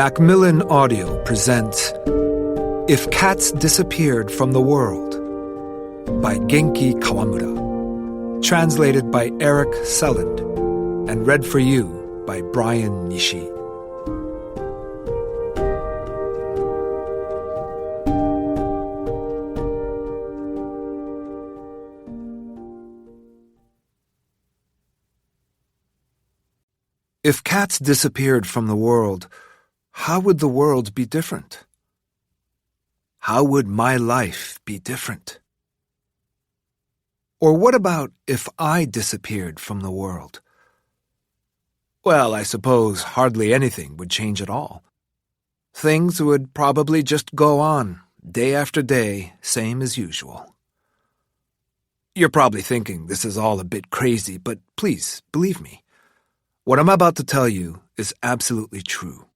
Macmillan Audio presents If Cats Disappeared from the World by Genki Kawamura, translated by Eric Selland, and read for you by Brian Nishi. If cats disappeared from the world, how would the world be different? How would my life be different? Or what about if I disappeared from the world? Well, I suppose hardly anything would change at all. Things would probably just go on, day after day, same as usual. You're probably thinking this is all a bit crazy, but please, believe me. What I'm about to tell you is absolutely true.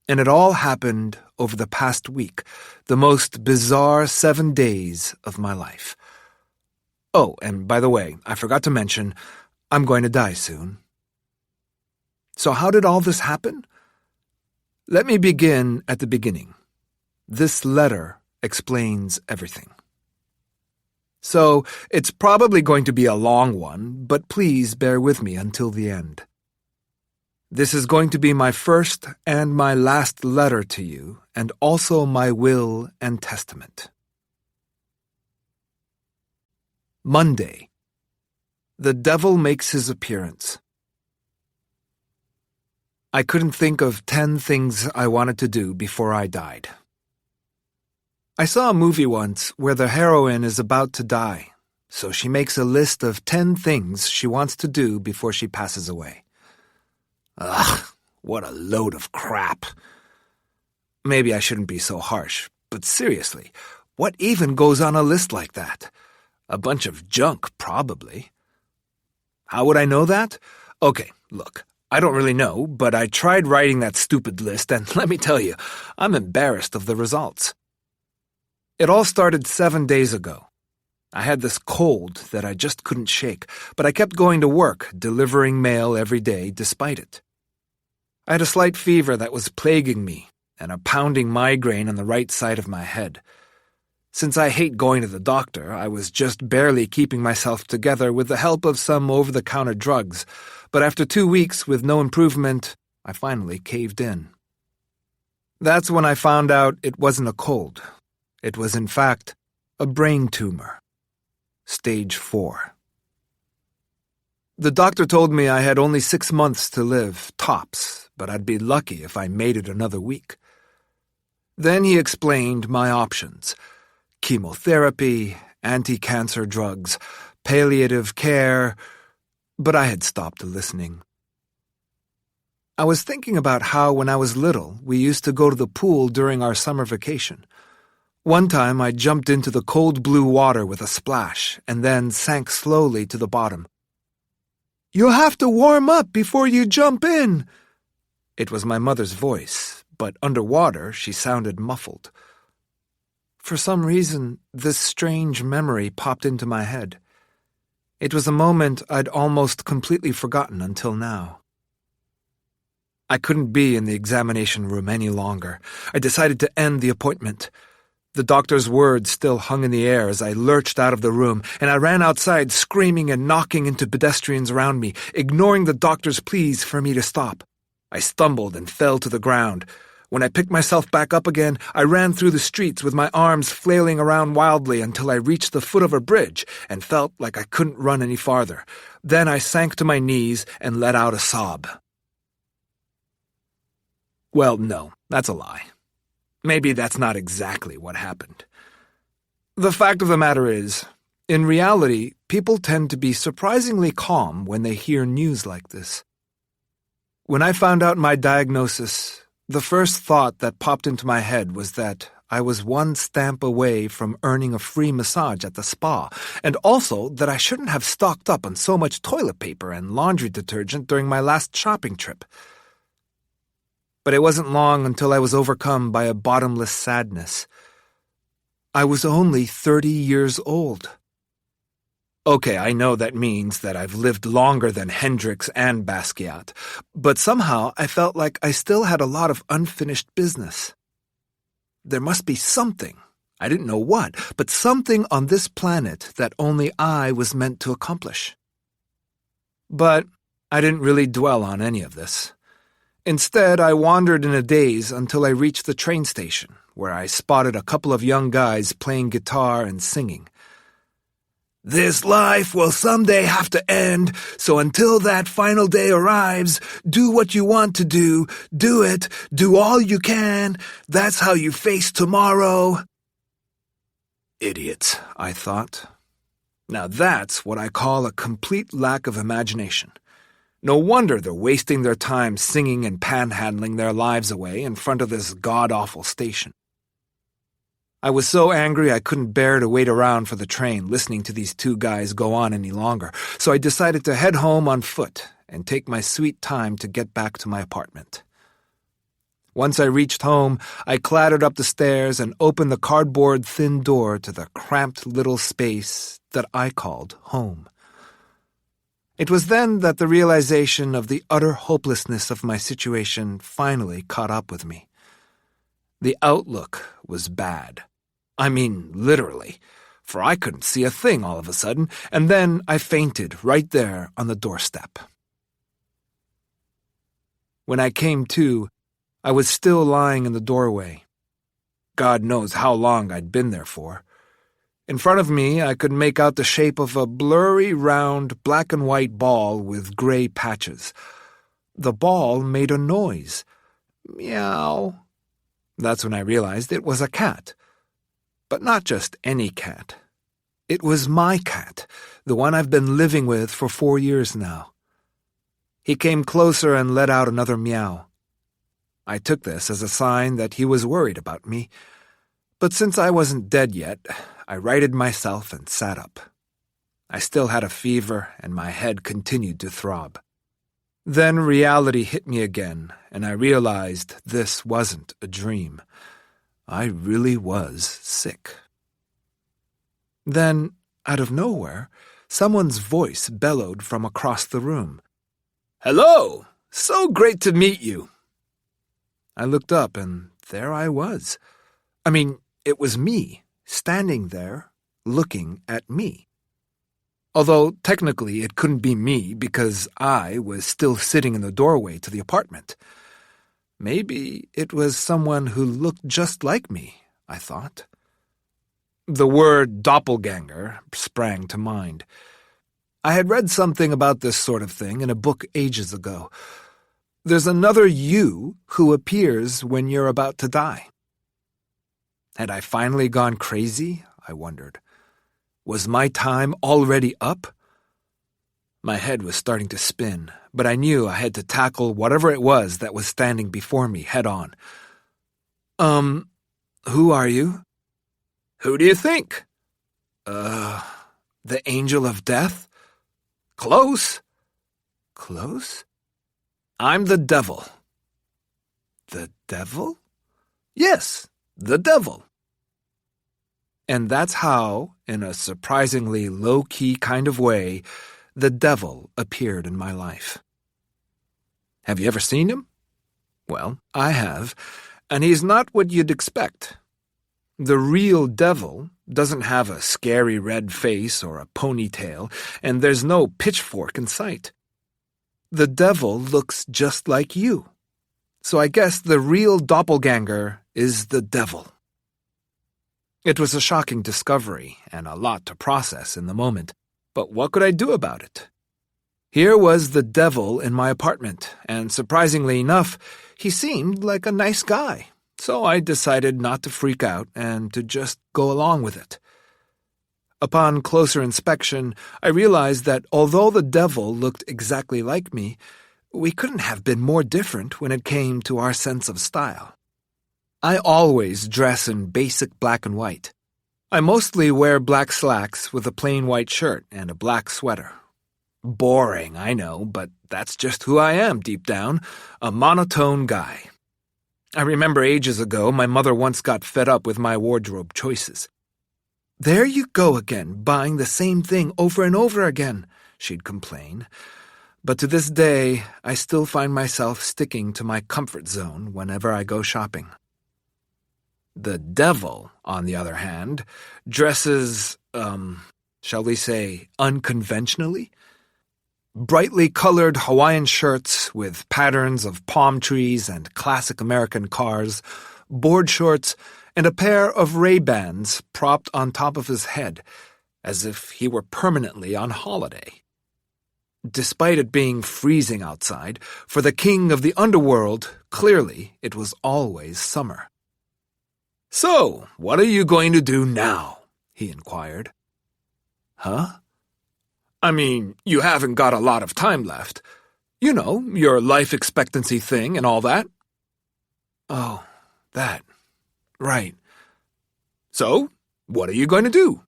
And it all happened over the past week, the most bizarre 7 days of my life. Oh, and by the way, I forgot to mention, I'm going to die soon. So how did all this happen? Let me begin at the beginning. This letter explains everything. So it's probably going to be a long one, but please bear with me until the end. This is going to be my first and my last letter to you, and also my will and testament. Monday. The devil makes his appearance. I couldn't think of 10 things I wanted to do before I died. I saw a movie once where the heroine is about to die, so she makes a list of 10 things she wants to do before she passes away. Ugh, what a load of crap. Maybe I shouldn't be so harsh, but seriously, what even goes on a list like that? A bunch of junk, probably. How would I know that? Okay, look, I don't really know, but I tried writing that stupid list, and let me tell you, I'm embarrassed of the results. It all started 7 days ago. I had this cold that I just couldn't shake, but I kept going to work, delivering mail every day despite it. I had a slight fever that was plaguing me, and a pounding migraine on the right side of my head. Since I hate going to the doctor, I was just barely keeping myself together with the help of some over-the-counter drugs, but after 2 weeks with no improvement, I finally caved in. That's when I found out it wasn't a cold. It was, in fact, a brain tumor. Stage 4. The doctor told me I had only 6 months to live, tops, but I'd be lucky if I made it another week. Then he explained my options: chemotherapy, anti-cancer drugs, palliative care, but I had stopped listening. I was thinking about how when I was little, we used to go to the pool during our summer vacation. One time I jumped into the cold blue water with a splash and then sank slowly to the bottom. "You'll have to warm up before you jump in." It was my mother's voice, but underwater she sounded muffled. For some reason, this strange memory popped into my head. It was a moment I'd almost completely forgotten until now. I couldn't be in the examination room any longer. I decided to end the appointment. The doctor's words still hung in the air as I lurched out of the room, and I ran outside screaming and knocking into pedestrians around me, ignoring the doctor's pleas for me to stop. I stumbled and fell to the ground. When I picked myself back up again, I ran through the streets with my arms flailing around wildly until I reached the foot of a bridge and felt like I couldn't run any farther. Then I sank to my knees and let out a sob. Well, no, that's a lie. Maybe that's not exactly what happened. The fact of the matter is, in reality, people tend to be surprisingly calm when they hear news like this. When I found out my diagnosis, the first thought that popped into my head was that I was one stamp away from earning a free massage at the spa, and also that I shouldn't have stocked up on so much toilet paper and laundry detergent during my last shopping trip. But it wasn't long until I was overcome by a bottomless sadness. I was only 30 years old. Okay, I know that means that I've lived longer than Hendrix and Basquiat, but somehow I felt like I still had a lot of unfinished business. There must be something, I didn't know what, but something on this planet that only I was meant to accomplish. But I didn't really dwell on any of this. Instead, I wandered in a daze until I reached the train station, where I spotted a couple of young guys playing guitar and singing. This life will someday have to end, so until that final day arrives, do what you want to do it, do all you can, that's how you face tomorrow. Idiots, I thought. Now that's what I call a complete lack of imagination. No wonder they're wasting their time singing and panhandling their lives away in front of this god-awful station. I was so angry I couldn't bear to wait around for the train listening to these two guys go on any longer, so I decided to head home on foot and take my sweet time to get back to my apartment. Once I reached home, I clattered up the stairs and opened the cardboard thin door to the cramped little space that I called home. It was then that the realization of the utter hopelessness of my situation finally caught up with me. The outlook was bad. I mean, literally, for I couldn't see a thing all of a sudden, and then I fainted right there on the doorstep. When I came to, I was still lying in the doorway. God knows how long I'd been there for. In front of me, I could make out the shape of a blurry, round, black and white ball with gray patches. The ball made a noise. Meow. That's when I realized it was a cat. But not just any cat. It was my cat, the one I've been living with for 4 years now. He came closer and let out another meow. I took this as a sign that he was worried about me, but since I wasn't dead yet, I righted myself and sat up. I still had a fever, and my head continued to throb. Then reality hit me again, and I realized this wasn't a dream. I really was sick. Then, out of nowhere, someone's voice bellowed from across the room. "Hello! So great to meet you!" I looked up, and there I was. I mean, it was me, standing there, looking at me. Although, technically, it couldn't be me because I was still sitting in the doorway to the apartment. Maybe it was someone who looked just like me, I thought. The word doppelganger sprang to mind. I had read something about this sort of thing in a book ages ago. There's another you who appears when you're about to die. Had I finally gone crazy? I wondered. Was my time already up? My head was starting to spin, but I knew I had to tackle whatever it was that was standing before me head on. Who are you? Who do you think? The angel of death? Close. Close? I'm the devil. The devil? Yes, the devil. And that's how, in a surprisingly low-key kind of way, the devil appeared in my life. Have you ever seen him? Well, I have, and he's not what you'd expect. The real devil doesn't have a scary red face or a ponytail, and there's no pitchfork in sight. The devil looks just like you. So I guess the real doppelganger is the devil. It was a shocking discovery and a lot to process in the moment. But what could I do about it? Here was the devil in my apartment, and surprisingly enough, he seemed like a nice guy. So I decided not to freak out and to just go along with it. Upon closer inspection, I realized that although the devil looked exactly like me, we couldn't have been more different when it came to our sense of style. I always dress in basic black and white. I mostly wear black slacks with a plain white shirt and a black sweater. Boring, I know, but that's just who I am deep down, a monotone guy. I remember ages ago my mother once got fed up with my wardrobe choices. "There you go again, buying the same thing over and over again," she'd complain. But to this day, I still find myself sticking to my comfort zone whenever I go shopping. The devil, on the other hand, dresses, shall we say, unconventionally? Brightly colored Hawaiian shirts with patterns of palm trees and classic American cars, board shorts, and a pair of Ray-Bans propped on top of his head, as if he were permanently on holiday. Despite it being freezing outside, for the king of the underworld, clearly it was always summer. "So, what are you going to do now?" he inquired. "Huh? I mean, you haven't got a lot of time left. You know, your life expectancy thing and all that." "Oh, that. Right." "So, what are you going to do?"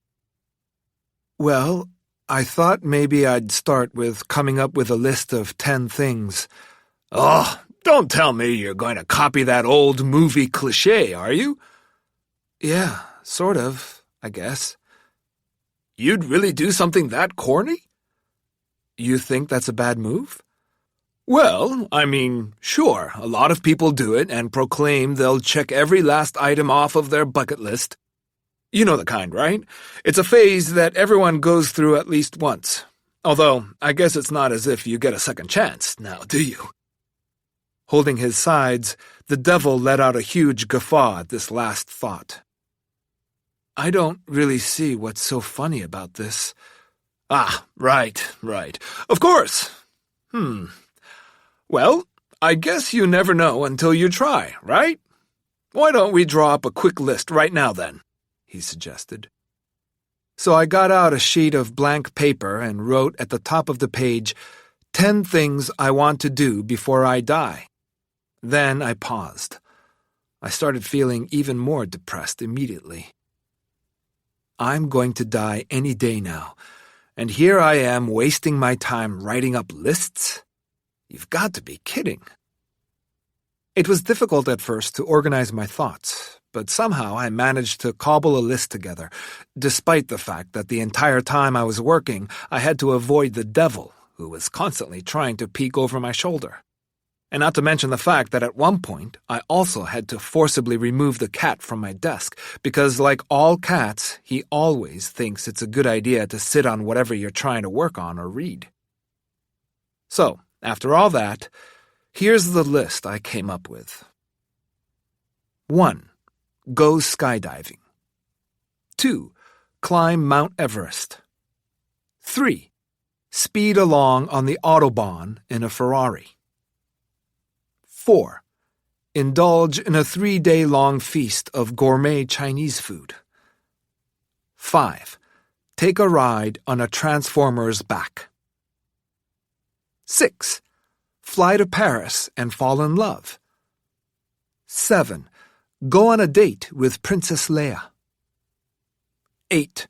"Well, I thought maybe I'd start with coming up with a list of 10 things. "Oh, don't tell me you're going to copy that old movie cliché, are you?" "Yeah, sort of, I guess." "You'd really do something that corny?" "You think that's a bad move?" "Well, I mean, sure, a lot of people do it and proclaim they'll check every last item off of their bucket list. You know the kind, right? It's a phase that everyone goes through at least once. Although, I guess it's not as if you get a second chance, now do you?" Holding his sides, the devil let out a huge guffaw at this last thought. "I don't really see what's so funny about this." "Ah, right. Of course. Well, I guess you never know until you try, right? Why don't we draw up a quick list right now then?" he suggested. So I got out a sheet of blank paper and wrote at the top of the page, 10 things I want to do before I die. Then I paused. I started feeling even more depressed immediately. I'm going to die any day now, and here I am wasting my time writing up lists? You've got to be kidding. It was difficult at first to organize my thoughts, but somehow I managed to cobble a list together, despite the fact that the entire time I was working, I had to avoid the devil, who was constantly trying to peek over my shoulder. And not to mention the fact that at one point, I also had to forcibly remove the cat from my desk, because like all cats, he always thinks it's a good idea to sit on whatever you're trying to work on or read. So, after all that, here's the list I came up with. 1. Go skydiving. 2. Climb Mount Everest. 3. Speed along on the Autobahn in a Ferrari. 4. Indulge in a 3-day-long feast of gourmet Chinese food. 5. Take a ride on a Transformer's back. 6. Fly to Paris and fall in love. 7. Go on a date with Princess Leia. 8.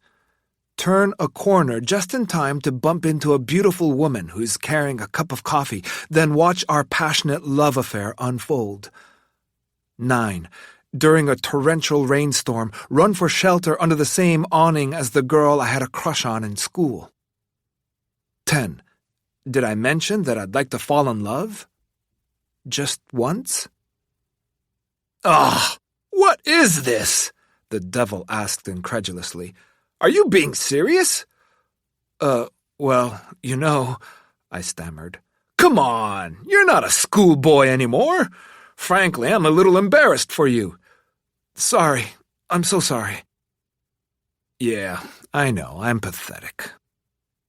Turn a corner just in time to bump into a beautiful woman who's carrying a cup of coffee, then watch our passionate love affair unfold. 9. During a torrential rainstorm, run for shelter under the same awning as the girl I had a crush on in school. 10. Did I mention that I'd like to fall in love? Just once? "Ugh! What is this?" the devil asked incredulously. "Are you being serious?" Well, you know," I stammered. "Come on, you're not a schoolboy anymore. Frankly, I'm a little embarrassed for you." "Sorry, I'm so sorry." Yeah, I know, I'm pathetic.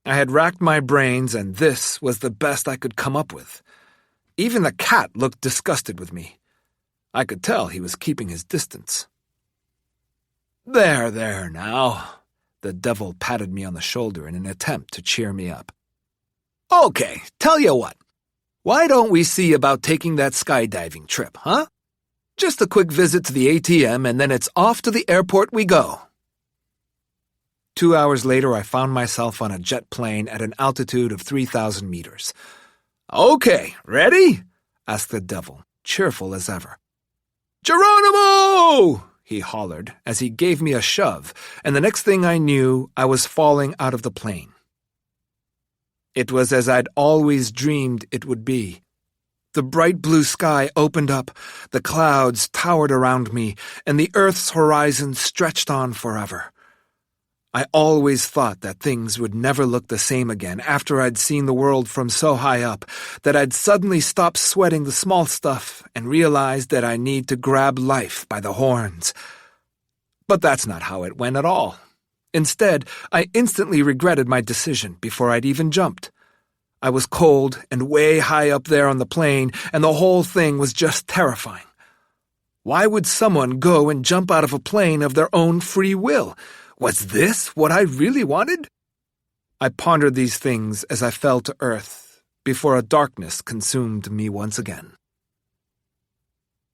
I had racked my brains, and this was the best I could come up with. Even the cat looked disgusted with me. I could tell he was keeping his distance. There now." The devil patted me on the shoulder in an attempt to cheer me up. "Okay, tell you what. Why don't we see about taking that skydiving trip, huh? Just a quick visit to the ATM, and then it's off to the airport we go." 2 hours later, I found myself on a jet plane at an altitude of 3,000 meters. "Okay, ready?" asked the devil, cheerful as ever. "Geronimo!" he hollered as he gave me a shove, and the next thing I knew, I was falling out of the plane. It was as I'd always dreamed it would be. The bright blue sky opened up, the clouds towered around me, and the Earth's horizon stretched on forever. I always thought that things would never look the same again after I'd seen the world from so high up, that I'd suddenly stop sweating the small stuff and realize that I need to grab life by the horns. But that's not how it went at all. Instead, I instantly regretted my decision before I'd even jumped. I was cold and way high up there on the plane, and the whole thing was just terrifying. Why would someone go and jump out of a plane of their own free will? Was this what I really wanted? I pondered these things as I fell to earth, before a darkness consumed me once again.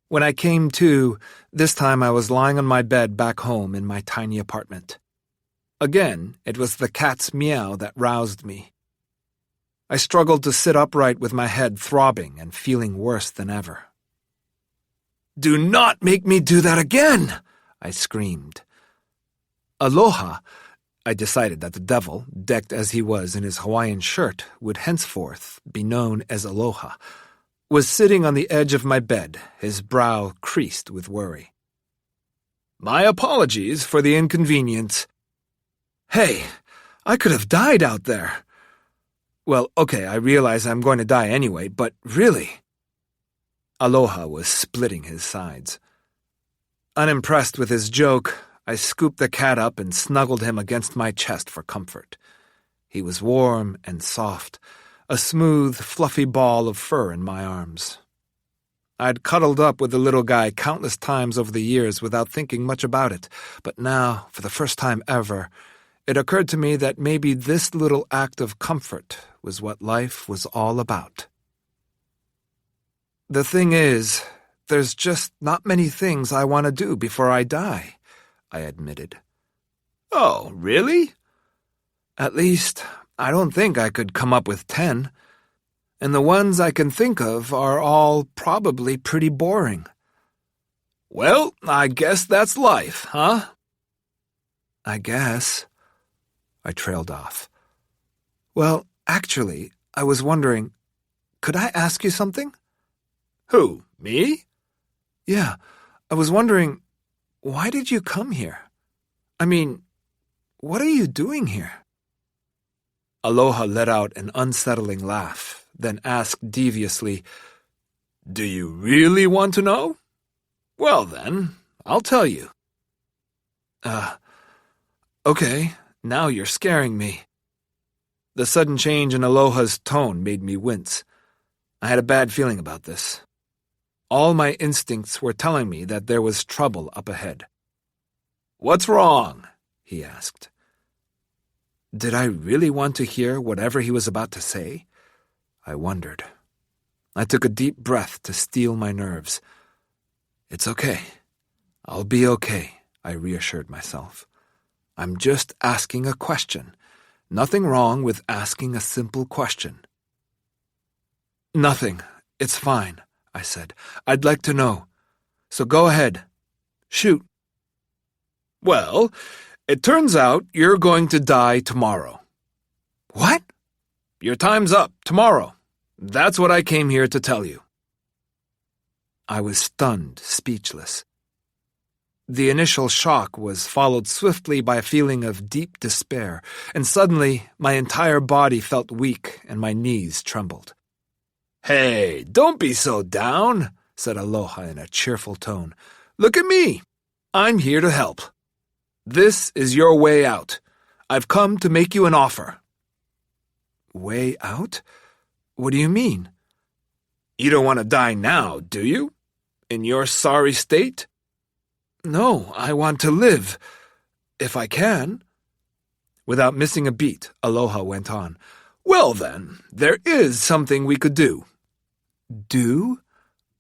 When I came to, this time I was lying on my bed back home in my tiny apartment. Again, it was the cat's meow that roused me. I struggled to sit upright with my head throbbing and feeling worse than ever. "Do not make me do that again!" I screamed. Aloha, I decided that the devil, decked as he was in his Hawaiian shirt, would henceforth be known as Aloha, was sitting on the edge of my bed, his brow creased with worry. "My apologies for the inconvenience. Hey, I could have died out there. Well, okay, I realize I'm going to die anyway, but really?" Aloha was splitting his sides. Unimpressed with his joke, I scooped the cat up and snuggled him against my chest for comfort. He was warm and soft, a smooth, fluffy ball of fur in my arms. I'd cuddled up with the little guy countless times over the years without thinking much about it, but now, for the first time ever, it occurred to me that maybe this little act of comfort was what life was all about. The thing is, there's just not many things I want to do before I die, I admitted. "Oh, really?" "At least, I don't think I could come up with 10. And the ones I can think of are all probably pretty boring." "Well, I guess that's life, huh?" "I guess." I trailed off. "Well, actually, I was wondering, could I ask you something?" "Who, me?" "Yeah, I was wondering, why did you come here? I mean, what are you doing here?" Aloha let out an unsettling laugh, then asked deviously, "Do you really want to know? Well then, I'll tell you." Okay, now you're scaring me." The sudden change in Aloha's tone made me wince. I had a bad feeling about this. All my instincts were telling me that there was trouble up ahead. "What's wrong?" he asked. Did I really want to hear whatever he was about to say? I wondered. I took a deep breath to steel my nerves. "It's okay. I'll be okay," I reassured myself. "I'm just asking a question. Nothing wrong with asking a simple question." "Nothing. It's fine," I said. "I'd like to know. So go ahead. Shoot." "Well, it turns out you're going to die tomorrow." "What?" "Your time's up tomorrow. That's what I came here to tell you." I was stunned, speechless. The initial shock was followed swiftly by a feeling of deep despair, and suddenly my entire body felt weak and my knees trembled. "Hey, don't be so down," said Aloha in a cheerful tone. "Look at me. I'm here to help. This is your way out. I've come to make you an offer." "Way out? What do you mean?" "You don't want to die now, do you? In your sorry state?" "No, I want to live. If I can." Without missing a beat, Aloha went on. "Well then, there is something we could do." "Do?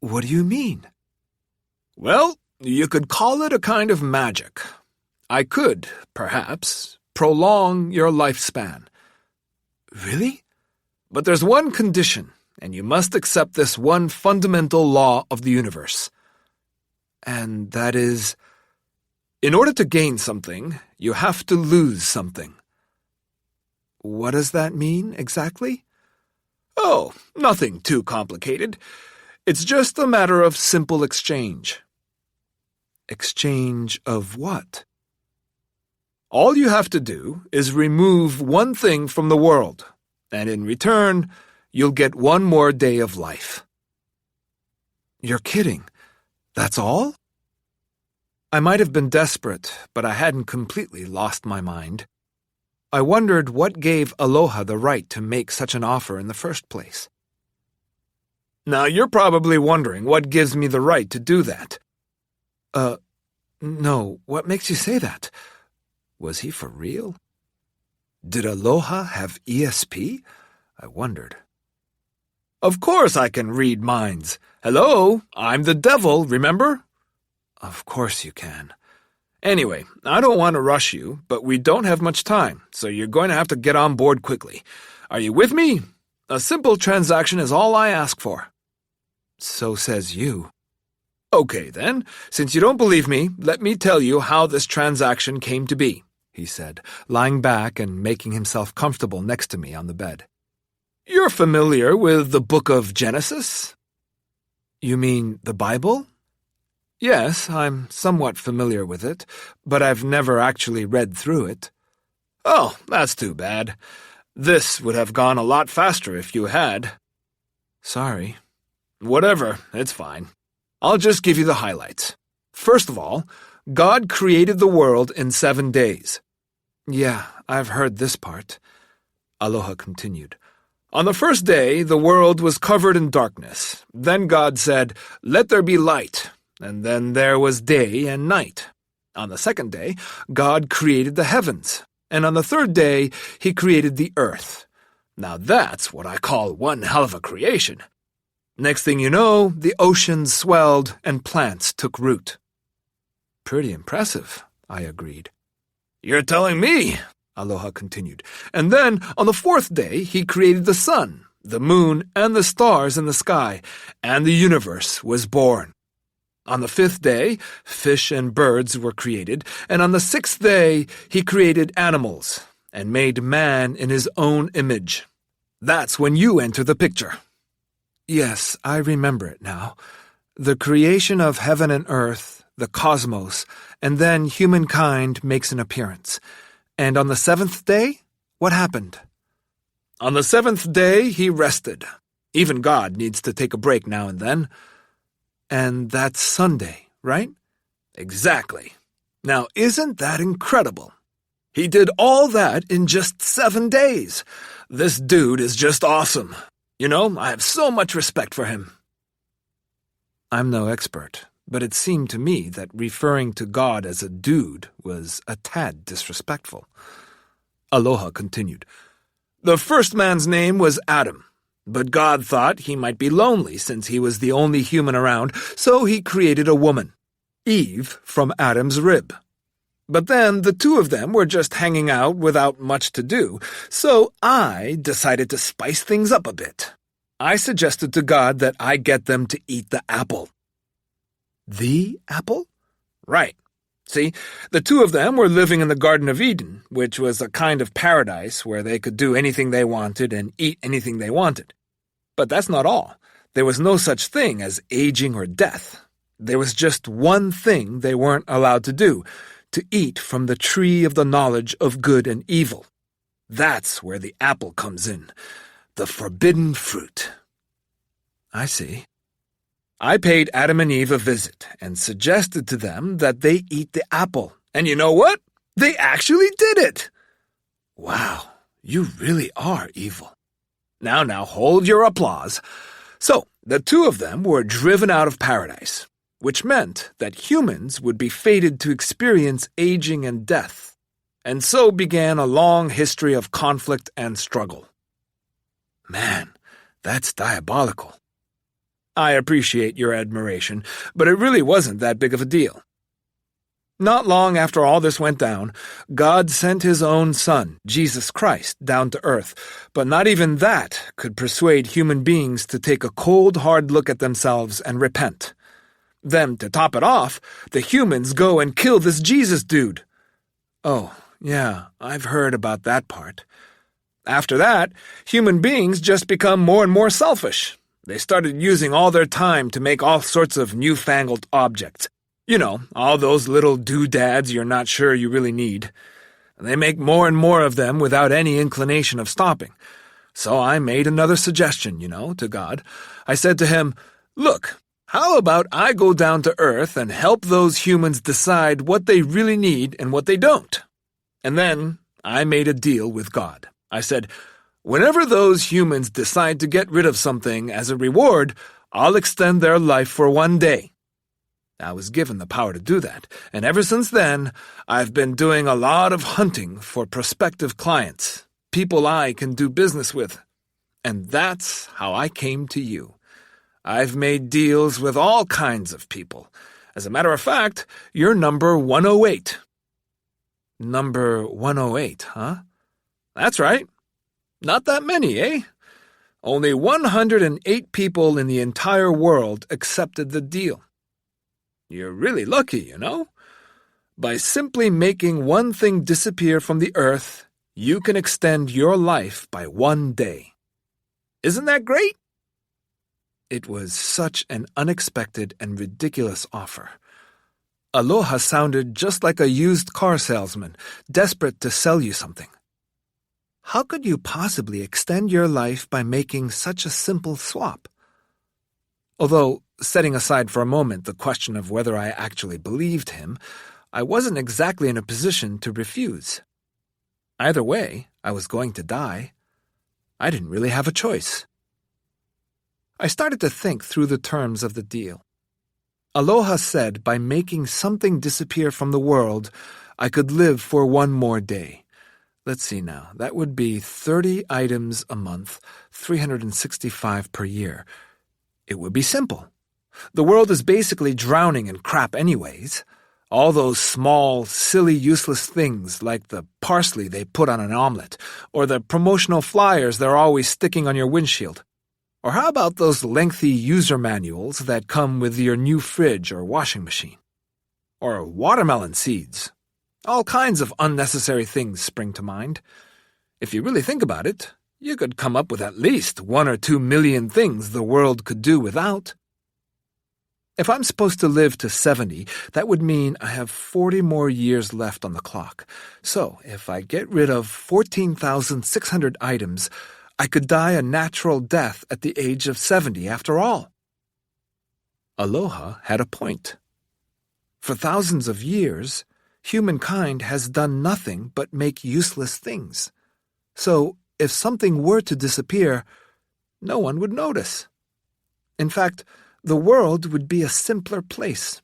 What do you mean?" "Well, you could call it a kind of magic. I could, perhaps, prolong your lifespan." "Really?" "But there's one condition, and you must accept this one fundamental law of the universe." "And that is?" In order to gain something, you have to lose something. What does that mean, exactly? Oh, nothing too complicated. It's just a matter of simple exchange. Exchange of what? All you have to do is remove one thing from the world, and in return, you'll get one more day of life. You're kidding. That's all? I might have been desperate, but I hadn't completely lost my mind. I wondered what gave Aloha the right to make such an offer in the first place. Now you're probably wondering what gives me the right to do that. No, what makes you say that? Was he for real? Did Aloha have ESP? I wondered. Of course I can read minds. Hello, I'm the devil, remember? Of course you can. Anyway, I don't want to rush you, but we don't have much time, so you're going to have to get on board quickly. Are you with me? A simple transaction is all I ask for. So says you. Okay, then, since you don't believe me, let me tell you how this transaction came to be, he said, lying back and making himself comfortable next to me on the bed. You're familiar with the book of Genesis? You mean the Bible? Yes, I'm somewhat familiar with it, but I've never actually read through it. Oh, that's too bad. This would have gone a lot faster if you had. Sorry. Whatever, it's fine. I'll just give you the highlights. First of all, God created the world in 7 days. Yeah, I've heard this part. Aloha continued. On the first day, the world was covered in darkness. Then God said, "Let there be light." And then there was day and night. On the second day, God created the heavens. And on the third day, he created the earth. Now that's what I call one hell of a creation. Next thing you know, the oceans swelled and plants took root. Pretty impressive, I agreed. You're telling me, Aloha continued. And then, on the fourth day, he created the sun, the moon, and the stars in the sky, and the universe was born. On the fifth day, fish and birds were created, and on the sixth day, he created animals and made man in his own image. That's when you enter the picture. Yes, I remember it now. The creation of heaven and earth, the cosmos, and then humankind makes an appearance. And on the seventh day, what happened? On the seventh day, he rested. Even God needs to take a break now and then. And that's Sunday, right? Exactly. Now, isn't that incredible? He did all that in just 7 days. This dude is just awesome. You know, I have so much respect for him. I'm no expert, but it seemed to me that referring to God as a dude was a tad disrespectful. Aloha continued. The first man's name was Adam. But God thought he might be lonely since he was the only human around, so he created a woman, Eve, from Adam's rib. But then the two of them were just hanging out without much to do, so I decided to spice things up a bit. I suggested to God that I get them to eat the apple. The apple? Right. See, the two of them were living in the Garden of Eden, which was a kind of paradise where they could do anything they wanted and eat anything they wanted. But that's not all. There was no such thing as aging or death. There was just one thing they weren't allowed to do, to eat from the tree of the knowledge of good and evil. That's where the apple comes in, the forbidden fruit. I see. I paid Adam and Eve a visit and suggested to them that they eat the apple. And you know what? They actually did it! Wow, you really are evil. Now, hold your applause. So, the two of them were driven out of paradise, which meant that humans would be fated to experience aging and death. And so began a long history of conflict and struggle. Man, that's diabolical. I appreciate your admiration, but it really wasn't that big of a deal. Not long after all this went down, God sent his own Son, Jesus Christ, down to earth, but not even that could persuade human beings to take a cold, hard look at themselves and repent. Then, to top it off, the humans go and kill this Jesus dude. Oh, yeah, I've heard about that part. After that, human beings just become more and more selfish. They started using all their time to make all sorts of newfangled objects. You know, all those little doodads you're not sure you really need. They make more and more of them without any inclination of stopping. So I made another suggestion, to God. I said to him, "Look, how about I go down to Earth and help those humans decide what they really need and what they don't?" And then I made a deal with God. I said, "Whenever those humans decide to get rid of something as a reward, I'll extend their life for 1 day." I was given the power to do that, and ever since then, I've been doing a lot of hunting for prospective clients, people I can do business with. And that's how I came to you. I've made deals with all kinds of people. As a matter of fact, you're number 108. Number 108, huh? That's right. Not that many, eh? Only 108 people in the entire world accepted the deal. You're really lucky, By simply making one thing disappear from the earth, you can extend your life by 1 day. Isn't that great? It was such an unexpected and ridiculous offer. Aloha sounded just like a used car salesman, desperate to sell you something. How could you possibly extend your life by making such a simple swap? Although, setting aside for a moment the question of whether I actually believed him, I wasn't exactly in a position to refuse. Either way, I was going to die. I didn't really have a choice. I started to think through the terms of the deal. Aloha said by making something disappear from the world, I could live for 1 more day. Let's see now, that would be 30 items a month, 365 per year. It would be simple. The world is basically drowning in crap anyways. All those small, silly, useless things like the parsley they put on an omelet, or the promotional flyers they're always sticking on your windshield. Or how about those lengthy user manuals that come with your new fridge or washing machine? Or watermelon seeds. All kinds of unnecessary things spring to mind. If you really think about it, you could come up with at least 1 or 2 million things the world could do without. If I'm supposed to live to 70, that would mean I have 40 more years left on the clock. So, if I get rid of 14,600 items, I could die a natural death at the age of 70 after all. Aloha had a point. For thousands of years, humankind has done nothing but make useless things. So, if something were to disappear, no one would notice. In fact, the world would be a simpler place.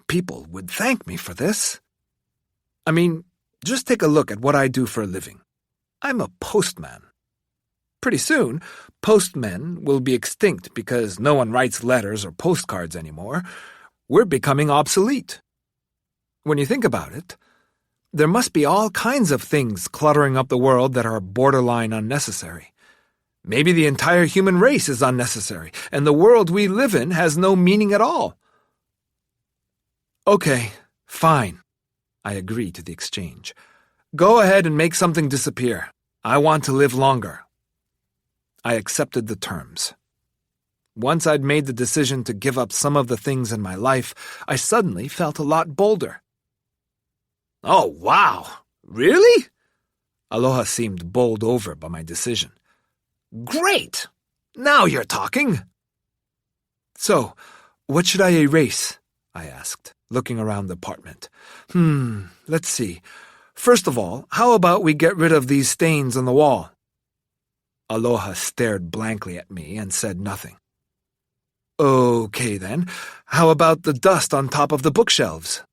People would thank me for this. I mean, just take a look at what I do for a living. I'm a postman. Pretty soon, postmen will be extinct because no one writes letters or postcards anymore. We're becoming obsolete. When you think about it, there must be all kinds of things cluttering up the world that are borderline unnecessary. Maybe the entire human race is unnecessary, and the world we live in has no meaning at all. Okay, fine. I agree to the exchange. Go ahead and make something disappear. I want to live longer. I accepted the terms. Once I'd made the decision to give up some of the things in my life, I suddenly felt a lot bolder. Oh, wow! Really? Aloha seemed bowled over by my decision. Great! Now you're talking! So, what should I erase? I asked, looking around the apartment. Let's see. First of all, how about we get rid of these stains on the wall? Aloha stared blankly at me and said nothing. Okay, then. How about the dust on top of the bookshelves?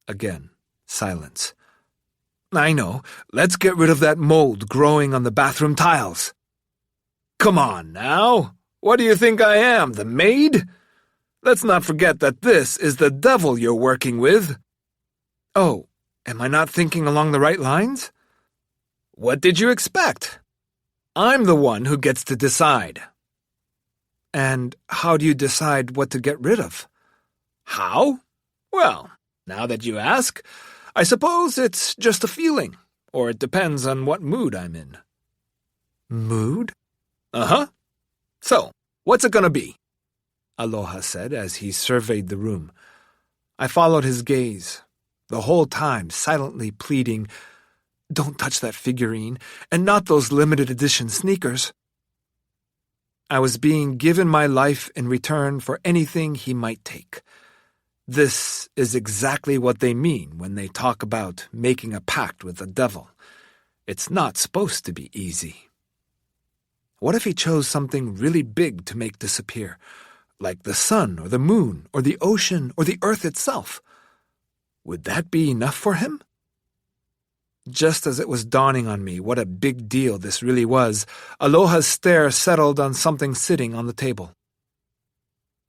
Again, silence. I know. Let's get rid of that mold growing on the bathroom tiles. Come on now. What do you think I am, the maid? Let's not forget that this is the devil you're working with. Oh, am I not thinking along the right lines? What did you expect? I'm the one who gets to decide. And how do you decide what to get rid of? How? Well, now that you ask, I suppose it's just a feeling, or it depends on what mood I'm in. Mood? Uh-huh. So, what's it gonna be? Aloha said as he surveyed the room. I followed his gaze, the whole time silently pleading, "Don't touch that figurine, and not those limited edition sneakers." I was being given my life in return for anything he might take. This is exactly what they mean when they talk about making a pact with the devil. It's not supposed to be easy. What if he chose something really big to make disappear, like the sun or the moon or the ocean or the earth itself? Would that be enough for him? Just as it was dawning on me what a big deal this really was, Aloha's stare settled on something sitting on the table.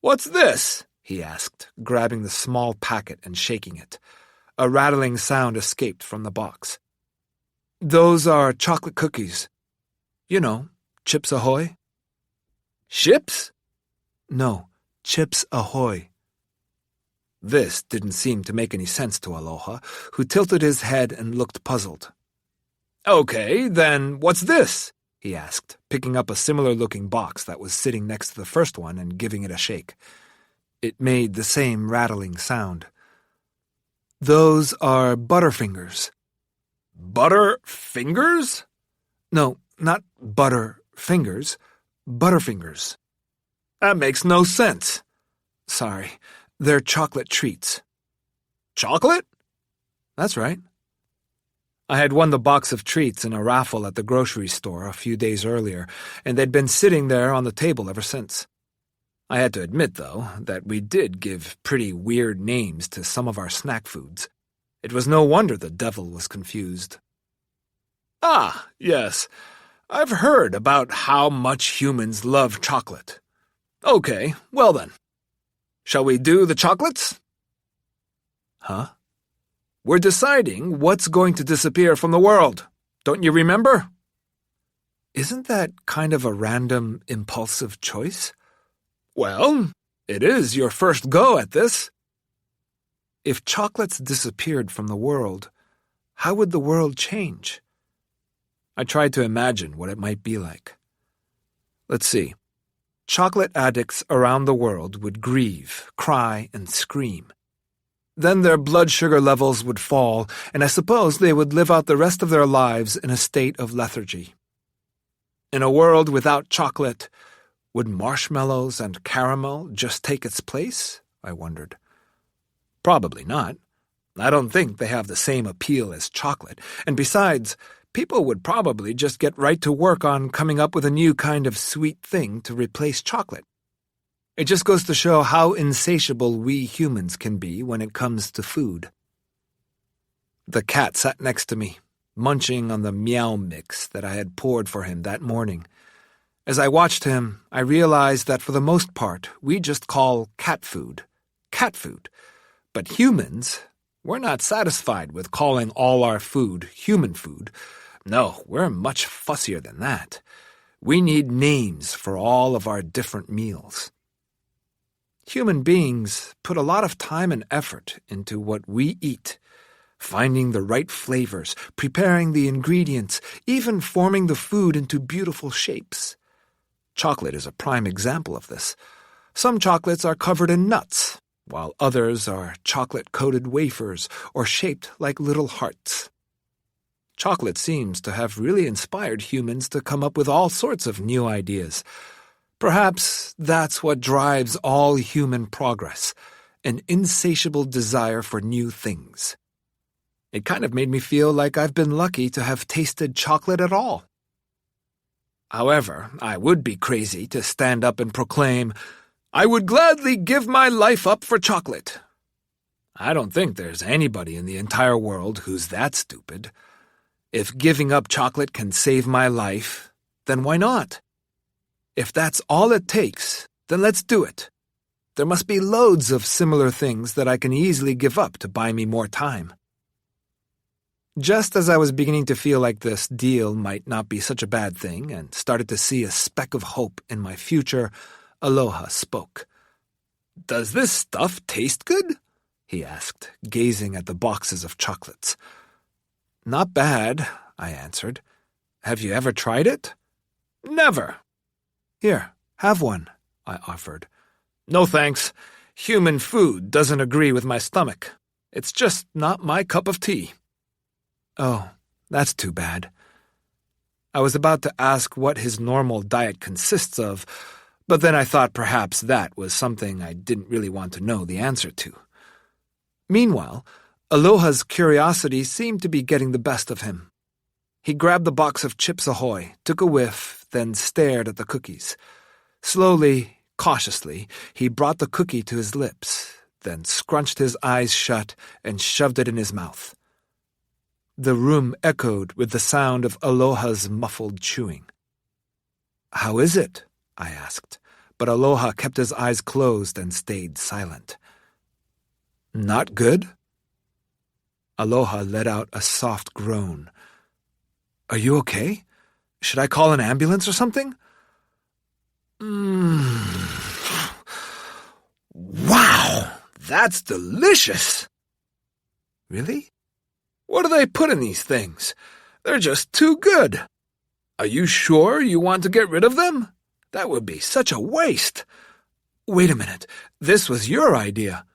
"What's this?" he asked, grabbing the small packet and shaking it. A rattling sound escaped from the box. "Those are chocolate cookies. You know, Chips Ahoy." "Chips?" "No, Chips Ahoy." This didn't seem to make any sense to Aloha, who tilted his head and looked puzzled. "Okay, then what's this?" he asked, picking up a similar-looking box that was sitting next to the first one and giving it a shake. It made the same rattling sound. "Those are Butterfingers." "Butterfingers?" "No, not Butterfingers. Butterfingers." "That makes no sense." "Sorry, they're chocolate treats." "Chocolate?" "That's right." I had won the box of treats in a raffle at the grocery store a few days earlier, and they'd been sitting there on the table ever since. I had to admit, though, that we did give pretty weird names to some of our snack foods. It was no wonder the devil was confused. "Ah, yes. I've heard about how much humans love chocolate. Okay, well then. Shall we do the chocolates?" "Huh?" "We're deciding what's going to disappear from the world. Don't you remember?" "Isn't that kind of a random, impulsive choice?" "Well, it is your first go at this." If chocolates disappeared from the world, how would the world change? I tried to imagine what it might be like. Let's see. Chocolate addicts around the world would grieve, cry, and scream. Then their blood sugar levels would fall, and I suppose they would live out the rest of their lives in a state of lethargy. In a world without chocolate, would marshmallows and caramel just take its place? I wondered. Probably not. I don't think they have the same appeal as chocolate, and besides, people would probably just get right to work on coming up with a new kind of sweet thing to replace chocolate. It just goes to show how insatiable we humans can be when it comes to food. The cat sat next to me, munching on the meow mix that I had poured for him that morning. As I watched him, I realized that for the most part, we just call cat food. But humans, we're not satisfied with calling all our food human food. No, we're much fussier than that. We need names for all of our different meals. Human beings put a lot of time and effort into what we eat, finding the right flavors, preparing the ingredients, even forming the food into beautiful shapes. Chocolate is a prime example of this. Some chocolates are covered in nuts, while others are chocolate-coated wafers or shaped like little hearts. Chocolate seems to have really inspired humans to come up with all sorts of new ideas. Perhaps that's what drives all human progress, an insatiable desire for new things. It kind of made me feel like I've been lucky to have tasted chocolate at all. However, I would be crazy to stand up and proclaim, "I would gladly give my life up for chocolate." I don't think there's anybody in the entire world who's that stupid. If giving up chocolate can save my life, then why not? If that's all it takes, then let's do it. There must be loads of similar things that I can easily give up to buy me more time. Just as I was beginning to feel like this deal might not be such a bad thing and started to see a speck of hope in my future, Aloha spoke. "Does this stuff taste good?" he asked, gazing at the boxes of chocolates. "Not bad," I answered. "Have you ever tried it?" "Never." "Here, have one," I offered. "No thanks. Human food doesn't agree with my stomach. It's just not my cup of tea." "Oh, that's too bad." I was about to ask what his normal diet consists of, but then I thought perhaps that was something I didn't really want to know the answer to. Meanwhile, Aloha's curiosity seemed to be getting the best of him. He grabbed the box of Chips Ahoy, took a whiff, then stared at the cookies. Slowly, cautiously, he brought the cookie to his lips, then scrunched his eyes shut and shoved it in his mouth. The room echoed with the sound of Aloha's muffled chewing. "How is it?" I asked, but Aloha kept his eyes closed and stayed silent. "Not good?" Aloha let out a soft groan. "Are you okay? Should I call an ambulance or something?" "Wow, that's delicious!" "Really? What do they put in these things? They're just too good. Are you sure you want to get rid of them? That would be such a waste." "Wait a minute, this was your idea."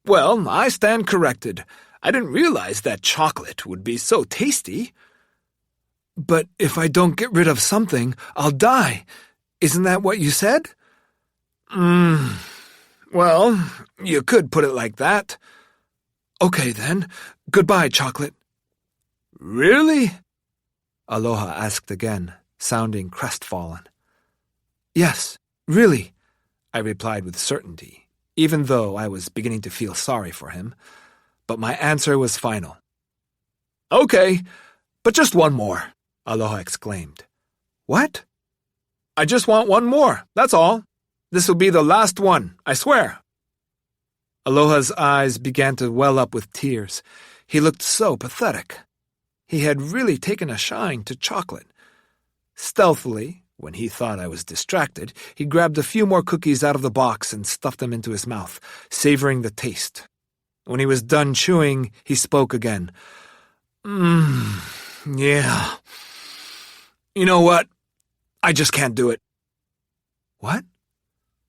"Well, I stand corrected. I didn't realize that chocolate would be so tasty." "But if I don't get rid of something, I'll die. Isn't that what you said?" Well, you could put it like that." "Okay, then. Goodbye, chocolate." "Really?" Aloha asked again, sounding crestfallen. "Yes, really," I replied with certainty, even though I was beginning to feel sorry for him. But my answer was final. "Okay, but just one more," Aloha exclaimed. "What?" "I just want one more, that's all. This will be the last one, I swear." Aloha's eyes began to well up with tears. He looked so pathetic. He had really taken a shine to chocolate. Stealthily, when he thought I was distracted, he grabbed a few more cookies out of the box and stuffed them into his mouth, savoring the taste. When he was done chewing, he spoke again. Yeah. You know what? I just can't do it." "What?"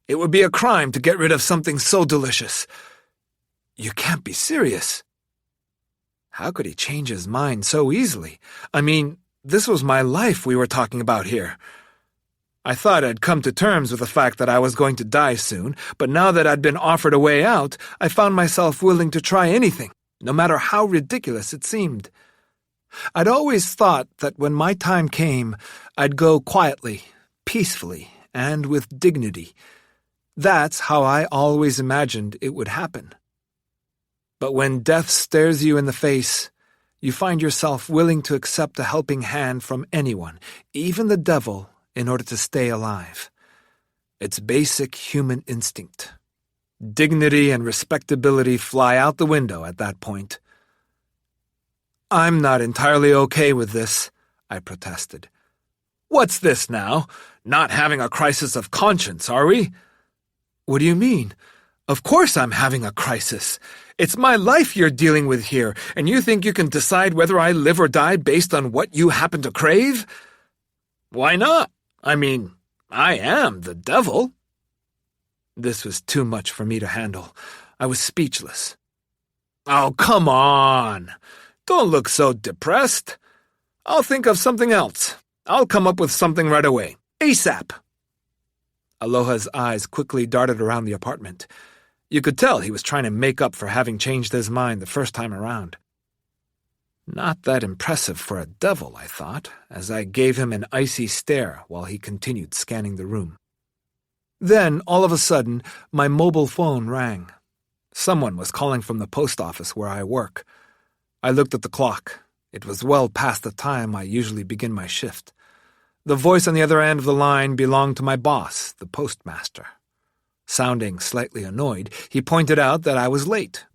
"It would be a crime to get rid of something so delicious." "You can't be serious." How could he change his mind so easily? I mean, this was my life we were talking about here. I thought I'd come to terms with the fact that I was going to die soon, but now that I'd been offered a way out, I found myself willing to try anything, no matter how ridiculous it seemed. I'd always thought that when my time came, I'd go quietly, peacefully, and with dignity. That's how I always imagined it would happen. But when death stares you in the face, you find yourself willing to accept a helping hand from anyone, even the devil, in order to stay alive. It's basic human instinct. Dignity and respectability fly out the window at that point. "I'm not entirely okay with this," I protested. "What's this now? Not having a crisis of conscience, are we?" "What do you mean? Of course I'm having a crisis. It's my life you're dealing with here, and you think you can decide whether I live or die based on what you happen to crave?" "Why not? I mean, I am the devil." This was too much for me to handle. I was speechless. "Oh, come on. Don't look so depressed. I'll think of something else. I'll come up with something right away. ASAP." Aloha's eyes quickly darted around the apartment. You could tell he was trying to make up for having changed his mind the first time around. Not that impressive for a devil, I thought, as I gave him an icy stare while he continued scanning the room. Then, all of a sudden, my mobile phone rang. Someone was calling from the post office where I work. I looked at the clock. It was well past the time I usually begin my shift. The voice on the other end of the line belonged to my boss, the postmaster. Sounding slightly annoyed, he pointed out that I was late.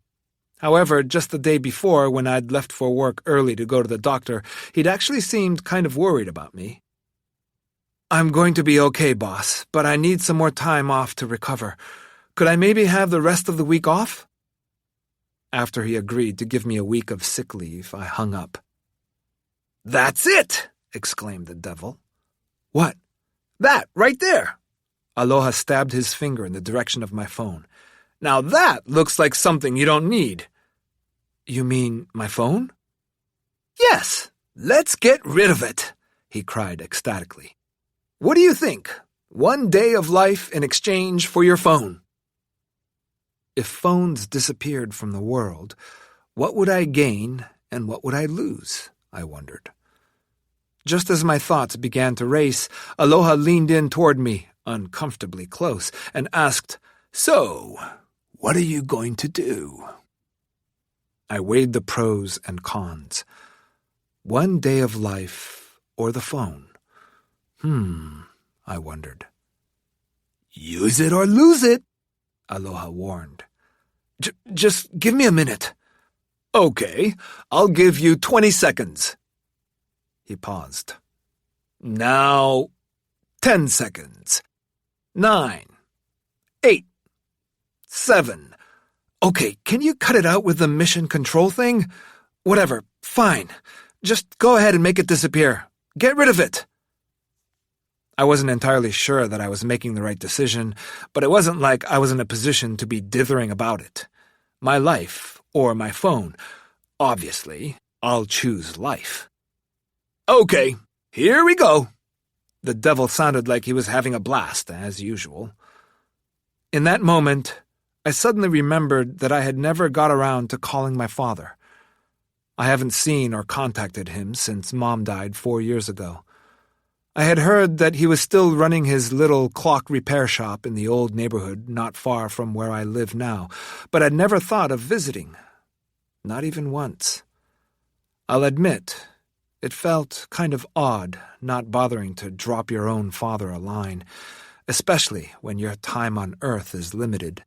However, just the day before, when I'd left for work early to go to the doctor, he'd actually seemed kind of worried about me. "I'm going to be okay, boss, but I need some more time off to recover. Could I maybe have the rest of the week off? After he agreed to give me a week of sick leave, I hung up. That's it! Exclaimed the devil. What? That, right there! Aloha stabbed his finger in the direction of my phone. Now that looks like something you don't need. You mean my phone? Yes, let's get rid of it, he cried ecstatically. What do you think? 1 day of life in exchange for your phone. If phones disappeared from the world, what would I gain and what would I lose? I wondered. Just as my thoughts began to race, Aloha leaned in toward me, uncomfortably close, and asked, So, what are you going to do? I weighed the pros and cons. 1 day of life or the phone? I wondered. Use it or lose it, Aloha warned. Just give me a minute. Okay, I'll give you 20 seconds. He paused. Now, 10 seconds. 9, 8, 7. Okay, can you cut it out with the mission control thing? Whatever, fine. Just go ahead and make it disappear. Get rid of it. I wasn't entirely sure that I was making the right decision, but it wasn't like I was in a position to be dithering about it. My life, or my phone. Obviously, I'll choose life. Okay, here we go. The devil sounded like he was having a blast, as usual. In that moment, I suddenly remembered that I had never got around to calling my father. I haven't seen or contacted him since Mom died 4 years ago. I had heard that he was still running his little clock repair shop in the old neighborhood not far from where I live now, but I'd never thought of visiting. Not even once. I'll admit, it felt kind of odd not bothering to drop your own father a line, especially when your time on Earth is limited.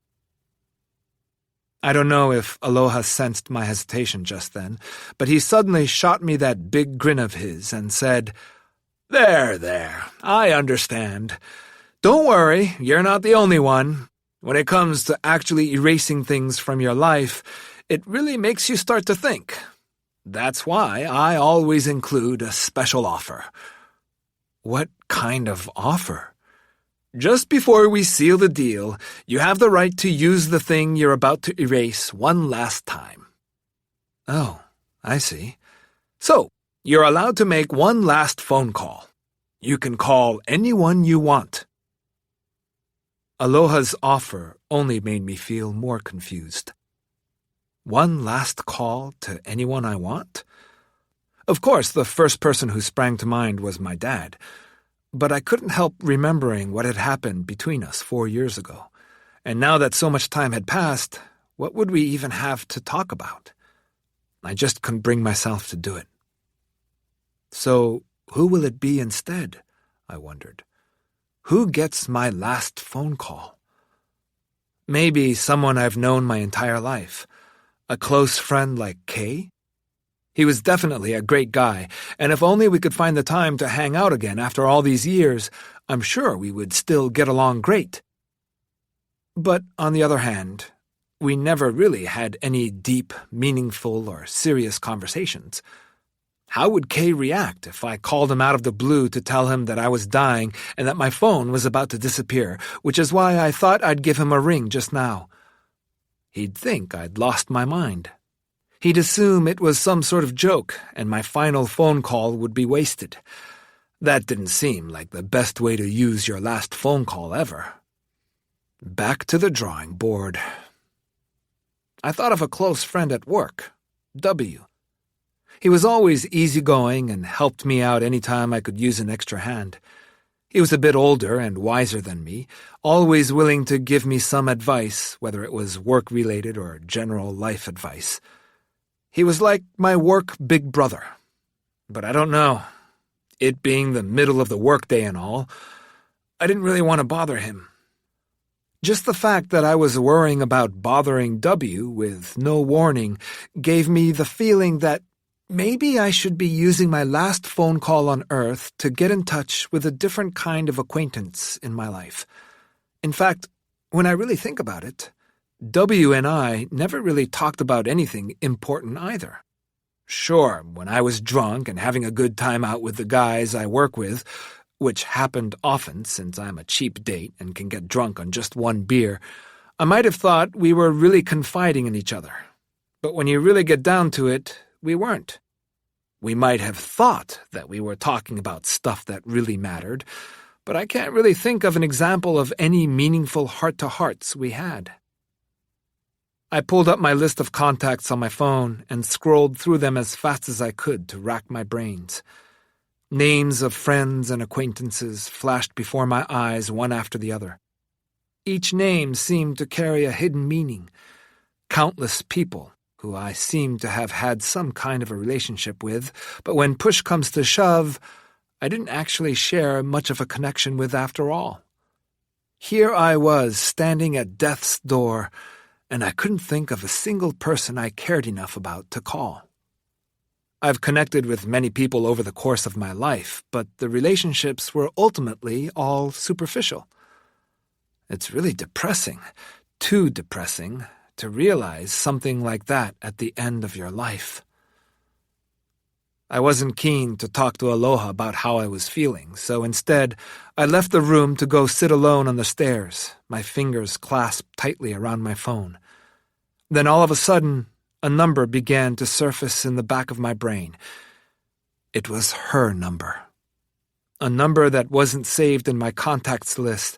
I don't know if Aloha sensed my hesitation just then, but he suddenly shot me that big grin of his and said, There, I understand. Don't worry, you're not the only one. When it comes to actually erasing things from your life, it really makes you start to think. That's why I always include a special offer. What kind of offer? Just before we seal the deal, you have the right to use the thing you're about to erase one last time. Oh, I see. So, you're allowed to make one last phone call. You can call anyone you want. Aloha's offer only made me feel more confused. One last call to anyone I want? Of course, the first person who sprang to mind was my dad, but I couldn't help remembering what had happened between us 4 years ago. And now that so much time had passed, what would we even have to talk about? I just couldn't bring myself to do it. So, who will it be instead? I wondered. Who gets my last phone call? Maybe someone I've known my entire life. A close friend like Kay? He was definitely a great guy, and if only we could find the time to hang out again after all these years, I'm sure we would still get along great. But on the other hand, we never really had any deep, meaningful, or serious conversations. How would Kay react if I called him out of the blue to tell him that I was dying and that my phone was about to disappear, which is why I thought I'd give him a ring just now? He'd think I'd lost my mind. He'd assume it was some sort of joke, and my final phone call would be wasted. That didn't seem like the best way to use your last phone call ever. Back to the drawing board. I thought of a close friend at work, W. He was always easygoing and helped me out any time I could use an extra hand. He was a bit older and wiser than me, always willing to give me some advice, whether it was work-related or general life advice. He was like my work big brother. But I don't know. It being the middle of the workday and all, I didn't really want to bother him. Just the fact that I was worrying about bothering W with no warning gave me the feeling that maybe I should be using my last phone call on Earth to get in touch with a different kind of acquaintance in my life. In fact, When I really think about it, W and I never really talked about anything important either. Sure, when I was drunk and having a good time out with the guys I work with, which happened often since I'm a cheap date and can get drunk on just one beer, I might have thought we were really confiding in each other. But when you really get down to it, we weren't. We might have thought that we were talking about stuff that really mattered, but I can't really think of an example of any meaningful heart-to-hearts we had. I pulled up my list of contacts on my phone and scrolled through them as fast as I could to rack my brains. Names of friends and acquaintances flashed before my eyes one after the other. Each name seemed to carry a hidden meaning. Countless people who I seemed to have had some kind of a relationship with, but when push comes to shove, I didn't actually share much of a connection with after all. Here I was, standing at death's door, and I couldn't think of a single person I cared enough about to call. I've connected with many people over the course of my life, but the relationships were ultimately all superficial. It's really depressing, too depressing, to realize something like that at the end of your life. I wasn't keen to talk to Aloha about how I was feeling, so instead, I left the room to go sit alone on the stairs, my fingers clasped tightly around my phone. Then all of a sudden, a number began to surface in the back of my brain. It was her number. A number that wasn't saved in my contacts list,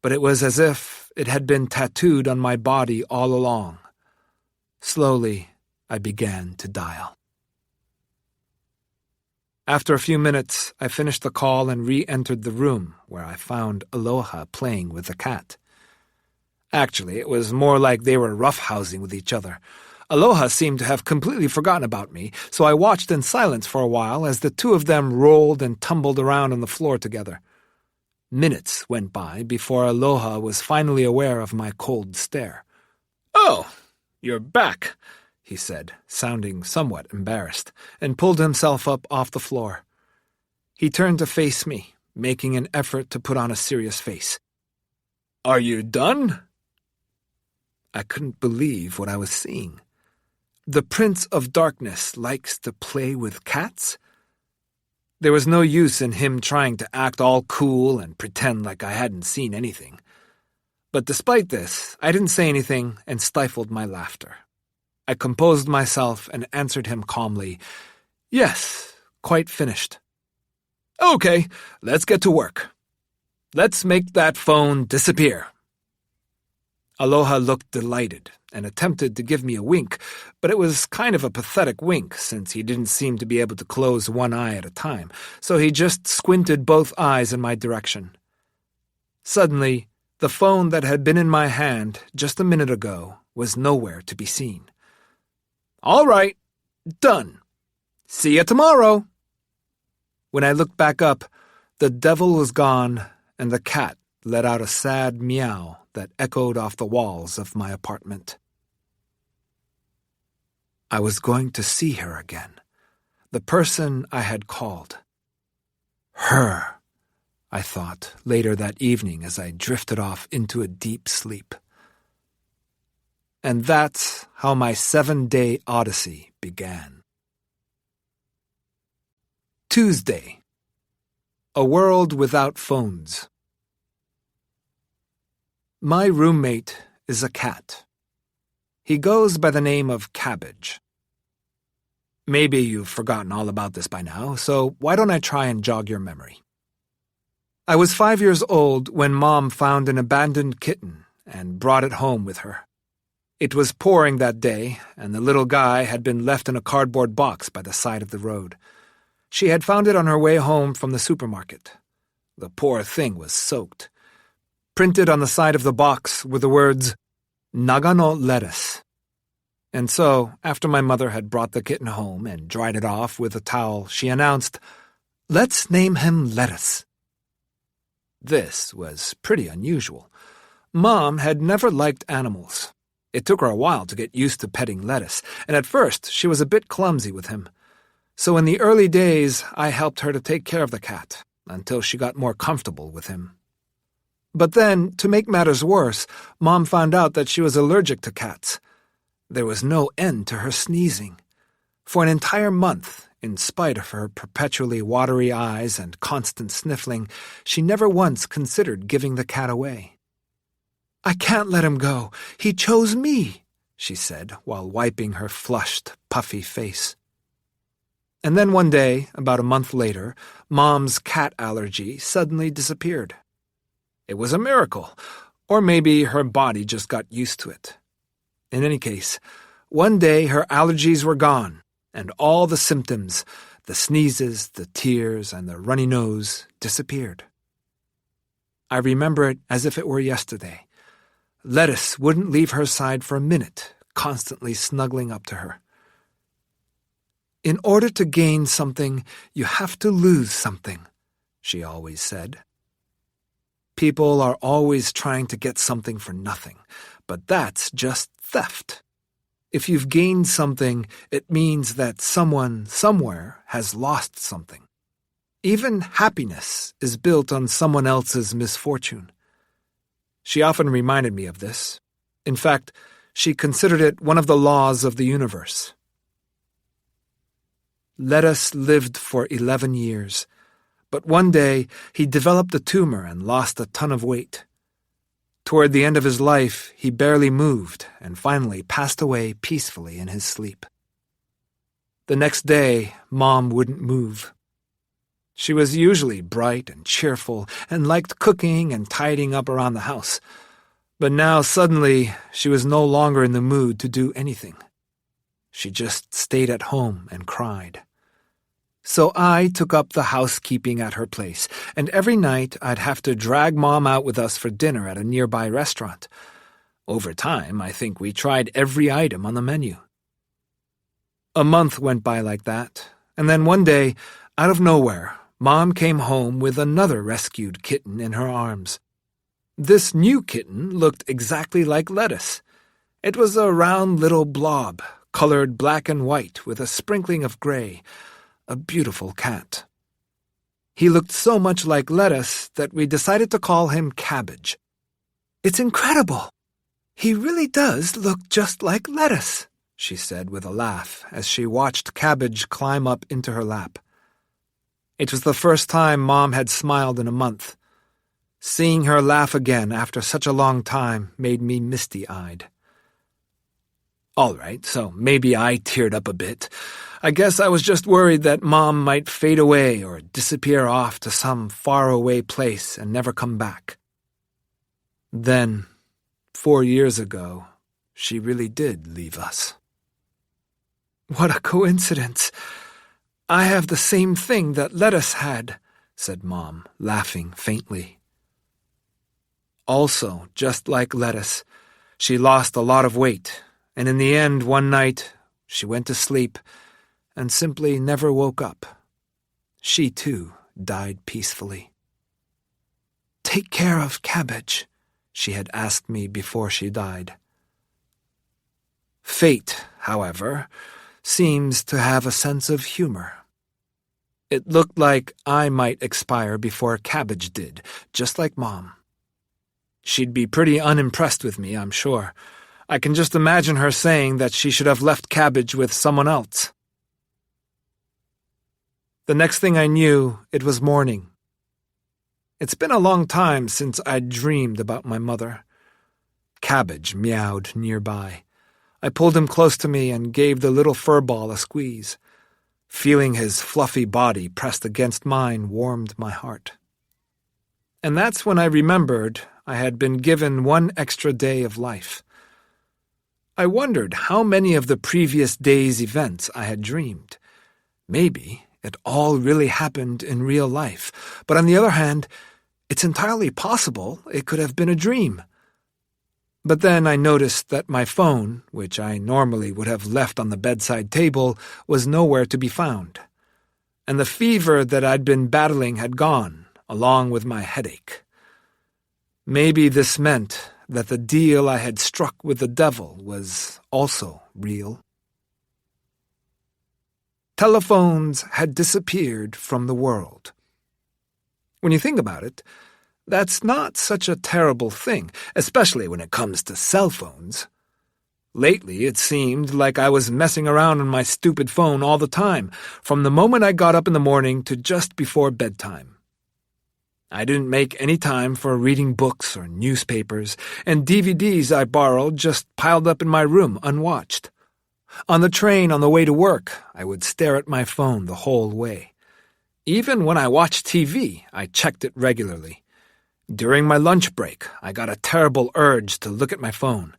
but it was as if it had been tattooed on my body all along. Slowly, I began to dial. After a few minutes, I finished the call and re-entered the room, where I found Aloha playing with the cat. Actually, it was more like they were roughhousing with each other. Aloha seemed to have completely forgotten about me, so I watched in silence for a while as the two of them rolled and tumbled around on the floor together. Minutes went by before Aloha was finally aware of my cold stare. "Oh, you're back," he said, sounding somewhat embarrassed, and pulled himself up off the floor. He turned to face me, making an effort to put on a serious face. "Are you done?" I couldn't believe what I was seeing. The Prince of Darkness likes to play with cats? There was no use in him trying to act all cool and pretend like I hadn't seen anything. But despite this, I didn't say anything and stifled my laughter. I composed myself and answered him calmly, "Yes, quite finished." "Okay, let's get to work. Let's make that phone disappear." Aloha looked delighted and attempted to give me a wink, but it was kind of a pathetic wink since he didn't seem to be able to close one eye at a time, so he just squinted both eyes in my direction. Suddenly, the phone that had been in my hand just a minute ago was nowhere to be seen. "All right, done. See you tomorrow." When I looked back up, the devil was gone and the cat let out a sad meow that echoed off the walls of my apartment. I was going to see her again, the person I had called. Her, I thought later that evening as I drifted off into a deep sleep. And that's how my 7-day odyssey began. Tuesday. A world without phones. My roommate is a cat. He goes by the name of Cabbage. Maybe you've forgotten all about this by now, so why don't I try and jog your memory? I was 5 years old when Mom found an abandoned kitten and brought it home with her. It was pouring that day, and the little guy had been left in a cardboard box by the side of the road. She had found it on her way home from the supermarket. The poor thing was soaked. Printed on the side of the box were the words, "Nagano lettuce." And so, after my mother had brought the kitten home and dried it off with a towel, she announced, "Let's name him Lettuce." This was pretty unusual. Mom had never liked animals. It took her a while to get used to petting Lettuce, and at first she was a bit clumsy with him. So in the early days, I helped her to take care of the cat, until she got more comfortable with him. But then, to make matters worse, Mom found out that she was allergic to cats. There was no end to her sneezing. For an entire month, in spite of her perpetually watery eyes and constant sniffling, she never once considered giving the cat away. "I can't let him go. He chose me," she said, while wiping her flushed, puffy face. And then one day, about a month later, Mom's cat allergy suddenly disappeared. It was a miracle, or maybe her body just got used to it. In any case, one day her allergies were gone, and all the symptoms, the sneezes, the tears, and the runny nose, disappeared. I remember it as if it were yesterday. Lettuce wouldn't leave her side for a minute, constantly snuggling up to her. "In order to gain something, you have to lose something," she always said. People are always trying to get something for nothing, but that's just theft. If you've gained something, it means that someone somewhere has lost something. Even happiness is built on someone else's misfortune. She often reminded me of this. In fact, she considered it one of the laws of the universe. Lettuce lived for 11 years, but one day he developed a tumor and lost a ton of weight. Toward the end of his life, he barely moved and finally passed away peacefully in his sleep. The next day, Mom wouldn't move. She was usually bright and cheerful and liked cooking and tidying up around the house. But now suddenly, she was no longer in the mood to do anything. She just stayed at home and cried. So I took up the housekeeping at her place, and every night I'd have to drag Mom out with us for dinner at a nearby restaurant. Over time, I think we tried every item on the menu. A month went by like that, and then one day, out of nowhere, Mom came home with another rescued kitten in her arms. This new kitten looked exactly like Lettuce. It was a round little blob, colored black and white with a sprinkling of gray, a beautiful cat. He looked so much like Lettuce that we decided to call him Cabbage. "It's incredible. He really does look just like Lettuce," she said with a laugh as she watched Cabbage climb up into her lap. It was the first time Mom had smiled in a month. Seeing her laugh again after such a long time made me misty-eyed. All right, so maybe I teared up a bit. I guess I was just worried that Mom might fade away or disappear off to some faraway place and never come back. Then, 4 years ago, she really did leave us. "What a coincidence. I have the same thing that Lettuce had," said Mom, laughing faintly. Also, just like Lettuce, she lost a lot of weight, and in the end, one night, she went to sleep and simply never woke up. She, too, died peacefully. "Take care of Cabbage," she had asked me before she died. Fate, however, seems to have a sense of humor. It looked like I might expire before Cabbage did, just like Mom. She'd be pretty unimpressed with me, I'm sure. I can just imagine her saying that she should have left Cabbage with someone else. The next thing I knew, it was morning. It's been a long time since I'd dreamed about my mother. Cabbage meowed nearby. I pulled him close to me and gave the little fur ball a squeeze. Feeling his fluffy body pressed against mine warmed my heart. And that's when I remembered I had been given one extra day of life. I wondered how many of the previous day's events I had dreamed. Maybe it all really happened in real life, but on the other hand, it's entirely possible it could have been a dream. But then I noticed that my phone, which I normally would have left on the bedside table, was nowhere to be found. And the fever that I'd been battling had gone, along with my headache. Maybe this meant that the deal I had struck with the devil was also real. Telephones had disappeared from the world. When you think about it, That's not such a terrible thing, especially when it comes to cell phones. Lately, it seemed like I was messing around on my stupid phone all the time, from the moment I got up in the morning to just before bedtime. I didn't make any time for reading books or newspapers, and DVDs I borrowed just piled up in my room unwatched. On the train on the way to work, I would stare at my phone the whole way. Even when I watched TV, I checked it regularly. During my lunch break, I got a terrible urge to look at my phone,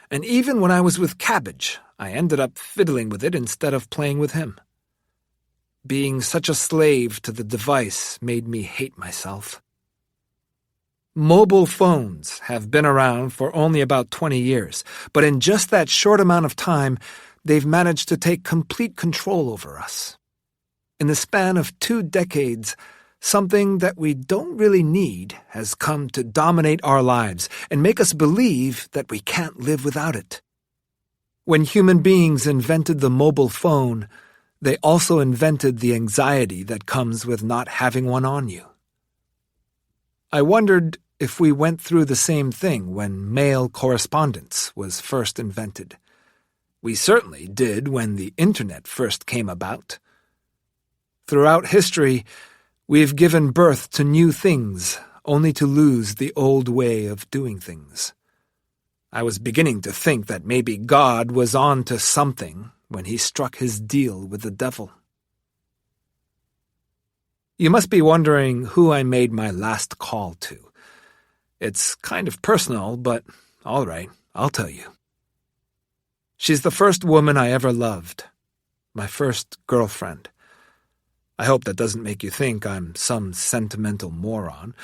and even when I was with Cabbage, I ended up fiddling with it instead of playing with him. Being such a slave to the device made me hate myself. Mobile phones have been around for only about 20 years, but in just that short amount of time, they've managed to take complete control over us. In the span of 2 decades, something that we don't really need has come to dominate our lives and make us believe that we can't live without it. When human beings invented the mobile phone, they also invented the anxiety that comes with not having one on you. I wondered if we went through the same thing when mail correspondence was first invented. We certainly did when the internet first came about. Throughout history, we've given birth to new things, only to lose the old way of doing things. I was beginning to think that maybe God was on to something when he struck his deal with the devil. You must be wondering who I made my last call to. It's kind of personal, but all right, I'll tell you. She's the first woman I ever loved, my first girlfriend. I hope that doesn't make you think I'm some sentimental moron.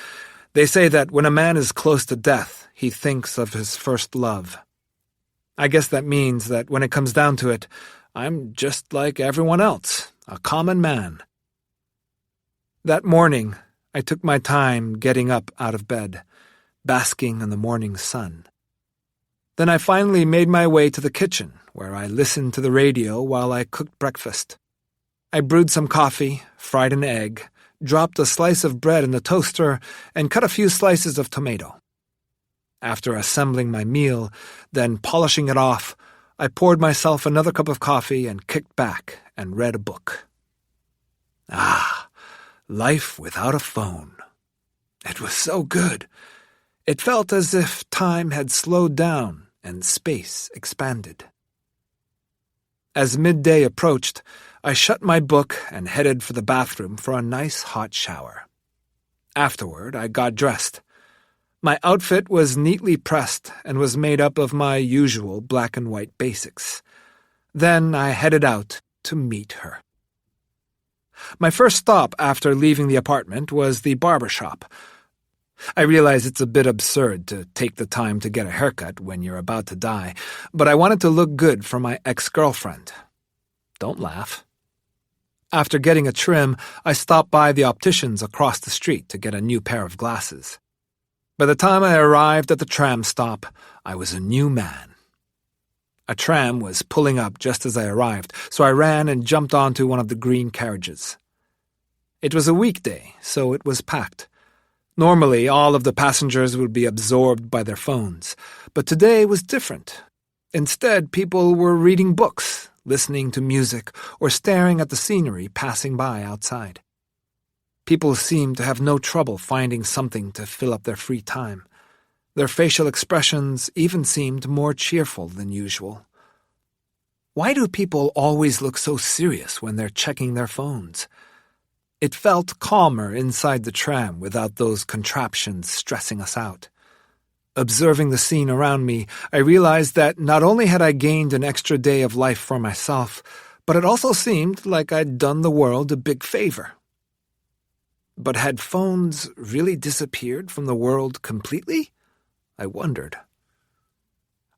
They say that when a man is close to death, he thinks of his first love. I guess that means that when it comes down to it, I'm just like everyone else, a common man. That morning, I took my time getting up out of bed, basking in the morning sun. Then I finally made my way to the kitchen, where I listened to the radio while I cooked breakfast. I brewed some coffee, fried an egg, dropped a slice of bread in the toaster, and cut a few slices of tomato. After assembling my meal, then polishing it off, I poured myself another cup of coffee and kicked back and read a book. Life without a phone. It was so good. It felt as if time had slowed down and space expanded. As midday approached, I shut my book and headed for the bathroom for a nice hot shower. Afterward, I got dressed. My outfit was neatly pressed and was made up of my usual black and white basics. Then I headed out to meet her. My first stop after leaving the apartment was the barber shop. I realize it's a bit absurd to take the time to get a haircut when you're about to die, but I wanted to look good for my ex-girlfriend. Don't laugh. After getting a trim, I stopped by the opticians across the street to get a new pair of glasses. By the time I arrived at the tram stop, I was a new man. A tram was pulling up just as I arrived, so I ran and jumped onto one of the green carriages. It was a weekday, so it was packed. Normally, all of the passengers would be absorbed by their phones, but today was different. Instead, people were reading books, listening to music, or staring at the scenery passing by outside. People seemed to have no trouble finding something to fill up their free time. Their facial expressions even seemed more cheerful than usual. Why do people always look so serious when they're checking their phones? It felt calmer inside the tram without those contraptions stressing us out. Observing the scene around me, I realized that not only had I gained an extra day of life for myself, but it also seemed like I'd done the world a big favor. But had phones really disappeared from the world completely? I wondered.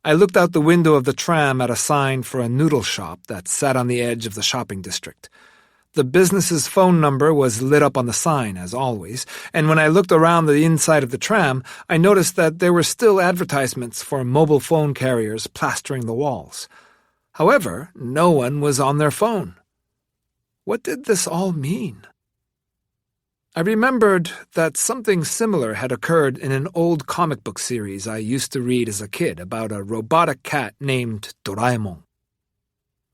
I looked out the window of the tram at a sign for a noodle shop that sat on the edge of the shopping district. The business's phone number was lit up on the sign, as always, and when I looked around the inside of the tram, I noticed that there were still advertisements for mobile phone carriers plastering the walls. However, no one was on their phone. What did this all mean? I remembered that something similar had occurred in an old comic book series I used to read as a kid about a robotic cat named Doraemon.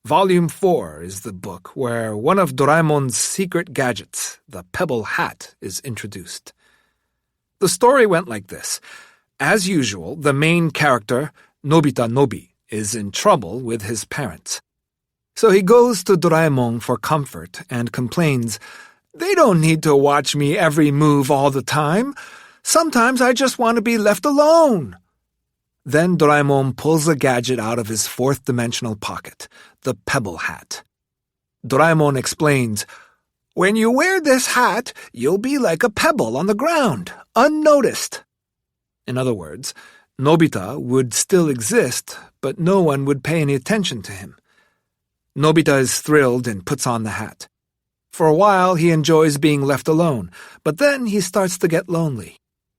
Volume 4 is the book where one of Doraemon's secret gadgets, the pebble hat, is introduced. The story went like this. As usual, the main character, Nobita Nobi, is in trouble with his parents. So he goes to Doraemon for comfort and complains, "They don't need to watch me every move all the time. Sometimes I just want to be left alone." Then Doraemon pulls a gadget out of his fourth-dimensional pocket, the pebble hat. Doraemon explains, "When you wear this hat, you'll be like a pebble on the ground, unnoticed." In other words, Nobita would still exist, but no one would pay any attention to him. Nobita is thrilled and puts on the hat. For a while, he enjoys being left alone, but then he starts to get lonely.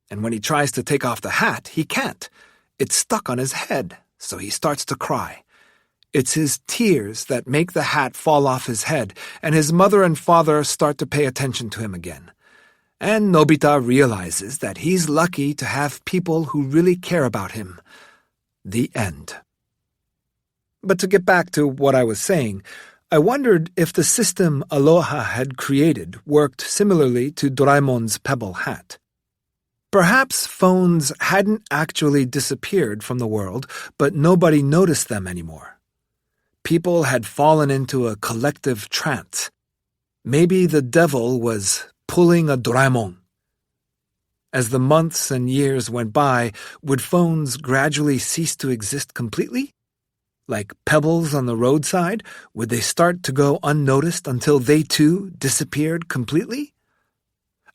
And when he tries to take off the hat, he can't. It's stuck on his head, so he starts to cry. It's his tears that make the hat fall off his head, and his mother and father start to pay attention to him again. And Nobita realizes that he's lucky to have people who really care about him. The end. But to get back to what I was saying, I wondered if the system Aloha had created worked similarly to Doraemon's pebble hat. Perhaps phones hadn't actually disappeared from the world, but nobody noticed them anymore. People had fallen into a collective trance. Maybe the devil was pulling a Doraemon. As the months and years went by, would phones gradually cease to exist completely? Like pebbles on the roadside, would they start to go unnoticed until they too disappeared completely?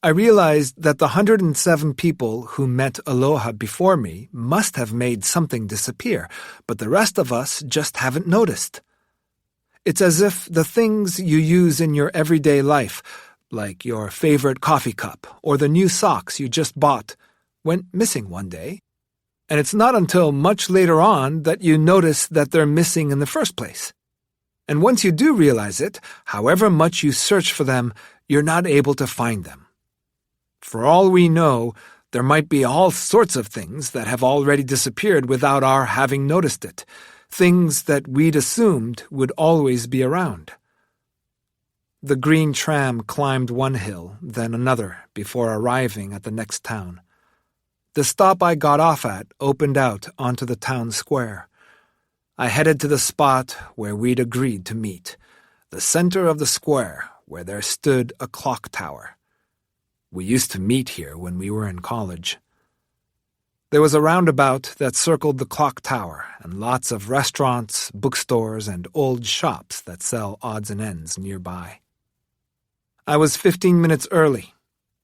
I realized that the 107 people who met Aloha before me must have made something disappear, but the rest of us just haven't noticed. It's as if the things you use in your everyday life, like your favorite coffee cup or the new socks you just bought, went missing one day. And it's not until much later on that you notice that they're missing in the first place. And once you do realize it, however much you search for them, you're not able to find them. For all we know, there might be all sorts of things that have already disappeared without our having noticed it, things that we'd assumed would always be around. The green tram climbed one hill, then another, before arriving at the next town. The stop I got off at opened out onto the town square. I headed to the spot where we'd agreed to meet, the center of the square where there stood a clock tower. We used to meet here when we were in college. There was a roundabout that circled the clock tower and lots of restaurants, bookstores, and old shops that sell odds and ends nearby. I was 15 minutes early.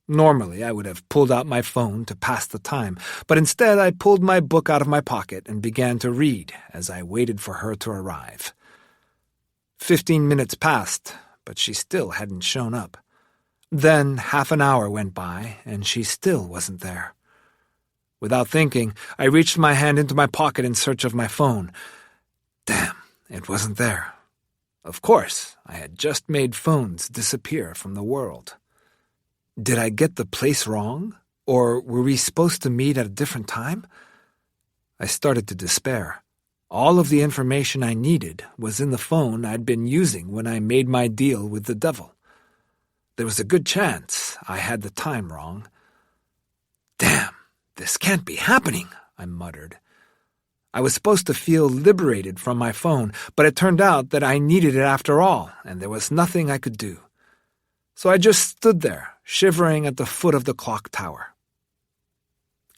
Normally, I would have pulled out my phone to pass the time, but instead I pulled my book out of my pocket and began to read as I waited for her to arrive. 15 minutes passed, but she still hadn't shown up. Then half an hour went by, and she still wasn't there. Without thinking, I reached my hand into my pocket in search of my phone. Damn, it wasn't there. Of course, I had just made phones disappear from the world. Did I get the place wrong? Or were we supposed to meet at a different time? I started to despair. All of the information I needed was in the phone I'd been using when I made my deal with the devil. There was a good chance I had the time wrong. Damn, this can't be happening, I muttered. I was supposed to feel liberated from my phone, but it turned out that I needed it after all, and there was nothing I could do. So I just stood there, shivering at the foot of the clock tower.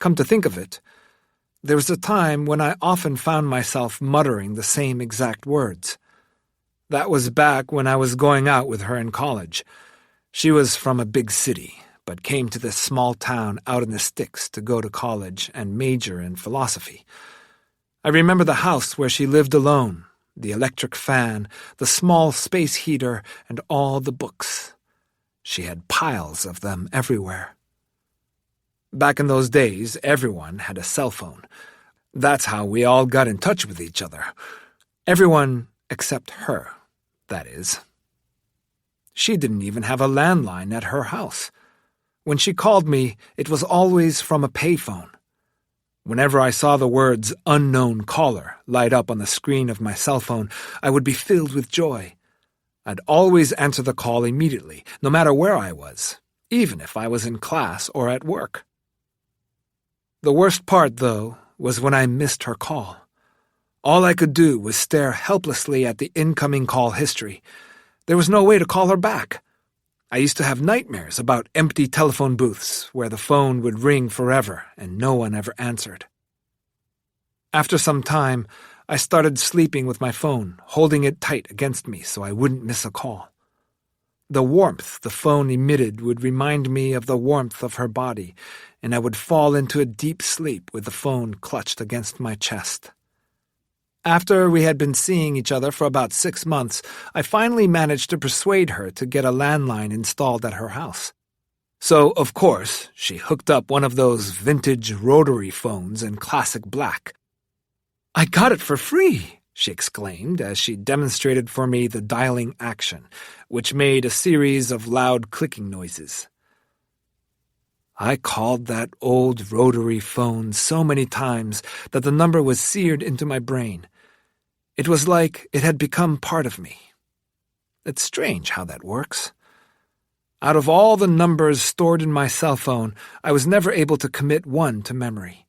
Come to think of it, there was a time when I often found myself muttering the same exact words. That was back when I was going out with her in college. She was from a big city, but came to this small town out in the sticks to go to college and major in philosophy. I remember the house where she lived alone, the electric fan, the small space heater, and all the books. She had piles of them everywhere. Back in those days, everyone had a cell phone. That's how we all got in touch with each other. Everyone except her, that is. She didn't even have a landline at her house. When she called me, it was always from a payphone. Whenever I saw the words "unknown caller" light up on the screen of my cell phone, I would be filled with joy. I'd always answer the call immediately, no matter where I was, even if I was in class or at work. The worst part, though, was when I missed her call. All I could do was stare helplessly at the incoming call history. There was no way to call her back. I used to have nightmares about empty telephone booths where the phone would ring forever and no one ever answered. After some time, I started sleeping with my phone, holding it tight against me so I wouldn't miss a call. The warmth the phone emitted would remind me of the warmth of her body, and I would fall into a deep sleep with the phone clutched against my chest. After we had been seeing each other for about 6 months, I finally managed to persuade her to get a landline installed at her house. So, of course, she hooked up one of those vintage rotary phones in classic black. "I got it for free," she exclaimed as she demonstrated for me the dialing action, which made a series of loud clicking noises. I called that old rotary phone so many times that the number was seared into my brain. It was like it had become part of me. It's strange how that works. Out of all the numbers stored in my cell phone, I was never able to commit one to memory.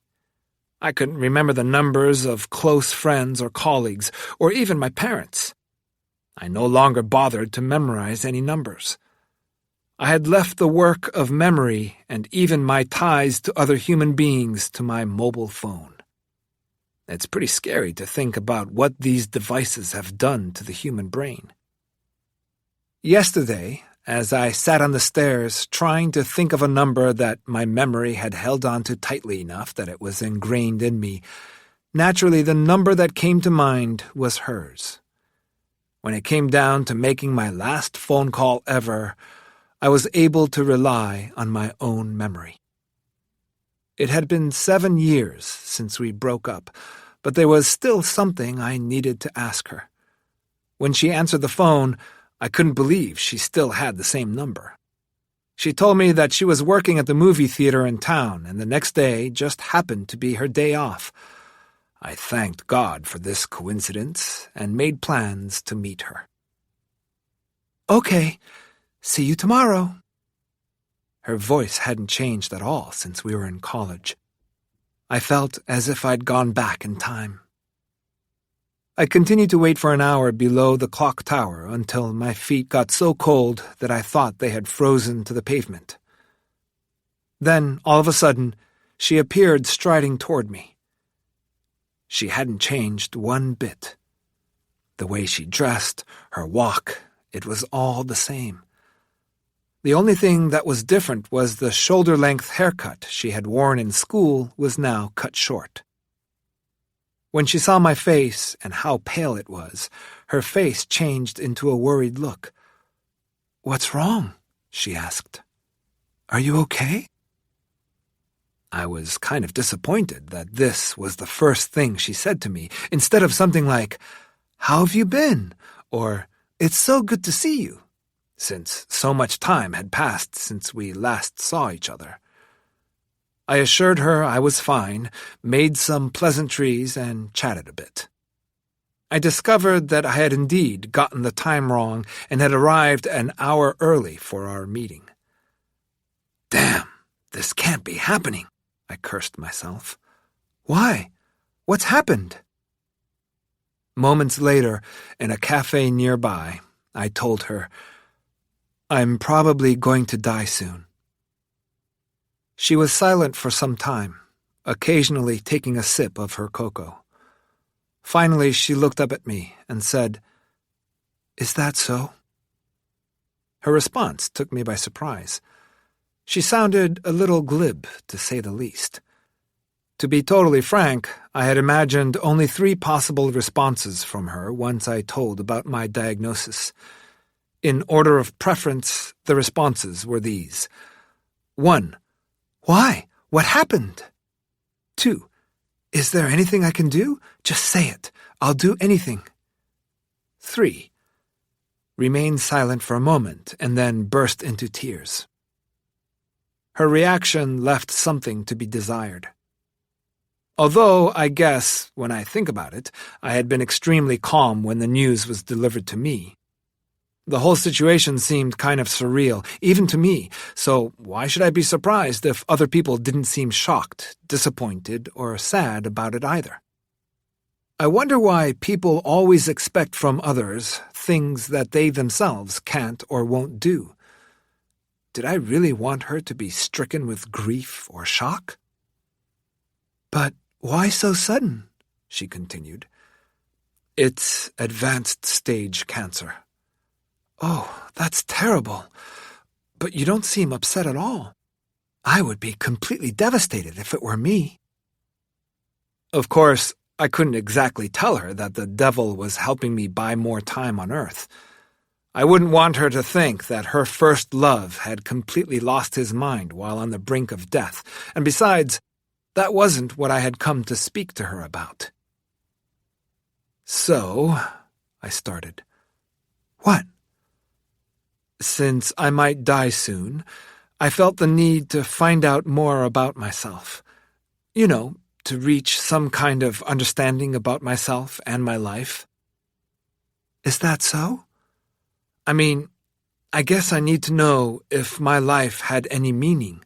I couldn't remember the numbers of close friends or colleagues, or even my parents. I no longer bothered to memorize any numbers. I had left the work of memory and even my ties to other human beings to my mobile phone. It's pretty scary to think about what these devices have done to the human brain. Yesterday, as I sat on the stairs trying to think of a number that my memory had held on to tightly enough that it was ingrained in me, naturally the number that came to mind was hers. When it came down to making my last phone call ever, I was able to rely on my own memory. It had been 7 years since we broke up, but there was still something I needed to ask her. When she answered the phone, I couldn't believe she still had the same number. She told me that she was working at the movie theater in town, and the next day just happened to be her day off. I thanked God for this coincidence and made plans to meet her. "Okay, see you tomorrow." Her voice hadn't changed at all since we were in college. I felt as if I'd gone back in time. I continued to wait for an hour below the clock tower until my feet got so cold that I thought they had frozen to the pavement. Then, all of a sudden, she appeared striding toward me. She hadn't changed one bit. The way she dressed, her walk, it was all the same. The only thing that was different was the shoulder-length haircut she had worn in school was now cut short. When she saw my face and how pale it was, her face changed into a worried look. "What's wrong?" she asked. "Are you okay?" I was kind of disappointed that this was the first thing she said to me, instead of something like, "How have you been?" or "It's so good to see you," since so much time had passed since we last saw each other. I assured her I was fine, made some pleasantries, and chatted a bit. I discovered that I had indeed gotten the time wrong and had arrived an hour early for our meeting. "Damn, this can't be happening," I cursed myself. "Why? What's happened?" Moments later, in a cafe nearby, I told her, "I'm probably going to die soon." She was silent for some time, occasionally taking a sip of her cocoa. Finally, she looked up at me and said, "Is that so?" Her response took me by surprise. She sounded a little glib, to say the least. To be totally frank, I had imagined only 3 possible responses from her once I told about my diagnosis. In order of preference, the responses were these. 1. "Why? What happened?" 2. "Is there anything I can do? Just say it. I'll do anything." 3. Remain silent for a moment and then burst into tears. Her reaction left something to be desired. Although, I guess, when I think about it, I had been extremely calm when the news was delivered to me. The whole situation seemed kind of surreal, even to me, so why should I be surprised if other people didn't seem shocked, disappointed, or sad about it either? I wonder why people always expect from others things that they themselves can't or won't do. Did I really want her to be stricken with grief or shock? But why so sudden? She continued. It's advanced stage cancer. Oh, that's terrible. But you don't seem upset at all. I would be completely devastated if it were me. Of course, I couldn't exactly tell her that the devil was helping me buy more time on Earth. I wouldn't want her to think that her first love had completely lost his mind while on the brink of death, and besides, that wasn't what I had come to speak to her about. So, I started. What? Since I might die soon, I felt the need to find out more about myself. You know, to reach some kind of understanding about myself and my life. Is that so? I mean, I guess I need to know if my life had any meaning.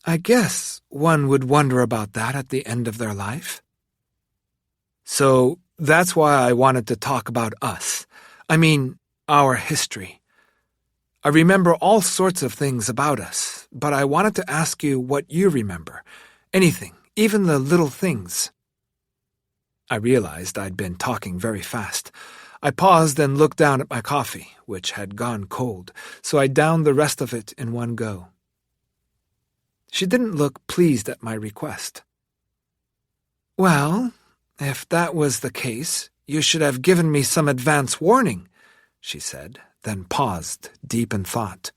I guess one would wonder about that at the end of their life. So that's why I wanted to talk about us. I mean, our history. I remember all sorts of things about us, but I wanted to ask you what you remember. Anything, even the little things. I realized I'd been talking very fast. I paused and looked down at my coffee, which had gone cold, so I downed the rest of it in one go. She didn't look pleased at my request. Well, if that was the case, you should have given me some advance warning, she said, then paused, deep in thought.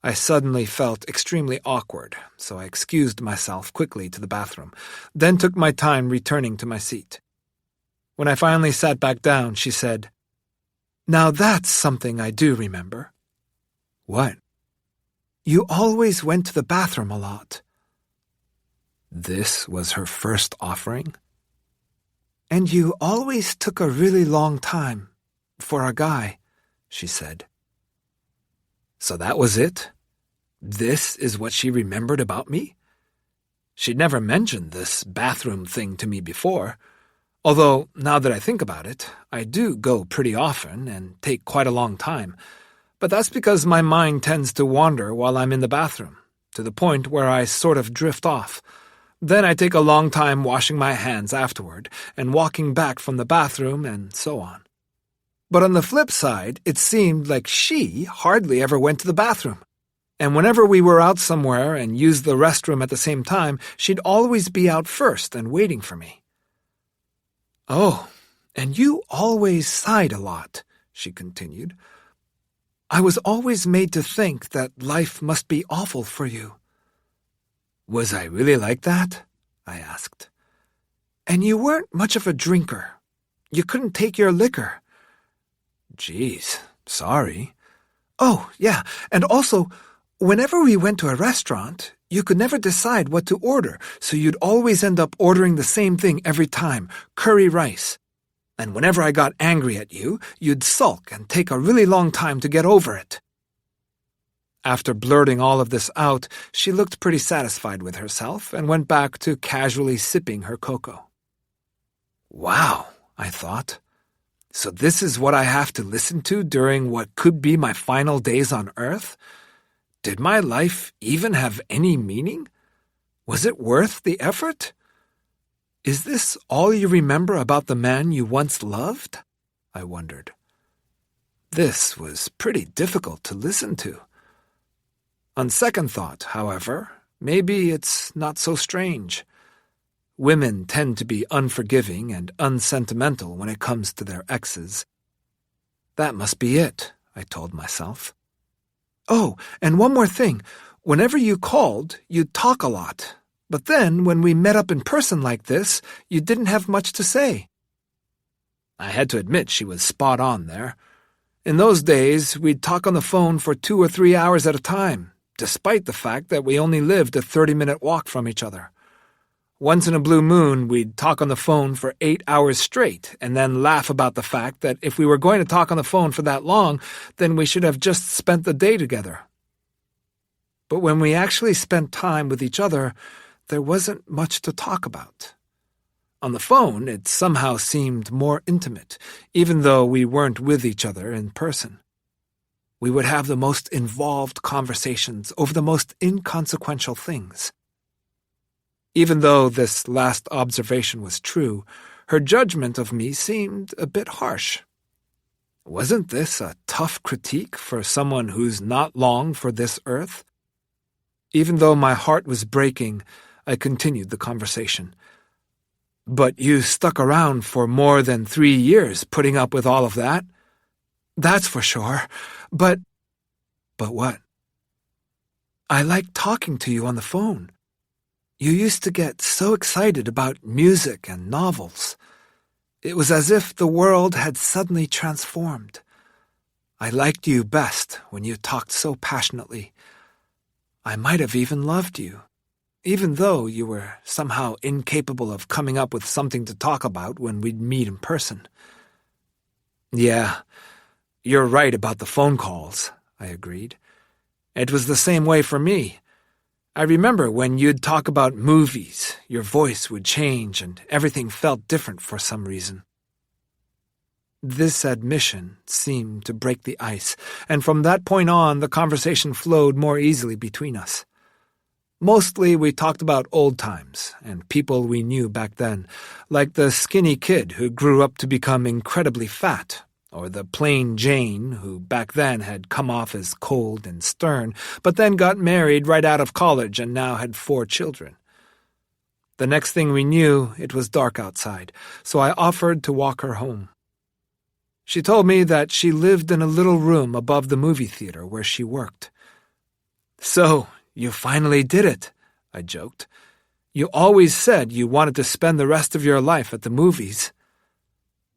I suddenly felt extremely awkward, so I excused myself quickly to the bathroom, then took my time returning to my seat. When I finally sat back down, she said, "Now that's something I do remember." "What?" "You always went to the bathroom a lot." This was her first offering? "And you always took a really long time, for a guy," she said. So that was it? This is what she remembered about me? She'd never mentioned this bathroom thing to me before, although, now that I think about it, I do go pretty often and take quite a long time, but that's because my mind tends to wander while I'm in the bathroom, to the point where I sort of drift off. Then I take a long time washing my hands afterward, and walking back from the bathroom, and so on. But on the flip side, it seemed like she hardly ever went to the bathroom. And whenever we were out somewhere and used the restroom at the same time, she'd always be out first and waiting for me. "Oh, and you always sighed a lot," she continued. "I was always made to think that life must be awful for you." "Was I really like that?" I asked. "And you weren't much of a drinker. You couldn't take your liquor." "Geez, sorry." "Oh, yeah, and also, whenever we went to a restaurant, you could never decide what to order, so you'd always end up ordering the same thing every time, curry rice. And whenever I got angry at you, you'd sulk and take a really long time to get over it." After blurting all of this out, she looked pretty satisfied with herself and went back to casually sipping her cocoa. Wow, I thought. So this is what I have to listen to during what could be my final days on Earth? Did my life even have any meaning? Was it worth the effort? Is this all you remember about the man you once loved? I wondered. This was pretty difficult to listen to. On second thought, however, maybe it's not so strange. Women tend to be unforgiving and unsentimental when it comes to their exes. That must be it, I told myself. Oh, and one more thing. Whenever you called, you'd talk a lot. But then, when we met up in person like this, you didn't have much to say. I had to admit she was spot on there. In those days, we'd talk on the phone for 2 or 3 hours at a time, despite the fact that we only lived a 30-minute walk from each other. Once in a blue moon, we'd talk on the phone for 8 hours straight and then laugh about the fact that if we were going to talk on the phone for that long, then we should have just spent the day together. But when we actually spent time with each other, there wasn't much to talk about. On the phone, it somehow seemed more intimate, even though we weren't with each other in person. We would have the most involved conversations over the most inconsequential things. Even though this last observation was true, her judgment of me seemed a bit harsh. Wasn't this a tough critique for someone who's not long for this earth? Even though my heart was breaking, I continued the conversation. But you stuck around for more than 3 years putting up with all of that? That's for sure. But what? I liked talking to you on the phone. You used to get so excited about music and novels. It was as if the world had suddenly transformed. I liked you best when you talked so passionately. I might have even loved you, even though you were somehow incapable of coming up with something to talk about when we'd meet in person. Yeah, you're right about the phone calls, I agreed. It was the same way for me. I remember when you'd talk about movies, your voice would change and everything felt different for some reason. This admission seemed to break the ice, and from that point on, the conversation flowed more easily between us. Mostly we talked about old times and people we knew back then, like the skinny kid who grew up to become incredibly fat, or the plain Jane who back then had come off as cold and stern, but then got married right out of college and now had 4 children. The next thing we knew, it was dark outside, so I offered to walk her home. She told me that she lived in a little room above the movie theater where she worked. So, you finally did it, I joked. You always said you wanted to spend the rest of your life at the movies.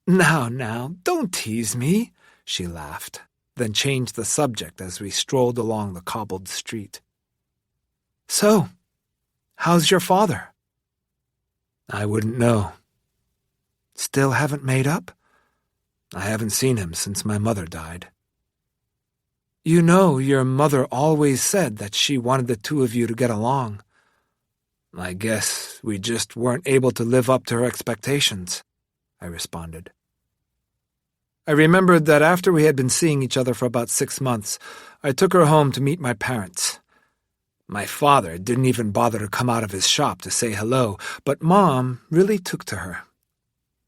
Now, don't tease me, she laughed, then changed the subject as we strolled along the cobbled street. So, how's your father? I wouldn't know. Still haven't made up? I haven't seen him since my mother died. You know, your mother always said that she wanted the two of you to get along. I guess we just weren't able to live up to her expectations, I responded. I remembered that after we had been seeing each other for about 6 months, I took her home to meet my parents. My father didn't even bother to come out of his shop to say hello, but Mom really took to her.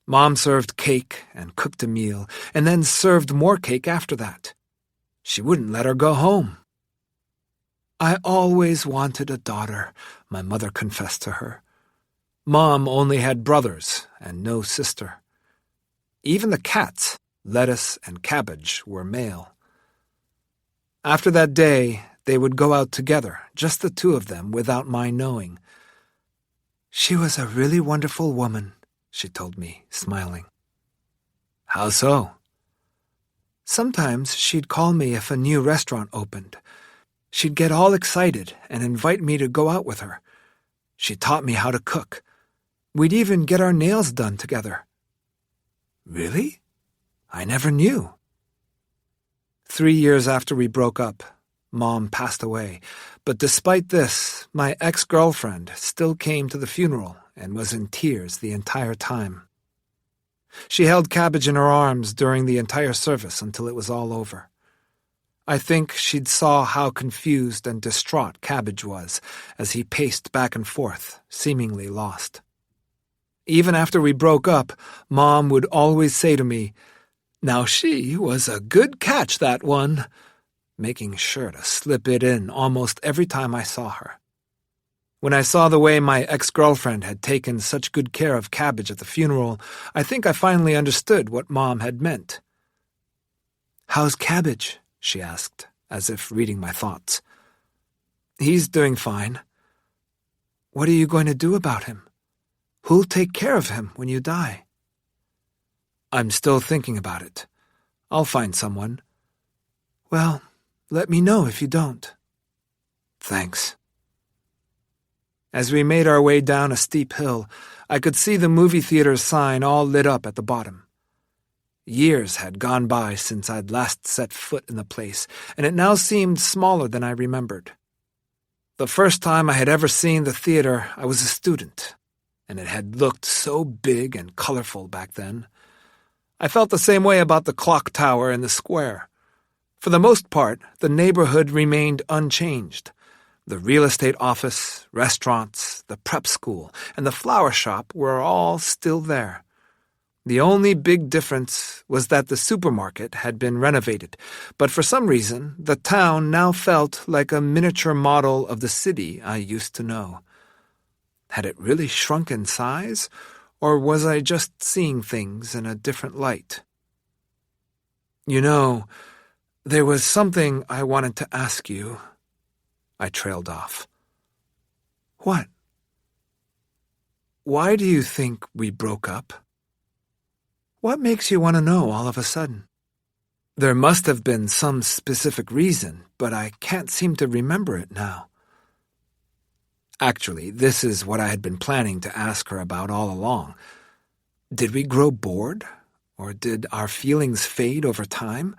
Mom served cake and cooked a meal, and then served more cake after that. She wouldn't let her go home. I always wanted a daughter, my mother confessed to her. Mom only had brothers and no sister. Even the cats, Lettuce and Cabbage, were male. After that day, they would go out together, just the two of them, without my knowing. She was a really wonderful woman, she told me, smiling. How so? Sometimes she'd call me if a new restaurant opened. She'd get all excited and invite me to go out with her. She taught me how to cook. We'd even get our nails done together. Really? I never knew. 3 years after we broke up, Mom passed away, but despite this, my ex-girlfriend still came to the funeral and was in tears the entire time. She held Cabbage in her arms during the entire service until it was all over. I think she'd saw how confused and distraught Cabbage was as he paced back and forth, seemingly lost. Even after we broke up, Mom would always say to me, "Now she was a good catch, that one," making sure to slip it in almost every time I saw her. When I saw the way my ex-girlfriend had taken such good care of Cabbage at the funeral, I think I finally understood what Mom had meant. "How's Cabbage?" she asked, as if reading my thoughts. "He's doing fine." "What are you going to do about him? Who'll take care of him when you die?" "I'm still thinking about it. I'll find someone." "Well, let me know if you don't." Thanks. As we made our way down a steep hill, I could see the movie theater's sign all lit up at the bottom. Years had gone by since I'd last set foot in the place, and it now seemed smaller than I remembered. The first time I had ever seen the theater, I was a student, and it had looked so big and colorful back then. I felt the same way about the clock tower in the square. For the most part, the neighborhood remained unchanged. The real estate office, restaurants, the prep school, and the flower shop were all still there. The only big difference was that the supermarket had been renovated, but for some reason, the town now felt like a miniature model of the city I used to know. Had it really shrunk in size, or was I just seeing things in a different light? You know, there was something I wanted to ask you. I trailed off. What? Why do you think we broke up? What makes you want to know all of a sudden? There must have been some specific reason, but I can't seem to remember it now. Actually, this is what I had been planning to ask her about all along. Did we grow bored? Or did our feelings fade over time?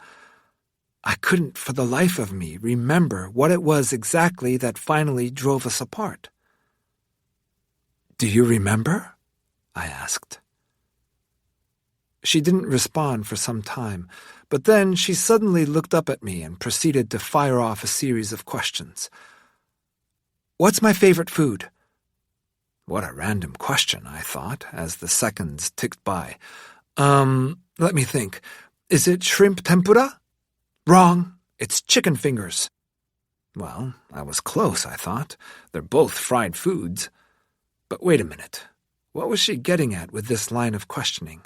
I couldn't for the life of me remember what it was exactly that finally drove us apart. Do you remember? I asked. She didn't respond for some time, but then she suddenly looked up at me and proceeded to fire off a series of questions. What's my favorite food? What a random question, I thought, as the seconds ticked by. Let me think. Is it shrimp tempura? Wrong. It's chicken fingers. Well, I was close, I thought. They're both fried foods. But wait a minute. What was she getting at with this line of questioning?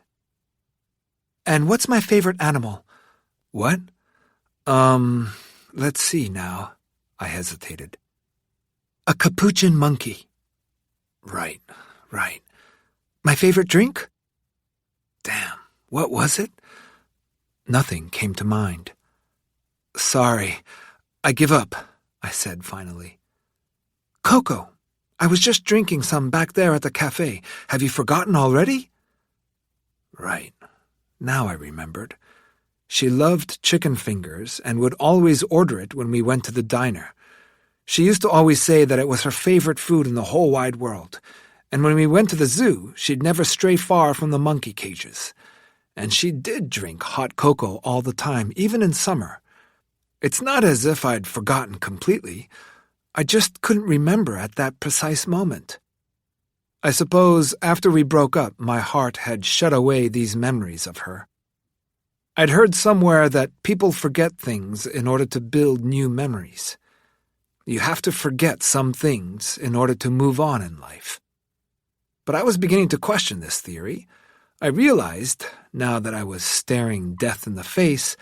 And what's my favorite animal? What? Let's see now. I hesitated. A capuchin monkey. Right. My favorite drink? Damn, what was it? Nothing came to mind. Sorry, I give up, I said finally. Cocoa. I was just drinking some back there at the cafe. Have you forgotten already? Right. Now I remembered. She loved chicken fingers and would always order it when we went to the diner. She used to always say that it was her favorite food in the whole wide world, and when we went to the zoo, she'd never stray far from the monkey cages. And she did drink hot cocoa all the time, even in summer. It's not as if I'd forgotten completely. I just couldn't remember at that precise moment. I suppose after we broke up, my heart had shut away these memories of her. I'd heard somewhere that people forget things in order to build new memories. You have to forget some things in order to move on in life. But I was beginning to question this theory. I realized, now that I was staring death in the face,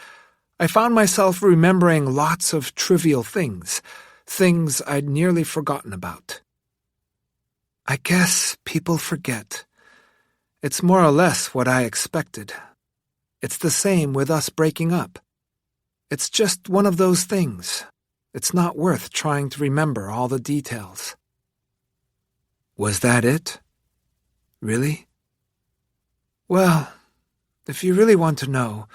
I found myself remembering lots of trivial things I'd nearly forgotten about. I guess people forget. It's more or less what I expected. It's the same with us breaking up. It's just one of those things. It's not worth trying to remember all the details. Was that it? Really? Well, if you really want to know,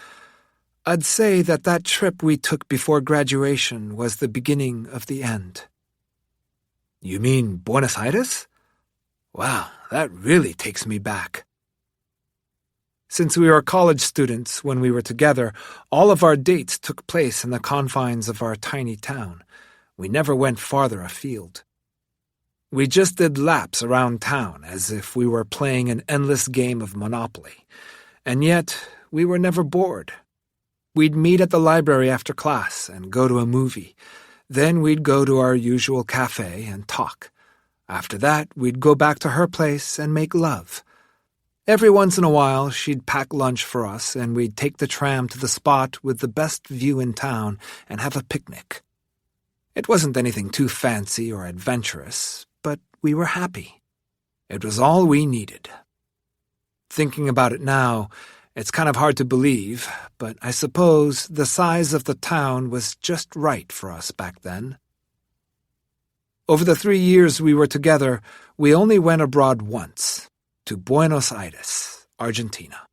I'd say that trip we took before graduation was the beginning of the end. You mean Buenos Aires? Wow, that really takes me back. Since we were college students when we were together, all of our dates took place in the confines of our tiny town. We never went farther afield. We just did laps around town as if we were playing an endless game of Monopoly. And yet, we were never bored. We'd meet at the library after class and go to a movie. Then we'd go to our usual cafe and talk. After that, we'd go back to her place and make love. Every once in a while, she'd pack lunch for us, and we'd take the tram to the spot with the best view in town and have a picnic. It wasn't anything too fancy or adventurous, but we were happy. It was all we needed. Thinking about it now, it's kind of hard to believe, but I suppose the size of the town was just right for us back then. Over the 3 years we were together, we only went abroad once, to Buenos Aires, Argentina.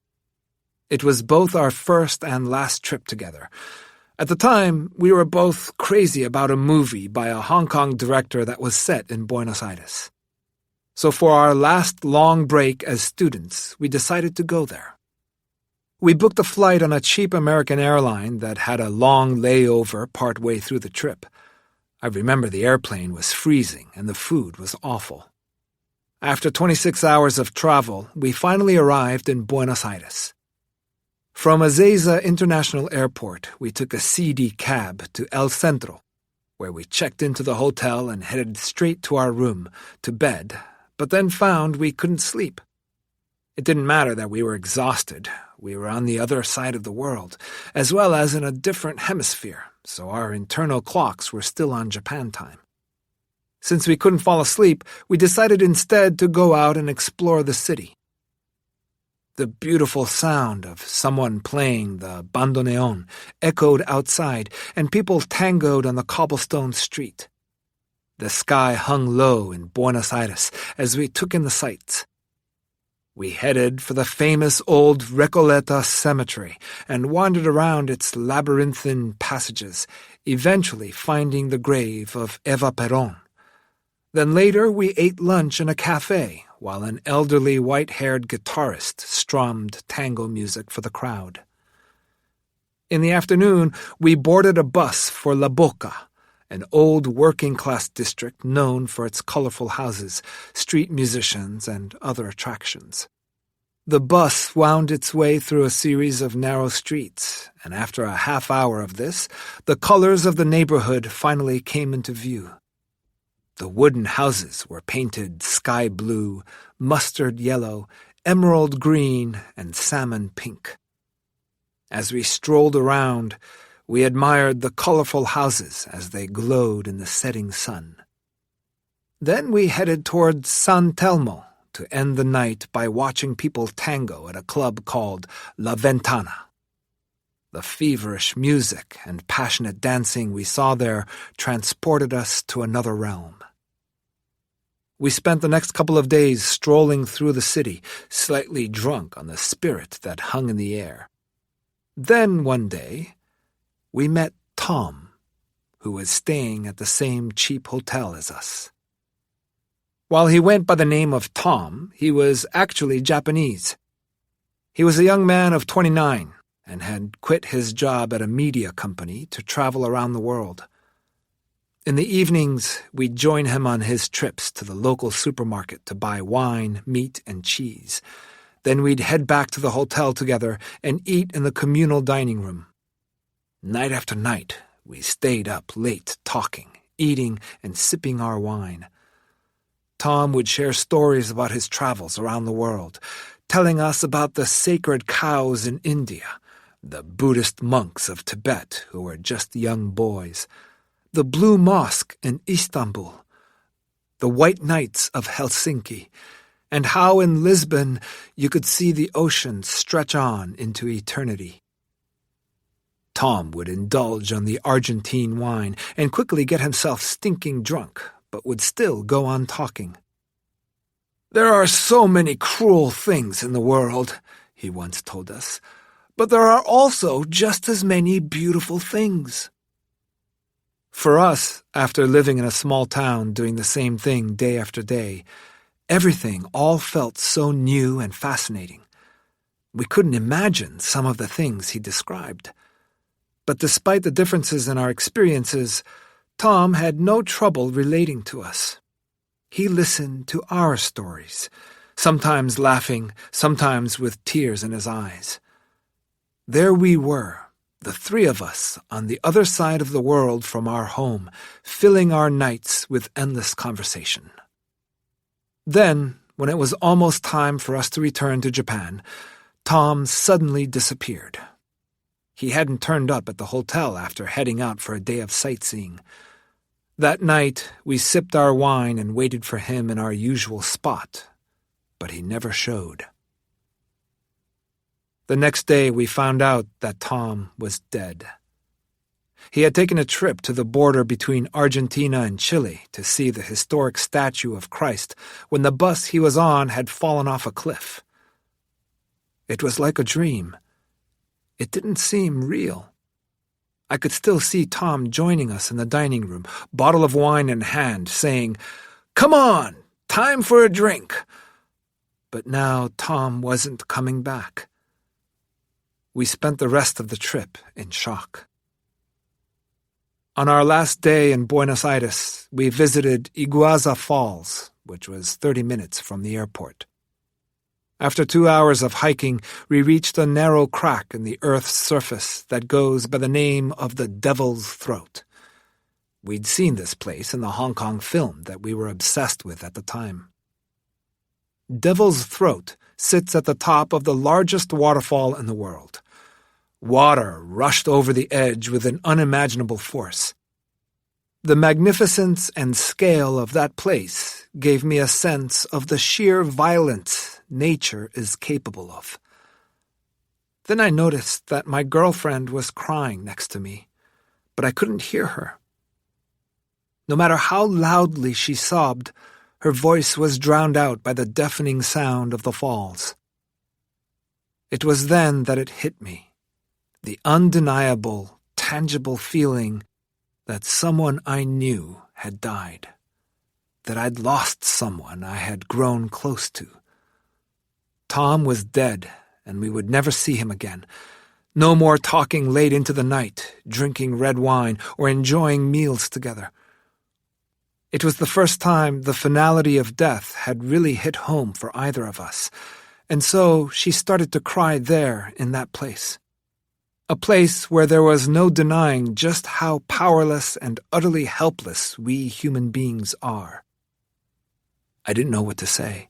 It was both our first and last trip together. At the time, we were both crazy about a movie by a Hong Kong director that was set in Buenos Aires. So for our last long break as students, we decided to go there. We booked a flight on a cheap American airline that had a long layover partway through the trip. I remember the airplane was freezing and the food was awful. After 26 hours of travel, we finally arrived in Buenos Aires. From Ezeiza International Airport, we took a CD cab to El Centro, where we checked into the hotel and headed straight to our room, to bed, but then found we couldn't sleep. It didn't matter that we were exhausted. We were on the other side of the world, as well as in a different hemisphere, so our internal clocks were still on Japan time. Since we couldn't fall asleep, we decided instead to go out and explore the city. The beautiful sound of someone playing the bandoneon echoed outside, and people tangoed on the cobblestone street. The sky hung low in Buenos Aires as we took in the sights. We headed for the famous old Recoleta cemetery and wandered around its labyrinthine passages, eventually finding the grave of Eva Perón. Then later we ate lunch in a cafe while an elderly white-haired guitarist strummed tango music for the crowd. In the afternoon, we boarded a bus for La Boca, an old working-class district known for its colorful houses, street musicians, and other attractions. The bus wound its way through a series of narrow streets, and after a half hour of this, the colors of the neighborhood finally came into view. The wooden houses were painted sky blue, mustard yellow, emerald green, and salmon pink. As we strolled around, we admired the colorful houses as they glowed in the setting sun. Then we headed toward San Telmo to end the night by watching people tango at a club called La Ventana. The feverish music and passionate dancing we saw there transported us to another realm. We spent the next couple of days strolling through the city, slightly drunk on the spirit that hung in the air. Then one day, we met Tom, who was staying at the same cheap hotel as us. While he went by the name of Tom, he was actually Japanese. He was a young man of 29 and had quit his job at a media company to travel around the world. In the evenings, we'd join him on his trips to the local supermarket to buy wine, meat, and cheese. Then we'd head back to the hotel together and eat in the communal dining room. Night after night, we stayed up late talking, eating, and sipping our wine. Tom would share stories about his travels around the world, telling us about the sacred cows in India, the Buddhist monks of Tibet who were just young boys, the Blue Mosque in Istanbul, the White Knights of Helsinki, and how in Lisbon you could see the ocean stretch on into eternity. Tom would indulge on the Argentine wine and quickly get himself stinking drunk, but would still go on talking. "There are so many cruel things in the world," he once told us, "but there are also just as many beautiful things." For us, after living in a small town doing the same thing day after day, everything all felt so new and fascinating. We couldn't imagine some of the things he described. But despite the differences in our experiences, Tom had no trouble relating to us. He listened to our stories, sometimes laughing, sometimes with tears in his eyes. There we were, the three of us on the other side of the world from our home, filling our nights with endless conversation. Then, when it was almost time for us to return to Japan, Tom suddenly disappeared. He hadn't turned up at the hotel after heading out for a day of sightseeing. That night, we sipped our wine and waited for him in our usual spot, but he never showed. The next day, we found out that Tom was dead. He had taken a trip to the border between Argentina and Chile to see the historic statue of Christ when the bus he was on had fallen off a cliff. It was like a dream. It didn't seem real. I could still see Tom joining us in the dining room, bottle of wine in hand, saying, "Come on, time for a drink." But now Tom wasn't coming back. We spent the rest of the trip in shock. On our last day in Buenos Aires, we visited Iguazu Falls, which was 30 minutes from the airport. After 2 hours of hiking, we reached a narrow crack in the Earth's surface that goes by the name of the Devil's Throat. We'd seen this place in the Hong Kong film that we were obsessed with at the time. Devil's Throat sits at the top of the largest waterfall in the world. Water rushed over the edge with an unimaginable force. The magnificence and scale of that place gave me a sense of the sheer violence nature is capable of. Then I noticed that my girlfriend was crying next to me, but I couldn't hear her. No matter how loudly she sobbed, her voice was drowned out by the deafening sound of the falls. It was then that it hit me. The undeniable, tangible feeling that someone I knew had died, that I'd lost someone I had grown close to. Tom was dead, and we would never see him again. No more talking late into the night, drinking red wine, or enjoying meals together. It was the first time the finality of death had really hit home for either of us, and so she started to cry there in that place. A place where there was no denying just how powerless and utterly helpless we human beings are. I didn't know what to say.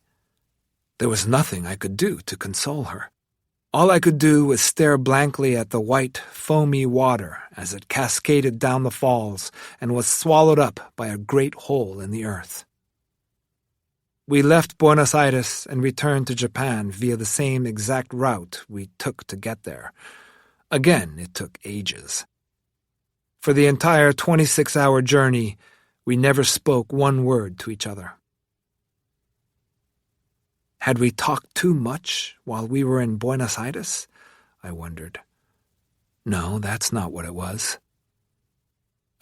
There was nothing I could do to console her. All I could do was stare blankly at the white, foamy water as it cascaded down the falls and was swallowed up by a great hole in the earth. We left Buenos Aires and returned to Japan via the same exact route we took to get there. Again, it took ages. For the entire 26-hour journey, we never spoke one word to each other. Had we talked too much while we were in Buenos Aires? I wondered. No, that's not what it was.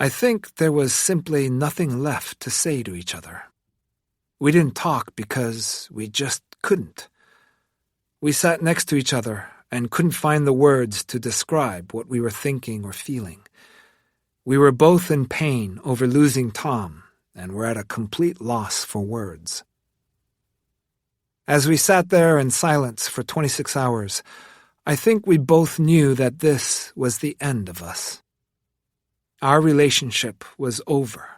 I think there was simply nothing left to say to each other. We didn't talk because we just couldn't. We sat next to each other and couldn't find the words to describe what we were thinking or feeling. We were both in pain over losing Tom and were at a complete loss for words. As we sat there in silence for 26 hours, I think we both knew that this was the end of us. Our relationship was over.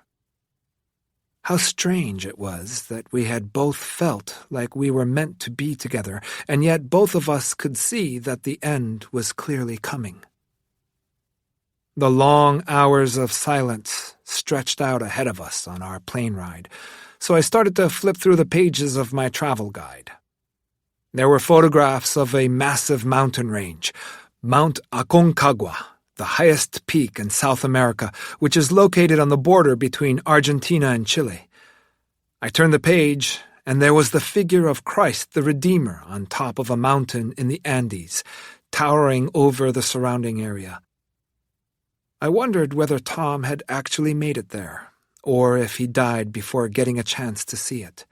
How strange it was that we had both felt like we were meant to be together, and yet both of us could see that the end was clearly coming. The long hours of silence stretched out ahead of us on our plane ride, so I started to flip through the pages of my travel guide. There were photographs of a massive mountain range, Mount Aconcagua, the highest peak in South America, which is located on the border between Argentina and Chile. I turned the page, and there was the figure of Christ the Redeemer on top of a mountain in the Andes, towering over the surrounding area. I wondered whether Tom had actually made it there, or if he died before getting a chance to see it.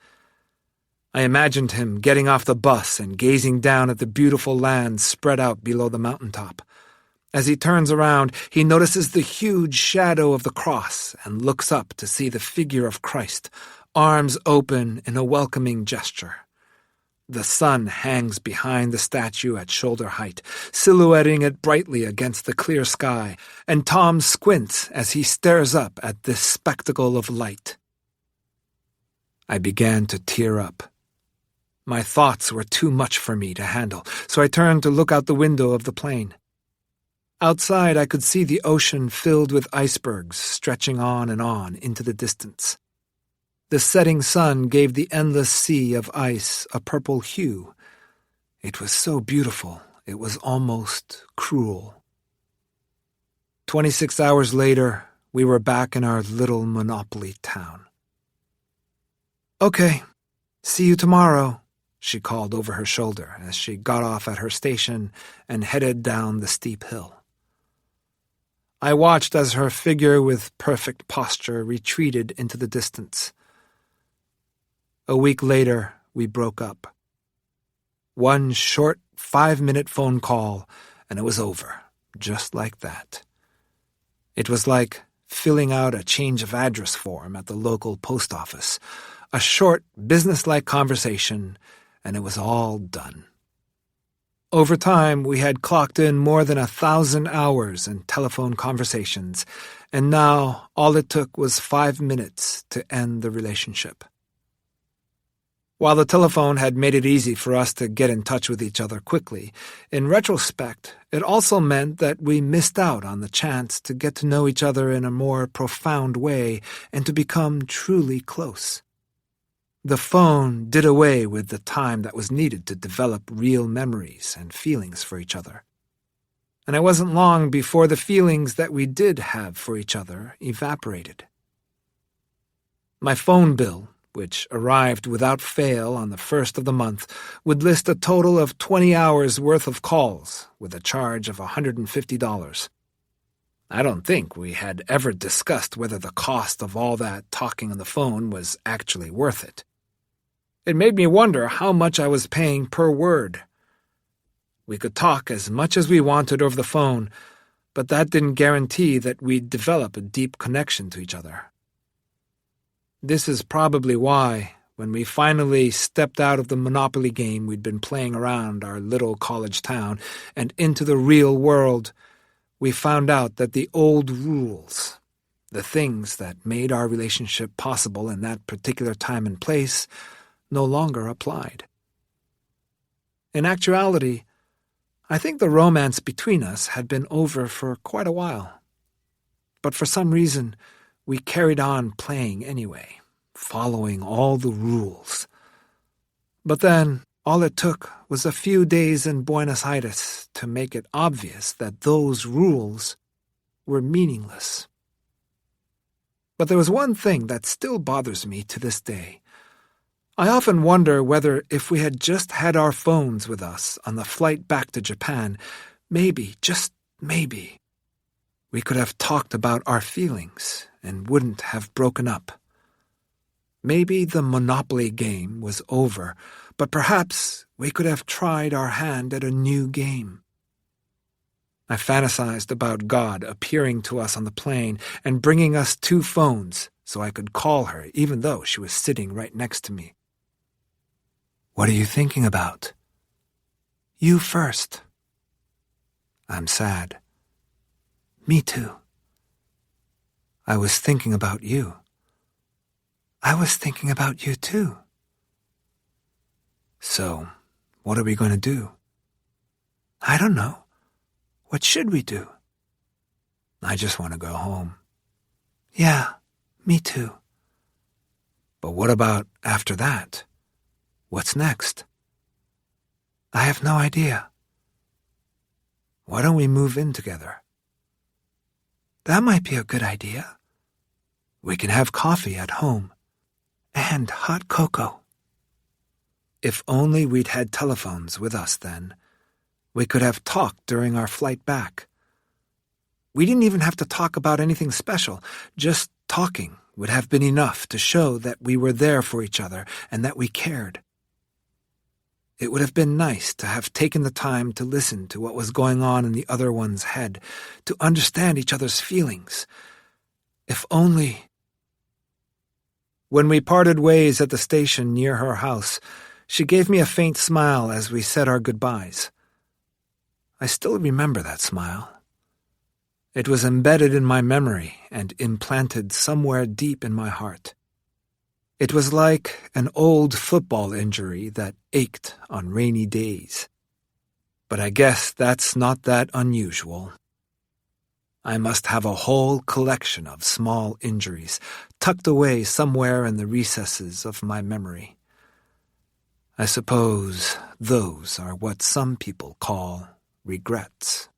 I imagined him getting off the bus and gazing down at the beautiful land spread out below the mountaintop. As he turns around, he notices the huge shadow of the cross and looks up to see the figure of Christ, arms open in a welcoming gesture. The sun hangs behind the statue at shoulder height, silhouetting it brightly against the clear sky, and Tom squints as he stares up at this spectacle of light. I began to tear up. My thoughts were too much for me to handle, so I turned to look out the window of the plane. Outside, I could see the ocean filled with icebergs stretching on into the distance. The setting sun gave the endless sea of ice a purple hue. It was so beautiful, it was almost cruel. 26 hours later, we were back in our little monopoly town. "Okay, see you tomorrow," she called over her shoulder as she got off at her station and headed down the steep hill. I watched as her figure with perfect posture retreated into the distance. A week later, we broke up. One short 5-minute phone call, and it was over, just like that. It was like filling out a change of address form at the local post office. A short, businesslike conversation, and it was all done. Over time, we had clocked in more than 1,000 hours in telephone conversations, and now all it took was 5 minutes to end the relationship. While the telephone had made it easy for us to get in touch with each other quickly, in retrospect, it also meant that we missed out on the chance to get to know each other in a more profound way and to become truly close. The phone did away with the time that was needed to develop real memories and feelings for each other. And it wasn't long before the feelings that we did have for each other evaporated. My phone bill, which arrived without fail on the 1st of the month, would list a total of 20 hours worth of calls with a charge of $150. I don't think we had ever discussed whether the cost of all that talking on the phone was actually worth it. It made me wonder how much I was paying per word. We could talk as much as we wanted over the phone, but that didn't guarantee that we'd develop a deep connection to each other. This is probably why, when we finally stepped out of the Monopoly game we'd been playing around our little college town and into the real world, we found out that the old rules, the things that made our relationship possible in that particular time and place, no longer applied. In actuality, I think the romance between us had been over for quite a while. But for some reason, we carried on playing anyway, following all the rules. But then, all it took was a few days in Buenos Aires to make it obvious that those rules were meaningless. But there was one thing that still bothers me to this day. I often wonder whether if we had just had our phones with us on the flight back to Japan, maybe, just maybe, we could have talked about our feelings and wouldn't have broken up. Maybe the Monopoly game was over, but perhaps we could have tried our hand at a new game. I fantasized about God appearing to us on the plane and bringing us 2 phones so I could call her even though she was sitting right next to me. "What are you thinking about?" "You first." "I'm sad." "Me too." "I was thinking about you." "I was thinking about you too." "So, what are we going to do?" "I don't know. What should we do?" "I just want to go home." "Yeah, me too." "But what about after that? What's next?" "I have no idea." "Why don't we move in together?" "That might be a good idea." "We can have coffee at home." "And hot cocoa." If only we'd had telephones with us then. We could have talked during our flight back. We didn't even have to talk about anything special. Just talking would have been enough to show that we were there for each other and that we cared. It would have been nice to have taken the time to listen to what was going on in the other one's head, to understand each other's feelings. If only... When we parted ways at the station near her house, she gave me a faint smile as we said our goodbyes. I still remember that smile. It was embedded in my memory and implanted somewhere deep in my heart. It was like an old football injury that ached on rainy days. But I guess that's not that unusual. I must have a whole collection of small injuries tucked away somewhere in the recesses of my memory. I suppose those are what some people call regrets.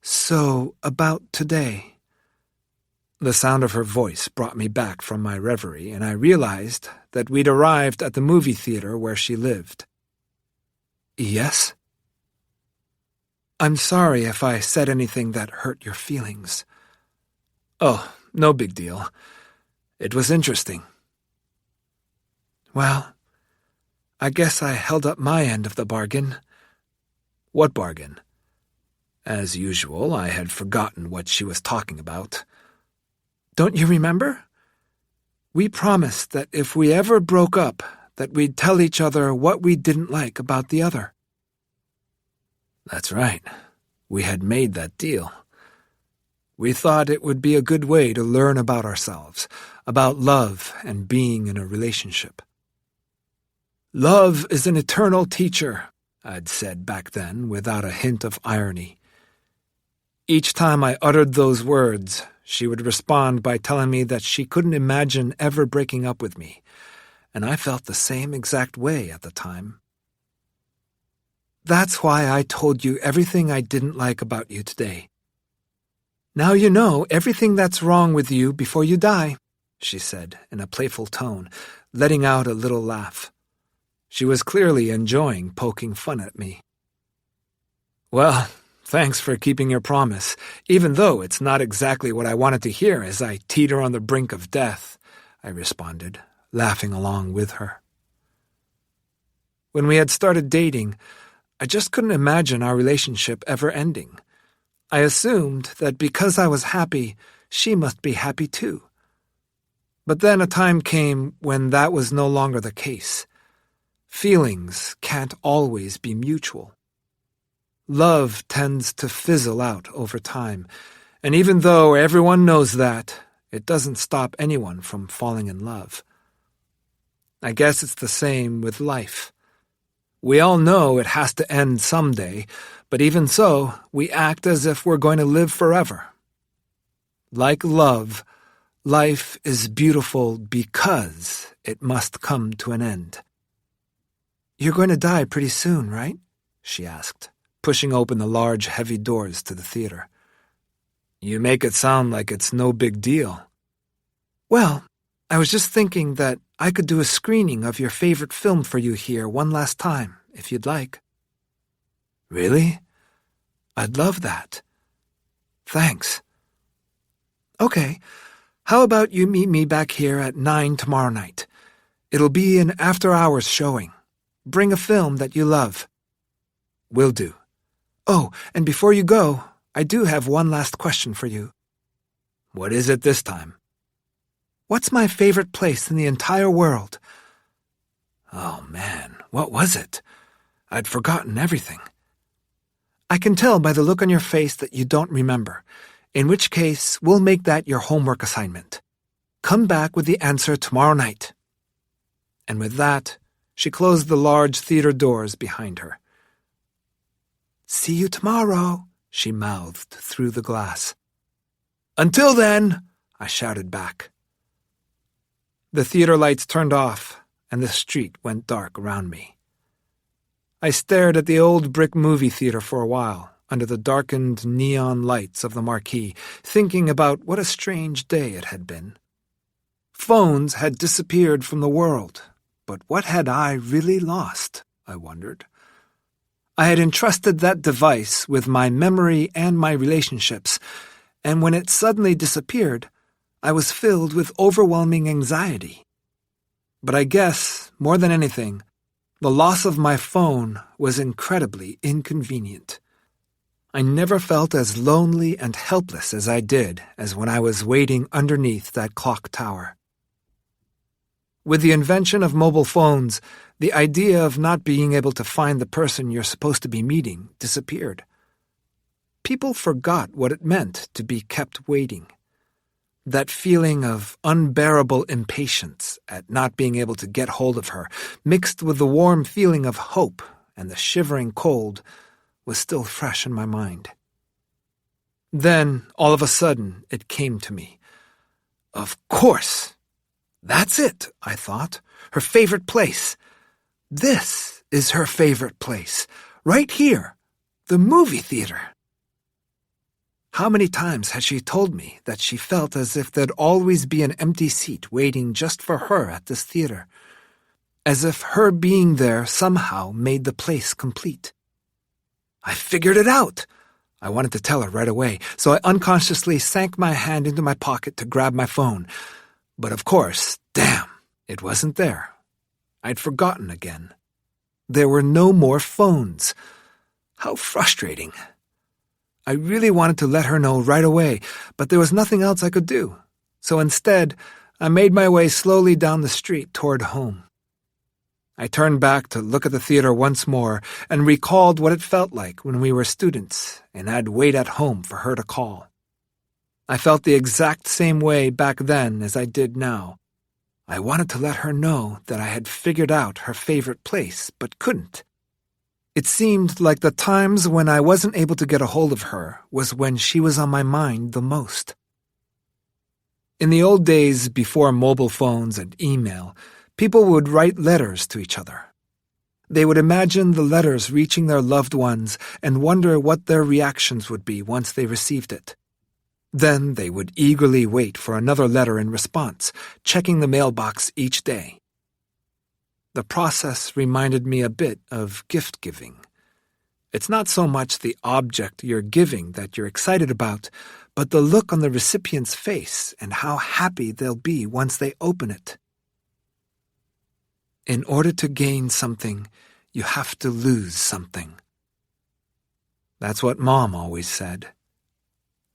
So about today. The sound of her voice brought me back from my reverie, and I realized that we'd arrived at the movie theater where she lived. Yes? I'm sorry if I said anything that hurt your feelings. Oh, no big deal. It was interesting. Well, I guess I held up my end of the bargain. What bargain? As usual, I had forgotten what she was talking about. Don't you remember? We promised that if we ever broke up, that we'd tell each other what we didn't like about the other. That's right. We had made that deal. We thought it would be a good way to learn about ourselves, about love and being in a relationship. Love is an eternal teacher, I'd said back then without a hint of irony. Each time I uttered those words, she would respond by telling me that she couldn't imagine ever breaking up with me, and I felt the same exact way at the time. That's why I told you everything I didn't like about you today. Now you know everything that's wrong with you before you die, she said in a playful tone, letting out a little laugh. She was clearly enjoying poking fun at me. Well, thanks for keeping your promise, even though it's not exactly what I wanted to hear as I teeter on the brink of death, I responded, laughing along with her. When we had started dating, I just couldn't imagine our relationship ever ending. I assumed that because I was happy, she must be happy too. But then a time came when that was no longer the case. Feelings can't always be mutual. Love tends to fizzle out over time, and even though everyone knows that, it doesn't stop anyone from falling in love. I guess it's the same with life. We all know it has to end someday, but even so, we act as if we're going to live forever. Like love, life is beautiful because it must come to an end. You're going to die pretty soon, right? She asked, pushing open the large, heavy doors to the theater. You make it sound like it's no big deal. Well, I was just thinking that I could do a screening of your favorite film for you here one last time, if you'd like. Really? I'd love that. Thanks. Okay, how about you meet me back here at 9 tomorrow night? It'll be an after-hours showing. Bring a film that you love. Will do. Oh, and before you go, I do have one last question for you. What is it this time? What's my favorite place in the entire world? Oh, man, what was it? I'd forgotten everything. I can tell by the look on your face that you don't remember, in which case we'll make that your homework assignment. Come back with the answer tomorrow night. And with that, she closed the large theater doors behind her. See you tomorrow, she mouthed through the glass. Until then, I shouted back. The theater lights turned off, and the street went dark around me. I stared at the old brick movie theater for a while, under the darkened neon lights of the marquee, thinking about what a strange day it had been. Phones had disappeared from the world, but what had I really lost, I wondered. I had entrusted that device with my memory and my relationships, and when it suddenly disappeared, I was filled with overwhelming anxiety. But I guess, more than anything, the loss of my phone was incredibly inconvenient. I never felt as lonely and helpless as I did as when I was waiting underneath that clock tower. With the invention of mobile phones, the idea of not being able to find the person you're supposed to be meeting disappeared. People forgot what it meant to be kept waiting. That feeling of unbearable impatience at not being able to get hold of her, mixed with the warm feeling of hope and the shivering cold, was still fresh in my mind. Then, all of a sudden, it came to me. Of course! That's it, I thought. Her favorite place. This is her favorite place. Right here. The movie theater. How many times had she told me that she felt as if there'd always be an empty seat waiting just for her at this theater, as if her being there somehow made the place complete. I figured it out! I wanted to tell her right away, so I unconsciously sank my hand into my pocket to grab my phone. But of course, damn, it wasn't there. I'd forgotten again. There were no more phones. How frustrating. I really wanted to let her know right away, but there was nothing else I could do. So instead, I made my way slowly down the street toward home. I turned back to look at the theater once more and recalled what it felt like when we were students and I'd wait at home for her to call. I felt the exact same way back then as I did now. I wanted to let her know that I had figured out her favorite place, but couldn't. It seemed like the times when I wasn't able to get a hold of her was when she was on my mind the most. In the old days before mobile phones and email, people would write letters to each other. They would imagine the letters reaching their loved ones and wonder what their reactions would be once they received it. Then they would eagerly wait for another letter in response, checking the mailbox each day. The process reminded me a bit of gift-giving. It's not so much the object you're giving that you're excited about, but the look on the recipient's face and how happy they'll be once they open it. In order to gain something, you have to lose something. That's what Mom always said.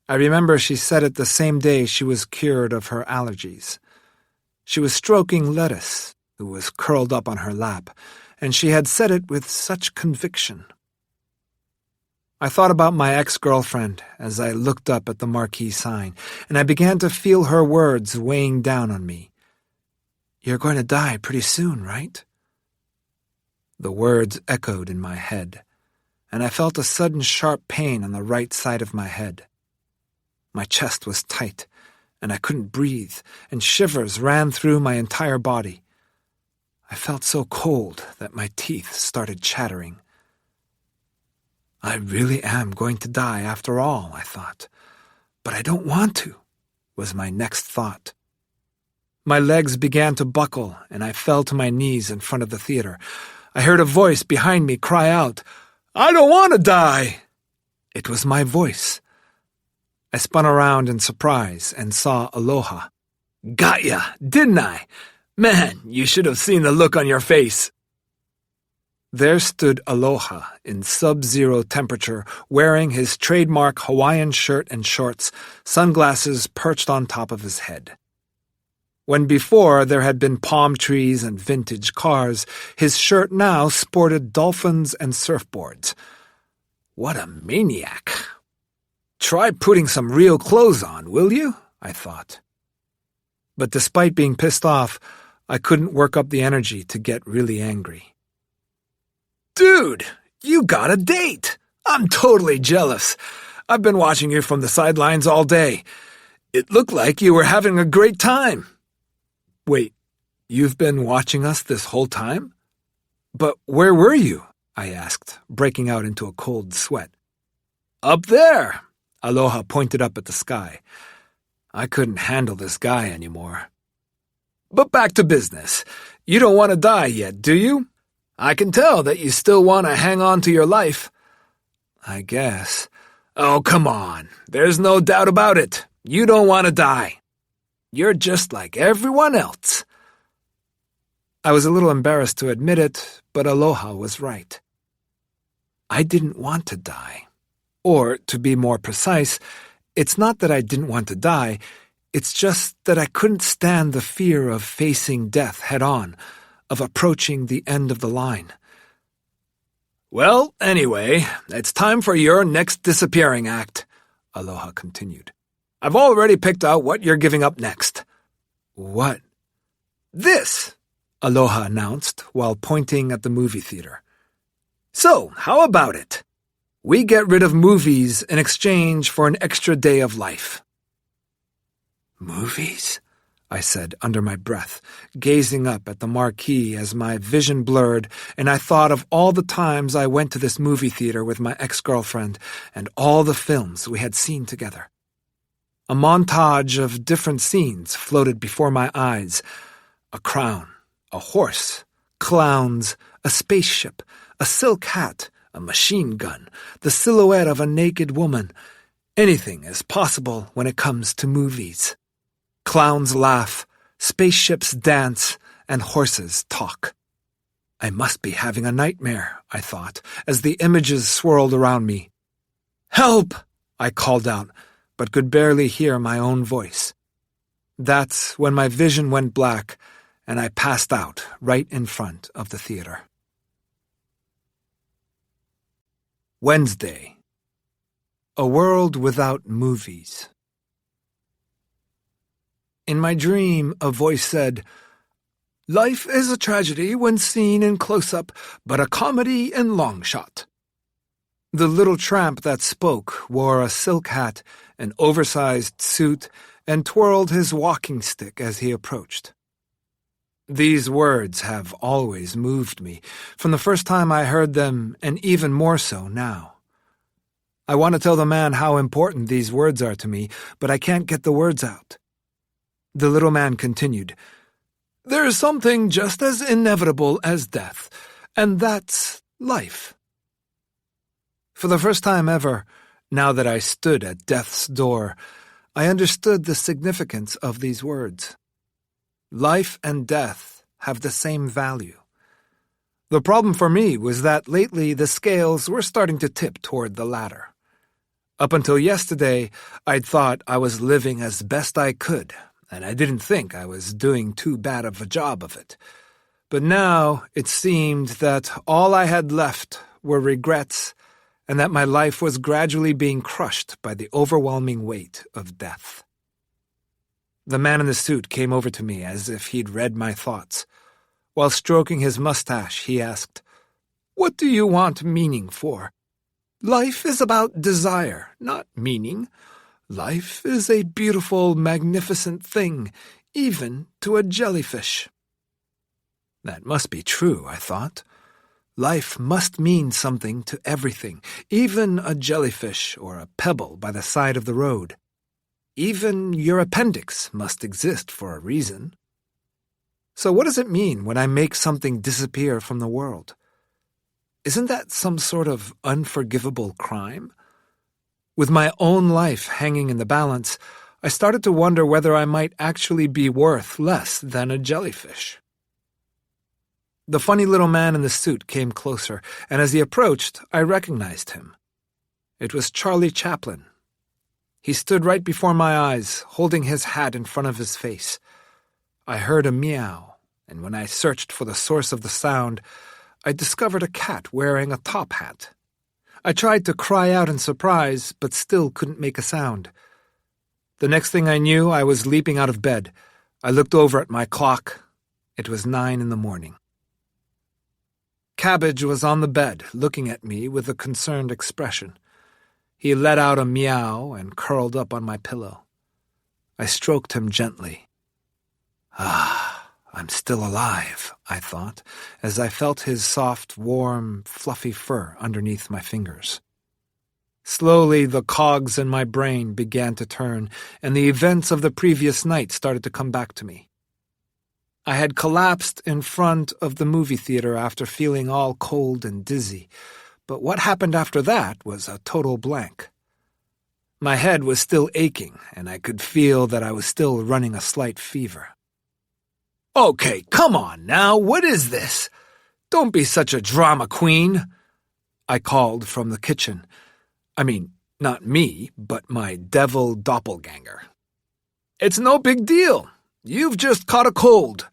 I remember she said it the same day she was cured of her allergies. She was stroking Lettuce, who was curled up on her lap, and she had said it with such conviction. I thought about my ex-girlfriend as I looked up at the marquee sign, and I began to feel her words weighing down on me. You're going to die pretty soon, right? The words echoed in my head, and I felt a sudden sharp pain on the right side of my head. My chest was tight, and I couldn't breathe, and shivers ran through my entire body. I felt so cold that my teeth started chattering. I really am going to die after all, I thought. But I don't want to, was my next thought. My legs began to buckle, and I fell to my knees in front of the theater. I heard a voice behind me cry out, "I don't want to die!" It was my voice. I spun around in surprise and saw Aloha. "Got ya, didn't I? Man, you should have seen the look on your face." There stood Aloha in sub-zero temperature, wearing his trademark Hawaiian shirt and shorts, sunglasses perched on top of his head. When before there had been palm trees and vintage cars, his shirt now sported dolphins and surfboards. What a maniac! Try putting some real clothes on, will you? I thought. But despite being pissed off, I couldn't work up the energy to get really angry. Dude, you got a date! I'm totally jealous. I've been watching you from the sidelines all day. It looked like you were having a great time. Wait, you've been watching us this whole time? But where were you? I asked, breaking out into a cold sweat. Up there! Aloha pointed up at the sky. I couldn't handle this guy anymore. But back to business. You don't want to die yet, do you? I can tell that you still want to hang on to your life. I guess. Oh, come on. There's no doubt about it. You don't want to die. You're just like everyone else. I was a little embarrassed to admit it, but Aloha was right. I didn't want to die. Or, to be more precise, it's not that I didn't want to die, it's just that I couldn't stand the fear of facing death head-on, of approaching the end of the line. Well, anyway, it's time for your next disappearing act, Aloha continued. I've already picked out what you're giving up next. What? This, Aloha announced while pointing at the movie theater. So, how about it? We get rid of movies in exchange for an extra day of life. Movies? I said under my breath, gazing up at the marquee as my vision blurred, and I thought of all the times I went to this movie theater with my ex-girlfriend and all the films we had seen together. A montage of different scenes floated before my eyes. A crown, a horse, clowns, a spaceship, a silk hat, a machine gun, the silhouette of a naked woman. Anything is possible when it comes to movies. Clowns laugh, spaceships dance, and horses talk. I must be having a nightmare, I thought, as the images swirled around me. "Help!" I called out, but could barely hear my own voice. That's when my vision went black, and I passed out right in front of the theater. Wednesday. A world without movies. In my dream, a voice said, "Life is a tragedy when seen in close-up, but a comedy in long shot." The little tramp that spoke wore a silk hat, an oversized suit, and twirled his walking stick as he approached. These words have always moved me, from the first time I heard them, and even more so now. I want to tell the man how important these words are to me, but I can't get the words out. The little man continued, "There is something just as inevitable as death, and that's life." For the first time ever, now that I stood at death's door, I understood the significance of these words. Life and death have the same value. The problem for me was that lately the scales were starting to tip toward the latter. Up until yesterday, I'd thought I was living as best I could, and I didn't think I was doing too bad of a job of it. But now it seemed that all I had left were regrets, and that my life was gradually being crushed by the overwhelming weight of death. The man in the suit came over to me as if he'd read my thoughts. While stroking his mustache, he asked, "What do you want meaning for? Life is about desire, not meaning. Life is a beautiful, magnificent thing, even to a jellyfish." That must be true, I thought. Life must mean something to everything, even a jellyfish or a pebble by the side of the road. Even your appendix must exist for a reason. So what does it mean when I make something disappear from the world? Isn't that some sort of unforgivable crime? With my own life hanging in the balance, I started to wonder whether I might actually be worth less than a jellyfish. The funny little man in the suit came closer, and as he approached, I recognized him. It was Charlie Chaplin. He stood right before my eyes, holding his hat in front of his face. I heard a meow, and when I searched for the source of the sound, I discovered a cat wearing a top hat. I tried to cry out in surprise, but still couldn't make a sound. The next thing I knew, I was leaping out of bed. I looked over at my clock. It was 9 a.m. Cabbage was on the bed, looking at me with a concerned expression. He let out a meow and curled up on my pillow. I stroked him gently. "Ah, I'm still alive," I thought, as I felt his soft, warm, fluffy fur underneath my fingers. Slowly, the cogs in my brain began to turn, and the events of the previous night started to come back to me. I had collapsed in front of the movie theater after feeling all cold and dizzy, but what happened after that was a total blank. My head was still aching, and I could feel that I was still running a slight fever. "Okay, come on now, what is this? Don't be such a drama queen," I called from the kitchen. I mean, not me, but my devil doppelganger. "It's no big deal. You've just caught a cold."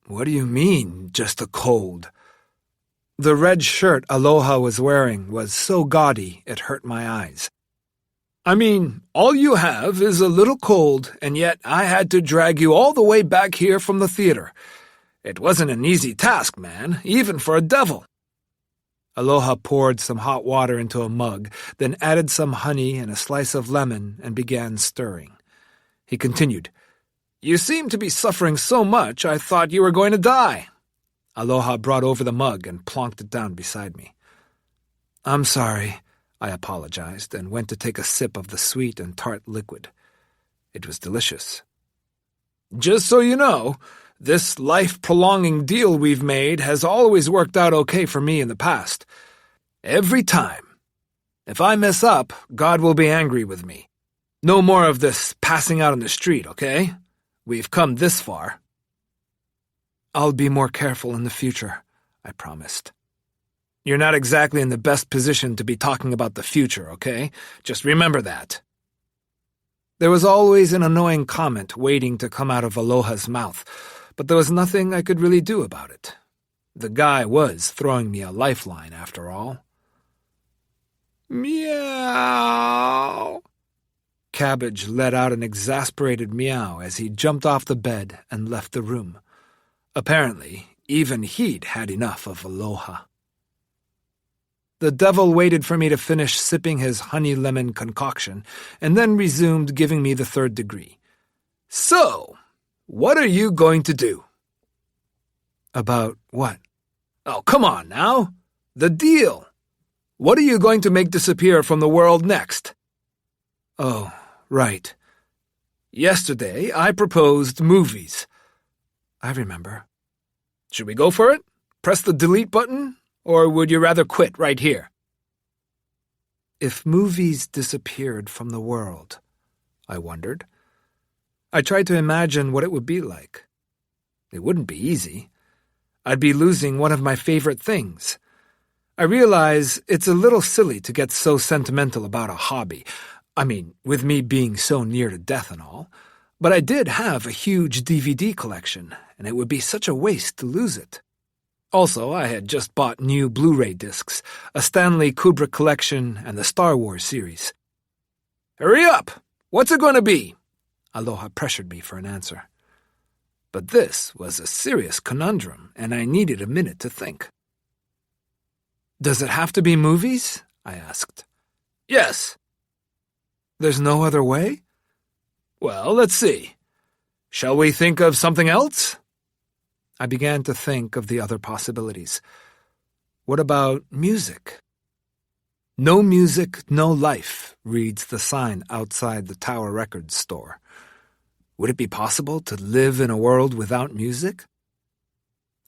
"What do you mean, just a cold?" The red shirt Aloha was wearing was so gaudy it hurt my eyes. "I mean, all you have is a little cold, and yet I had to drag you all the way back here from the theater. It wasn't an easy task, man, even for a devil." Aloha poured some hot water into a mug, then added some honey and a slice of lemon and began stirring. He continued, You seem to be suffering so much I thought you were going to die. Aloha brought over the mug and plonked it down beside me. I'm sorry, I apologized and went to take a sip of the sweet and tart liquid. It was delicious. Just so you know, this life-prolonging deal we've made has always worked out okay for me in the past. Every time. If I mess up, God will be angry with me. No more of this passing out on the street, okay? We've come this far. I'll be more careful in the future, I promised. You're not exactly in the best position to be talking about the future, okay? Just remember that. There was always an annoying comment waiting to come out of Aloha's mouth, but there was nothing I could really do about it. The guy was throwing me a lifeline, after all. Meow. Cabbage let out an exasperated meow as he jumped off the bed and left the room. Apparently, even he'd had enough of Aloha. The devil waited for me to finish sipping his honey-lemon concoction and then resumed giving me the third degree. So, what are you going to do? About what? Oh, come on now. The deal. What are you going to make disappear from the world next? Oh, right. Yesterday, I proposed movies. I remember. Should we go for it? Press the delete button? Or would you rather quit right here? If movies disappeared from the world, I wondered. I tried to imagine what it would be like. It wouldn't be easy. I'd be losing one of my favorite things. I realize it's a little silly to get so sentimental about a hobby. I mean, with me being so near to death and all. But I did have a huge DVD collection, and it would be such a waste to lose it. Also, I had just bought new Blu-ray discs, a Stanley Kubrick collection, and the Star Wars series. Hurry up! What's it going to be? Aloha pressured me for an answer. But this was a serious conundrum, and I needed a minute to think. Does it have to be movies? I asked. Yes. There's no other way? Well, let's see. Shall we think of something else? I began to think of the other possibilities. What about music? No music, no life, reads the sign outside the Tower Records store. Would it be possible to live in a world without music?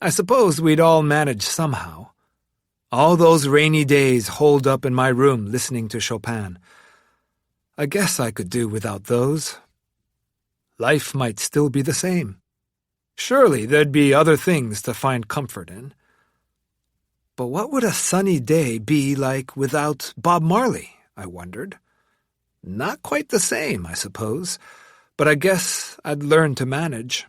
I suppose we'd all manage somehow. All those rainy days holed up in my room listening to Chopin. I guess I could do without those. Life might still be the same. Surely there'd be other things to find comfort in. But what would a sunny day be like without Bob Marley, I wondered. Not quite the same, I suppose, but I guess I'd learn to manage.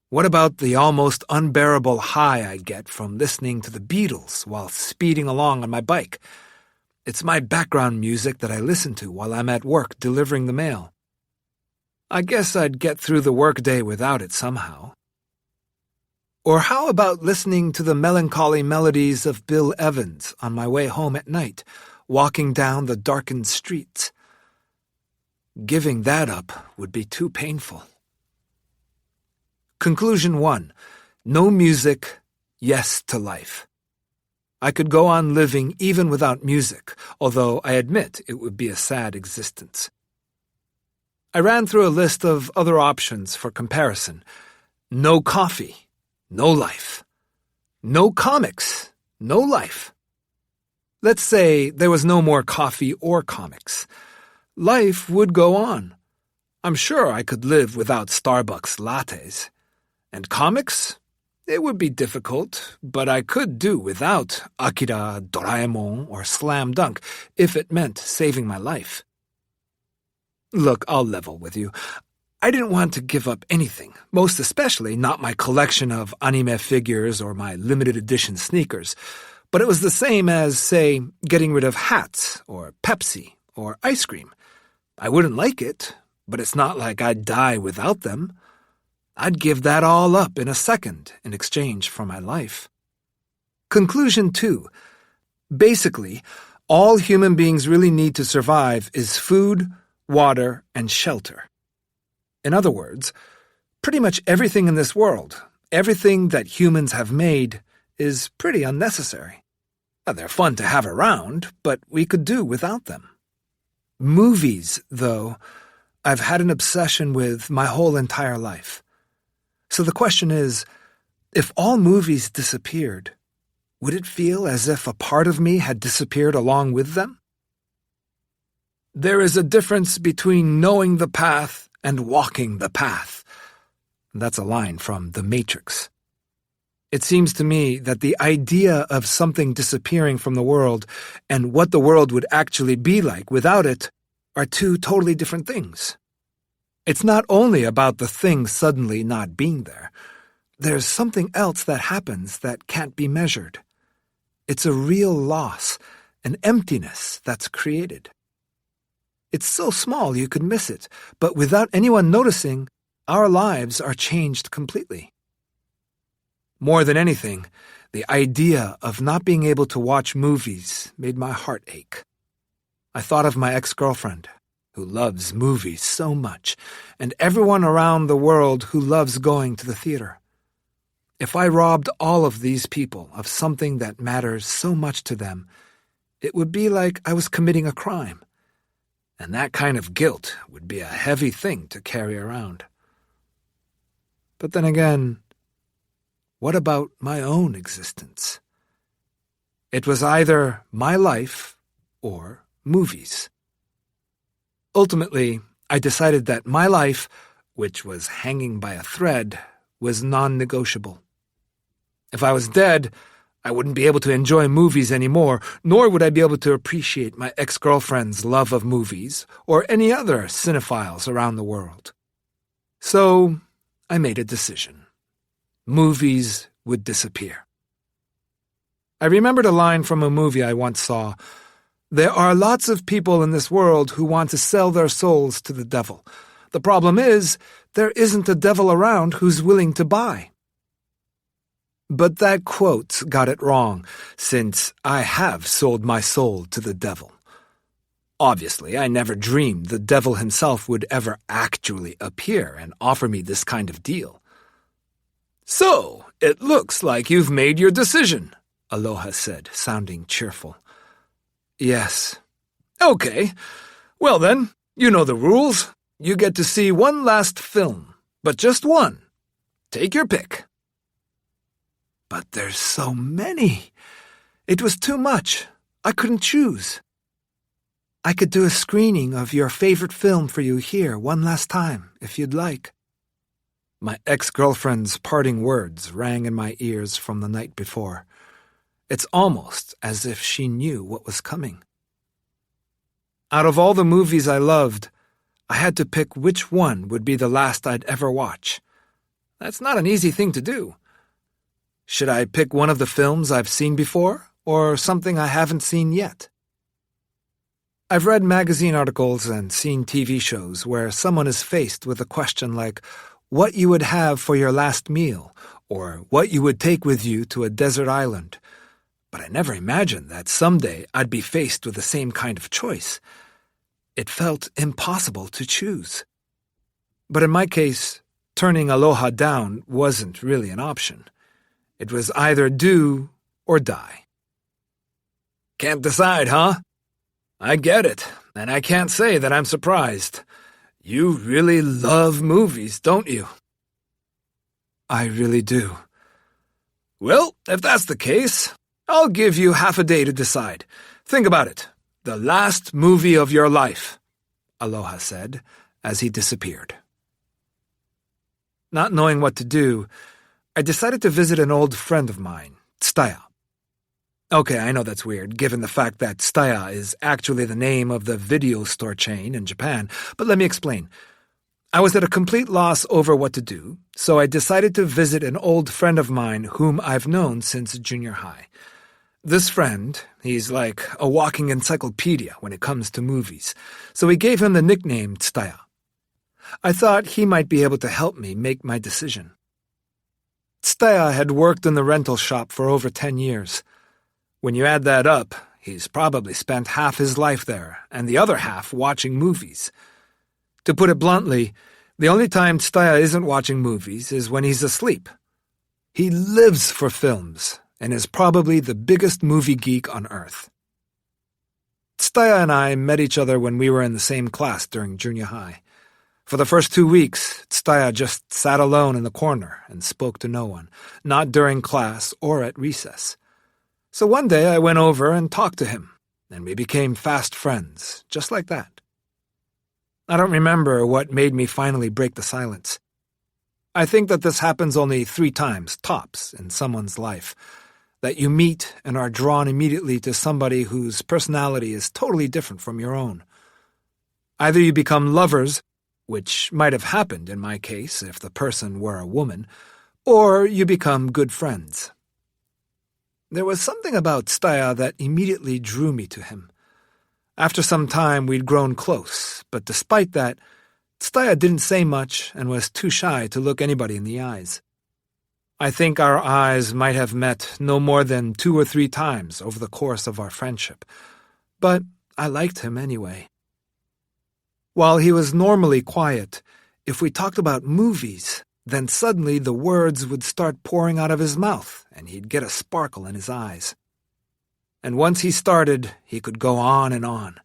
What about the almost unbearable high I get from listening to the Beatles while speeding along on my bike? It's my background music that I listen to while I'm at work delivering the mail. I guess I'd get through the workday without it somehow. Or how about listening to the melancholy melodies of Bill Evans on my way home at night, walking down the darkened streets? Giving that up would be too painful. Conclusion 1. No music, yes to life. I could go on living even without music, although I admit it would be a sad existence. I ran through a list of other options for comparison. No coffee, no life. No comics, no life. Let's say there was no more coffee or comics. Life would go on. I'm sure I could live without Starbucks lattes. And comics? It would be difficult, but I could do without Akira, Doraemon, or Slam Dunk if it meant saving my life. Look, I'll level with you. I didn't want to give up anything, most especially not my collection of anime figures or my limited edition sneakers. But it was the same as, say, getting rid of hats or Pepsi or ice cream. I wouldn't like it, but it's not like I'd die without them. I'd give that all up in a second in exchange for my life. Conclusion 2. Basically, all human beings really need to survive is food, water, and shelter. In other words, pretty much everything in this world, everything that humans have made, is pretty unnecessary. Now, they're fun to have around, but we could do without them. Movies, though, I've had an obsession with my whole entire life. So the question is, if all movies disappeared, would it feel as if a part of me had disappeared along with them? There is a difference between knowing the path and walking the path. That's a line from The Matrix. It seems to me that the idea of something disappearing from the world and what the world would actually be like without it are two totally different things. It's not only about the thing suddenly not being there. There's something else that happens that can't be measured. It's a real loss, an emptiness that's created. It's so small you could miss it, but without anyone noticing, our lives are changed completely. More than anything, the idea of not being able to watch movies made my heart ache. I thought of my ex-girlfriend, who loves movies so much, and everyone around the world who loves going to the theater. If I robbed all of these people of something that matters so much to them, it would be like I was committing a crime. And that kind of guilt would be a heavy thing to carry around. But then again, what about my own existence? It was either my life or movies. Ultimately, I decided that my life, which was hanging by a thread, was non-negotiable. If I was dead, I wouldn't be able to enjoy movies anymore, nor would I be able to appreciate my ex-girlfriend's love of movies or any other cinephiles around the world. So I made a decision. Movies would disappear. I remembered a line from a movie I once saw. There are lots of people in this world who want to sell their souls to the devil. The problem is, there isn't a devil around who's willing to buy. But that quote got it wrong, since I have sold my soul to the devil. Obviously, I never dreamed the devil himself would ever actually appear and offer me this kind of deal. So, it looks like you've made your decision, Aloha said, sounding cheerful. Yes. Okay. Well then, you know the rules. You get to see one last film, but just one. Take your pick. But there's so many. It was too much. I couldn't choose. I could do a screening of your favorite film for you here one last time, if you'd like. My ex-girlfriend's parting words rang in my ears from the night before. It's almost as if she knew what was coming. Out of all the movies I loved, I had to pick which one would be the last I'd ever watch. That's not an easy thing to do. Should I pick one of the films I've seen before, or something I haven't seen yet? I've read magazine articles and seen TV shows where someone is faced with a question like, what you would have for your last meal, or what you would take with you to a desert island. But I never imagined that someday I'd be faced with the same kind of choice. It felt impossible to choose. But in my case, turning Aloha down wasn't really an option. It was either do or die. Can't decide, huh? I get it, and I can't say that I'm surprised. You really love movies, don't you? I really do. Well, if that's the case, I'll give you half a day to decide. Think about it. The last movie of your life, Aloha said, as he disappeared. Not knowing what to do, I decided to visit an old friend of mine, Tsutaya. Okay, I know that's weird, given the fact that Tsutaya is actually the name of the video store chain in Japan, but let me explain. I was at a complete loss over what to do, so I decided to visit an old friend of mine whom I've known since junior high. This friend, he's like a walking encyclopedia when it comes to movies, so we gave him the nickname Tsutaya. I thought he might be able to help me make my decision. Tsutaya had worked in the rental shop for over 10 years. When you add that up, he's probably spent half his life there, and the other half watching movies. To put it bluntly, The only time Tsutaya isn't watching movies is when he's asleep. He lives for films and is probably the biggest movie geek on Earth. Tsutaya and I met each other when we were in the same class during junior high. For the first 2 weeks, Tsutaya just sat alone in the corner and spoke to no one, not during class or at recess. So one day I went over and talked to him, and we became fast friends, just like that. I don't remember what made me finally break the silence. I think that this happens only 3 times, tops, in someone's life, that you meet and are drawn immediately to somebody whose personality is totally different from your own. Either you become lovers, which might have happened in my case if the person were a woman, or you become good friends. There was something about Tsutaya that immediately drew me to him. After some time, we'd grown close, but despite that, Tsutaya didn't say much and was too shy to look anybody in the eyes. I think our eyes might have met no more than 2 or 3 times over the course of our friendship, but I liked him anyway. While he was normally quiet, if we talked about movies, then suddenly the words would start pouring out of his mouth, and he'd get a sparkle in his eyes. And once he started, he could go on and on.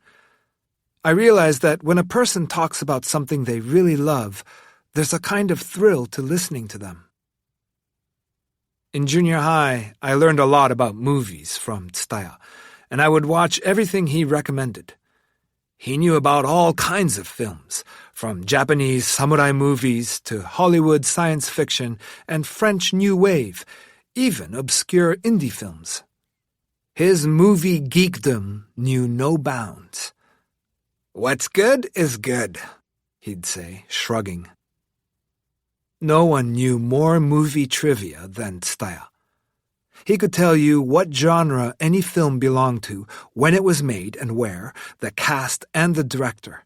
I realized that when a person talks about something they really love, there's a kind of thrill to listening to them. In junior high, I learned a lot about movies from Tsutaya, and I would watch everything he recommended. He knew about all kinds of films, from Japanese samurai movies to Hollywood science fiction and French New Wave, even obscure indie films. His movie geekdom knew no bounds. "What's good is good," he'd say, shrugging. No one knew more movie trivia than Tsutaya. He could tell you what genre any film belonged to, when it was made and where, the cast and the director.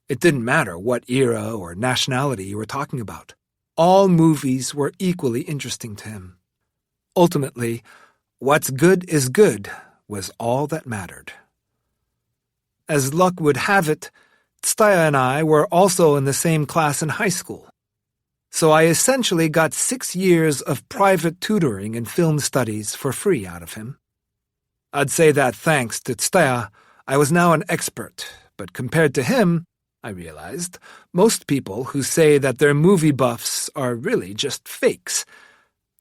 It didn't matter what era or nationality you were talking about. All movies were equally interesting to him. Ultimately, what's good is good was all that mattered. As luck would have it, Tsutaya and I were also in the same class in high school. So I essentially got 6 years of private tutoring in film studies for free out of him. I'd say that thanks to Tsutaya, I was now an expert, but compared to him, I realized, most people who say that they're movie buffs are really just fakes.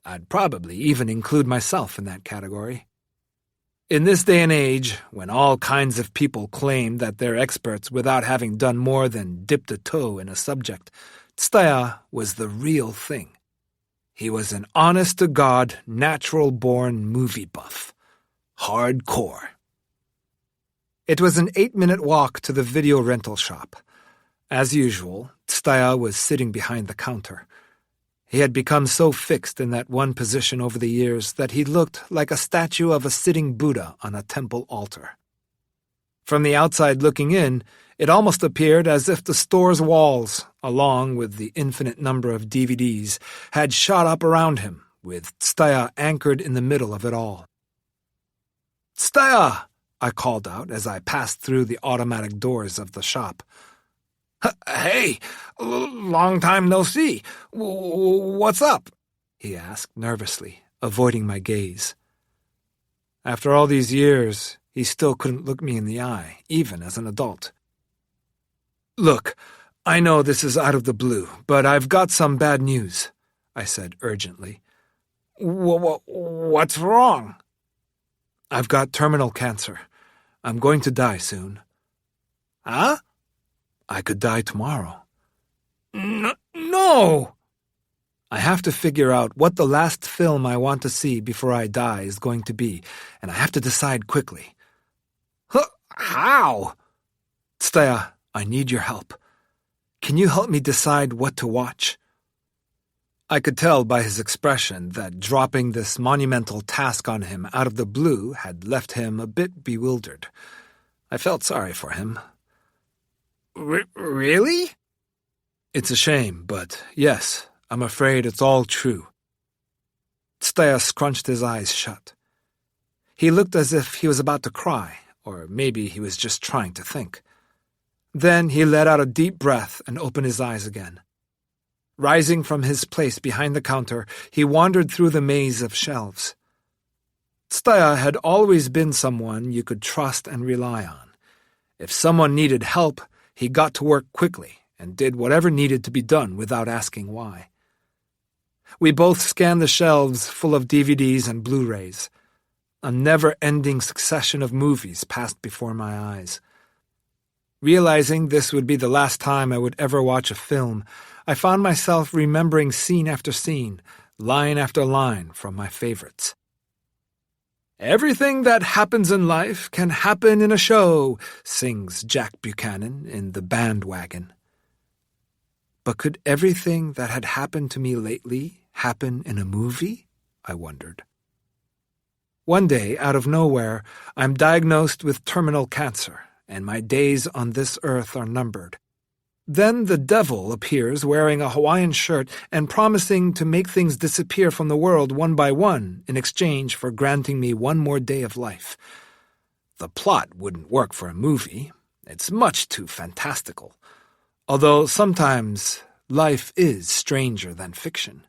I'd probably even include myself in that category. In this day and age, when all kinds of people claim that they're experts without having done more than dipped a toe in a subject, Tsutaya was the real thing. He was an honest-to-God, natural-born movie buff. Hardcore. It was an 8-minute walk to the video rental shop. As usual, Tsutaya was sitting behind the counter. He had become so fixed in that one position over the years that he looked like a statue of a sitting Buddha on a temple altar. From the outside looking in, it almost appeared as if the store's walls, along with the infinite number of DVDs, had shot up around him, with Tsutaya anchored in the middle of it all. "Tsutaya!" I called out as I passed through the automatic doors of the shop. "Hey, long time no see. What's up?" he asked nervously, avoiding my gaze. After all these years, he still couldn't look me in the eye, even as an adult. "Look, I know this is out of the blue, but I've got some bad news," I said urgently. What's wrong?" "I've got terminal cancer. I'm going to die soon." "Huh?" "I could die tomorrow." No! "I have to figure out what the last film I want to see before I die is going to be, and I have to decide quickly." "How?" "Tsutaya, I need your help. Can you help me decide what to watch?" I could tell by his expression that dropping this monumental task on him out of the blue had left him a bit bewildered. I felt sorry for him. Really? "It's a shame, but yes, I'm afraid it's all true." Tsutaya scrunched his eyes shut. He looked as if he was about to cry, or maybe he was just trying to think. Then he let out a deep breath and opened his eyes again. Rising from his place behind the counter, he wandered through the maze of shelves. Tsutaya had always been someone you could trust and rely on. If someone needed help, he got to work quickly and did whatever needed to be done without asking why. We both scanned the shelves full of DVDs and Blu-rays. A never-ending succession of movies passed before my eyes. Realizing this would be the last time I would ever watch a film, I found myself remembering scene after scene, line after line from my favorites. "Everything that happens in life can happen in a show," sings Jack Buchanan in The Bandwagon. But could everything that had happened to me lately happen in a movie? I wondered. One day, out of nowhere, I'm diagnosed with terminal cancer, and my days on this earth are numbered. Then the devil appears wearing a Hawaiian shirt and promising to make things disappear from the world one by one in exchange for granting me one more day of life. The plot wouldn't work for a movie. It's much too fantastical. Although sometimes life is stranger than fiction.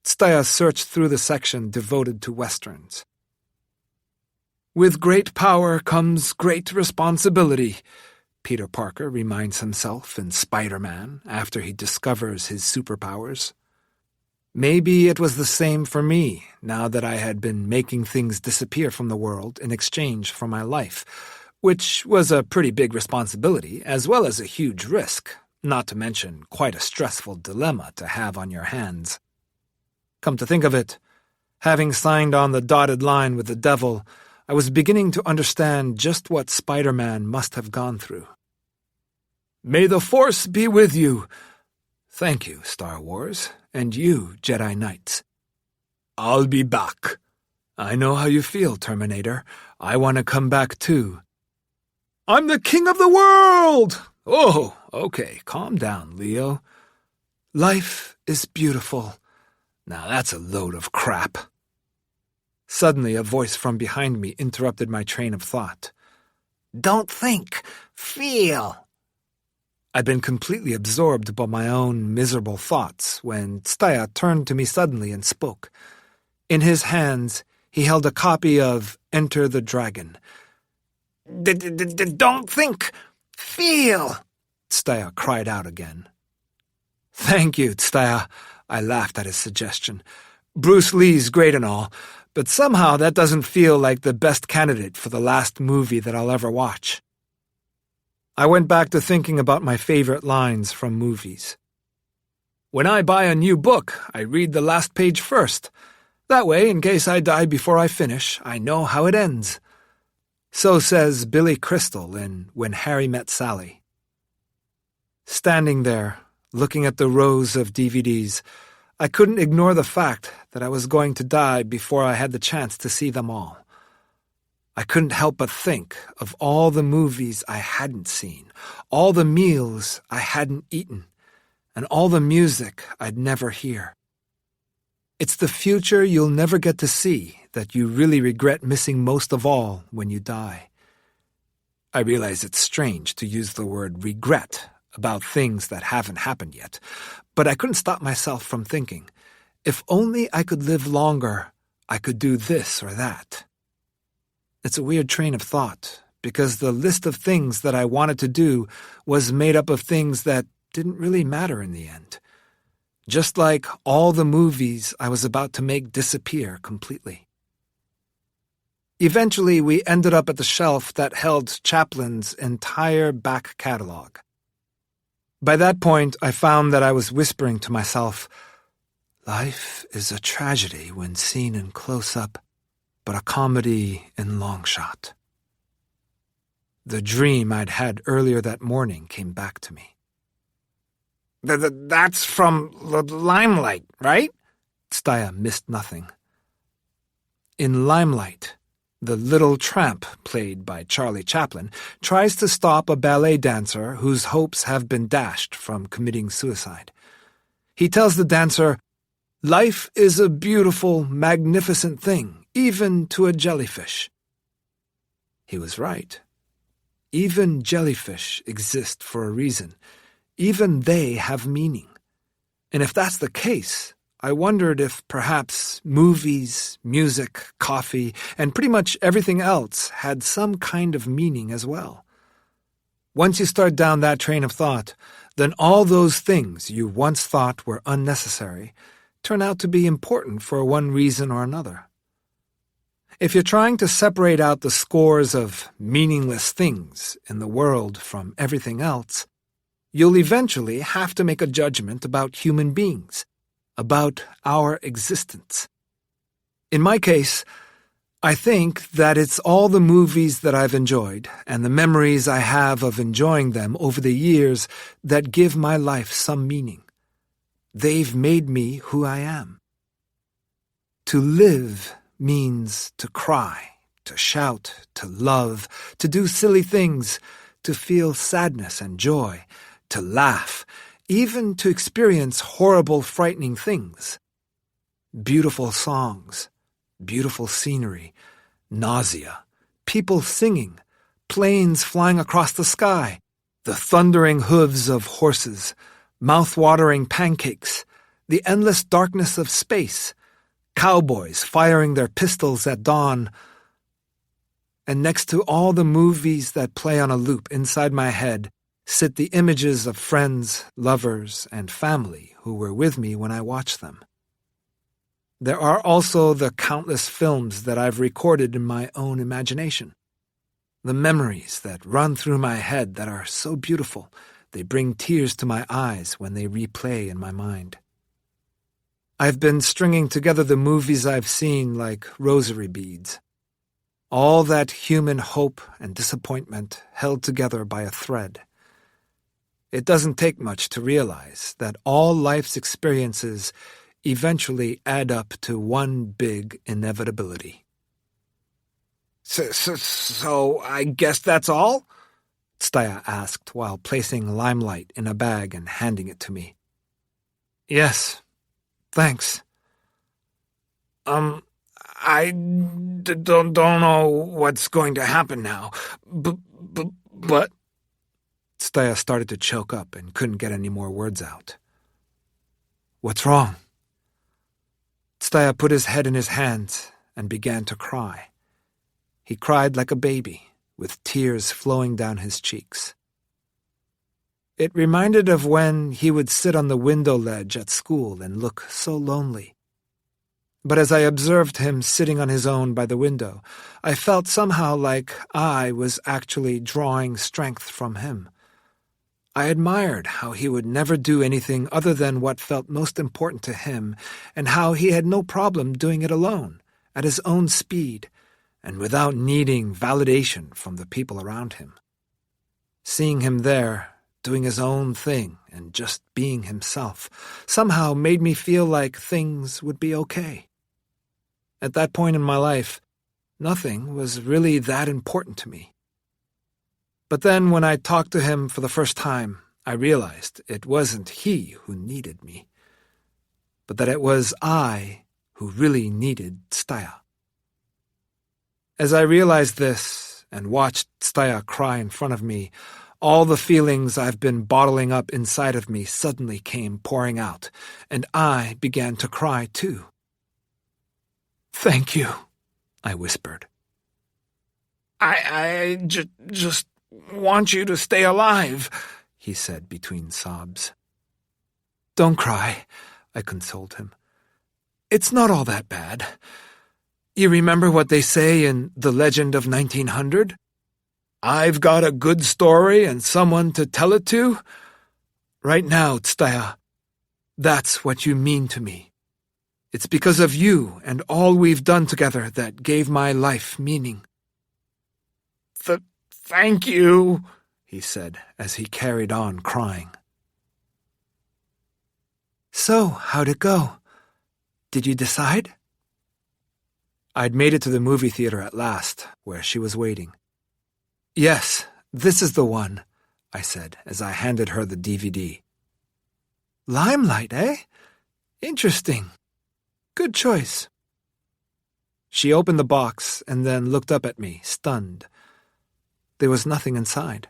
Tsutaya searched through the section devoted to westerns. "With great power comes great responsibility," Peter Parker reminds himself in Spider-Man after he discovers his superpowers. Maybe it was the same for me, now that I had been making things disappear from the world in exchange for my life, which was a pretty big responsibility, as well as a huge risk, not to mention quite a stressful dilemma to have on your hands. Come to think of it, having signed on the dotted line with the devil, I was beginning to understand just what Spider-Man must have gone through. "May the Force be with you." "Thank you, Star Wars, and you, Jedi Knights." "I'll be back." "I know how you feel, Terminator. I want to come back too." "I'm the king of the world!" "Oh, okay, calm down, Leo." "Life is beautiful." "Now that's a load of crap." Suddenly, a voice from behind me interrupted my train of thought. "Don't think, feel." I'd been completely absorbed by my own miserable thoughts when Tsutaya turned to me suddenly and spoke. In his hands, he held a copy of Enter the Dragon. "Don't think, feel," Tsutaya cried out again. "Thank you, Tsutaya," I laughed at his suggestion. "Bruce Lee's great and all, but somehow that doesn't feel like the best candidate for the last movie that I'll ever watch." I went back to thinking about my favorite lines from movies. "When I buy a new book, I read the last page first. That way, in case I die before I finish, I know how it ends." So says Billy Crystal in When Harry Met Sally. Standing there, looking at the rows of DVDs, I couldn't ignore the fact that I was going to die before I had the chance to see them all. I couldn't help but think of all the movies I hadn't seen, all the meals I hadn't eaten, and all the music I'd never hear. It's the future you'll never get to see that you really regret missing most of all when you die. I realize it's strange to use the word regret about things that haven't happened yet, but I couldn't stop myself from thinking, if only I could live longer, I could do this or that. It's a weird train of thought, because the list of things that I wanted to do was made up of things that didn't really matter in the end. Just like all the movies I was about to make disappear completely. Eventually, we ended up at the shelf that held Chaplin's entire back catalog. By that point, I found that I was whispering to myself, "Life is a tragedy when seen in close-up, but a comedy in long shot." The dream I'd had earlier that morning came back to me. "That's from Limelight, right?" Tsutaya missed nothing. In Limelight, the little tramp, played by Charlie Chaplin, tries to stop a ballet dancer whose hopes have been dashed from committing suicide. He tells the dancer, "Life is a beautiful, magnificent thing, even to a jellyfish." He was right. Even jellyfish exist for a reason. Even they have meaning. And if that's the case, I wondered if perhaps movies, music, coffee, and pretty much everything else had some kind of meaning as well. Once you start down that train of thought, then all those things you once thought were unnecessary turn out to be important for one reason or another. If you're trying to separate out the scores of meaningless things in the world from everything else, you'll eventually have to make a judgment about human beings, about our existence. In my case, I think that it's all the movies that I've enjoyed and the memories I have of enjoying them over the years that give my life some meaning. They've made me who I am. To live means to cry, to shout, to love, to do silly things, to feel sadness and joy, to laugh, even to experience horrible, frightening things. Beautiful songs, beautiful scenery, nausea, people singing, planes flying across the sky, the thundering hooves of horses, mouth-watering pancakes, the endless darkness of space, cowboys firing their pistols at dawn. And next to all the movies that play on a loop inside my head sit the images of friends, lovers, and family who were with me when I watched them. There are also the countless films that I've recorded in my own imagination. The memories that run through my head that are so beautiful, they bring tears to my eyes when they replay in my mind. I've been stringing together the movies I've seen like rosary beads. All that human hope and disappointment held together by a thread. It doesn't take much to realize that all life's experiences eventually add up to one big inevitability. So I guess that's all? Staya asked while placing limelight in a bag and handing it to me. Yes, thanks. I don't know what's going to happen now, but... Staya started to choke up and couldn't get any more words out. What's wrong? Staya put his head in his hands and began to cry. He cried like a baby, with tears flowing down his cheeks. It reminded of when he would sit on the window ledge at school and look so lonely. But as I observed him sitting on his own by the window, I felt somehow like I was actually drawing strength from him. I admired how he would never do anything other than what felt most important to him, and how he had no problem doing it alone, at his own speed, and without needing validation from the people around him. Seeing him there, doing his own thing, and just being himself, somehow made me feel like things would be okay. At that point in my life, nothing was really that important to me. But then when I talked to him for the first time, I realized it wasn't he who needed me, but that it was I who really needed Staya. As I realized this and watched Staya cry in front of me, all the feelings I've been bottling up inside of me suddenly came pouring out, and I began to cry too. "Thank you," I whispered. I just want you to stay alive," he said between sobs. "Don't cry," I consoled him. "It's not all that bad. You remember what they say in The Legend of 1900? I've got a good story and someone to tell it to? Right now, Staya, that's what you mean to me. It's because of you and all we've done together that gave my life meaning." Thank you," he said as he carried on crying. "So, how'd it go? Did you decide?" I'd made it to the movie theater at last, where she was waiting. "Yes, this is the one," I said as I handed her the DVD. "Limelight, eh? Interesting. Good choice." She opened the box and then looked up at me, stunned. There was nothing inside.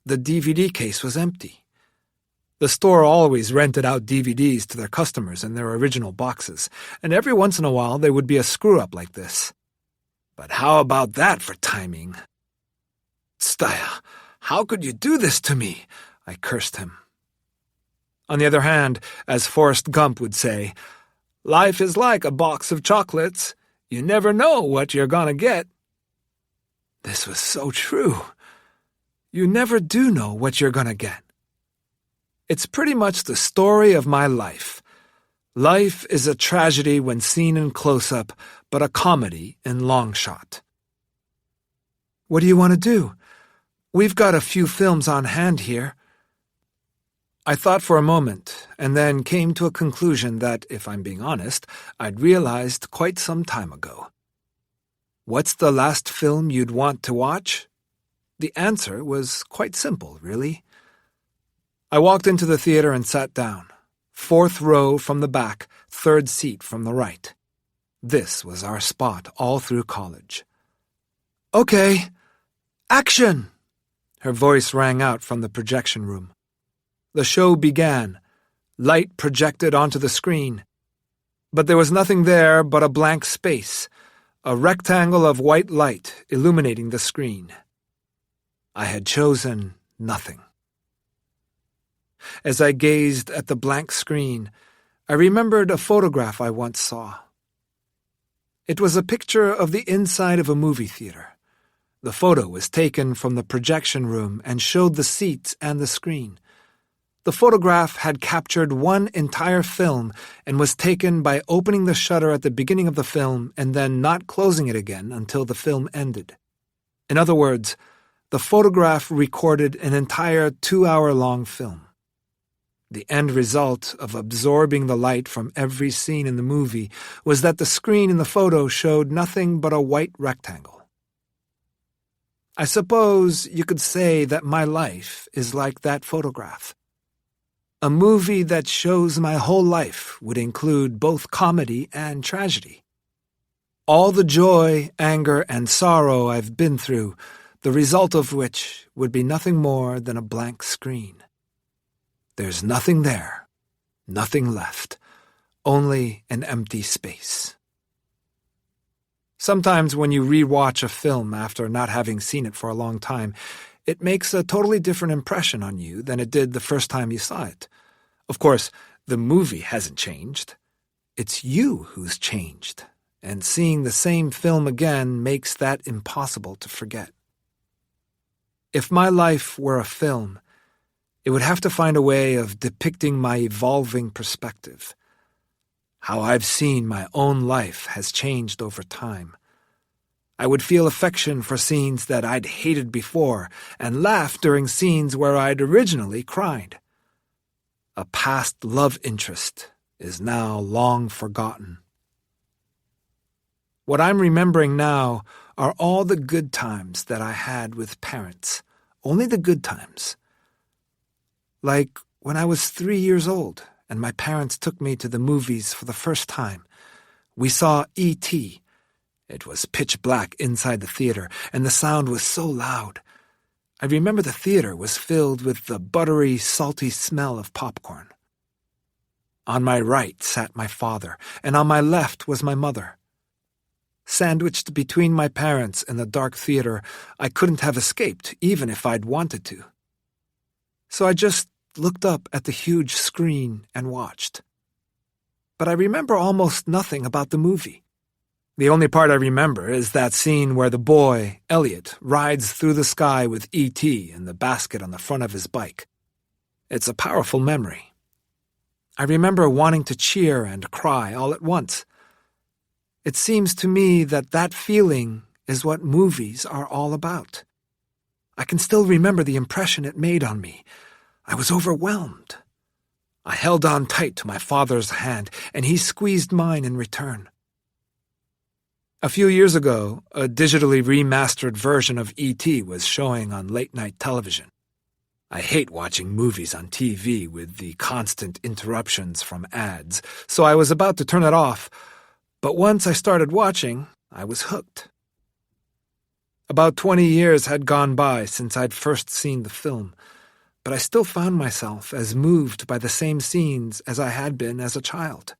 The DVD case was empty. The store always rented out DVDs to their customers in their original boxes, and every once in a while there would be a screw-up like this. But how about that for timing? Staya, how could you do this to me? I cursed him. On the other hand, as Forrest Gump would say, life is like a box of chocolates. You never know what you're gonna get. This was so true. You never do know what you're gonna get. It's pretty much the story of my life. Life is a tragedy when seen in close-up, but a comedy in long shot. What do you want to do? We've got a few films on hand here. I thought for a moment, and then came to a conclusion that, if I'm being honest, I'd realized quite some time ago. What's the last film you'd want to watch? The answer was quite simple, really. I walked into the theater and sat down. 4th row from the back, 3rd seat from the right. This was our spot all through college. Okay, action! Her voice rang out from the projection room. The show began. Light projected onto the screen. But there was nothing there but a blank space, a rectangle of white light illuminating the screen. I had chosen nothing. As I gazed at the blank screen, I remembered a photograph I once saw. It was a picture of the inside of a movie theater. The photo was taken from the projection room and showed the seats and the screen. The photograph had captured one entire film and was taken by opening the shutter at the beginning of the film and then not closing it again until the film ended. In other words, the photograph recorded an entire 2-hour-long film. The end result of absorbing the light from every scene in the movie was that the screen in the photo showed nothing but a white rectangle. I suppose you could say that my life is like that photograph. A movie that shows my whole life would include both comedy and tragedy. All the joy, anger, and sorrow I've been through, the result of which would be nothing more than a blank screen. There's nothing there, nothing left, only an empty space. Sometimes when you re-watch a film after not having seen it for a long time, it makes a totally different impression on you than it did the first time you saw it. Of course, the movie hasn't changed. It's you who's changed, and seeing the same film again makes that impossible to forget. If my life were a film, it would have to find a way of depicting my evolving perspective. How I've seen my own life has changed over time. I would feel affection for scenes that I'd hated before and laugh during scenes where I'd originally cried. A past love interest is now long forgotten. What I'm remembering now are all the good times that I had with parents, only the good times. Like when I was 3 years old and my parents took me to the movies for the first time. We saw E.T. It was pitch black inside the theater, and the sound was so loud. I remember the theater was filled with the buttery, salty smell of popcorn. On my right sat my father, and on my left was my mother. Sandwiched between my parents and the dark theater, I couldn't have escaped, even if I'd wanted to. So I just looked up at the huge screen and watched. But I remember almost nothing about the movie. The only part I remember is that scene where the boy, Elliot, rides through the sky with E.T. in the basket on the front of his bike. It's a powerful memory. I remember wanting to cheer and cry all at once. It seems to me that that feeling is what movies are all about. I can still remember the impression it made on me. I was overwhelmed. I held on tight to my father's hand, and he squeezed mine in return. A few years ago, a digitally remastered version of E.T. was showing on late-night television. I hate watching movies on TV with the constant interruptions from ads, so I was about to turn it off, but once I started watching, I was hooked. About 20 years had gone by since I'd first seen the film. but I still found myself as moved by the same scenes as I had been as a child.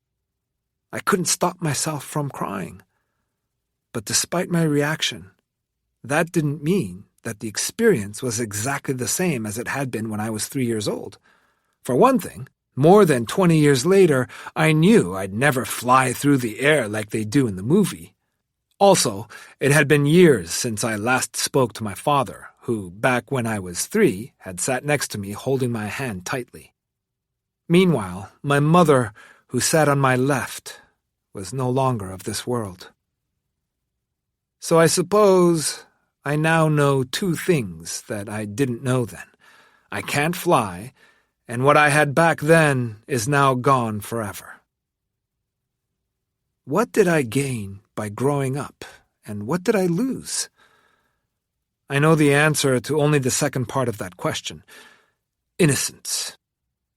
I couldn't stop myself from crying. But despite my reaction, that didn't mean that the experience was exactly the same as it had been when I was 3 years old. For one thing, more than 20 years later, I knew I'd never fly through the air like they do in the movie. Also, it had been years since I last spoke to my father, who, back when I was 3, had sat next to me holding my hand tightly. Meanwhile, my mother, who sat on my left, was no longer of this world. So I suppose I now know 2 things that I didn't know then. I can't fly, and what I had back then is now gone forever. What did I gain by growing up, and what did I lose? I know the answer to only the second part of that question. Innocence.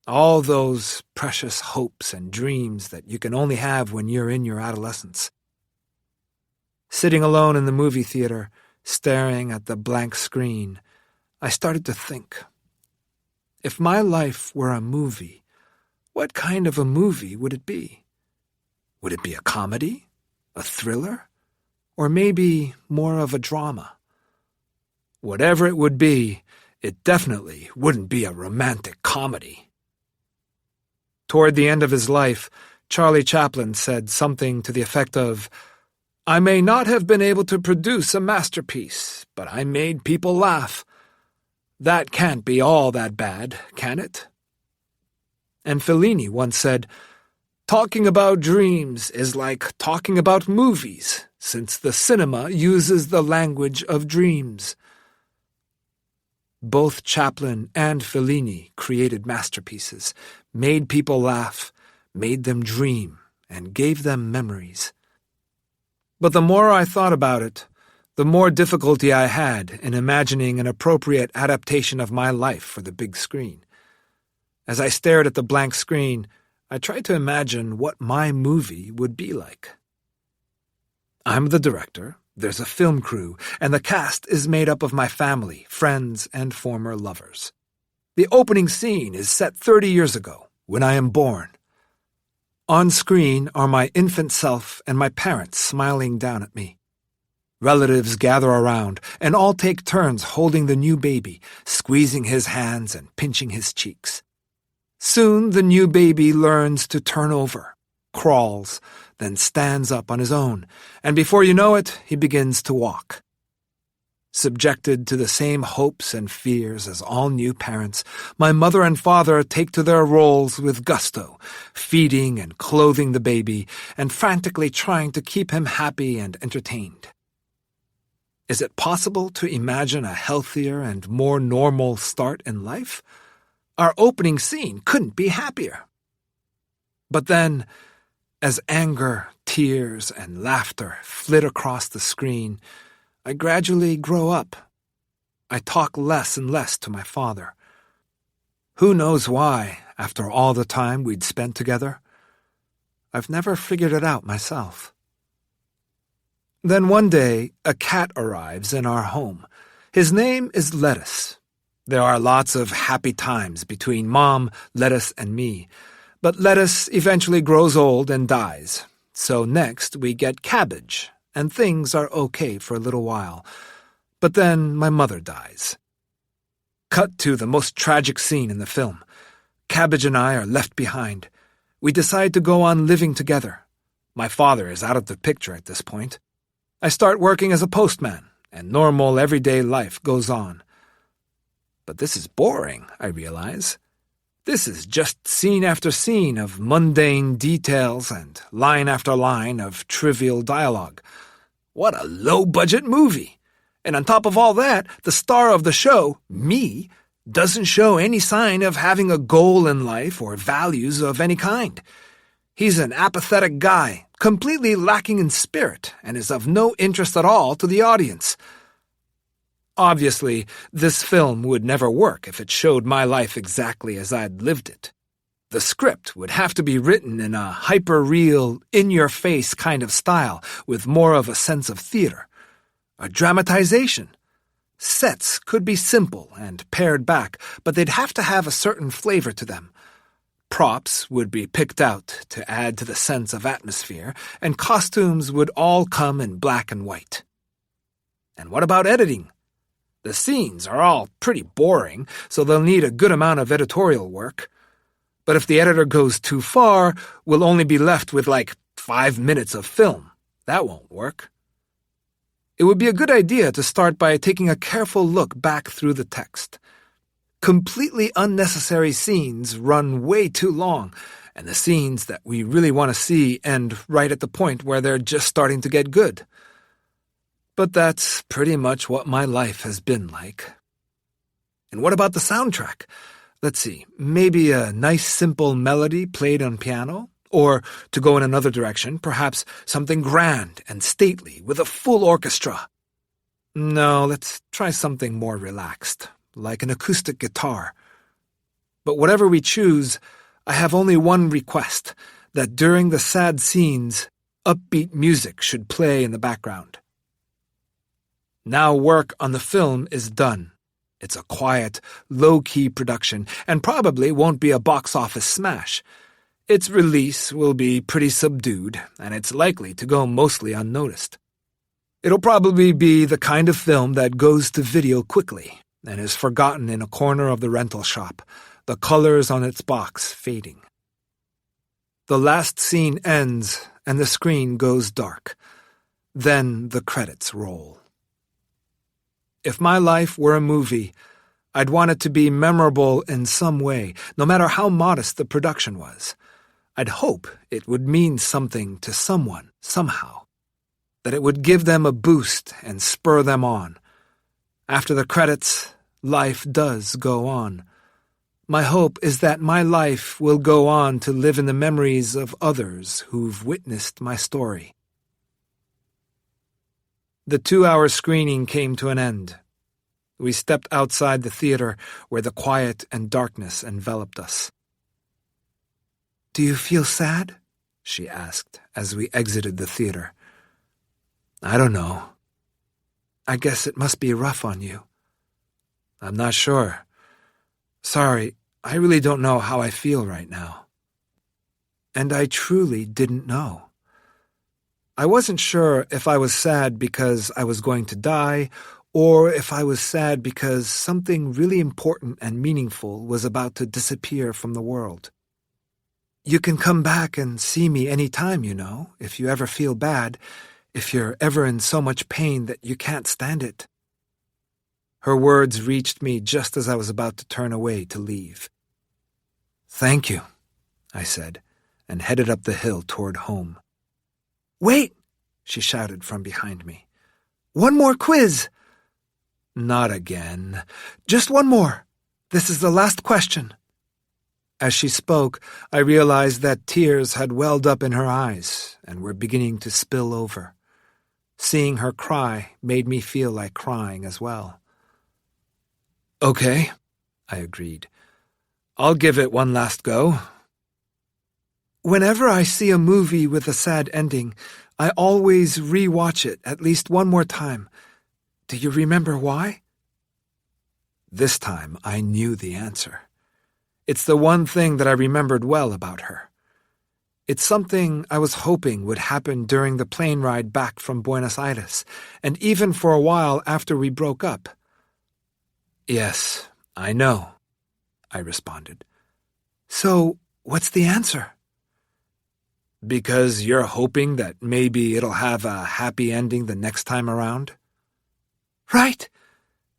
All those precious hopes and dreams that you can only have when you're in your adolescence. Sitting alone in the movie theater, staring at the blank screen, I started to think. If my life were a movie, what kind of a movie would it be? Would it be a comedy? A thriller? Or maybe more of a drama? Whatever it would be, it definitely wouldn't be a romantic comedy. Toward the end of his life, Charlie Chaplin said something to the effect of, "I may not have been able to produce a masterpiece, but I made people laugh. That can't be all that bad, can it?" And Fellini once said, "Talking about dreams is like talking about movies, since the cinema uses the language of dreams." Both Chaplin and Fellini created masterpieces, made people laugh, made them dream, and gave them memories. But the more I thought about it, the more difficulty I had in imagining an appropriate adaptation of my life for the big screen. As I stared at the blank screen, I tried to imagine what my movie would be like. I'm the director, there's a film crew, and the cast is made up of my family, friends, and former lovers. The opening scene is set 30 years ago, when I am born. On screen are my infant self and my parents smiling down at me. Relatives gather around, and all take turns holding the new baby, squeezing his hands and pinching his cheeks. Soon the new baby learns to turn over, crawls, then stands up on his own, and before you know it, he begins to walk. Subjected to the same hopes and fears as all new parents, my mother and father take to their roles with gusto, feeding and clothing the baby, and frantically trying to keep him happy and entertained. Is it possible to imagine a healthier and more normal start in life? Our opening scene couldn't be happier. But then, as anger, tears, and laughter flit across the screen, I gradually grow up. I talk less and less to my father. Who knows why, after all the time we'd spent together? I've never figured it out myself. Then one day, a cat arrives in our home. His name is Lettuce. There are lots of happy times between Mom, Lettuce, and me, but Lettuce eventually grows old and dies. So next we get Cabbage, and things are okay for a little while. But then my mother dies. Cut to the most tragic scene in the film. Cabbage and I are left behind. We decide to go on living together. My father is out of the picture at this point. I start working as a postman, and normal everyday life goes on. But this is boring, I realize. This is just scene after scene of mundane details and line after line of trivial dialogue. What a low-budget movie! And on top of all that, the star of the show, me, doesn't show any sign of having a goal in life or values of any kind. He's an apathetic guy, completely lacking in spirit, and is of no interest at all to the audience. Obviously, this film would never work if it showed my life exactly as I'd lived it. The script would have to be written in a hyper-real, in-your-face kind of style with more of a sense of theater. A dramatization. Sets could be simple and pared back, but they'd have to have a certain flavor to them. Props would be picked out to add to the sense of atmosphere, and costumes would all come in black and white. And what about editing? The scenes are all pretty boring, so they'll need a good amount of editorial work. But if the editor goes too far, we'll only be left with 5 minutes of film. That won't work. It would be a good idea to start by taking a careful look back through the text. Completely unnecessary scenes run way too long, and the scenes that we really want to see end right at the point where they're just starting to get good. But that's pretty much what my life has been like. And what about the soundtrack? Let's see, maybe a nice simple melody played on piano? Or, to go in another direction, perhaps something grand and stately with a full orchestra. No, let's try something more relaxed, like an acoustic guitar. But whatever we choose, I have only one request, that during the sad scenes, upbeat music should play in the background. Now work on the film is done. It's a quiet, low-key production, and probably won't be a box office smash. Its release will be pretty subdued, and it's likely to go mostly unnoticed. It'll probably be the kind of film that goes to video quickly and is forgotten in a corner of the rental shop, the colors on its box fading. The last scene ends, and the screen goes dark. Then the credits roll. If my life were a movie, I'd want it to be memorable in some way, no matter how modest the production was. I'd hope it would mean something to someone, somehow, that it would give them a boost and spur them on. After the credits, life does go on. My hope is that my life will go on to live in the memories of others who've witnessed my story. The 2-hour screening came to an end. We stepped outside the theater where the quiet and darkness enveloped us. "Do you feel sad?" she asked as we exited the theater. "I don't know. I guess it must be rough on you." "I'm not sure. Sorry, I really don't know how I feel right now." And I truly didn't know. I wasn't sure if I was sad because I was going to die, or if I was sad because something really important and meaningful was about to disappear from the world. "You can come back and see me any time, if you ever feel bad, if you're ever in so much pain that you can't stand it." Her words reached me just as I was about to turn away to leave. "Thank you," I said, and headed up the hill toward home. "Wait!" she shouted from behind me. "One more quiz!" "Not again. Just one more. This is the last question." As she spoke, I realized that tears had welled up in her eyes and were beginning to spill over. Seeing her cry made me feel like crying as well. "Okay," I agreed. "I'll give it one last go." Whenever I see a movie with a sad ending, I always re-watch it at least one more time. Do you remember why? This time I knew the answer. It's the one thing that I remembered well about her. It's something I was hoping would happen during the plane ride back from Buenos Aires, and even for a while after we broke up. "Yes, I know," I responded. "So, what's the answer?" "Because you're hoping that maybe it'll have a happy ending the next time around?" "Right!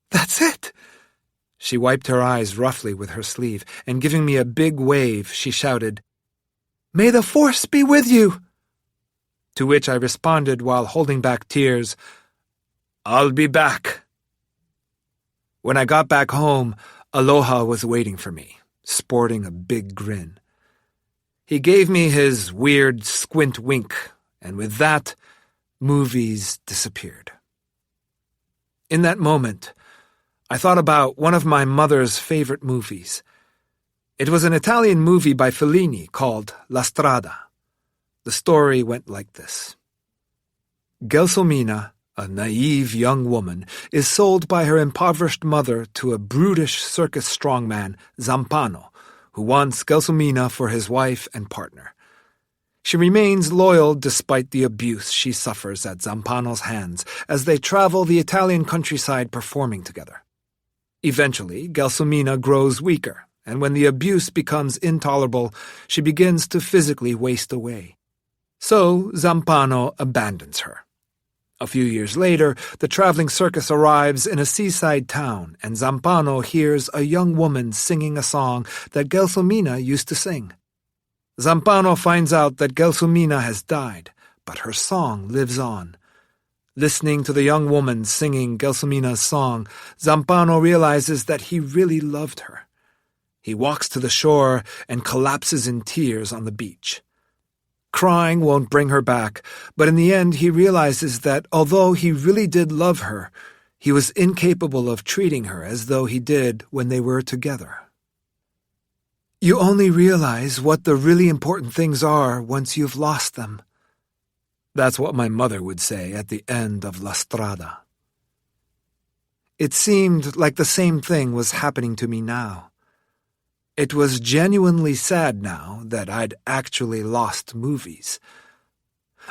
That's it!" She wiped her eyes roughly with her sleeve, and giving me a big wave, she shouted, "May the Force be with you!" To which I responded while holding back tears, "I'll be back." When I got back home, Aloha was waiting for me, sporting a big grin. He gave me his weird squint wink, and with that, movies disappeared. In that moment, I thought about one of my mother's favorite movies. It was an Italian movie by Fellini called La Strada. The story went like this. Gelsomina, A naive young woman is sold by her impoverished mother to a brutish circus strongman, Zampano, who wants Gelsomina for his wife and partner. She remains loyal despite the abuse she suffers at Zampano's hands as they travel the Italian countryside performing together. Eventually, Gelsomina grows weaker, and when the abuse becomes intolerable, she begins to physically waste away. So Zampano abandons her. A few years later, the traveling circus arrives in a seaside town, and Zampano hears a young woman singing a song that Gelsomina used to sing. Zampano finds out that Gelsomina has died, but her song lives on. Listening to the young woman singing Gelsomina's song, Zampano realizes that he really loved her. He walks to the shore and collapses in tears on the beach. Crying won't bring her back, but in the end he realizes that although he really did love her, he was incapable of treating her as though he did when they were together. You only realize what the really important things are once you've lost them. That's what my mother would say at the end of La Strada. It seemed like the same thing was happening to me now. It was genuinely sad now that I'd actually lost movies.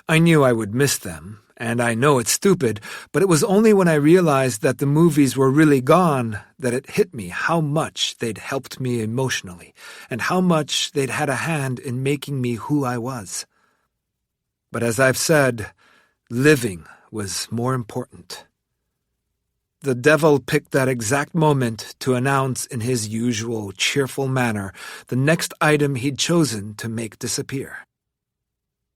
I knew I would miss them, and I know it's stupid, but it was only when I realized that the movies were really gone that it hit me how much they'd helped me emotionally, and how much they'd had a hand in making me who I was. But as I've said, living was more important. The devil picked that exact moment to announce in his usual cheerful manner the next item he'd chosen to make disappear.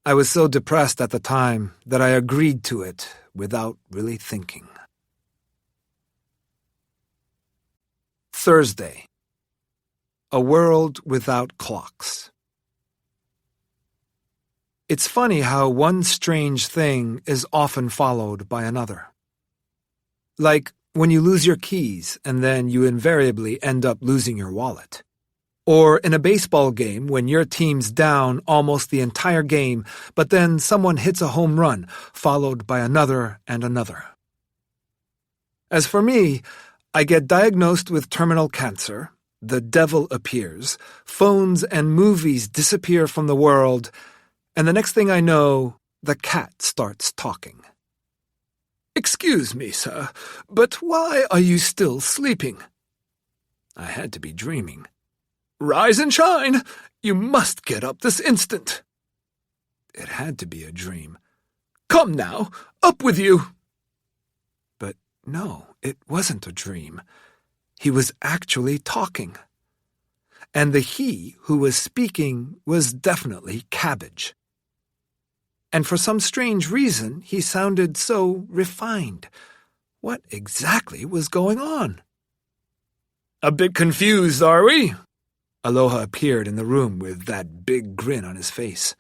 I was so depressed at the time that I agreed to it without really thinking. Thursday. A world without clocks. It's funny how one strange thing is often followed by another. Like when you lose your keys and then you invariably end up losing your wallet. Or in a baseball game when your team's down almost the entire game, but then someone hits a home run, followed by another and another. As for me, I get diagnosed with terminal cancer, the devil appears, phones and movies disappear from the world, and the next thing I know, the cat starts talking. "Excuse me, sir, but why are you still sleeping?" I had to be dreaming. "Rise and shine! You must get up this instant!" It had to be a dream. "Come now, up with you!" But no, it wasn't a dream. He was actually talking. And the he who was speaking was definitely Cabbage. And for some strange reason, he sounded so refined. What exactly was going on? "A bit confused, are we?" Aloha appeared in the room with that big grin on his face.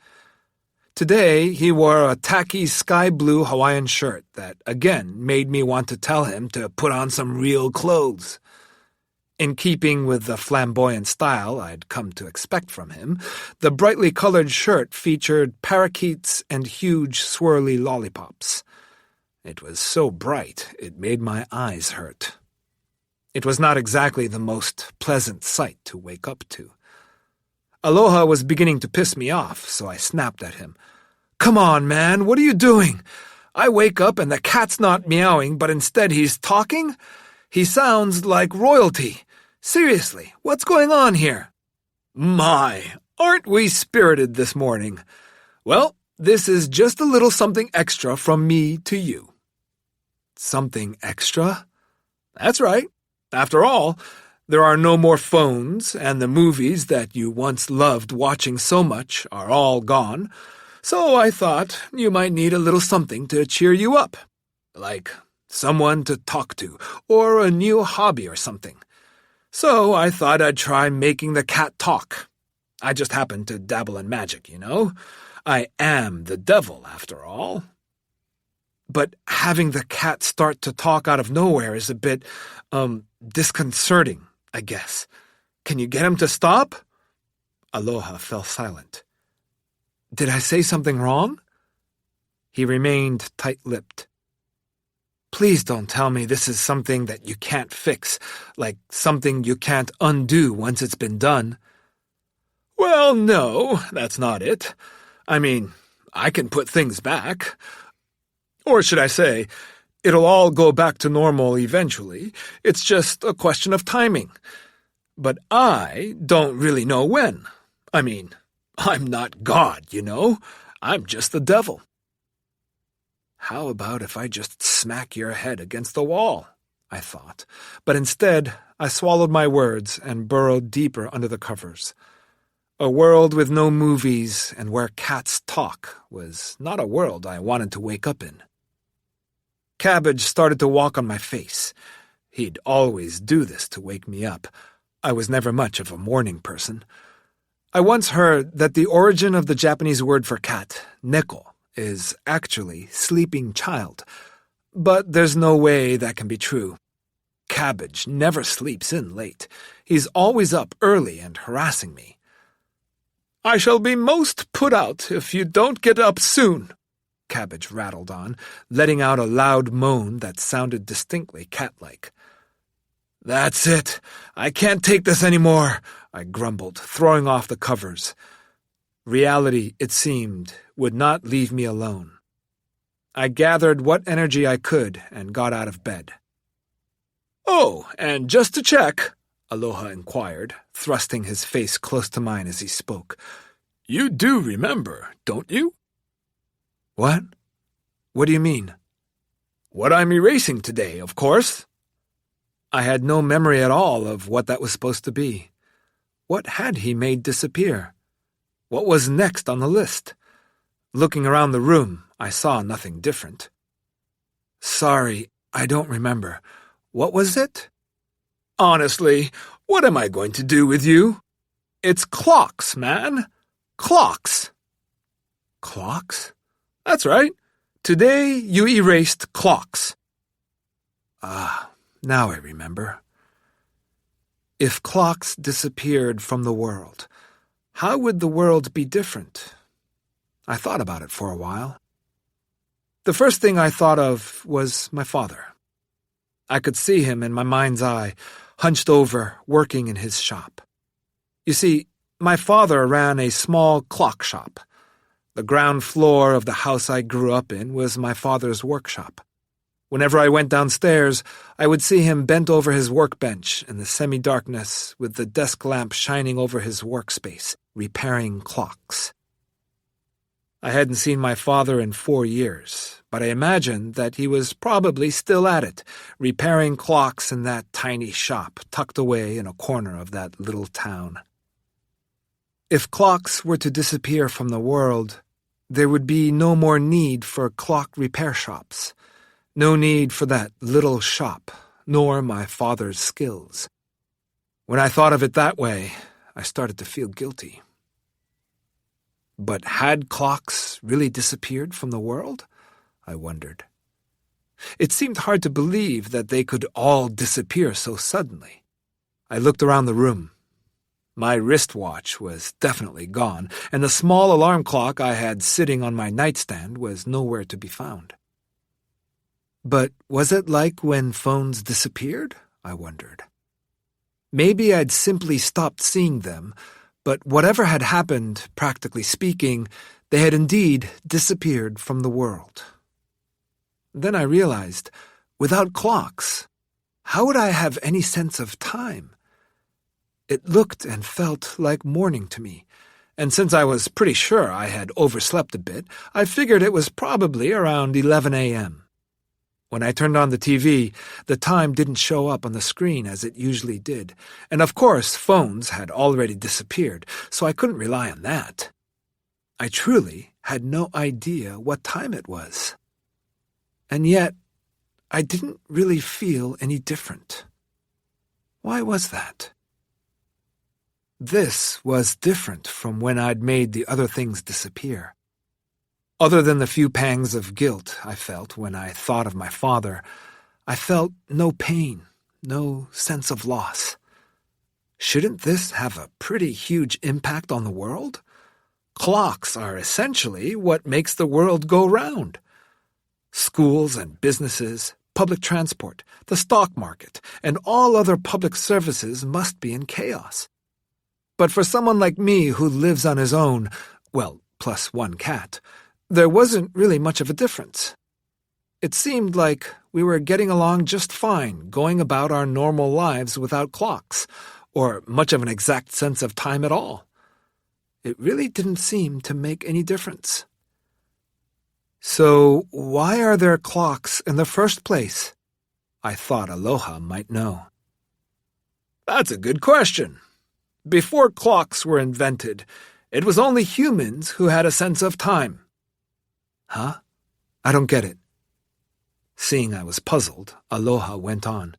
Today, he wore a tacky sky blue Hawaiian shirt that again made me want to tell him to put on some real clothes. In keeping with the flamboyant style I'd come to expect from him, the brightly colored shirt featured parakeets and huge swirly lollipops. It was so bright it made my eyes hurt. It was not exactly the most pleasant sight to wake up to. Aloha was beginning to piss me off, so I snapped at him. "Come on, man, what are you doing? I wake up and the cat's not meowing, but instead he's talking? He sounds like royalty. Seriously, what's going on here?" "My, aren't we spirited this morning? Well, this is just a little something extra from me to you." "Something extra?" "That's right. After all, there are no more phones, and the movies that you once loved watching so much are all gone, so I thought you might need a little something to cheer you up, like someone to talk to, or a new hobby or something. So I thought I'd try making the cat talk. I just happen to dabble in magic, you know? I am the devil, after all." "But having the cat start to talk out of nowhere is a bit, disconcerting, I guess. Can you get him to stop?" Aloha fell silent. "Did I say something wrong?" He remained tight-lipped. Please don't tell me this is something that you can't fix, like something you can't undo once it's been done. Well, no, that's not it. I mean, I can put things back. Or should I say, it'll all go back to normal eventually. It's just a question of timing. But I don't really know when. I mean, I'm not God, you know? I'm just the devil. How about if I just smack your head against the wall? I thought. But instead, I swallowed my words and burrowed deeper under the covers. A world with no movies and where cats talk was not a world I wanted to wake up in. Cabbage started to walk on my face. He'd always do this to wake me up. I was never much of a morning person. I once heard that the origin of the Japanese word for cat, neko, is actually sleeping child. But there's no way that can be true. Cabbage never sleeps in late. He's always up early and harassing me. I shall be most put out if you don't get up soon, Cabbage rattled on, letting out a loud moan that sounded distinctly cat-like. That's it. I can't take this anymore, I grumbled, throwing off the covers. Reality, it seemed, would not leave me alone. I gathered what energy I could and got out of bed. Oh, and just to check, Aloha inquired, thrusting his face close to mine as he spoke. You do remember, don't you? What? What do you mean? What I'm erasing today, of course. I had no memory at all of what that was supposed to be. What had he made disappear? What was next on the list? Looking around the room, I saw nothing different. Sorry, I don't remember. What was it? Honestly, what am I going to do with you? It's clocks, man. Clocks. Clocks? That's right. Today you erased clocks. Now I remember. If clocks disappeared from the world, how would the world be different? I thought about it for a while. The first thing I thought of was my father. I could see him in my mind's eye, hunched over, working in his shop. You see, my father ran a small clock shop. The ground floor of the house I grew up in was my father's workshop. Whenever I went downstairs, I would see him bent over his workbench in the semi-darkness with the desk lamp shining over his workspace, repairing clocks. I hadn't seen my father in 4 years, but I imagined that he was probably still at it, repairing clocks in that tiny shop tucked away in a corner of that little town. If clocks were to disappear from the world, there would be no more need for clock repair shops. No need for that little shop, nor my father's skills. When I thought of it that way, I started to feel guilty. But had clocks really disappeared from the world? I wondered. It seemed hard to believe that they could all disappear so suddenly. I looked around the room. My wristwatch was definitely gone, and the small alarm clock I had sitting on my nightstand was nowhere to be found. But was it like when phones disappeared? I wondered. Maybe I'd simply stopped seeing them, but whatever had happened, practically speaking, they had indeed disappeared from the world. Then I realized, without clocks, how would I have any sense of time? It looked and felt like morning to me, and since I was pretty sure I had overslept a bit, I figured it was probably around 11 a.m. When I turned on the TV, the time didn't show up on the screen as it usually did, and of course phones had already disappeared, so I couldn't rely on that. I truly had no idea what time it was. And yet, I didn't really feel any different. Why was that? This was different from when I'd made the other things disappear. Other than the few pangs of guilt I felt when I thought of my father, I felt no pain, no sense of loss. Shouldn't this have a pretty huge impact on the world? Clocks are essentially what makes the world go round. Schools and businesses, public transport, the stock market, and all other public services must be in chaos. But for someone like me who lives on his own, well, plus one cat, there wasn't really much of a difference. It seemed like we were getting along just fine, going about our normal lives without clocks, or much of an exact sense of time at all. It really didn't seem to make any difference. So why are there clocks in the first place? I thought Aloha might know. That's a good question. Before clocks were invented, it was only humans who had a sense of time. Huh? I don't get it. Seeing I was puzzled, Aloha went on.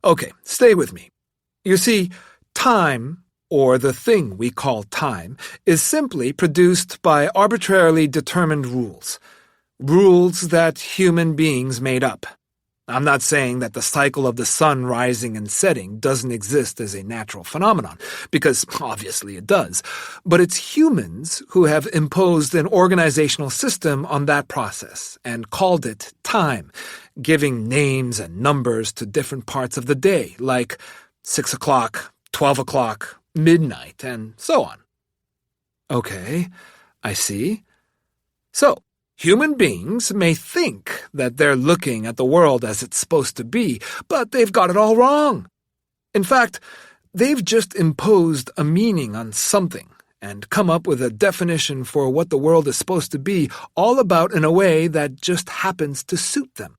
Okay, stay with me. You see, time, or the thing we call time, is simply produced by arbitrarily determined rules. Rules that human beings made up. I'm not saying that the cycle of the sun rising and setting doesn't exist as a natural phenomenon, because obviously it does. But it's humans who have imposed an organizational system on that process and called it time, giving names and numbers to different parts of the day, like 6 o'clock, 12 o'clock, midnight, and so on. Okay, I see. So, human beings may think that they're looking at the world as it's supposed to be, but they've got it all wrong. In fact, they've just imposed a meaning on something and come up with a definition for what the world is supposed to be, all about in a way that just happens to suit them.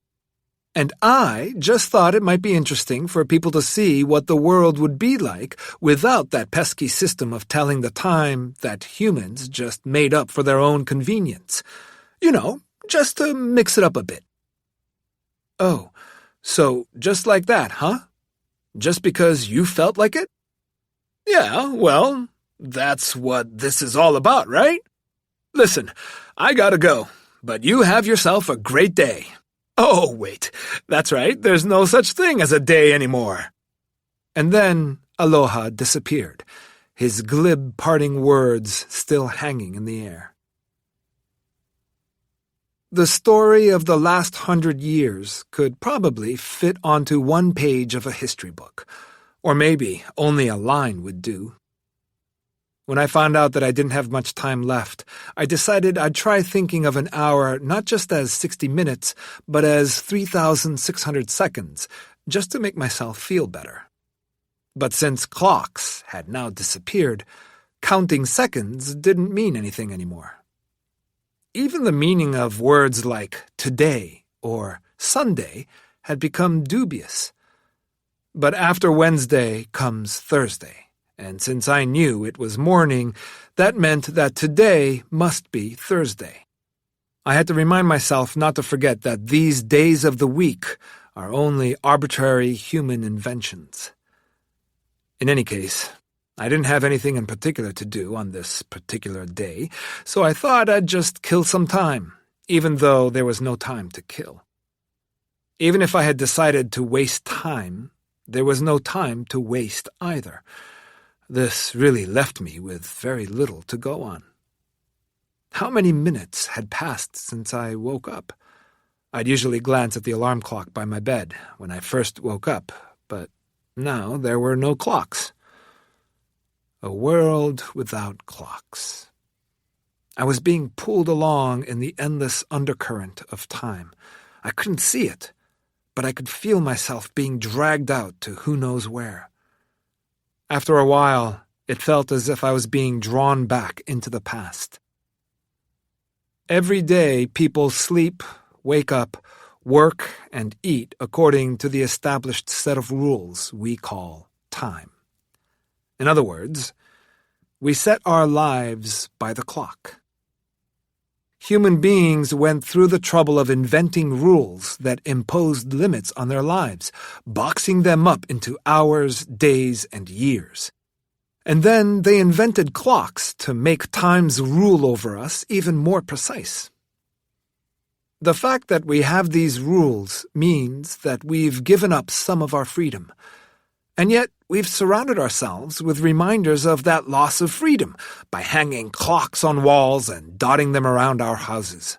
And I just thought it might be interesting for people to see what the world would be like without that pesky system of telling the time that humans just made up for their own convenience. You know, just to mix it up a bit. Oh, so just like that, huh? Just because you felt like it? Yeah, well, that's what this is all about, right? Listen, I gotta go, but you have yourself a great day. Oh, wait, that's right, there's no such thing as a day anymore. And then Aloha disappeared, his glib parting words still hanging in the air. The story of the last 100 years could probably fit onto one page of a history book, or maybe only a line would do. When I found out that I didn't have much time left, I decided I'd try thinking of an hour not just as 60 minutes, but as 3,600 seconds, just to make myself feel better. But since clocks had now disappeared, counting seconds didn't mean anything anymore. Even the meaning of words like today or Sunday had become dubious. But after Wednesday comes Thursday, and since I knew it was morning, that meant that today must be Thursday. I had to remind myself not to forget that these days of the week are only arbitrary human inventions. In any case, I didn't have anything in particular to do on this particular day, so I thought I'd just kill some time, even though there was no time to kill. Even if I had decided to waste time, there was no time to waste either. This really left me with very little to go on. How many minutes had passed since I woke up? I'd usually glance at the alarm clock by my bed when I first woke up, but now there were no clocks. A world without clocks. I was being pulled along in the endless undercurrent of time. I couldn't see it, but I could feel myself being dragged out to who knows where. After a while, it felt as if I was being drawn back into the past. Every day, people sleep, wake up, work, and eat according to the established set of rules we call time. In other words, we set our lives by the clock. Human beings went through the trouble of inventing rules that imposed limits on their lives, boxing them up into hours, days, and years. And then they invented clocks to make time's rule over us even more precise. The fact that we have these rules means that we've given up some of our freedom. And yet, we've surrounded ourselves with reminders of that loss of freedom by hanging clocks on walls and dotting them around our houses.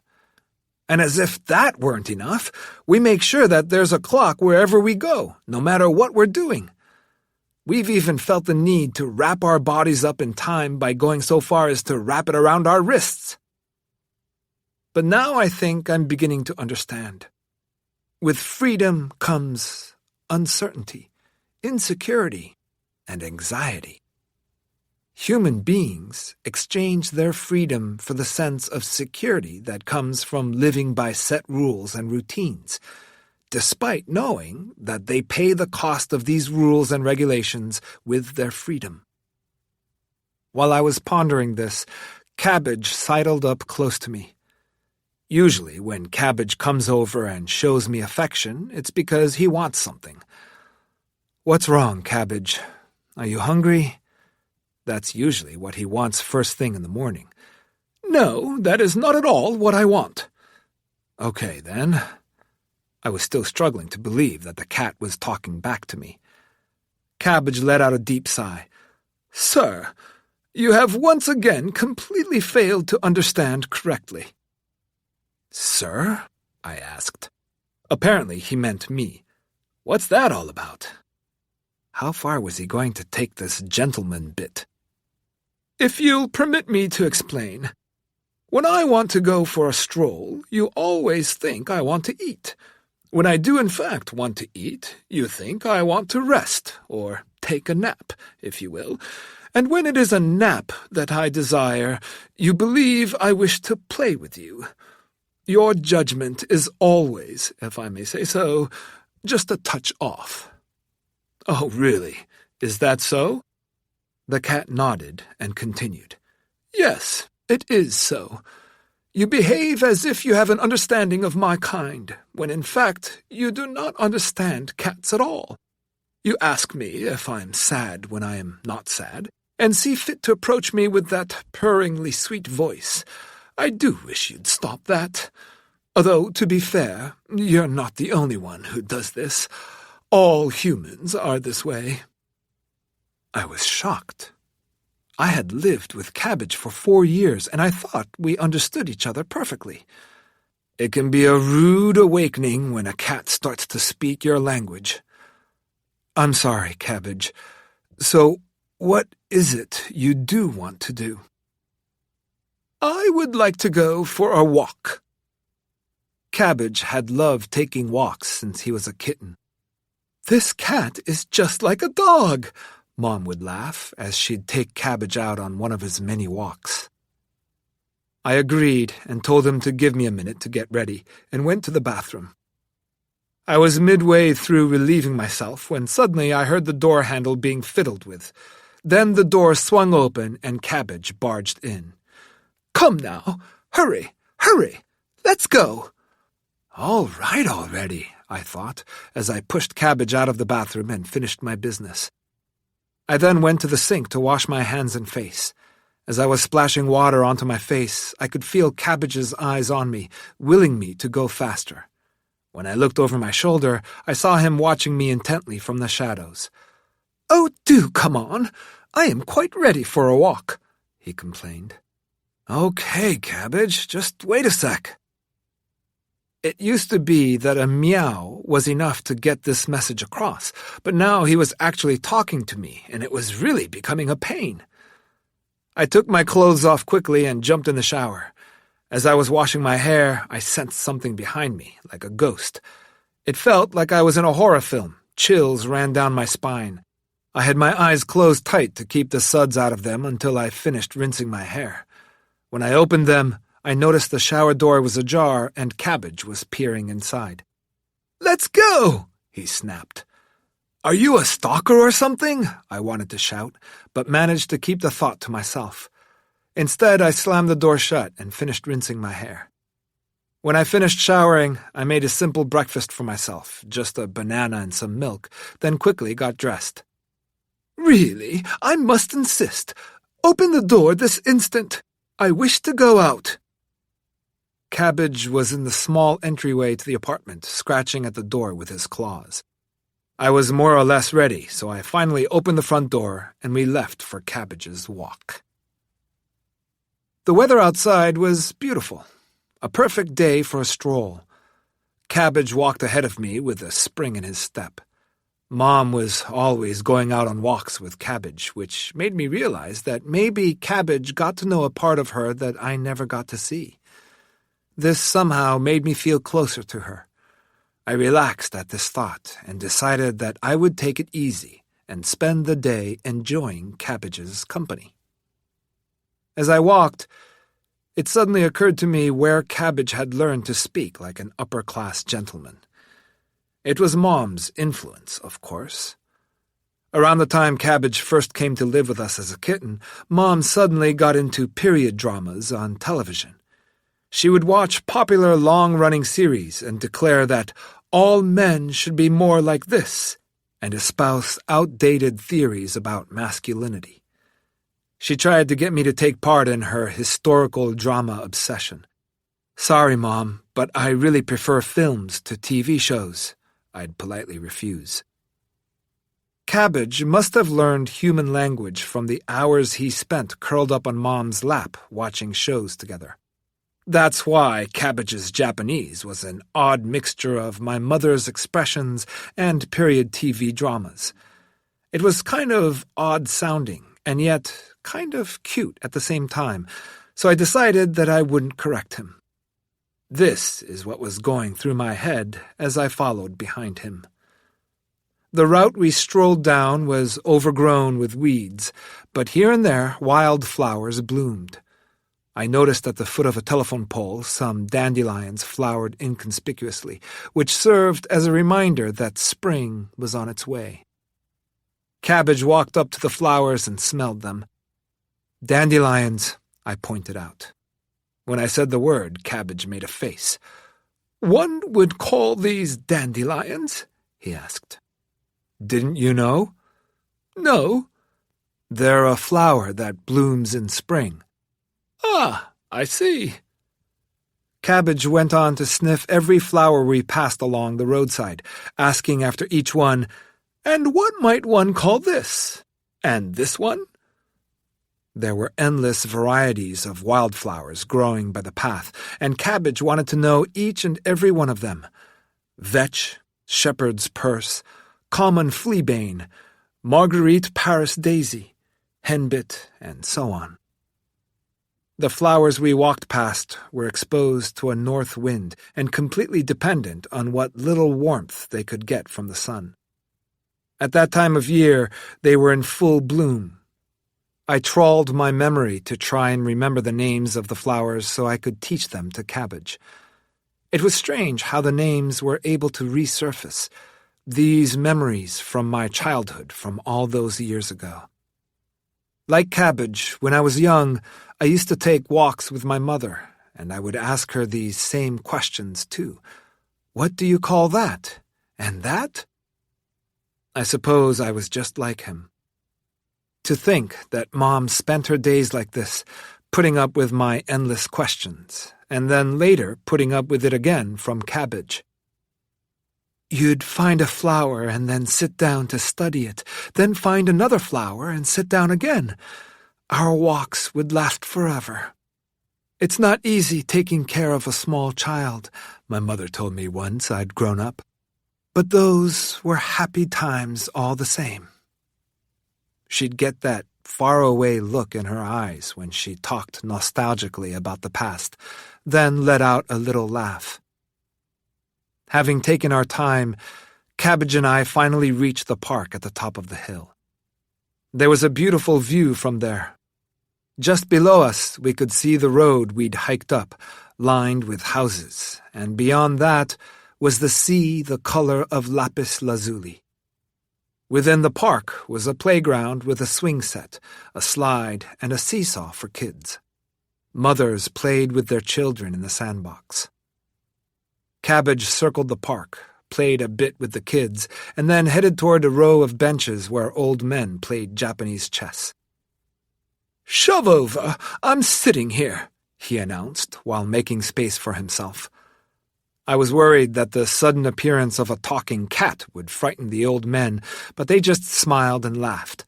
And as if that weren't enough, we make sure that there's a clock wherever we go, no matter what we're doing. We've even felt the need to wrap our bodies up in time by going so far as to wrap it around our wrists. But now I think I'm beginning to understand. With freedom comes uncertainty, insecurity, and anxiety. Human beings exchange their freedom for the sense of security that comes from living by set rules and routines, despite knowing that they pay the cost of these rules and regulations with their freedom. While I was pondering this, Cabbage sidled up close to me. Usually, when Cabbage comes over and shows me affection, it's because he wants something. "What's wrong, Cabbage? Are you hungry?" That's usually what he wants first thing in the morning. "No, that is not at all what I want." "Okay, then." I was still struggling to believe that the cat was talking back to me. Cabbage let out a deep sigh. "Sir, you have once again completely failed to understand correctly." "Sir?" I asked. Apparently he meant me. What's that all about? How far was he going to take this gentleman bit? "If you'll permit me to explain. When I want to go for a stroll, you always think I want to eat. When I do in fact want to eat, you think I want to rest, or take a nap, if you will. And when it is a nap that I desire, you believe I wish to play with you. Your judgment is always, if I may say so, just a touch off." "Oh, really? Is that so?" The cat nodded and continued. "Yes, it is so. You behave as if you have an understanding of my kind, when in fact you do not understand cats at all. You ask me if I am sad when I am not sad, and see fit to approach me with that purringly sweet voice. I do wish you'd stop that. Although, to be fair, you're not the only one who does this. All humans are this way." I was shocked. I had lived with Cabbage for 4 years, and I thought we understood each other perfectly. It can be a rude awakening when a cat starts to speak your language. "I'm sorry, Cabbage. So, what is it you do want to do?" "I would like to go for a walk." Cabbage had loved taking walks since he was a kitten. "This cat is just like a dog," Mom would laugh as she'd take Cabbage out on one of his many walks. I agreed and told him to give me a minute to get ready and went to the bathroom. I was midway through relieving myself when suddenly I heard the door handle being fiddled with. Then the door swung open and Cabbage barged in. "Come now, hurry, hurry, let's go." "All right already," I thought, as I pushed Cabbage out of the bathroom and finished my business. I then went to the sink to wash my hands and face. As I was splashing water onto my face, I could feel Cabbage's eyes on me, willing me to go faster. When I looked over my shoulder, I saw him watching me intently from the shadows. "Oh, do come on. I am quite ready for a walk," he complained. "Okay, Cabbage, just wait a sec." It used to be that a meow was enough to get this message across, but now he was actually talking to me, and it was really becoming a pain. I took my clothes off quickly and jumped in the shower. As I was washing my hair, I sensed something behind me, like a ghost. It felt like I was in a horror film. Chills ran down my spine. I had my eyes closed tight to keep the suds out of them until I finished rinsing my hair. When I opened them, I noticed the shower door was ajar and Cabbage was peering inside. "Let's go!" he snapped. "Are you a stalker or something?" I wanted to shout, but managed to keep the thought to myself. Instead, I slammed the door shut and finished rinsing my hair. When I finished showering, I made a simple breakfast for myself, just a banana and some milk, then quickly got dressed. "Really, I must insist. Open the door this instant. I wish to go out." Cabbage was in the small entryway to the apartment, scratching at the door with his claws. I was more or less ready, so I finally opened the front door, and we left for Cabbage's walk. The weather outside was beautiful. A perfect day for a stroll. Cabbage walked ahead of me with a spring in his step. Mom was always going out on walks with Cabbage, which made me realize that maybe Cabbage got to know a part of her that I never got to see. This somehow made me feel closer to her. I relaxed at this thought and decided that I would take it easy and spend the day enjoying Cabbage's company. As I walked, it suddenly occurred to me where Cabbage had learned to speak like an upper-class gentleman. It was Mom's influence, of course. Around the time Cabbage first came to live with us as a kitten, Mom suddenly got into period dramas on television. She would watch popular long-running series and declare that all men should be more like this, and espouse outdated theories about masculinity. She tried to get me to take part in her historical drama obsession. "Sorry, Mom, but I really prefer films to TV shows," I'd politely refuse. Cabbage must have learned human language from the hours he spent curled up on Mom's lap watching shows together. That's why Cabbage's Japanese was an odd mixture of my mother's expressions and period TV dramas. It was kind of odd-sounding, and yet kind of cute at the same time, so I decided that I wouldn't correct him. This is what was going through my head as I followed behind him. The route we strolled down was overgrown with weeds, but here and there wild flowers bloomed. I noticed at the foot of a telephone pole some dandelions flowered inconspicuously, which served as a reminder that spring was on its way. Cabbage walked up to the flowers and smelled them. "Dandelions," I pointed out. When I said the word, Cabbage made a face. "One would call these dandelions?" he asked. "Didn't you know?" "No." "They're a flower that blooms in spring." "Ah, I see." Cabbage went on to sniff every flower we passed along the roadside, asking after each one, "And what might one call this? And this one?" There were endless varieties of wildflowers growing by the path, and Cabbage wanted to know each and every one of them. Vetch, shepherd's purse, common fleabane, Marguerite Paris daisy, henbit, and so on. The flowers we walked past were exposed to a north wind and completely dependent on what little warmth they could get from the sun. At that time of year, they were in full bloom. I trawled my memory to try and remember the names of the flowers so I could teach them to Cabbage. It was strange how the names were able to resurface, these memories from my childhood from all those years ago. Like Cabbage, when I was young, I used to take walks with my mother, and I would ask her these same questions too. "What do you call that? And that?" I suppose I was just like him. To think that Mom spent her days like this, putting up with my endless questions, and then later putting up with it again from Cabbage. "You'd find a flower and then sit down to study it, then find another flower and sit down again. Our walks would last forever. It's not easy taking care of a small child," my mother told me once I'd grown up. "But those were happy times all the same." She'd get that faraway look in her eyes when she talked nostalgically about the past, then let out a little laugh. Having taken our time, Cabbage and I finally reached the park at the top of the hill. There was a beautiful view from there. Just below us, we could see the road we'd hiked up, lined with houses, and beyond that was the sea the color of lapis lazuli. Within the park was a playground with a swing set, a slide, and a seesaw for kids. Mothers played with their children in the sandbox. Cabbage circled the park, played a bit with the kids, and then headed toward a row of benches where old men played Japanese chess. "Shove over, I'm sitting here," he announced while making space for himself. I was worried that the sudden appearance of a talking cat would frighten the old men, but they just smiled and laughed.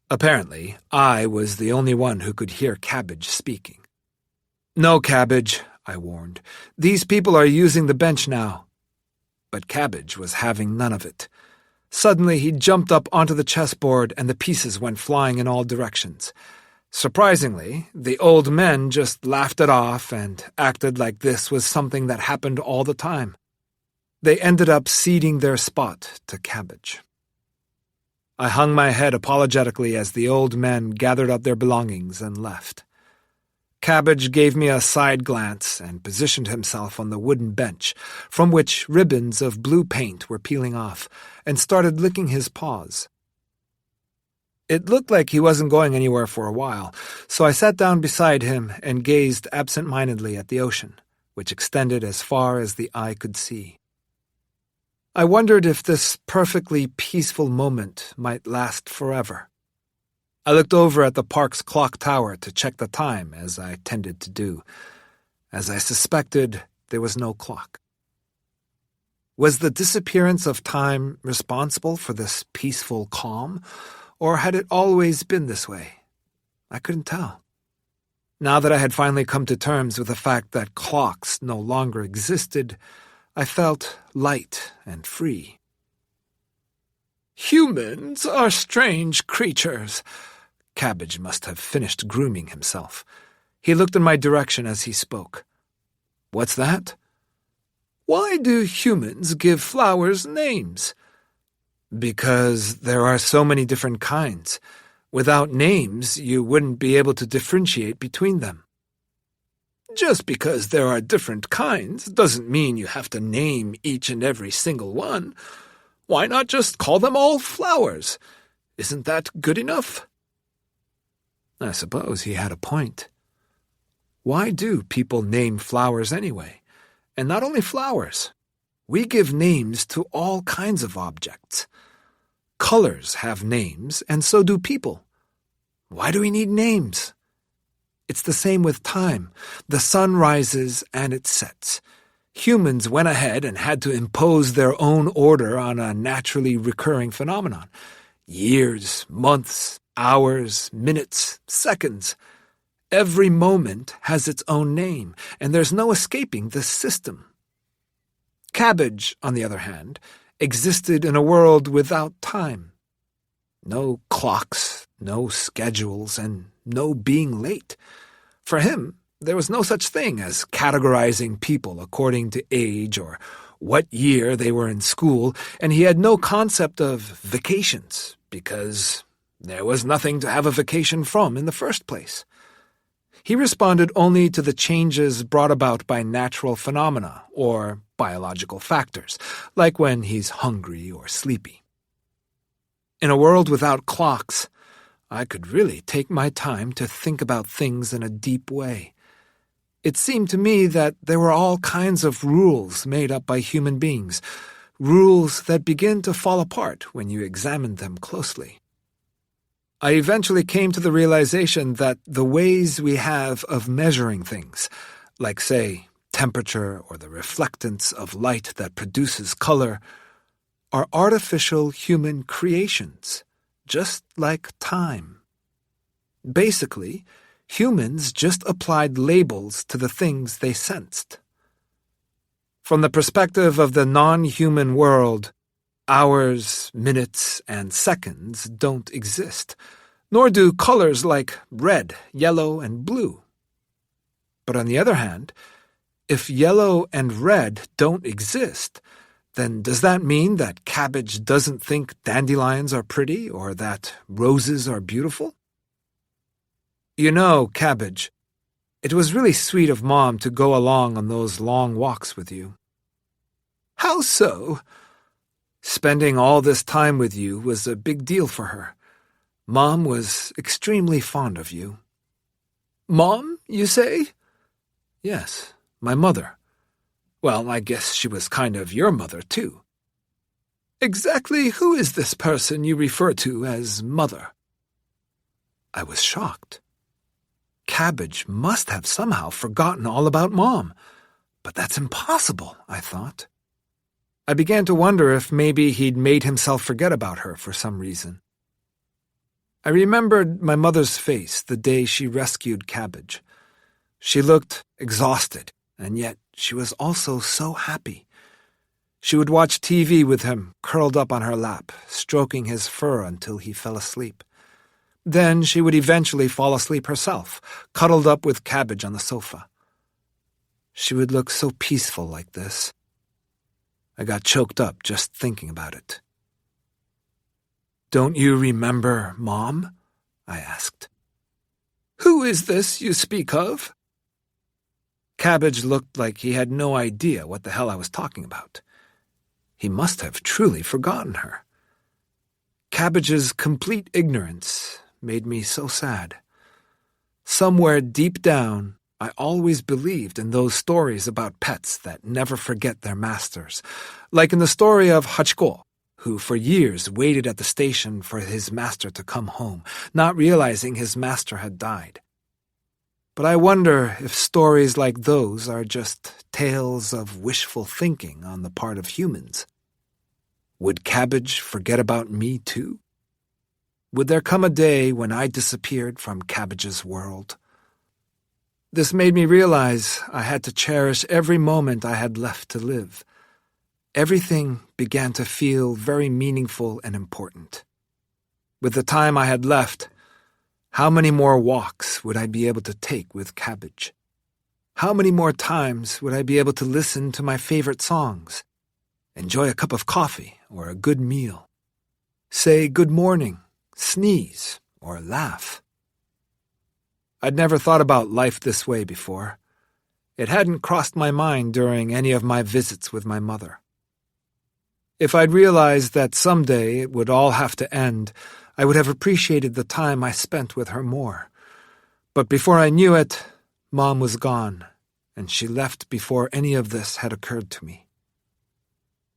Apparently, I was the only one who could hear Cabbage speaking. "No, Cabbage, I warned. "These people are using the bench now." But Cabbage was having none of it. Suddenly he jumped up onto the chessboard and the pieces went flying in all directions. Surprisingly, the old men just laughed it off and acted like this was something that happened all the time. They ended up ceding their spot to Cabbage. I hung my head apologetically as the old men gathered up their belongings and left. Cabbage gave me a side glance and positioned himself on the wooden bench, from which ribbons of blue paint were peeling off, and started licking his paws. It looked like he wasn't going anywhere for a while, so I sat down beside him and gazed absent-mindedly at the ocean, which extended as far as the eye could see. I wondered if this perfectly peaceful moment might last forever. I looked over at the park's clock tower to check the time, as I tended to do. As I suspected, there was no clock. Was the disappearance of time responsible for this peaceful calm, or had it always been this way? I couldn't tell. Now that I had finally come to terms with the fact that clocks no longer existed, I felt light and free. "Humans are strange creatures." Cabbage must have finished grooming himself. He looked in my direction as he spoke. "What's that?" "Why do humans give flowers names?" "Because there are so many different kinds. Without names, you wouldn't be able to differentiate between them." "Just because there are different kinds doesn't mean you have to name each and every single one. Why not just call them all flowers? Isn't that good enough?" I suppose he had a point. Why do people name flowers anyway? And not only flowers. We give names to all kinds of objects. Colors have names, and so do people. Why do we need names? It's the same with time. The sun rises and it sets. Humans went ahead and had to impose their own order on a naturally recurring phenomenon. Years, months, hours, minutes, seconds. Every moment has its own name, and there's no escaping this system. Cabbage, on the other hand, existed in a world without time. No clocks, no schedules, and no being late. For him, there was no such thing as categorizing people according to age or what year they were in school, and he had no concept of vacations, because there was nothing to have a vacation from in the first place. He responded only to the changes brought about by natural phenomena or biological factors, like when he's hungry or sleepy. In a world without clocks, I could really take my time to think about things in a deep way. It seemed to me that there were all kinds of rules made up by human beings, rules that begin to fall apart when you examine them closely. I eventually came to the realization that the ways we have of measuring things, like, say, temperature or the reflectance of light that produces color, are artificial human creations, just like time. Basically, humans just applied labels to the things they sensed. From the perspective of the non-human world, hours, minutes, and seconds don't exist, nor do colors like red, yellow, and blue. But on the other hand, if yellow and red don't exist, then does that mean that Cabbage doesn't think dandelions are pretty or that roses are beautiful? You know, Cabbage, it was really sweet of Mom to go along on those long walks with you. How so? Spending all this time with you was a big deal for her. Mom was extremely fond of you. Mom, you say? Yes, my mother. Well, I guess she was kind of your mother, too. Exactly who is this person you refer to as mother? I was shocked. Cabbage must have somehow forgotten all about Mom. But that's impossible, I thought. I began to wonder if maybe he'd made himself forget about her for some reason. I remembered my mother's face the day she rescued Cabbage. She looked exhausted, and yet she was also so happy. She would watch TV with him, curled up on her lap, stroking his fur until he fell asleep. Then she would eventually fall asleep herself, cuddled up with Cabbage on the sofa. She would look so peaceful like this. I got choked up just thinking about it. "Don't you remember, Mom?" I asked. "Who is this you speak of?" Cabbage looked like he had no idea what the hell I was talking about. He must have truly forgotten her. Cabbage's complete ignorance made me so sad. Somewhere deep down, I always believed in those stories about pets that never forget their masters, like in the story of Hachiko, who for years waited at the station for his master to come home, not realizing his master had died. But I wonder if stories like those are just tales of wishful thinking on the part of humans. Would Cabbage forget about me too? Would there come a day when I disappeared from Cabbage's world? This made me realize I had to cherish every moment I had left to live. Everything began to feel very meaningful and important. With the time I had left, how many more walks would I be able to take with Cabbage? How many more times would I be able to listen to my favorite songs, enjoy a cup of coffee or a good meal, say good morning, sneeze, or laugh? I'd never thought about life this way before. It hadn't crossed my mind during any of my visits with my mother. If I'd realized that someday it would all have to end, I would have appreciated the time I spent with her more. But before I knew it, Mom was gone, and she left before any of this had occurred to me.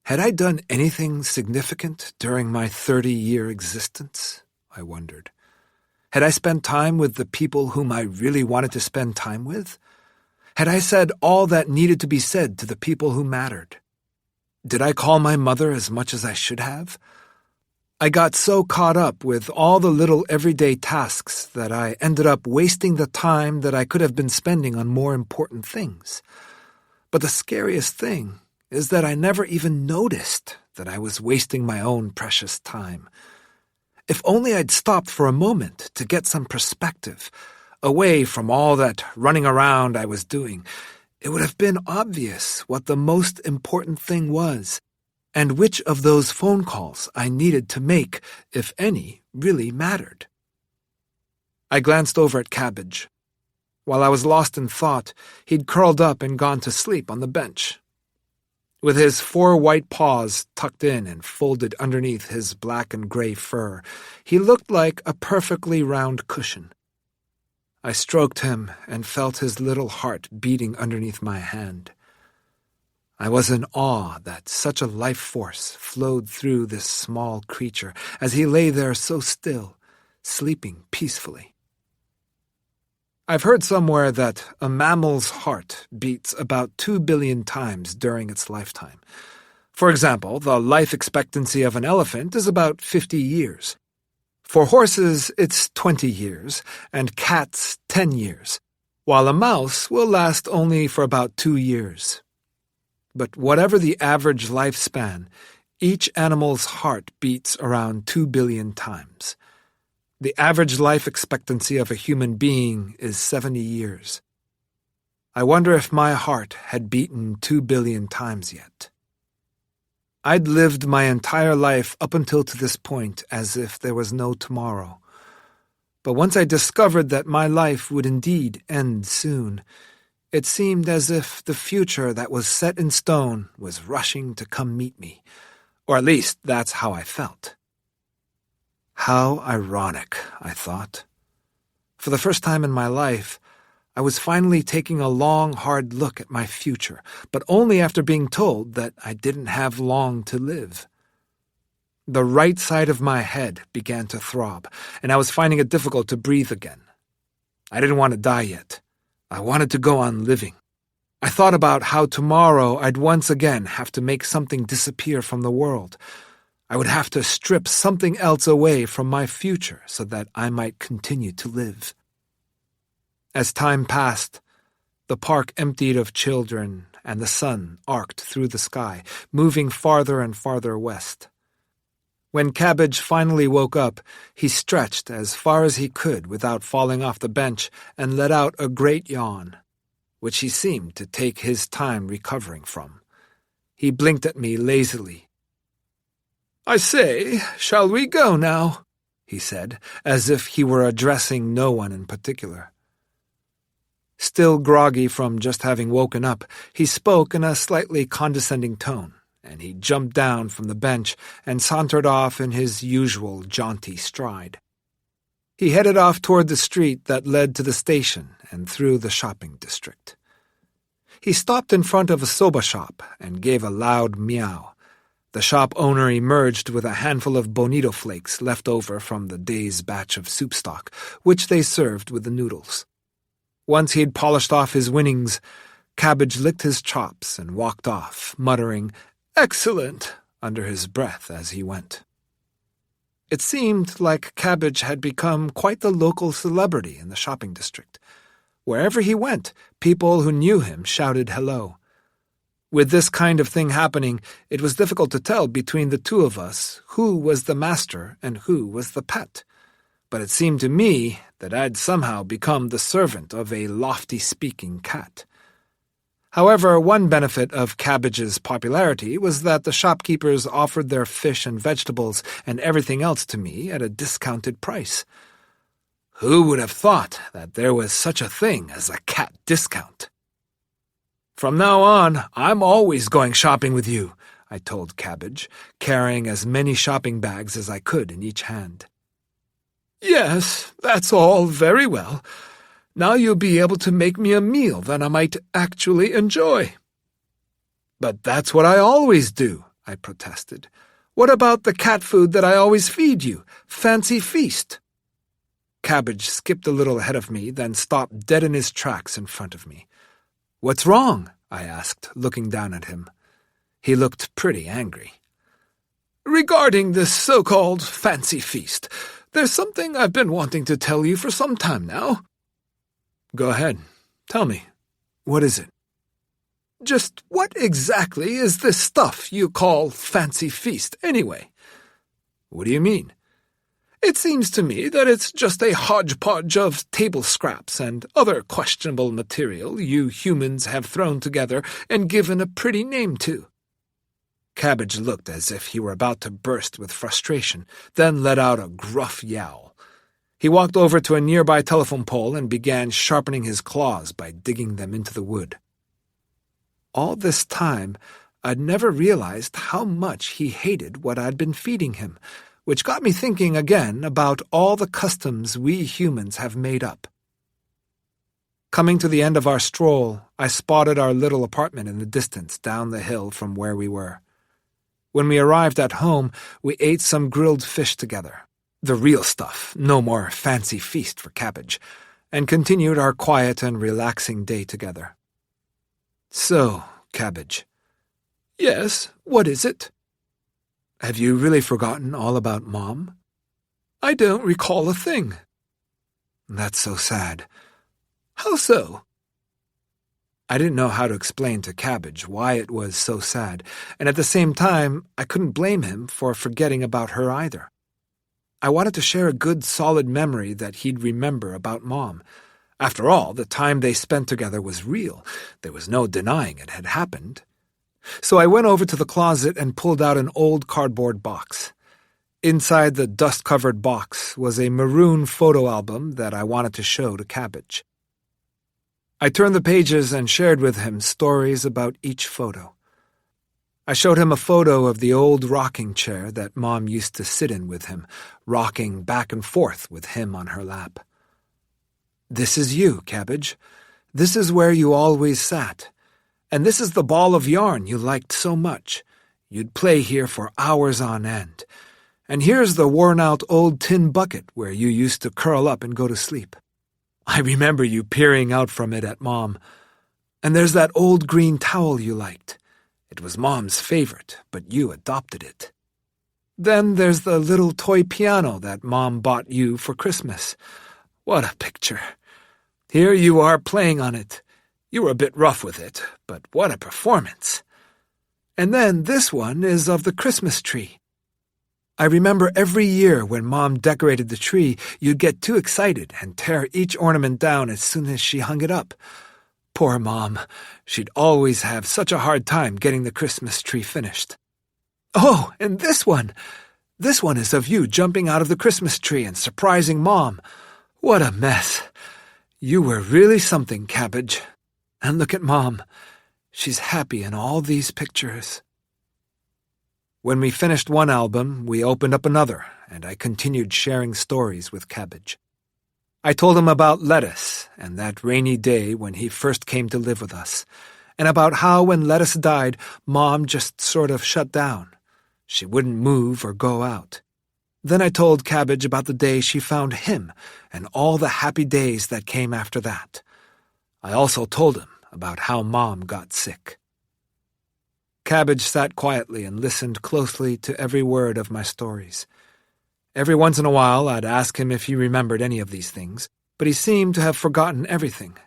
Had I done anything significant during my 30-year existence? I wondered. Had I spent time with the people whom I really wanted to spend time with? Had I said all that needed to be said to the people who mattered? Did I call my mother as much as I should have? I got so caught up with all the little everyday tasks that I ended up wasting the time that I could have been spending on more important things. But the scariest thing is that I never even noticed that I was wasting my own precious time. If only I'd stopped for a moment to get some perspective, away from all that running around I was doing, it would have been obvious what the most important thing was, and which of those phone calls I needed to make, if any, really mattered. I glanced over at Cabbage. While I was lost in thought, he'd curled up and gone to sleep on the bench. With his 4 white paws tucked in and folded underneath his black and gray fur, he looked like a perfectly round cushion. I stroked him and felt his little heart beating underneath my hand. I was in awe that such a life force flowed through this small creature as he lay there so still, sleeping peacefully. I've heard somewhere that a mammal's heart beats about 2 billion times during its lifetime. For example, the life expectancy of an elephant is about 50 years. For horses, it's 20 years, and cats 10 years, while a mouse will last only for about 2 years. But whatever the average lifespan, each animal's heart beats around 2 billion times. The average life expectancy of a human being is 70 years. I wonder if my heart had beaten 2 billion times yet. I'd lived my entire life up until to this point as if there was no tomorrow. But once I discovered that my life would indeed end soon, it seemed as if the future that was set in stone was rushing to come meet me, or at least that's how I felt. How ironic, I thought. For the first time in my life, I was finally taking a long, hard look at my future, but only after being told that I didn't have long to live. The right side of my head began to throb, and I was finding it difficult to breathe again. I didn't want to die yet. I wanted to go on living. I thought about how tomorrow I'd once again have to make something disappear from the world. I would have to strip something else away from my future so that I might continue to live. As time passed, The park emptied of children, and the sun arced through the sky, moving farther and farther west. When Cabbage finally woke up, he stretched as far as he could without falling off the bench and let out a great yawn, which he seemed to take his time recovering from. He blinked at me lazily. "I say, shall we go now?" he said, as if he were addressing no one in particular. Still groggy from just having woken up, he spoke in a slightly condescending tone, and he jumped down from the bench and sauntered off in his usual jaunty stride. He headed off toward the street that led to the station and through the shopping district. He stopped in front of a soba shop and gave a loud meow. The shop owner emerged with a handful of bonito flakes left over from the day's batch of soup stock, which they served with the noodles. Once he'd polished off his winnings, Cabbage licked his chops and walked off, muttering, "Excellent," under his breath as he went. It seemed like Cabbage had become quite the local celebrity in the shopping district. Wherever he went, people who knew him shouted hello. With this kind of thing happening, it was difficult to tell between the two of us who was the master and who was the pet. But it seemed to me that I'd somehow become the servant of a lofty-speaking cat. However, one benefit of Cabbage's popularity was that the shopkeepers offered their fish and vegetables and everything else to me at a discounted price. Who would have thought that there was such a thing as a cat discount? "From now on, I'm always going shopping with you," I told Cabbage, carrying as many shopping bags as I could in each hand. "Yes, that's all very well. Now you'll be able to make me a meal that I might actually enjoy." "But that's what I always do," I protested. "What about the cat food that I always feed you? Fancy feast." Cabbage skipped a little ahead of me, then stopped dead in his tracks in front of me. "What's wrong?" I asked, looking down at him. He looked pretty angry. "Regarding this so-called fancy feast, there's something I've been wanting to tell you for some time now." "Go ahead. Tell me. What is it?" "Just what exactly is this stuff you call fancy feast, anyway?" "What do you mean?" "It seems to me that it's just a hodgepodge of table scraps and other questionable material you humans have thrown together and given a pretty name to." Cabbage looked as if he were about to burst with frustration, then let out a gruff yowl. He walked over to a nearby telephone pole and began sharpening his claws by digging them into the wood. All this time, I'd never realized how much he hated what I'd been feeding him, which got me thinking again about all the customs we humans have made up. Coming to the end of our stroll, I spotted our little apartment in the distance down the hill from where we were. When we arrived at home, we ate some grilled fish together. The real stuff, no more fancy feast for Cabbage, and continued our quiet and relaxing day together. "So, Cabbage." "Yes, what is it?" "Have you really forgotten all about Mom?" "I don't recall a thing." "That's so sad." "How so?" I didn't know how to explain to Cabbage why it was so sad, and at the same time, I couldn't blame him for forgetting about her either. I wanted to share a good, solid memory that he'd remember about Mom. After all, the time they spent together was real. There was no denying it had happened. So I went over to the closet and pulled out an old cardboard box. Inside the dust-covered box was a maroon photo album that I wanted to show to Cabbage. I turned the pages and shared with him stories about each photo. I showed him a photo of the old rocking chair that Mom used to sit in with him, rocking back and forth with him on her lap. "This is you, Cabbage. This is where you always sat. And this is the ball of yarn you liked so much. You'd play here for hours on end. And here's the worn-out old tin bucket where you used to curl up and go to sleep. I remember you peering out from it at Mom. And there's that old green towel you liked. It was Mom's favorite, but you adopted it. Then there's the little toy piano that Mom bought you for Christmas. What a picture. Here you are playing on it. You were a bit rough with it, but what a performance. And then this one is of the Christmas tree. I remember every year when Mom decorated the tree, you'd get too excited and tear each ornament down as soon as she hung it up. Poor Mom. She'd always have such a hard time getting the Christmas tree finished. Oh, and this one! This one is of you jumping out of the Christmas tree and surprising Mom. What a mess. You were really something, Cabbage. And look at Mom. She's happy in all these pictures. When we finished one album, we opened up another, and I continued sharing stories with Cabbage. I told him about Lettuce and that rainy day when he first came to live with us, and about how when Lettuce died, Mom just sort of shut down. She wouldn't move or go out. Then I told Cabbage about the day she found him and all the happy days that came after that. I also told him about how Mom got sick. Cabbage sat quietly and listened closely to every word of my stories. Every once in a while I'd ask him if he remembered any of these things, but he seemed to have forgotten everything.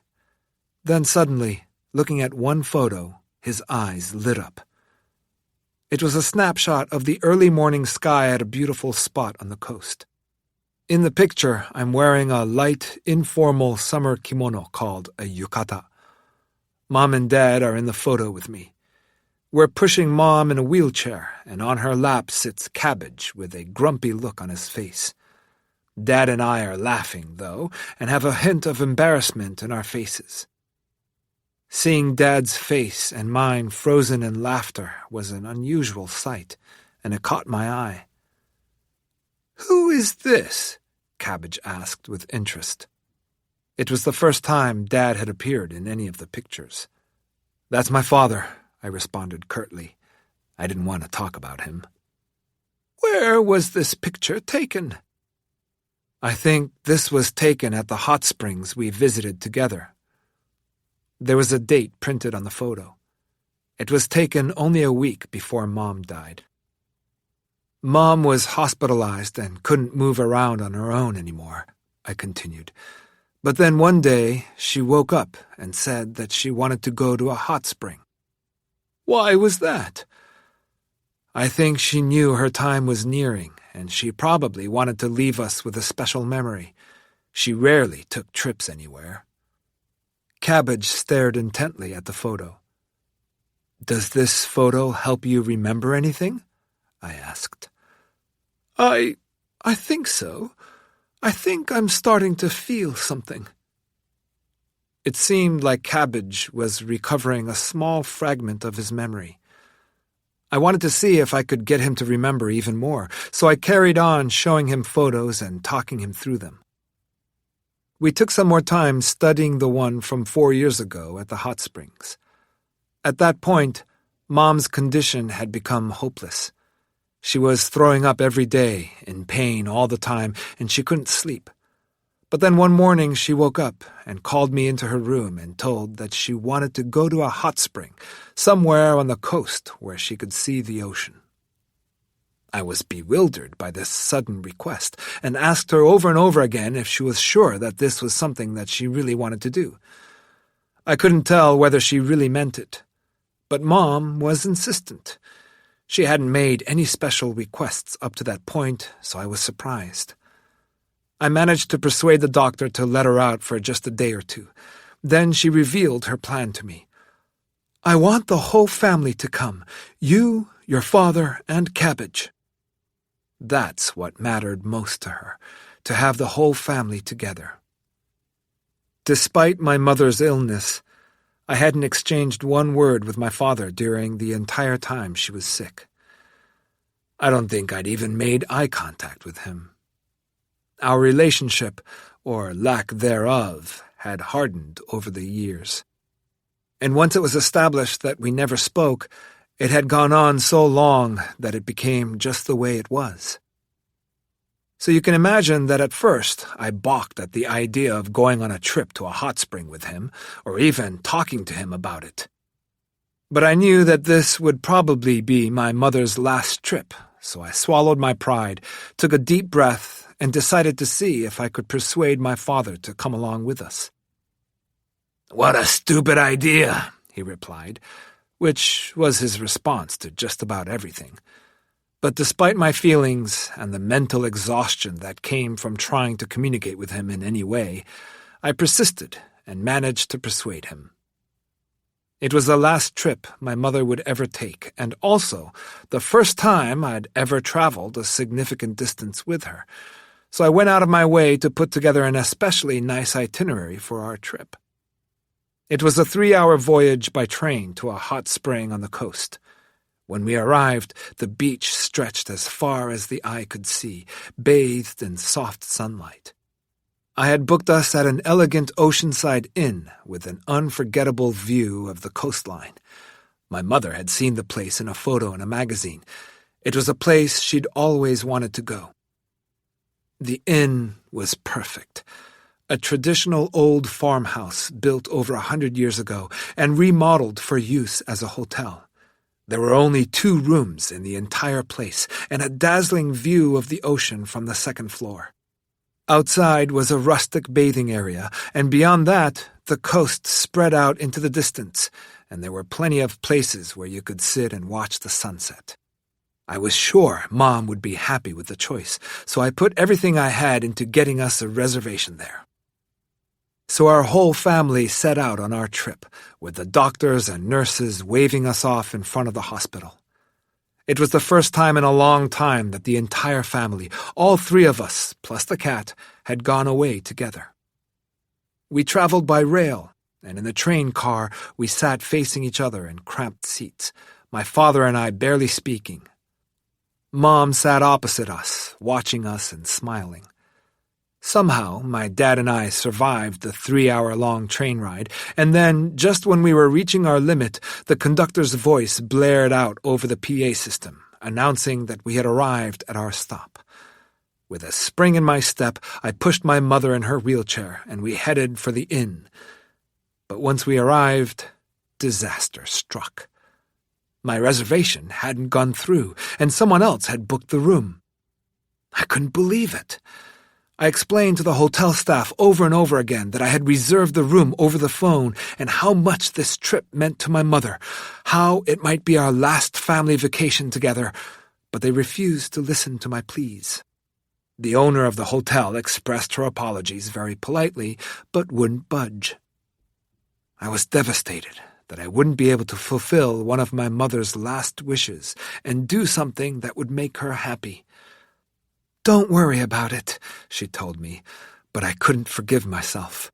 Then suddenly, looking at one photo, his eyes lit up. It was a snapshot of the early morning sky at a beautiful spot on the coast. In the picture, I'm wearing a light, informal summer kimono called a yukata. Mom and Dad are in the photo with me. We're pushing Mom in a wheelchair, and on her lap sits Cabbage with a grumpy look on his face. Dad and I are laughing, though, and have a hint of embarrassment in our faces. Seeing Dad's face and mine frozen in laughter was an unusual sight, and it caught my eye. "Who is this?" Cabbage asked with interest. It was the first time Dad had appeared in any of the pictures. "That's my father," I responded curtly. I didn't want to talk about him. "Where was this picture taken?" "I think this was taken at the hot springs we visited together." There was a date printed on the photo. It was taken only a week before Mom died. Mom was hospitalized and couldn't move around on her own anymore, I continued. But then one day she woke up and said that she wanted to go to a hot spring. "Why was that?" "I think she knew her time was nearing, and she probably wanted to leave us with a special memory. She rarely took trips anywhere." Cabbage stared intently at the photo. "Does this photo help you remember anything?" I asked. I think so. I think I'm starting to feel something." It seemed like Cabbage was recovering a small fragment of his memory. I wanted to see if I could get him to remember even more, so I carried on showing him photos and talking him through them. We took some more time studying the one from 4 years ago at the hot springs. At that point, Mom's condition had become hopeless. She was throwing up every day, in pain all the time, and she couldn't sleep. But then one morning she woke up and called me into her room and told that she wanted to go to a hot spring, somewhere on the coast where she could see the ocean. I was bewildered by this sudden request and asked her over and over again if she was sure that this was something that she really wanted to do. I couldn't tell whether she really meant it, but Mom was insistent. She hadn't made any special requests up to that point, so I was surprised. I managed to persuade the doctor to let her out for just a day or two. Then she revealed her plan to me. "I want the whole family to come, you, your father, and Cabbage." That's what mattered most to her, to have the whole family together. Despite my mother's illness, I hadn't exchanged one word with my father during the entire time she was sick. I don't think I'd even made eye contact with him. Our relationship, or lack thereof, had hardened over the years. And once it was established that we never spoke, it had gone on so long that it became just the way it was. So you can imagine that at first I balked at the idea of going on a trip to a hot spring with him, or even talking to him about it. But I knew that this would probably be my mother's last trip, so I swallowed my pride, took a deep breath, and decided to see if I could persuade my father to come along with us. "What a stupid idea," he replied, which was his response to just about everything. But despite my feelings and the mental exhaustion that came from trying to communicate with him in any way, I persisted and managed to persuade him. It was the last trip my mother would ever take, and also the first time I'd ever traveled a significant distance with her, so I went out of my way to put together an especially nice itinerary for our trip. It was a 3-hour voyage by train to a hot spring on the coast. When we arrived, the beach stretched as far as the eye could see, bathed in soft sunlight. I had booked us at an elegant oceanside inn with an unforgettable view of the coastline. My mother had seen the place in a photo in a magazine. It was a place she'd always wanted to go. The inn was perfect. A traditional old farmhouse built over 100 years ago and remodeled for use as a hotel. There were only 2 rooms in the entire place and a dazzling view of the ocean from the second floor. Outside was a rustic bathing area, and beyond that, the coast spread out into the distance, and there were plenty of places where you could sit and watch the sunset. I was sure Mom would be happy with the choice, so I put everything I had into getting us a reservation there. So our whole family set out on our trip, with the doctors and nurses waving us off in front of the hospital. It was the first time in a long time that the entire family, all 3 of us, plus the cat, had gone away together. We traveled by rail, and in the train car we sat facing each other in cramped seats, my father and I barely speaking. Mom sat opposite us, watching us and smiling. Somehow, my dad and I survived the 3-hour-long train ride, and then, just when we were reaching our limit, the conductor's voice blared out over the PA system, announcing that we had arrived at our stop. With a spring in my step, I pushed my mother in her wheelchair, and we headed for the inn. But once we arrived, disaster struck. My reservation hadn't gone through, and someone else had booked the room. I couldn't believe it. I explained to the hotel staff over and over again that I had reserved the room over the phone and how much this trip meant to my mother, how it might be our last family vacation together, but they refused to listen to my pleas. The owner of the hotel expressed her apologies very politely, but wouldn't budge. I was devastated that I wouldn't be able to fulfill one of my mother's last wishes and do something that would make her happy. "Don't worry about it," she told me, but I couldn't forgive myself.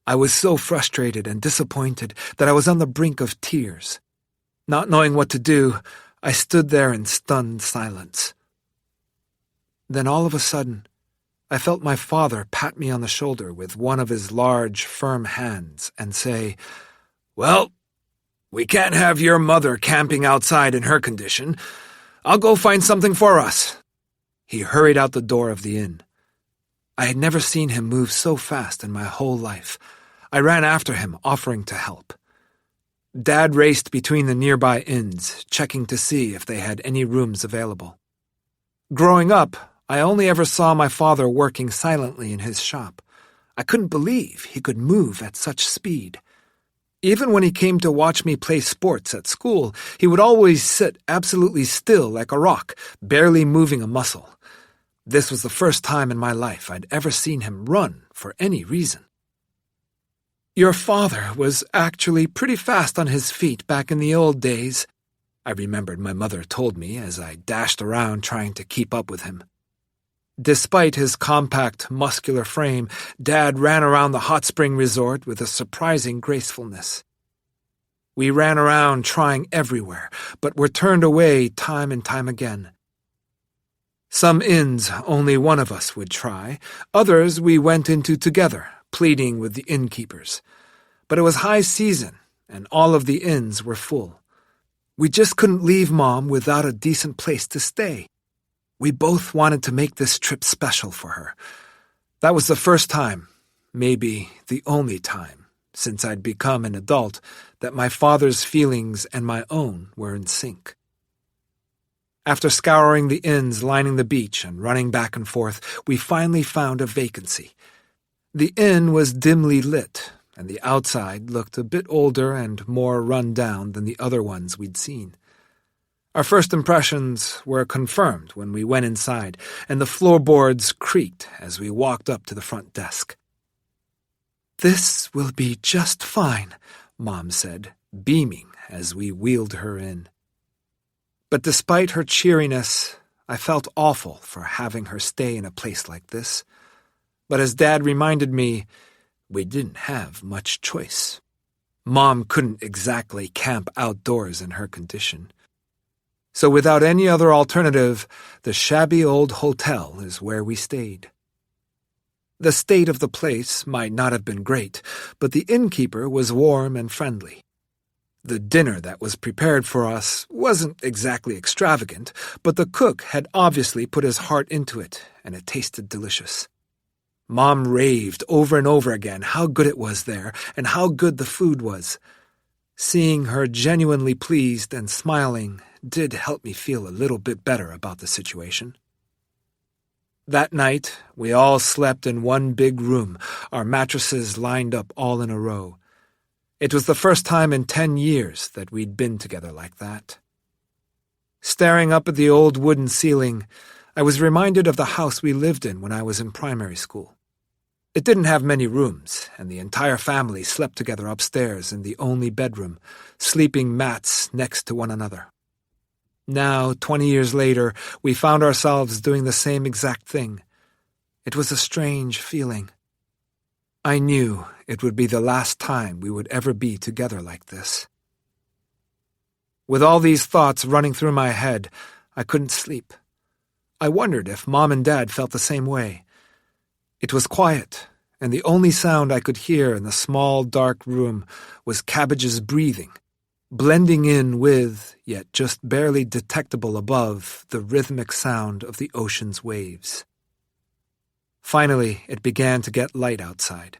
I was so frustrated and disappointed that I was on the brink of tears. Not knowing what to do, I stood there in stunned silence. Then all of a sudden, I felt my father pat me on the shoulder with one of his large, firm hands and say, "Well, we can't have your mother camping outside in her condition. I'll go find something for us." He hurried out the door of the inn. I had never seen him move so fast in my whole life. I ran after him, offering to help. Dad raced between the nearby inns, checking to see if they had any rooms available. Growing up, I only ever saw my father working silently in his shop. I couldn't believe he could move at such speed. Even when he came to watch me play sports at school, he would always sit absolutely still like a rock, barely moving a muscle. This was the first time in my life I'd ever seen him run for any reason. "Your father was actually pretty fast on his feet back in the old days," I remembered my mother told me as I dashed around trying to keep up with him. Despite his compact, muscular frame, Dad ran around the hot spring resort with a surprising gracefulness. We ran around trying everywhere, but were turned away time and time again. Some inns only one of us would try, others we went into together, pleading with the innkeepers. But it was high season, and all of the inns were full. We just couldn't leave Mom without a decent place to stay. We both wanted to make this trip special for her. That was the first time, maybe the only time, since I'd become an adult, that my father's feelings and my own were in sync. After scouring the inns lining the beach and running back and forth, we finally found a vacancy. The inn was dimly lit, and the outside looked a bit older and more run down than the other ones we'd seen. Our first impressions were confirmed when we went inside, and the floorboards creaked as we walked up to the front desk. "This will be just fine," Mom said, beaming as we wheeled her in. But despite her cheeriness, I felt awful for having her stay in a place like this. But as Dad reminded me, we didn't have much choice. Mom couldn't exactly camp outdoors in her condition. So without any other alternative, the shabby old hotel is where we stayed. The state of the place might not have been great, but the innkeeper was warm and friendly. The dinner that was prepared for us wasn't exactly extravagant, but the cook had obviously put his heart into it, and it tasted delicious. Mom raved over and over again how good it was there and how good the food was. Seeing her genuinely pleased and smiling did help me feel a little bit better about the situation. That night, we all slept in one big room, our mattresses lined up all in a row. It was the first time in 10 years that we'd been together like that. Staring up at the old wooden ceiling, I was reminded of the house we lived in when I was in primary school. It didn't have many rooms, and the entire family slept together upstairs in the only bedroom, sleeping mats next to one another. Now, 20 years later, we found ourselves doing the same exact thing. It was a strange feeling. I knew it would be the last time we would ever be together like this. With all these thoughts running through my head, I couldn't sleep. I wondered if Mom and Dad felt the same way. It was quiet, and the only sound I could hear in the small, dark room was Cabbage's breathing, blending in with, yet just barely detectable above, the rhythmic sound of the ocean's waves. Finally, it began to get light outside.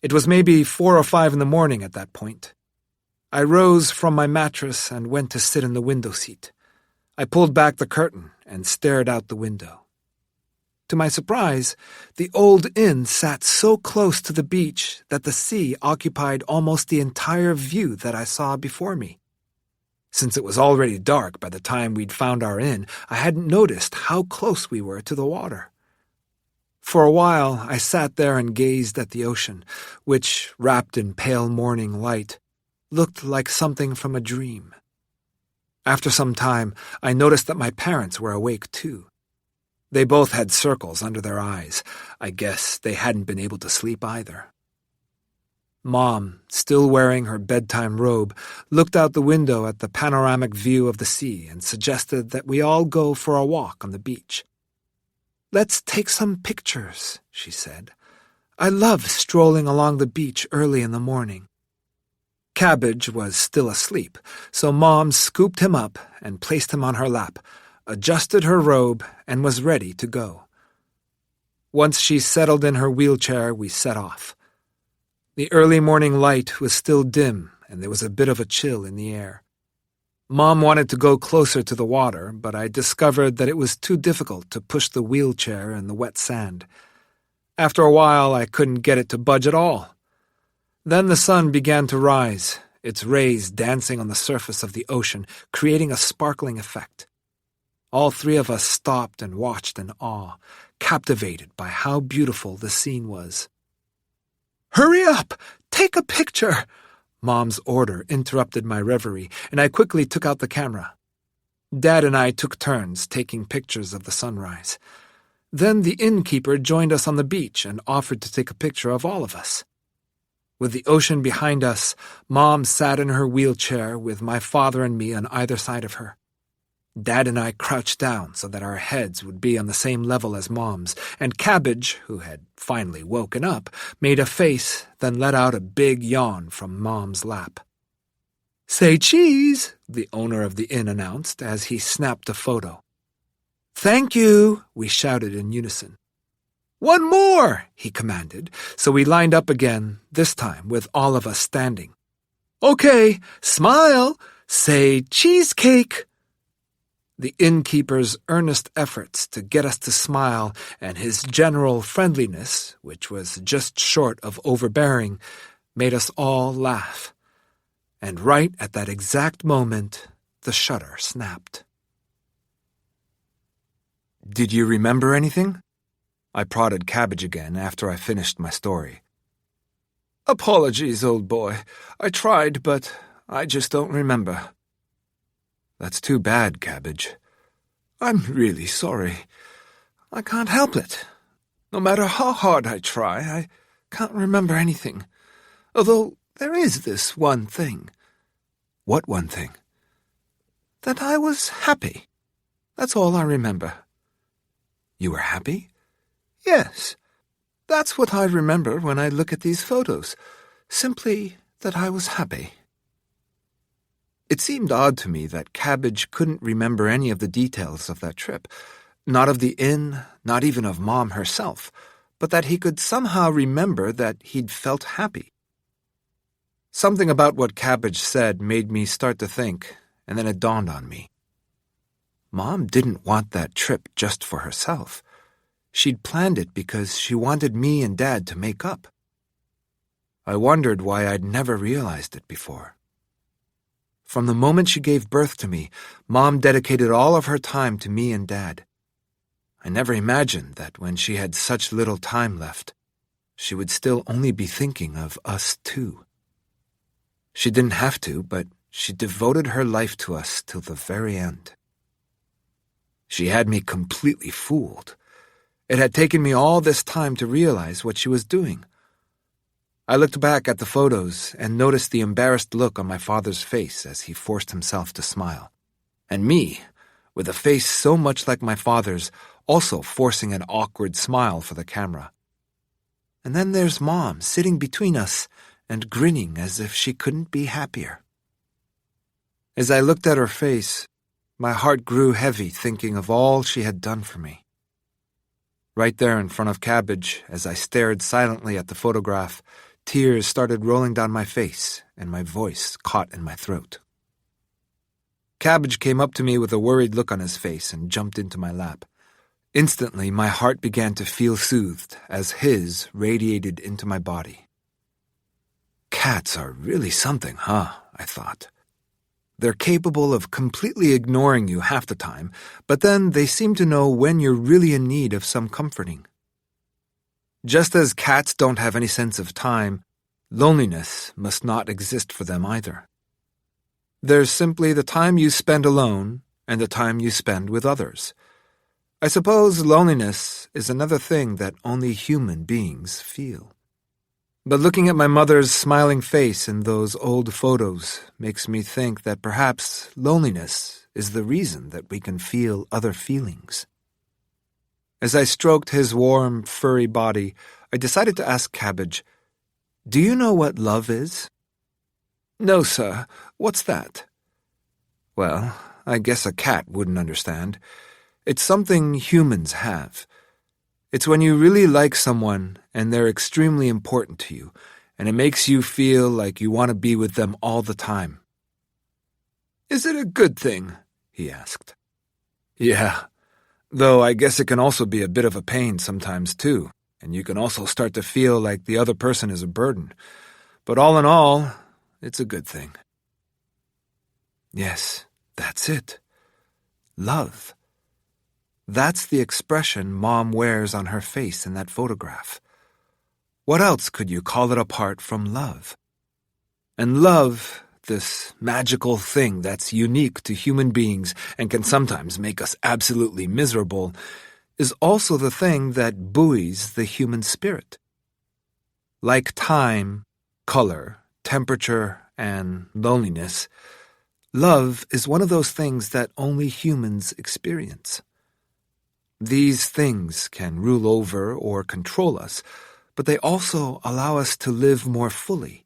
It was maybe 4 or 5 in the morning at that point. I rose from my mattress and went to sit in the window seat. I pulled back the curtain and stared out the window. To my surprise, the old inn sat so close to the beach that the sea occupied almost the entire view that I saw before me. Since it was already dark by the time we'd found our inn, I hadn't noticed how close we were to the water. For a while, I sat there and gazed at the ocean, which, wrapped in pale morning light, looked like something from a dream. After some time, I noticed that my parents were awake too. They both had circles under their eyes. I guess they hadn't been able to sleep either. Mom, still wearing her bedtime robe, looked out the window at the panoramic view of the sea and suggested that we all go for a walk on the beach. "Let's take some pictures," she said. "I love strolling along the beach early in the morning." Cabbage was still asleep, so Mom scooped him up and placed him on her lap, adjusted her robe, and was ready to go. Once she settled in her wheelchair, we set off. The early morning light was still dim, and there was a bit of a chill in the air. Mom wanted to go closer to the water, but I discovered that it was too difficult to push the wheelchair in the wet sand. After a while, I couldn't get it to budge at all. Then the sun began to rise, its rays dancing on the surface of the ocean, creating a sparkling effect. All 3 of us stopped and watched in awe, captivated by how beautiful the scene was. "Hurry up! Take a picture!" Mom's order interrupted my reverie, and I quickly took out the camera. Dad and I took turns taking pictures of the sunrise. Then the innkeeper joined us on the beach and offered to take a picture of all of us. With the ocean behind us, Mom sat in her wheelchair with my father and me on either side of her. Dad and I crouched down so that our heads would be on the same level as Mom's, and Cabbage, who had finally woken up, made a face, then let out a big yawn from Mom's lap. "Say cheese," the owner of the inn announced as he snapped a photo. "Thank you," we shouted in unison. "One more," he commanded, so we lined up again, this time with all of us standing. "Okay, smile, say cheesecake." The innkeeper's earnest efforts to get us to smile and his general friendliness, which was just short of overbearing, made us all laugh. And right at that exact moment, the shutter snapped. "Did you remember anything?" I prodded Cabbage again after I finished my story. "Apologies, old boy. I tried, but I just don't remember." "That's too bad, Cabbage." "I'm really sorry. I can't help it. No matter how hard I try, I can't remember anything. Although there is this one thing." "What one thing?" "That I was happy. That's all I remember." "You were happy?" "Yes. That's what I remember when I look at these photos. Simply that I was happy." It seemed odd to me that Cabbage couldn't remember any of the details of that trip. Not of the inn, not even of Mom herself, but that he could somehow remember that he'd felt happy. Something about what Cabbage said made me start to think, and then it dawned on me. Mom didn't want that trip just for herself. She'd planned it because she wanted me and Dad to make up. I wondered why I'd never realized it before. From the moment she gave birth to me, Mom dedicated all of her time to me and Dad. I never imagined that when she had such little time left, she would still only be thinking of us two. She didn't have to, but she devoted her life to us till the very end. She had me completely fooled. It had taken me all this time to realize what she was doing. I looked back at the photos and noticed the embarrassed look on my father's face as he forced himself to smile. And me, with a face so much like my father's, also forcing an awkward smile for the camera. And then there's Mom sitting between us and grinning as if she couldn't be happier. As I looked at her face, my heart grew heavy thinking of all she had done for me. Right there in front of Cabbage, as I stared silently at the photograph, tears started rolling down my face and my voice caught in my throat. Cabbage came up to me with a worried look on his face and jumped into my lap. Instantly, my heart began to feel soothed as his radiated into my body. Cats are really something, huh? I thought. They're capable of completely ignoring you half the time, but then they seem to know when you're really in need of some comforting. Just as cats don't have any sense of time, loneliness must not exist for them either. There's simply the time you spend alone and the time you spend with others. I suppose loneliness is another thing that only human beings feel. But looking at my mother's smiling face in those old photos makes me think that perhaps loneliness is the reason that we can feel other feelings. As I stroked his warm, furry body, I decided to ask Cabbage, "Do you know what love is?" "No, sir. What's that?" "Well, I guess a cat wouldn't understand. It's something humans have. It's when you really like someone and they're extremely important to you, and it makes you feel like you want to be with them all the time." "Is it a good thing?" he asked. "Yeah, though I guess it can also be a bit of a pain sometimes too, and you can also start to feel like the other person is a burden. But all in all, it's a good thing." Yes, that's it. Love. That's the expression Mom wears on her face in that photograph. What else could you call it apart from love? And love, this magical thing that's unique to human beings and can sometimes make us absolutely miserable, is also the thing that buoys the human spirit. Like time, color, temperature, and loneliness, love is one of those things that only humans experience. These things can rule over or control us, but they also allow us to live more fully.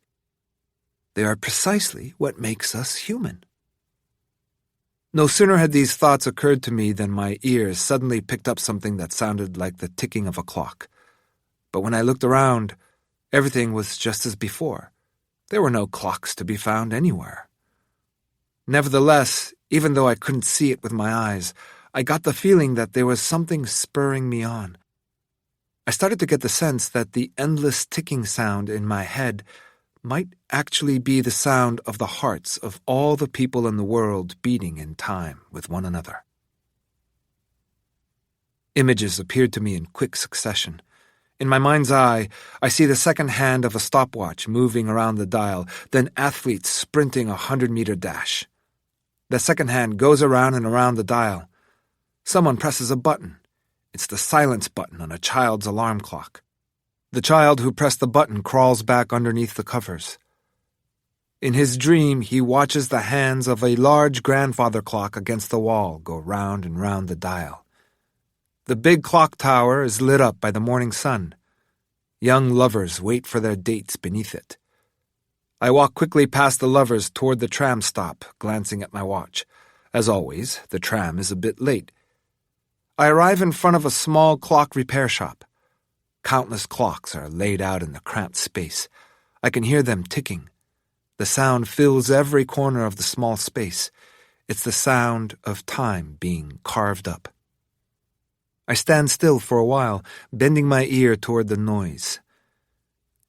They are precisely what makes us human. No sooner had these thoughts occurred to me than my ears suddenly picked up something that sounded like the ticking of a clock. But when I looked around, everything was just as before. There were no clocks to be found anywhere. Nevertheless, even though I couldn't see it with my eyes, I got the feeling that there was something spurring me on. I started to get the sense that the endless ticking sound in my head might actually be the sound of the hearts of all the people in the world beating in time with one another. Images appeared to me in quick succession. In my mind's eye, I see the second hand of a stopwatch moving around the dial, then athletes sprinting a 100-meter dash. The second hand goes around and around the dial. Someone presses a button. It's the silence button on a child's alarm clock. The child who pressed the button crawls back underneath the covers. In his dream, he watches the hands of a large grandfather clock against the wall go round and round the dial. The big clock tower is lit up by the morning sun. Young lovers wait for their dates beneath it. I walk quickly past the lovers toward the tram stop, glancing at my watch. As always, the tram is a bit late. I arrive in front of a small clock repair shop. Countless clocks are laid out in the cramped space. I can hear them ticking. The sound fills every corner of the small space. It's the sound of time being carved up. I stand still for a while, bending my ear toward the noise.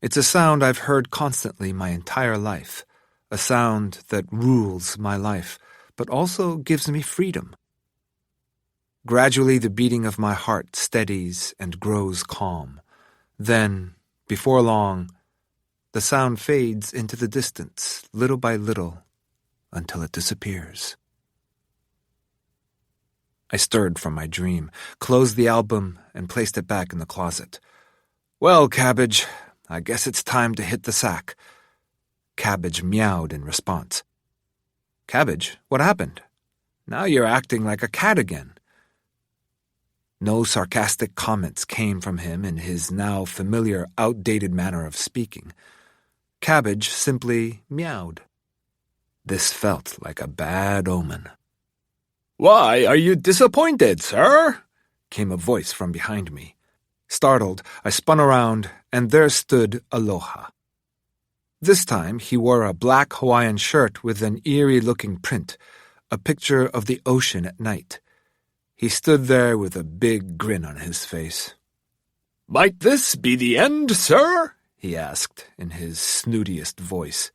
It's a sound I've heard constantly my entire life, a sound that rules my life, but also gives me freedom. Gradually, the beating of my heart steadies and grows calm. Then, before long, the sound fades into the distance, little by little, until it disappears. I stirred from my dream, closed the album, and placed it back in the closet. "Well, Cabbage, I guess it's time to hit the sack." Cabbage meowed in response. "Cabbage, what happened? Now you're acting like a cat again." No sarcastic comments came from him in his now familiar, outdated manner of speaking. Cabbage simply meowed. This felt like a bad omen. "Why are you disappointed, sir?" came a voice from behind me. Startled, I spun around, and there stood Aloha. This time he wore a black Hawaiian shirt with an eerie-looking print, a picture of the ocean at night. He stood there with a big grin on his face. "Might this be the end, sir?" he asked in his snootiest voice.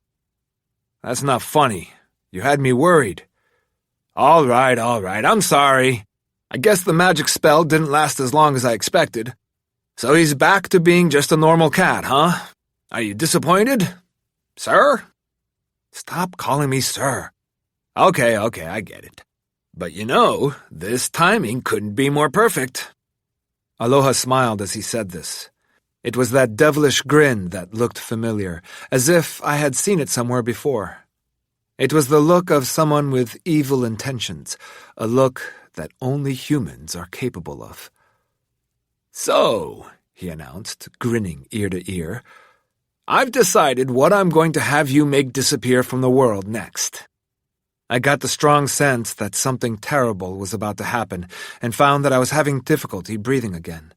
"That's not funny. You had me worried." All right, I'm sorry. I guess the magic spell didn't last as long as I expected. So he's back to being just a normal cat, huh? Are you disappointed? Sir? Stop calling me sir. Okay, I get it. But this timing couldn't be more perfect. Aloha smiled as he said this. It was that devilish grin that looked familiar, as if I had seen it somewhere before. It was the look of someone with evil intentions, a look that only humans are capable of. "So," he announced, grinning ear to ear, "I've decided what I'm going to have you make disappear from the world next." I got the strong sense that something terrible was about to happen and found that I was having difficulty breathing again.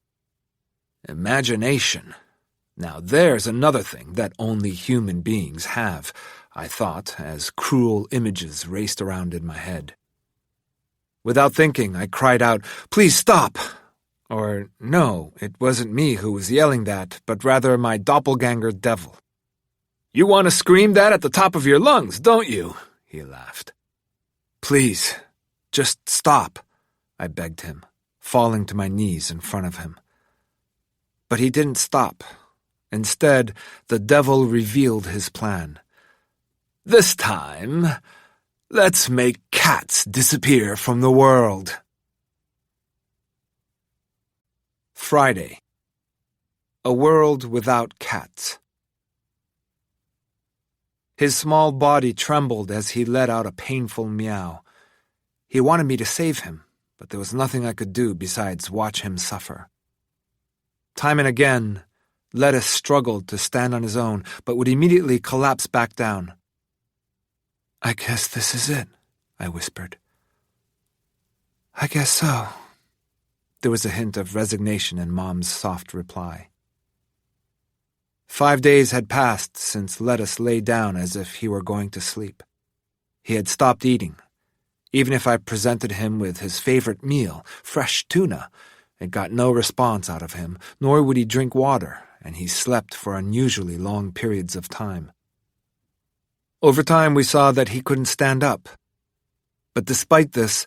Imagination. Now there's another thing that only human beings have, I thought, as cruel images raced around in my head. Without thinking, I cried out, "Please stop!" Or, no, it wasn't me who was yelling that, but rather my doppelganger devil. "You want to scream that at the top of your lungs, don't you?" he laughed. "Please, just stop," I begged him, falling to my knees in front of him. But he didn't stop. Instead, the devil revealed his plan. "This time, let's make cats disappear from the world." Friday. A world without cats. His small body trembled as he let out a painful meow. He wanted me to save him, but there was nothing I could do besides watch him suffer. Time and again, Lettuce struggled to stand on his own, but would immediately collapse back down. "I guess this is it," I whispered. "I guess so." There was a hint of resignation in Mom's soft reply. 5 days had passed since Lettuce lay down as if he were going to sleep. He had stopped eating. Even if I presented him with his favorite meal, fresh tuna, it got no response out of him, nor would he drink water, and he slept for unusually long periods of time. Over time, we saw that he couldn't stand up. But despite this,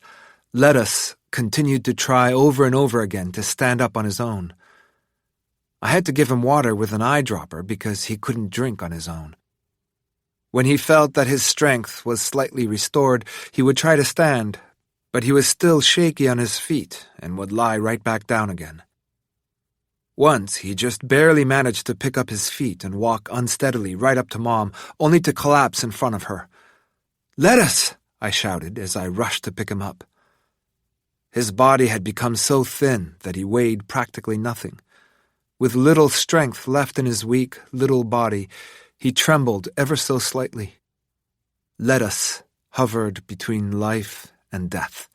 Lettuce continued to try over and over again to stand up on his own. I had to give him water with an eyedropper because he couldn't drink on his own. When he felt that his strength was slightly restored, he would try to stand, but he was still shaky on his feet and would lie right back down again. Once, he just barely managed to pick up his feet and walk unsteadily right up to Mom, only to collapse in front of her. "Lettuce!" I shouted as I rushed to pick him up. His body had become so thin that he weighed practically nothing. With little strength left in his weak, little body, he trembled ever so slightly. Lettuce hovered between life and death.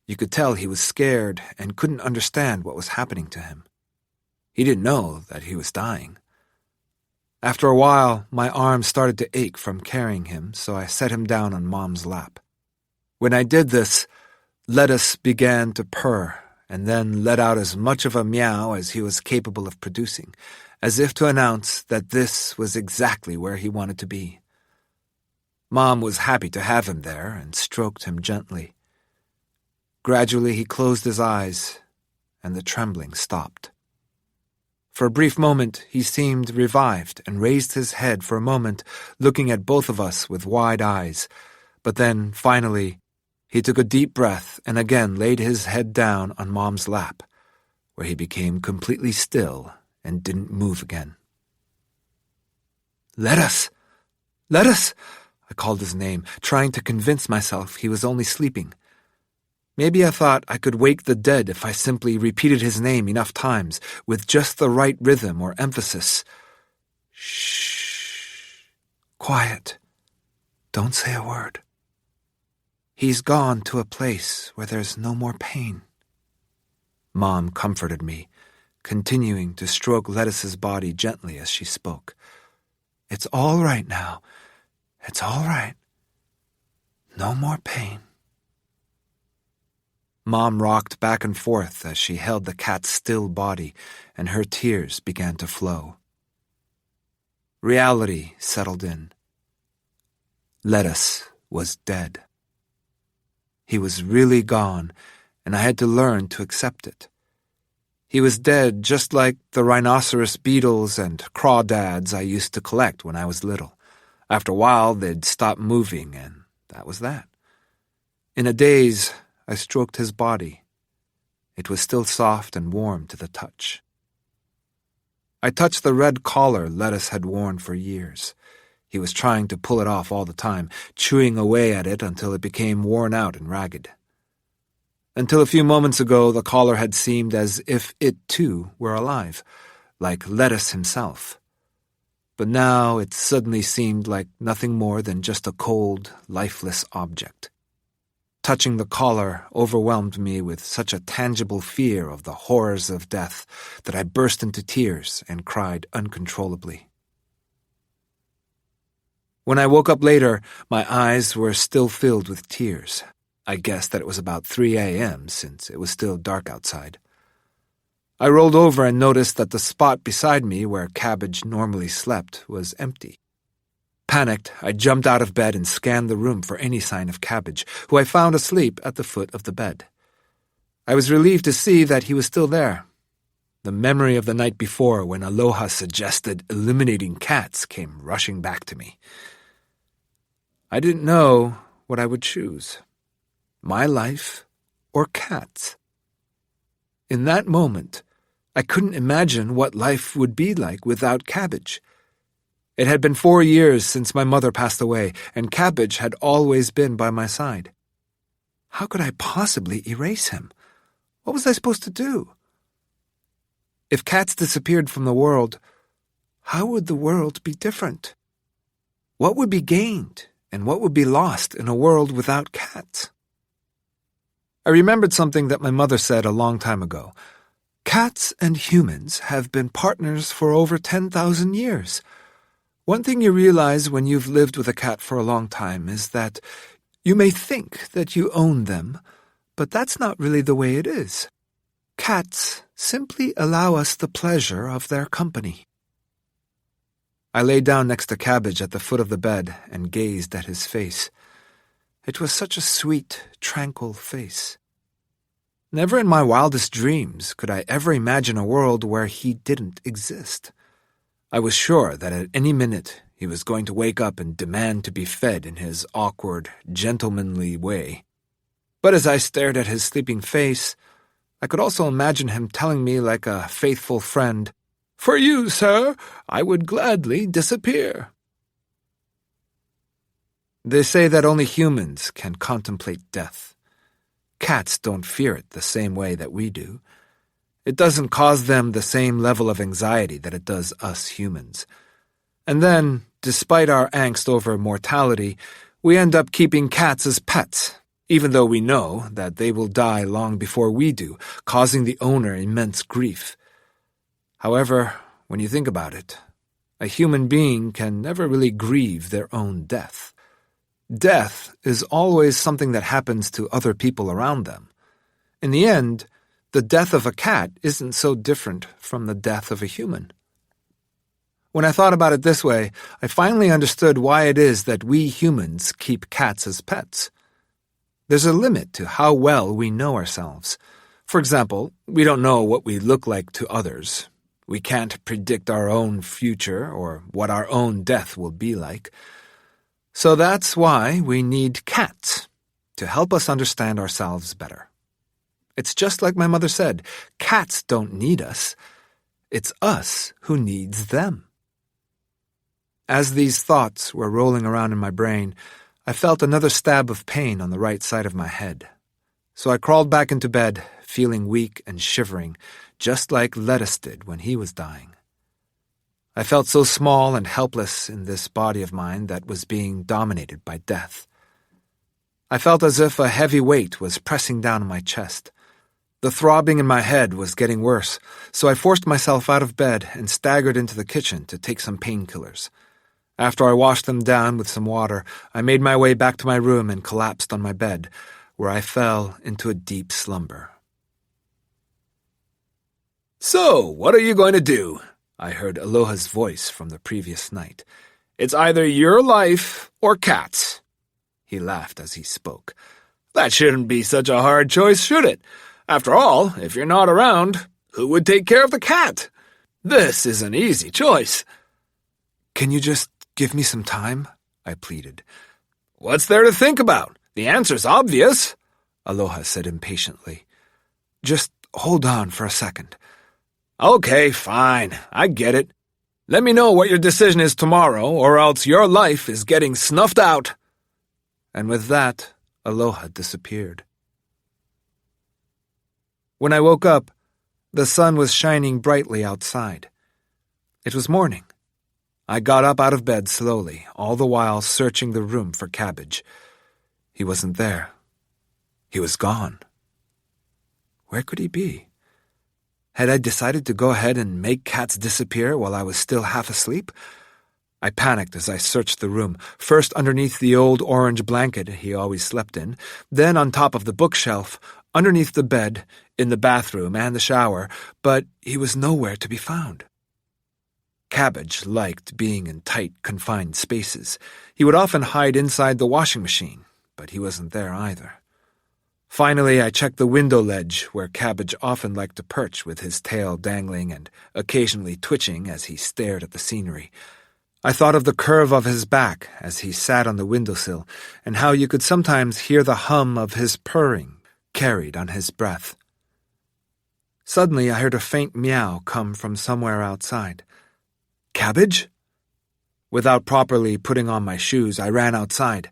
You could tell he was scared and couldn't understand what was happening to him. He didn't know that he was dying. After a while, my arms started to ache from carrying him, so I set him down on Mom's lap. When I did this, Lettuce began to purr and then let out as much of a meow as he was capable of producing, as if to announce that this was exactly where he wanted to be. Mom was happy to have him there and stroked him gently. Gradually he closed his eyes, and the trembling stopped. For a brief moment he seemed revived and raised his head for a moment, looking at both of us with wide eyes, but then, finally, he took a deep breath and again laid his head down on Mom's lap, where he became completely still and didn't move again. "Lettuce! Lettuce!" I called his name, trying to convince myself he was only sleeping. Maybe I thought I could wake the dead if I simply repeated his name enough times, with just the right rhythm or emphasis. "Shh. Quiet. Don't say a word. He's gone to a place where there's no more pain." Mom comforted me, continuing to stroke Lettuce's body gently as she spoke. "It's all right now. It's all right. No more pain." Mom rocked back and forth as she held the cat's still body, and her tears began to flow. Reality settled in. Lettuce was dead. He was really gone, and I had to learn to accept it. He was dead just like the rhinoceros beetles and crawdads I used to collect when I was little. After a while, they'd stop moving, and that was that. In a daze, I stroked his body. It was still soft and warm to the touch. I touched the red collar Lettuce had worn for years. He was trying to pull it off all the time, chewing away at it until it became worn out and ragged. Until a few moments ago, the collar had seemed as if it, too, were alive, like Lettuce himself. But now it suddenly seemed like nothing more than just a cold, lifeless object. Touching the collar overwhelmed me with such a tangible fear of the horrors of death that I burst into tears and cried uncontrollably. When I woke up later, my eyes were still filled with tears. I guessed that it was about 3 a.m. since it was still dark outside. I rolled over and noticed that the spot beside me where Cabbage normally slept was empty. Panicked, I jumped out of bed and scanned the room for any sign of Cabbage, who I found asleep at the foot of the bed. I was relieved to see that he was still there. The memory of the night before when Aloha suggested eliminating cats came rushing back to me. I didn't know what I would choose, my life or cats. In that moment, I couldn't imagine what life would be like without Cabbage. It had been 4 years since my mother passed away, and Cabbage had always been by my side. How could I possibly erase him? What was I supposed to do? If cats disappeared from the world, how would the world be different? What would be gained, and what would be lost in a world without cats? I remembered something that my mother said a long time ago. Cats and humans have been partners for over 10,000 years. One thing you realize when you've lived with a cat for a long time is that you may think that you own them, but that's not really the way it is. Cats simply allow us the pleasure of their company. I lay down next to Cabbage at the foot of the bed and gazed at his face. It was such a sweet, tranquil face. Never in my wildest dreams could I ever imagine a world where he didn't exist. I was sure that at any minute he was going to wake up and demand to be fed in his awkward, gentlemanly way. But as I stared at his sleeping face, I could also imagine him telling me like a faithful friend, "For you, sir, I would gladly disappear." They say that only humans can contemplate death. Cats don't fear it the same way that we do. It doesn't cause them the same level of anxiety that it does us humans. And then, despite our angst over mortality, we end up keeping cats as pets, even though we know that they will die long before we do, causing the owner immense grief. However, when you think about it, a human being can never really grieve their own death. Death is always something that happens to other people around them. In the end, the death of a cat isn't so different from the death of a human. When I thought about it this way, I finally understood why it is that we humans keep cats as pets. There's a limit to how well we know ourselves. For example, we don't know what we look like to others. We can't predict our own future or what our own death will be like. So that's why we need cats, to help us understand ourselves better. It's just like my mother said, cats don't need us. It's us who needs them. As these thoughts were rolling around in my brain, I felt another stab of pain on the right side of my head. So I crawled back into bed, feeling weak and shivering, just like Lettuce did when he was dying. I felt so small and helpless in this body of mine that was being dominated by death. I felt as if a heavy weight was pressing down on my chest. The throbbing in my head was getting worse, so I forced myself out of bed and staggered into the kitchen to take some painkillers. After I washed them down with some water, I made my way back to my room and collapsed on my bed, where I fell into a deep slumber. "So, what are you going to do?" I heard Aloha's voice from the previous night. "It's either your life or cats." He laughed as he spoke. "That shouldn't be such a hard choice, should it? After all, if you're not around, who would take care of the cat? This is an easy choice." "Can you just give me some time?" I pleaded. "What's there to think about? The answer's obvious," Aloha said impatiently. "Just hold on for a second." "Okay, fine. I get it. Let me know what your decision is tomorrow, or else your life is getting snuffed out." And with that, Aloha disappeared. When I woke up, the sun was shining brightly outside. It was morning. I got up out of bed slowly, all the while searching the room for Cabbage. He wasn't there. He was gone. Where could he be? Had I decided to go ahead and make cats disappear while I was still half asleep? I panicked as I searched the room, first underneath the old orange blanket he always slept in, then on top of the bookshelf, underneath the bed, in the bathroom and the shower, but he was nowhere to be found. Cabbage liked being in tight, confined spaces. He would often hide inside the washing machine, but he wasn't there either. Finally, I checked the window ledge where Cabbage often liked to perch with his tail dangling and occasionally twitching as he stared at the scenery. I thought of the curve of his back as he sat on the windowsill and how you could sometimes hear the hum of his purring carried on his breath. Suddenly, I heard a faint meow come from somewhere outside. "Cabbage?" Without properly putting on my shoes, I ran outside.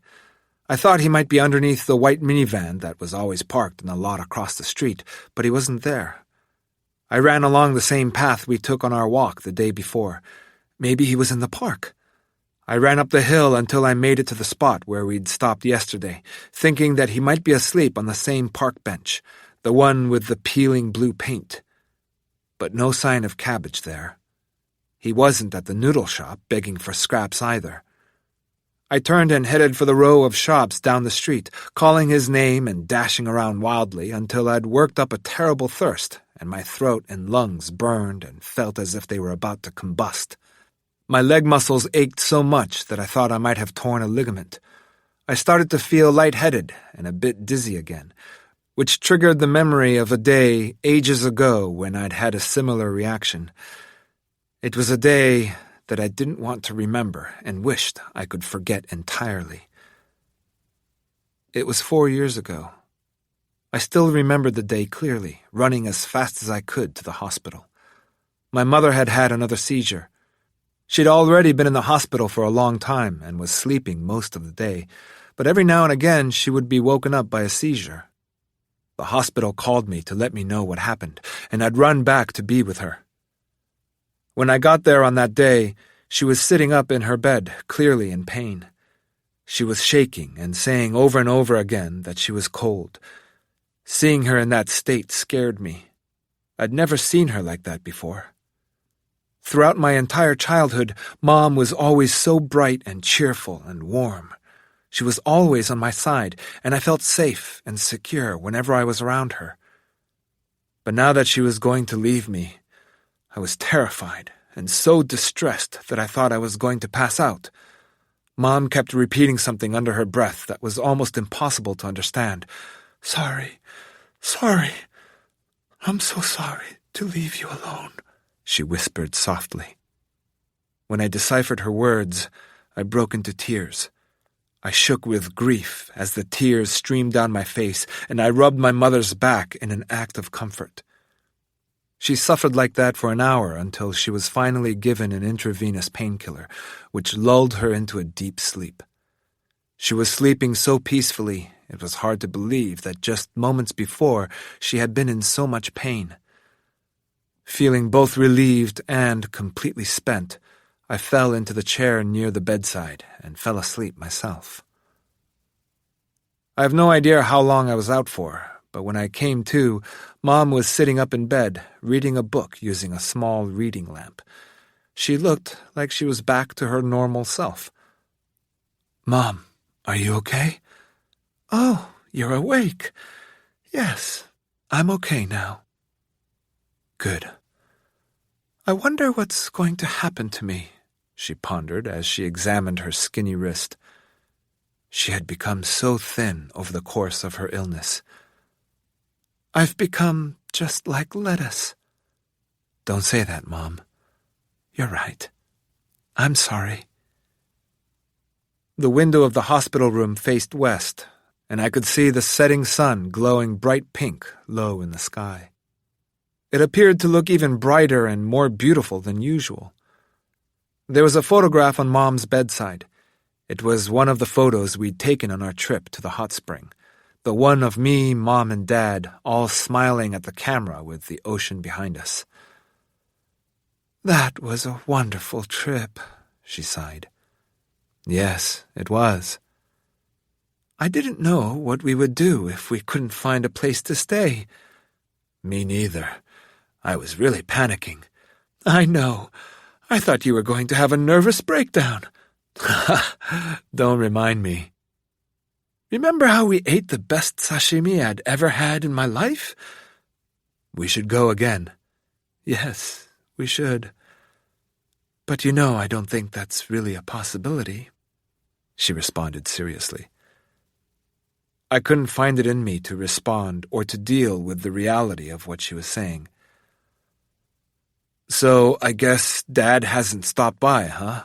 I thought he might be underneath the white minivan that was always parked in the lot across the street, but he wasn't there. I ran along the same path we took on our walk the day before. Maybe he was in the park. I ran up the hill until I made it to the spot where we'd stopped yesterday, thinking that he might be asleep on the same park bench, the one with the peeling blue paint. But no sign of Cabbage there. He wasn't at the noodle shop begging for scraps either. I turned and headed for the row of shops down the street, calling his name and dashing around wildly until I'd worked up a terrible thirst and my throat and lungs burned and felt as if they were about to combust. My leg muscles ached so much that I thought I might have torn a ligament. I started to feel lightheaded and a bit dizzy again, which triggered the memory of a day ages ago when I'd had a similar reaction. It was a day that I didn't want to remember and wished I could forget entirely. It was 4 years ago. I still remembered the day clearly, running as fast as I could to the hospital. My mother had had another seizure. She'd already been in the hospital for a long time and was sleeping most of the day, but every now and again she would be woken up by a seizure. The hospital called me to let me know what happened, and I'd run back to be with her. When I got there on that day, she was sitting up in her bed, clearly in pain. She was shaking and saying over and over again that she was cold. Seeing her in that state scared me. I'd never seen her like that before. Throughout my entire childhood, Mom was always so bright and cheerful and warm. She was always on my side, and I felt safe and secure whenever I was around her. But now that she was going to leave me, I was terrified and so distressed that I thought I was going to pass out. Mom kept repeating something under her breath that was almost impossible to understand. Sorry. I'm so sorry to leave you alone, she whispered softly. When I deciphered her words, I broke into tears. I shook with grief as the tears streamed down my face, and I rubbed my mother's back in an act of comfort. She suffered like that for an hour until she was finally given an intravenous painkiller, which lulled her into a deep sleep. She was sleeping so peacefully, it was hard to believe that just moments before she had been in so much pain. Feeling both relieved and completely spent, I fell into the chair near the bedside and fell asleep myself. I have no idea how long I was out for, but when I came to, Mom was sitting up in bed, reading a book using a small reading lamp. She looked like she was back to her normal self. Mom, are you okay? Oh, you're awake. Yes, I'm okay now. Good. I wonder what's going to happen to me, she pondered as she examined her skinny wrist. She had become so thin over the course of her illness. I've become just like lettuce. Don't say that, Mom. You're right. I'm sorry. The window of the hospital room faced west, and I could see the setting sun glowing bright pink low in the sky. It appeared to look even brighter and more beautiful than usual. There was a photograph on Mom's bedside. It was one of the photos we'd taken on our trip to the hot spring. The one of me, Mom, and Dad all smiling at the camera with the ocean behind us. That was a wonderful trip, she sighed. Yes, it was. I didn't know what we would do if we couldn't find a place to stay. Me neither. I was really panicking. I know. I thought you were going to have a nervous breakdown. Don't remind me. Remember how we ate the best sashimi I'd ever had in my life? We should go again. Yes, we should. But you know I don't think that's really a possibility, she responded seriously. I couldn't find it in me to respond or to deal with the reality of what she was saying. So I guess Dad hasn't stopped by, huh?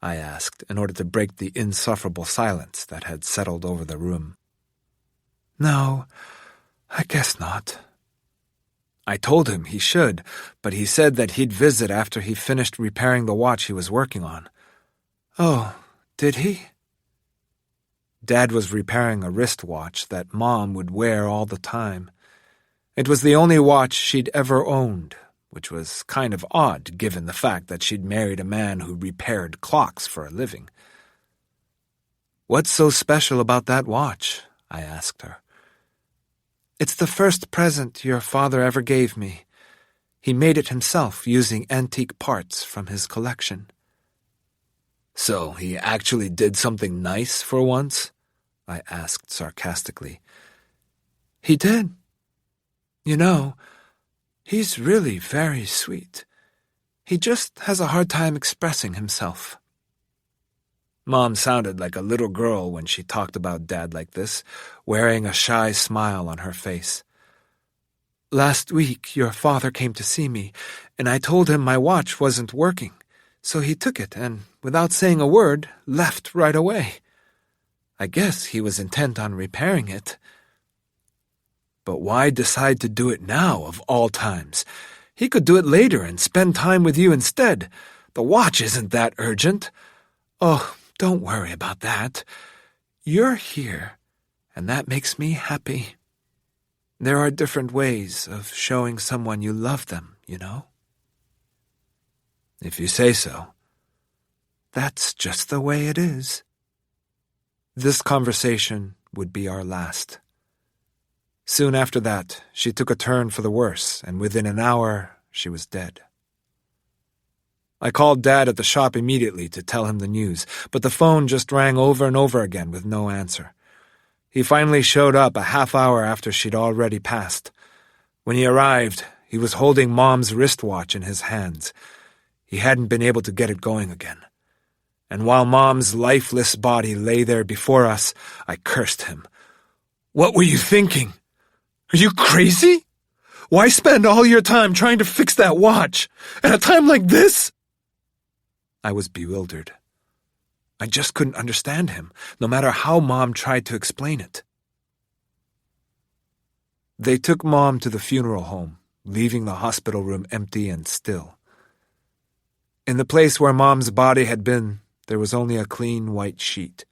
I asked, in order to break the insufferable silence that had settled over the room. No, I guess not. I told him he should, but he said that he'd visit after he finished repairing the watch he was working on. Oh, did he? Dad was repairing a wristwatch that Mom would wear all the time. It was the only watch she'd ever owned, which was kind of odd given the fact that she'd married a man who repaired clocks for a living. What's so special about that watch? I asked her. It's the first present your father ever gave me. He made it himself using antique parts from his collection. So he actually did something nice for once? I asked sarcastically. He did. You know, he's really very sweet. He just has a hard time expressing himself." Mom sounded like a little girl when she talked about Dad like this, wearing a shy smile on her face. "Last week, your father came to see me, and I told him my watch wasn't working. So he took it and, without saying a word, left right away. I guess he was intent on repairing it." "But why decide to do it now, of all times? He could do it later and spend time with you instead. The watch isn't that urgent." "Oh, don't worry about that. You're here, and that makes me happy. There are different ways of showing someone you love them, you know." "If you say so." "That's just the way it is." This conversation would be our last. Soon after that, she took a turn for the worse, and within an hour, she was dead. I called Dad at the shop immediately to tell him the news, but the phone just rang over and over again with no answer. He finally showed up a half hour after she'd already passed. When he arrived, he was holding Mom's wristwatch in his hands. He hadn't been able to get it going again. And while Mom's lifeless body lay there before us, I cursed him. "What were you thinking? Are you crazy? Why spend all your time trying to fix that watch? At a time like this?" I was bewildered. I just couldn't understand him, no matter how Mom tried to explain it. They took Mom to the funeral home, leaving the hospital room empty and still. In the place where Mom's body had been, there was only a clean white sheet.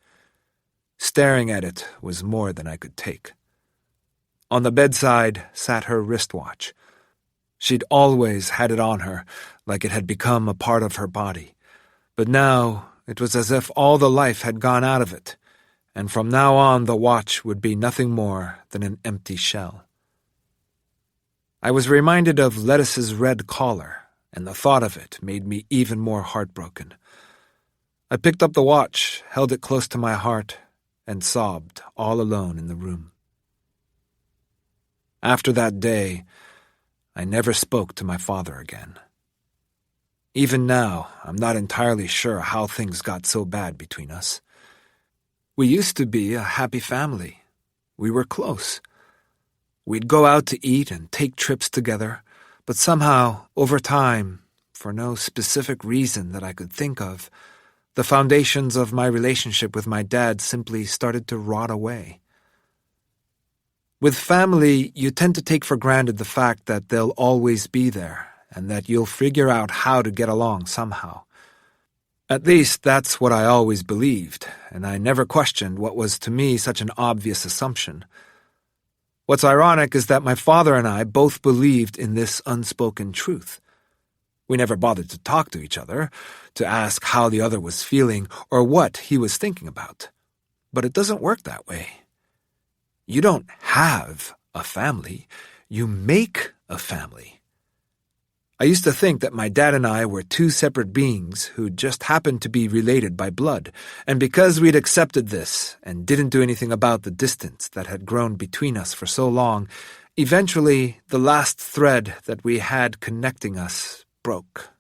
Staring at it was more than I could take. On the bedside sat her wristwatch. She'd always had it on her, like it had become a part of her body. But now it was as if all the life had gone out of it, and from now on the watch would be nothing more than an empty shell. I was reminded of Lettuce's red collar, and the thought of it made me even more heartbroken. I picked up the watch, held it close to my heart, and sobbed all alone in the room. After that day, I never spoke to my father again. Even now, I'm not entirely sure how things got so bad between us. We used to be a happy family. We were close. We'd go out to eat and take trips together, but somehow, over time, for no specific reason that I could think of, the foundations of my relationship with my dad simply started to rot away. With family, you tend to take for granted the fact that they'll always be there, and that you'll figure out how to get along somehow. At least that's what I always believed, and I never questioned what was to me such an obvious assumption. What's ironic is that my father and I both believed in this unspoken truth. We never bothered to talk to each other, to ask how the other was feeling or what he was thinking about. But it doesn't work that way. You don't have a family, you make a family. I used to think that my dad and I were two separate beings who just happened to be related by blood, and because we'd accepted this and didn't do anything about the distance that had grown between us for so long, eventually the last thread that we had connecting us broke.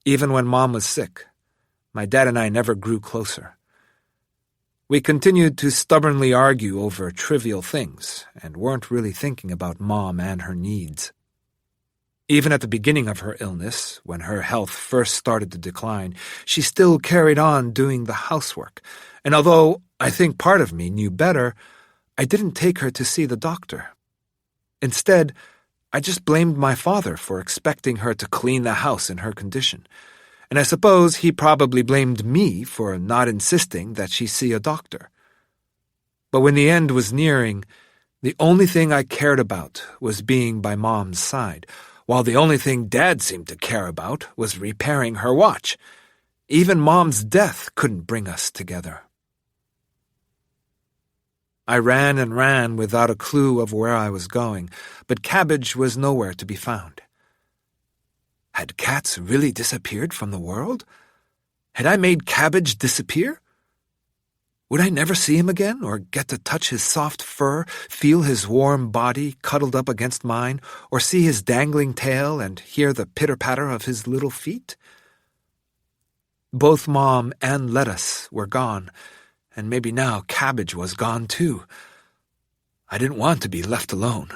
Even when Mom was sick, my dad and I never grew closer. We continued to stubbornly argue over trivial things and weren't really thinking about Mom and her needs. Even at the beginning of her illness, when her health first started to decline, she still carried on doing the housework, and although I think part of me knew better, I didn't take her to see the doctor. Instead, I just blamed my father for expecting her to clean the house in her condition, and I suppose he probably blamed me for not insisting that she see a doctor. But when the end was nearing, the only thing I cared about was being by Mom's side, while the only thing Dad seemed to care about was repairing her watch. Even Mom's death couldn't bring us together. I ran and ran without a clue of where I was going, but Cabbage was nowhere to be found. Had cats really disappeared from the world? Had I made Cabbage disappear? Would I never see him again, or get to touch his soft fur, feel his warm body cuddled up against mine, or see his dangling tail and hear the pitter-patter of his little feet? Both Mom and Lettuce were gone, and maybe now Cabbage was gone too. I didn't want to be left alone.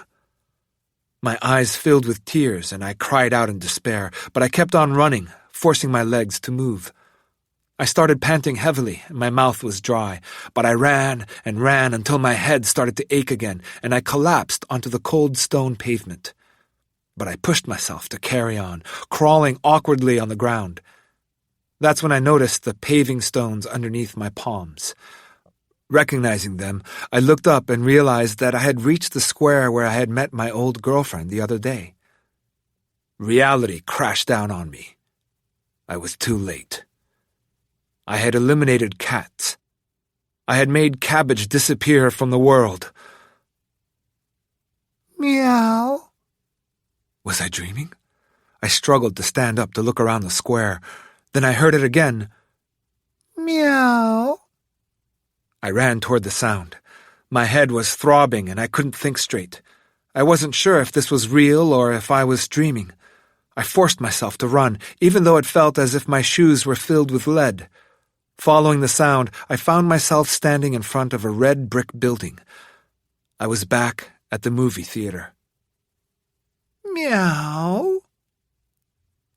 My eyes filled with tears, and I cried out in despair, but I kept on running, forcing my legs to move. I started panting heavily, and my mouth was dry, but I ran and ran until my head started to ache again, and I collapsed onto the cold stone pavement. But I pushed myself to carry on, crawling awkwardly on the ground. That's when I noticed the paving stones underneath my palms. Recognizing them, I looked up and realized that I had reached the square where I had met my old girlfriend the other day. Reality crashed down on me. I was too late. I had eliminated cats. I had made Cabbage disappear from the world. Meow. Was I dreaming? I struggled to stand up to look around the square. Then I heard it again. Meow. I ran toward the sound. My head was throbbing and I couldn't think straight. I wasn't sure if this was real or if I was dreaming. I forced myself to run, even though it felt as if my shoes were filled with lead. Following the sound, I found myself standing in front of a red brick building. I was back at the movie theater. Meow.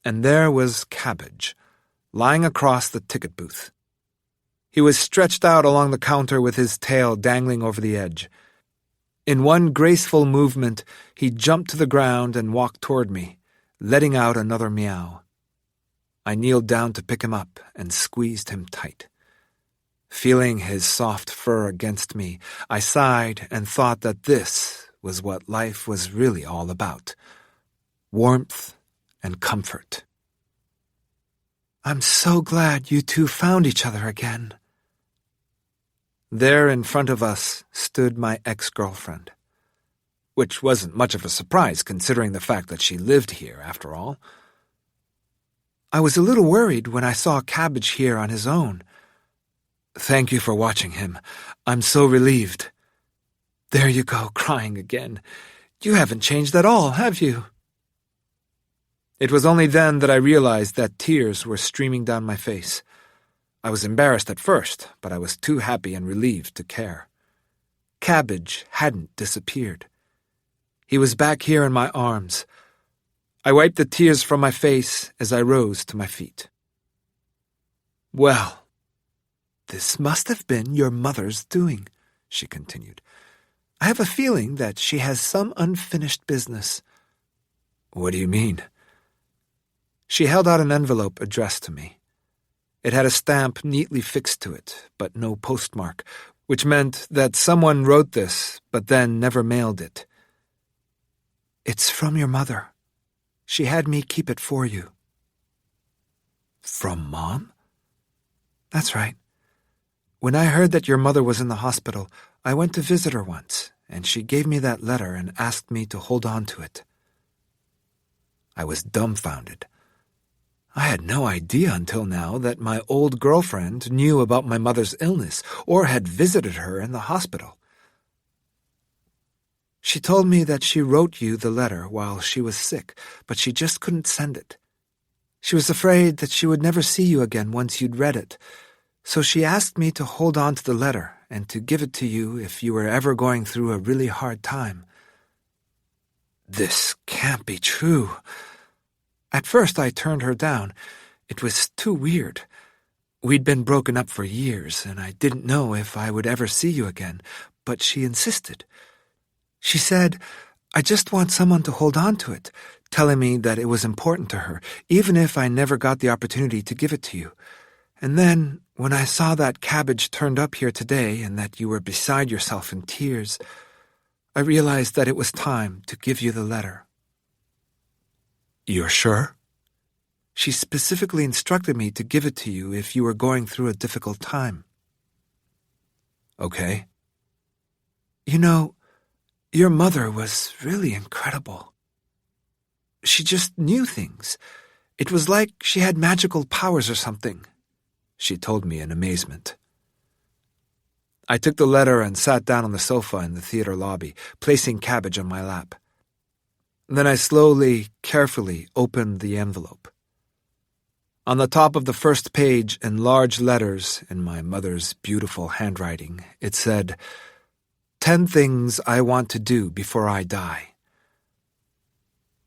And there was Cabbage, lying across the ticket booth. He was stretched out along the counter with his tail dangling over the edge. In one graceful movement, he jumped to the ground and walked toward me, letting out another meow. I kneeled down to pick him up and squeezed him tight. Feeling his soft fur against me, I sighed and thought that this was what life was really all about. Warmth and comfort. I'm so glad you two found each other again. There in front of us stood my ex-girlfriend, which wasn't much of a surprise considering the fact that she lived here, after all. I was a little worried when I saw Cabbage here on his own. Thank you for watching him. I'm so relieved. There you go, crying again. You haven't changed at all, have you? It was only then that I realized that tears were streaming down my face. I was embarrassed at first, but I was too happy and relieved to care. Cabbage hadn't disappeared. He was back here in my arms. I wiped the tears from my face as I rose to my feet. Well, this must have been your mother's doing, she continued. I have a feeling that she has some unfinished business. What do you mean? She held out an envelope addressed to me. It had a stamp neatly fixed to it, but no postmark, which meant that someone wrote this, but then never mailed it. It's from your mother. She had me keep it for you. From Mom? That's right. When I heard that your mother was in the hospital, I went to visit her once, and she gave me that letter and asked me to hold on to it. I was dumbfounded. I had no idea until now that my old girlfriend knew about my mother's illness or had visited her in the hospital. She told me that she wrote you the letter while she was sick, but she just couldn't send it. She was afraid that she would never see you again once you'd read it, so she asked me to hold on to the letter and to give it to you if you were ever going through a really hard time. This can't be true. At first I turned her down. It was too weird. We'd been broken up for years, and I didn't know if I would ever see you again, but she insisted. She said, I just want someone to hold on to it, telling me that it was important to her, even if I never got the opportunity to give it to you. And then, when I saw that Cabbage turned up here today and that you were beside yourself in tears, I realized that it was time to give you the letter. You're sure? She specifically instructed me to give it to you if you were going through a difficult time. Okay. You know, your mother was really incredible. She just knew things. It was like she had magical powers or something, she told me in amazement. I took the letter and sat down on the sofa in the theater lobby, placing Cabbage on my lap. Then I slowly, carefully opened the envelope. On the top of the first page, in large letters, in my mother's beautiful handwriting, it said, 10 things I want to do before I die.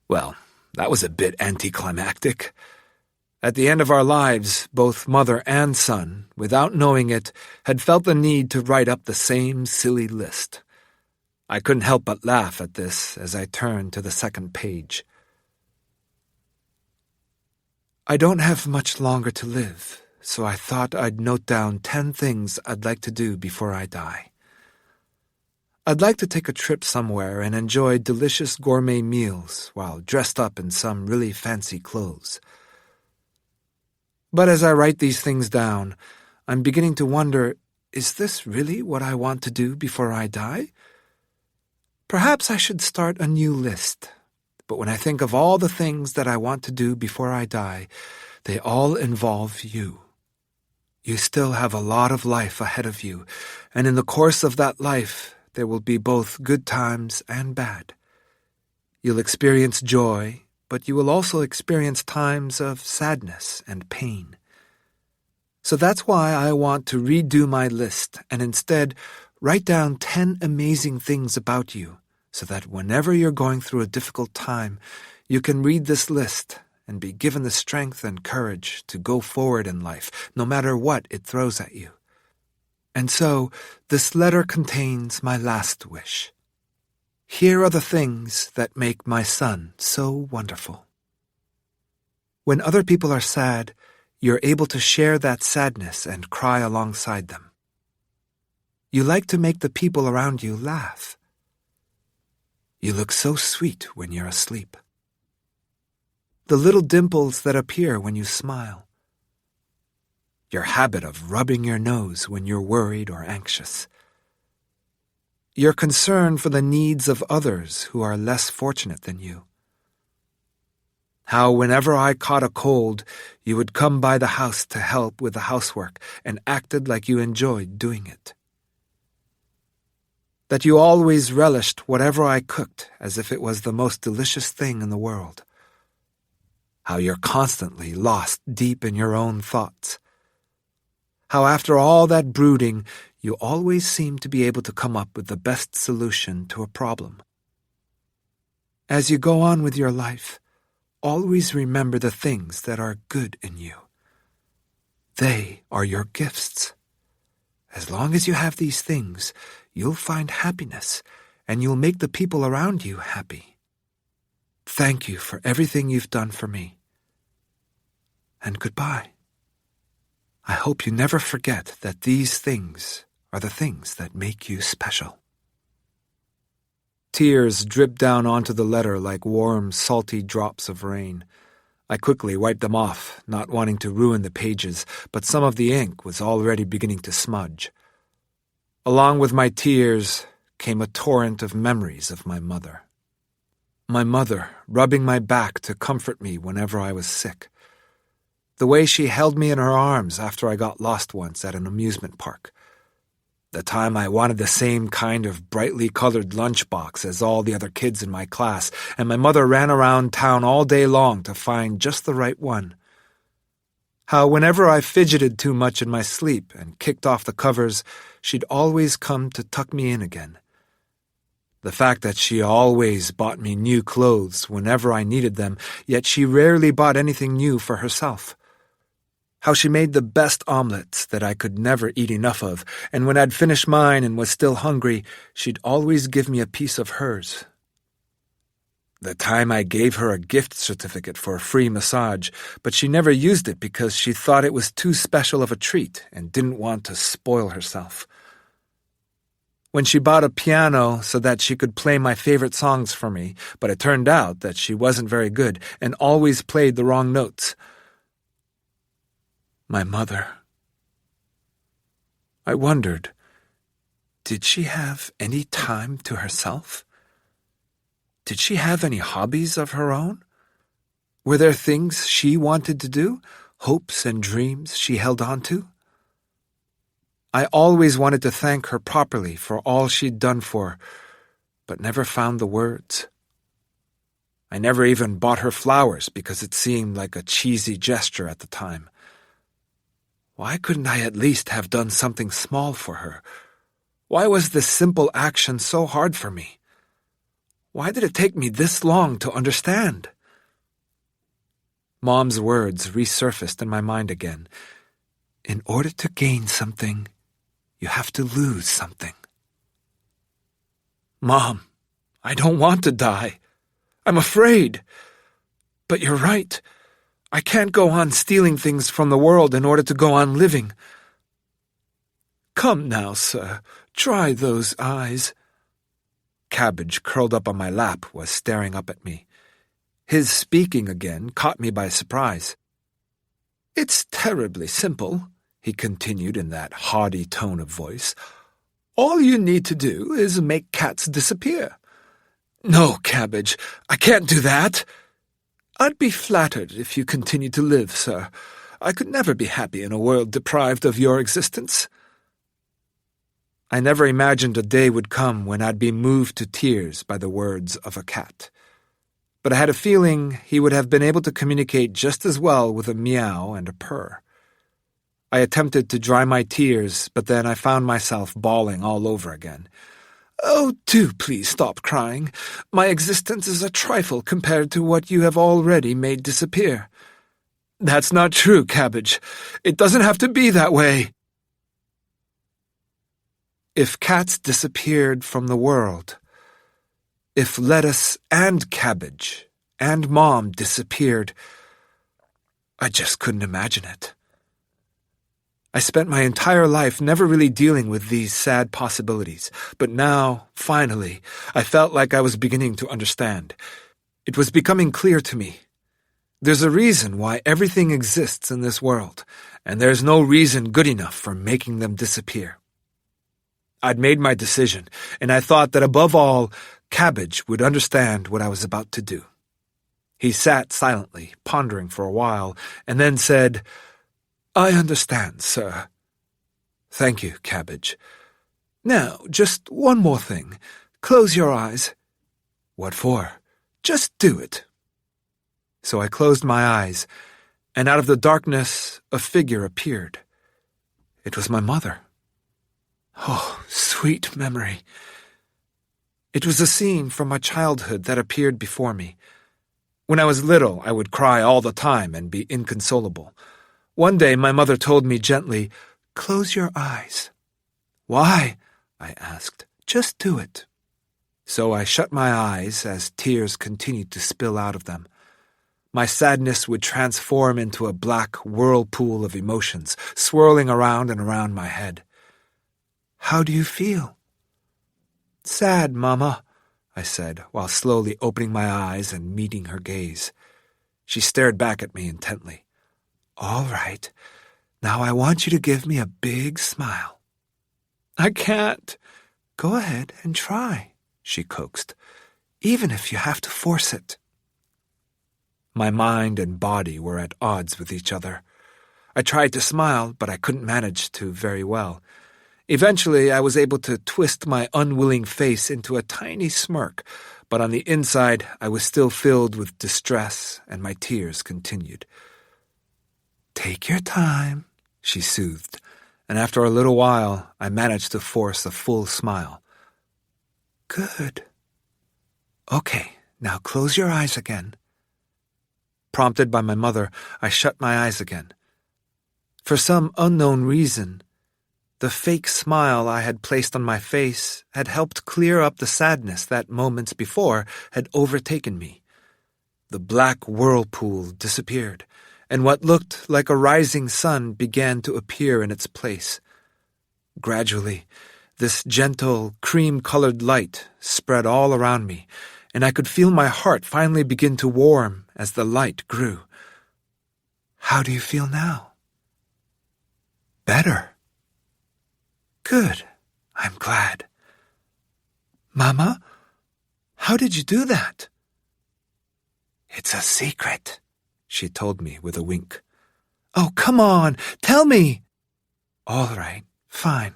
Well, that was a bit anticlimactic. At the end of our lives, both mother and son, without knowing it, had felt the need to write up the same silly list. I couldn't help but laugh at this as I turned to the second page. I don't have much longer to live, so I thought I'd note down 10 things I'd like to do before I die. I'd like to take a trip somewhere and enjoy delicious gourmet meals while dressed up in some really fancy clothes. But as I write these things down, I'm beginning to wonder, is this really what I want to do before I die? Perhaps I should start a new list. But when I think of all the things that I want to do before I die, they all involve you. You still have a lot of life ahead of you, and in the course of that life, there will be both good times and bad. You'll experience joy, but you will also experience times of sadness and pain. So that's why I want to redo my list and instead write down 10 amazing things about you, so that whenever you're going through a difficult time, you can read this list and be given the strength and courage to go forward in life, no matter what it throws at you. And so, this letter contains my last wish. Here are the things that make my son so wonderful. When other people are sad, you're able to share that sadness and cry alongside them. You like to make the people around you laugh. You look so sweet when you're asleep. The little dimples that appear when you smile. Your habit of rubbing your nose when you're worried or anxious. Your concern for the needs of others who are less fortunate than you. How whenever I caught a cold, you would come by the house to help with the housework and acted like you enjoyed doing it. That you always relished whatever I cooked as if it was the most delicious thing in the world. How you're constantly lost deep in your own thoughts. How after all that brooding, you always seem to be able to come up with the best solution to a problem. As you go on with your life, always remember the things that are good in you. They are your gifts. As long as you have these things, you'll find happiness, and you'll make the people around you happy. Thank you for everything you've done for me. And goodbye. I hope you never forget that these things are the things that make you special. Tears dripped down onto the letter like warm, salty drops of rain. I quickly wiped them off, not wanting to ruin the pages, but some of the ink was already beginning to smudge. Along with my tears came a torrent of memories of my mother. My mother, rubbing my back to comfort me whenever I was sick. The way she held me in her arms after I got lost once at an amusement park. The time I wanted the same kind of brightly colored lunchbox as all the other kids in my class, and my mother ran around town all day long to find just the right one. How whenever I fidgeted too much in my sleep and kicked off the covers, she'd always come to tuck me in again. The fact that she always bought me new clothes whenever I needed them, yet she rarely bought anything new for herself. How she made the best omelets that I could never eat enough of, and when I'd finished mine and was still hungry, she'd always give me a piece of hers. The time I gave her a gift certificate for a free massage, but she never used it because she thought it was too special of a treat and didn't want to spoil herself. When she bought a piano so that she could play my favorite songs for me, but it turned out that she wasn't very good and always played the wrong notes. My mother. I wondered, did she have any time to herself? Did she have any hobbies of her own? Were there things she wanted to do, hopes and dreams she held on to? I always wanted to thank her properly for all she'd done but never found the words. I never even bought her flowers because it seemed like a cheesy gesture at the time. Why couldn't I at least have done something small for her? Why was this simple action so hard for me? Why did it take me this long to understand? Mom's words resurfaced in my mind again. In order to gain something, you have to lose something. Mom, I don't want to die. I'm afraid. But you're right. I can't go on stealing things from the world in order to go on living. Come now, sir. Dry those eyes. Cabbage, curled up on my lap, was staring up at me. His speaking again caught me by surprise. It's terribly simple, he continued in that haughty tone of voice. All you need to do is make cats disappear. No, Cabbage, I can't do that. I'd be flattered if you continued to live, sir. I could never be happy in a world deprived of your existence. I never imagined a day would come when I'd be moved to tears by the words of a cat. But I had a feeling he would have been able to communicate just as well with a meow and a purr. I attempted to dry my tears, but then I found myself bawling all over again. Oh, do please stop crying. My existence is a trifle compared to what you have already made disappear. That's not true, Cabbage. It doesn't have to be that way. If cats disappeared from the world, if lettuce and cabbage and Mom disappeared, I just couldn't imagine it. I spent my entire life never really dealing with these sad possibilities, but now, finally, I felt like I was beginning to understand. It was becoming clear to me. There's a reason why everything exists in this world, and there's no reason good enough for making them disappear. I'd made my decision, and I thought that above all, Cabbage would understand what I was about to do. He sat silently, pondering for a while, and then said, I understand, sir. Thank you, Cabbage. Now, just one more thing. Close your eyes. What for? Just do it. So I closed my eyes, and out of the darkness, a figure appeared. It was my mother. Oh, sweet memory. It was a scene from my childhood that appeared before me. When I was little, I would cry all the time and be inconsolable. One day, my mother told me gently, Close your eyes. Why? I asked. Just do it. So I shut my eyes as tears continued to spill out of them. My sadness would transform into a black whirlpool of emotions, swirling around and around my head. How do you feel? Sad, Mama, I said, while slowly opening my eyes and meeting her gaze. She stared back at me intently. All right. Now I want you to give me a big smile. I can't. Go ahead and try, she coaxed, even if you have to force it. My mind and body were at odds with each other. I tried to smile, but I couldn't manage to very well. Eventually, I was able to twist my unwilling face into a tiny smirk, but on the inside, I was still filled with distress, and my tears continued. Take your time, she soothed, and after a little while, I managed to force a full smile. Good. Okay, now close your eyes again. Prompted by my mother, I shut my eyes again. For some unknown reason, the fake smile I had placed on my face had helped clear up the sadness that moments before had overtaken me. The black whirlpool disappeared, and what looked like a rising sun began to appear in its place. Gradually, this gentle, cream-colored light spread all around me, and I could feel my heart finally begin to warm as the light grew. How do you feel now? Better. Good. I'm glad. Mama, how did you do that? It's a secret, she told me with a wink. Oh, come on, tell me. All right, Fine.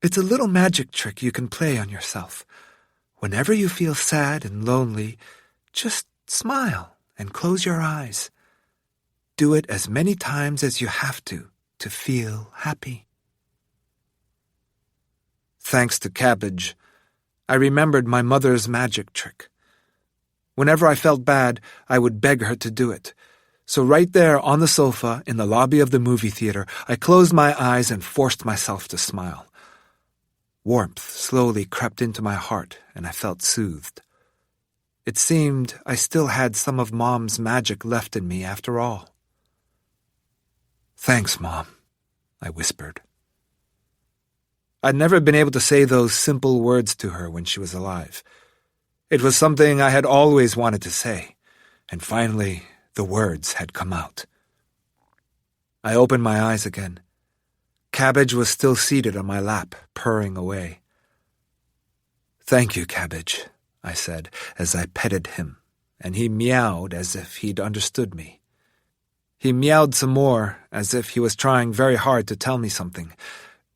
It's a little magic trick you can play on yourself. Whenever you feel sad and lonely, just smile and close your eyes. Do it as many times as you have to feel happy. Thanks to Cabbage, I remembered my mother's magic trick. Whenever I felt bad, I would beg her to do it. So right there on the sofa in the lobby of the movie theater, I closed my eyes and forced myself to smile. Warmth slowly crept into my heart, and I felt soothed. It seemed I still had some of Mom's magic left in me after all. "Thanks, Mom," I whispered. I'd never been able to say those simple words to her when she was alive. It was something I had always wanted to say, and finally the words had come out. I opened my eyes again. Cabbage was still seated on my lap, purring away. "Thank you, Cabbage," I said as I petted him, and he meowed as if he'd understood me. He meowed some more, as if he was trying very hard to tell me something.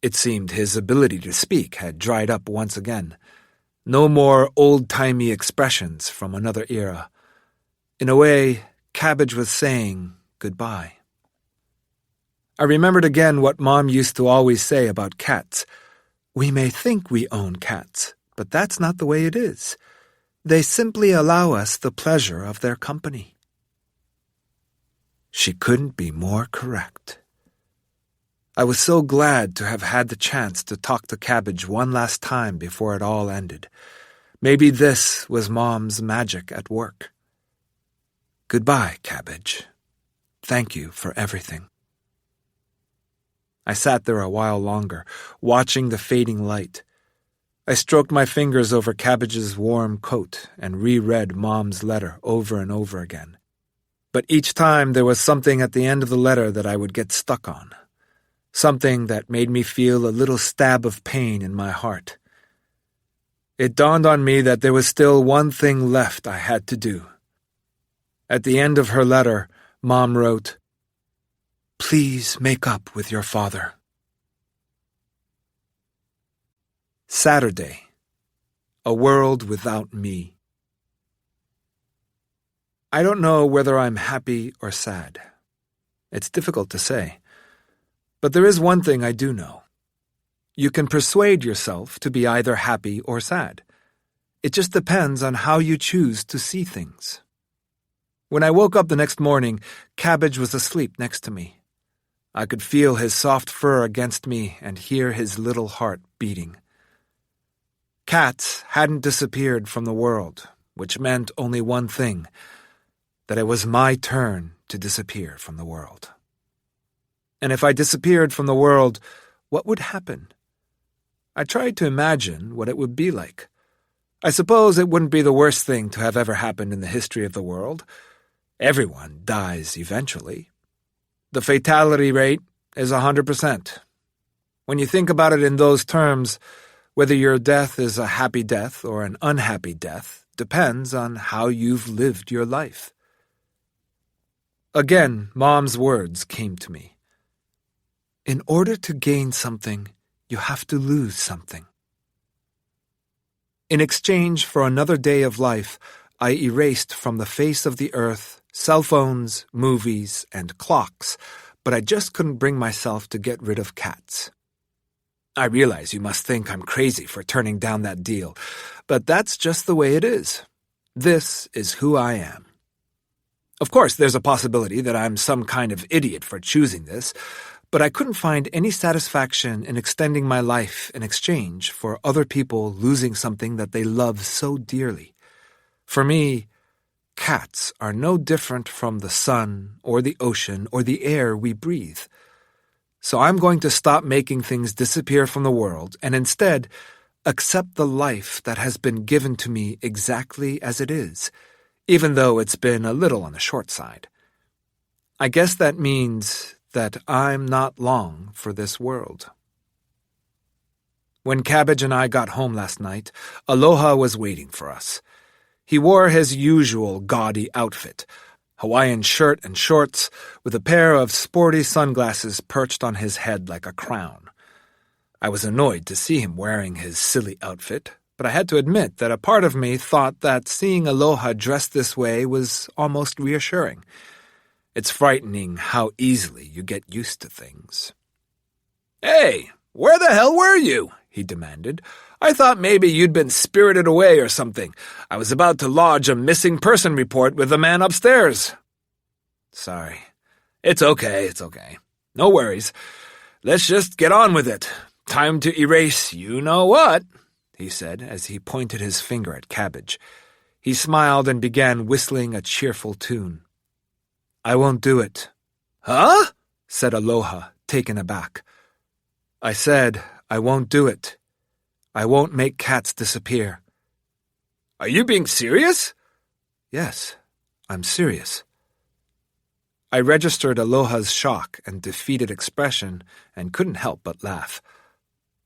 It seemed his ability to speak had dried up once again. No more old-timey expressions from another era. In a way, Cabbage was saying goodbye. I remembered again what Mom used to always say about cats. We may think we own cats, but that's not the way it is. They simply allow us the pleasure of their company. She couldn't be more correct. I was so glad to have had the chance to talk to Cabbage one last time before it all ended. Maybe this was Mom's magic at work. Goodbye, Cabbage. Thank you for everything. I sat there a while longer, watching the fading light. I stroked my fingers over Cabbage's warm coat and reread Mom's letter over and over again. But each time there was something at the end of the letter that I would get stuck on. Something that made me feel a little stab of pain in my heart. It dawned on me that there was still one thing left I had to do. At the end of her letter, Mom wrote, "Please make up with your father." Saturday. A world without me. I don't know whether I'm happy or sad. It's difficult to say. But there is one thing I do know. You can persuade yourself to be either happy or sad. It just depends on how you choose to see things. When I woke up the next morning, Cabbage was asleep next to me. I could feel his soft fur against me and hear his little heart beating. Cats hadn't disappeared from the world, which meant only one thing, that it was my turn to disappear from the world. And if I disappeared from the world, what would happen? I tried to imagine what it would be like. I suppose it wouldn't be the worst thing to have ever happened in the history of the world. Everyone dies eventually. The fatality rate is 100%. When you think about it in those terms, whether your death is a happy death or an unhappy death depends on how you've lived your life. Again, Mom's words came to me. In order to gain something, you have to lose something. In exchange for another day of life, I erased from the face of the earth cell phones, movies, and clocks, but I just couldn't bring myself to get rid of cats. I realize you must think I'm crazy for turning down that deal, but that's just the way it is. This is who I am. Of course, there's a possibility that I'm some kind of idiot for choosing this, but I couldn't find any satisfaction in extending my life in exchange for other people losing something that they love so dearly. For me, cats are no different from the sun or the ocean or the air we breathe. So I'm going to stop making things disappear from the world and instead accept the life that has been given to me exactly as it is, even though it's been a little on the short side. I guess that means that I'm not long for this world. When Cabbage and I got home last night, Aloha was waiting for us. He wore his usual gaudy outfit, Hawaiian shirt and shorts, with a pair of sporty sunglasses perched on his head like a crown. I was annoyed to see him wearing his silly outfit, but I had to admit that a part of me thought that seeing Aloha dressed this way was almost reassuring. It's frightening how easily you get used to things. "Hey, where the hell were you?" he demanded. "I thought maybe you'd been spirited away or something. I was about to lodge a missing person report with the man upstairs." "Sorry. It's okay. No worries. Let's just get on with it. Time to erase you-know-what," he said as he pointed his finger at Cabbage. He smiled and began whistling a cheerful tune. "I won't do it." "Huh?" said Aloha, taken aback. "I said I won't do it. I won't make cats disappear." "Are you being serious?" "Yes, I'm serious." I registered Aloha's shock and defeated expression and couldn't help but laugh.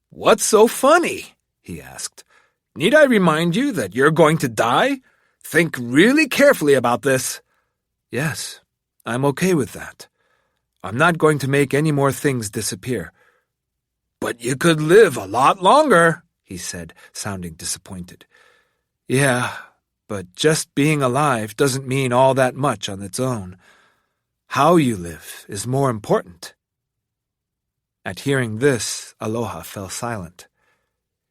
"What's so funny?" he asked. "Need I remind you that you're going to die? Think really carefully about this." "Yes, I'm okay with that. I'm not going to make any more things disappear." "But you could live a lot longer," he said, sounding disappointed. "Yeah, but just being alive doesn't mean all that much on its own. How you live is more important." At hearing this, Aloha fell silent.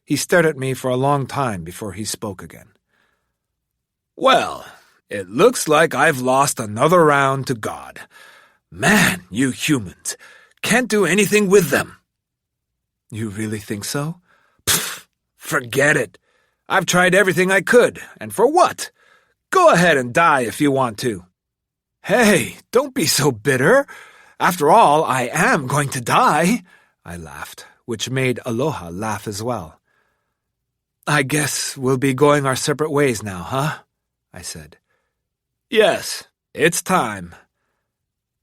He stared at me for a long time before he spoke again. "Well, it looks like I've lost another round to God. Man, you humans can't do anything with them." "You really think so?" "Pfft, forget it. I've tried everything I could, and for what? Go ahead and die if you want to." "Hey, don't be so bitter. After all, I am going to die," I laughed, which made Aloha laugh as well. "I guess we'll be going our separate ways now, huh?" I said. "Yes, it's time."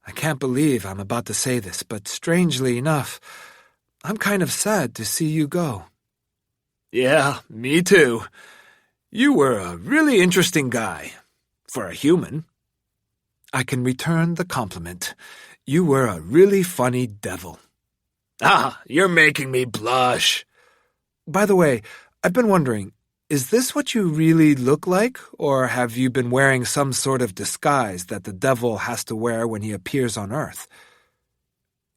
I can't believe I'm about to say this, but strangely enough, I'm kind of sad to see you go. "Yeah, me too. You were a really interesting guy. For a human." "I can return the compliment. You were a really funny devil." "Ah, you're making me blush." "By the way, I've been wondering, is this what you really look like, or have you been wearing some sort of disguise that the devil has to wear when he appears on Earth?"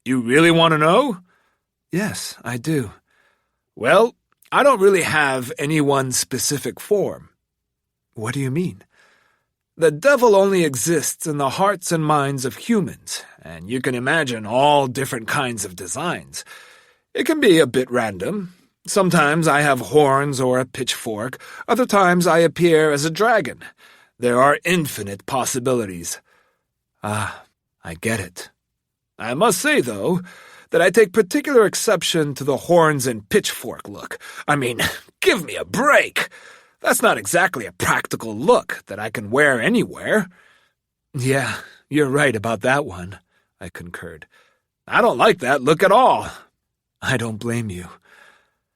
"You really want to know?" "Yes, I do." "Well, I don't really have any one specific form." "What do you mean?" "The devil only exists in the hearts and minds of humans, and you can imagine all different kinds of designs. It can be a bit random. Sometimes I have horns or a pitchfork. Other times I appear as a dragon. There are infinite possibilities." "Ah, I get it." "I must say, though, that I take particular exception to the horns and pitchfork look. I mean, give me a break. That's not exactly a practical look that I can wear anywhere." "Yeah, you're right about that one," I concurred. "I don't like that look at all." "I don't blame you."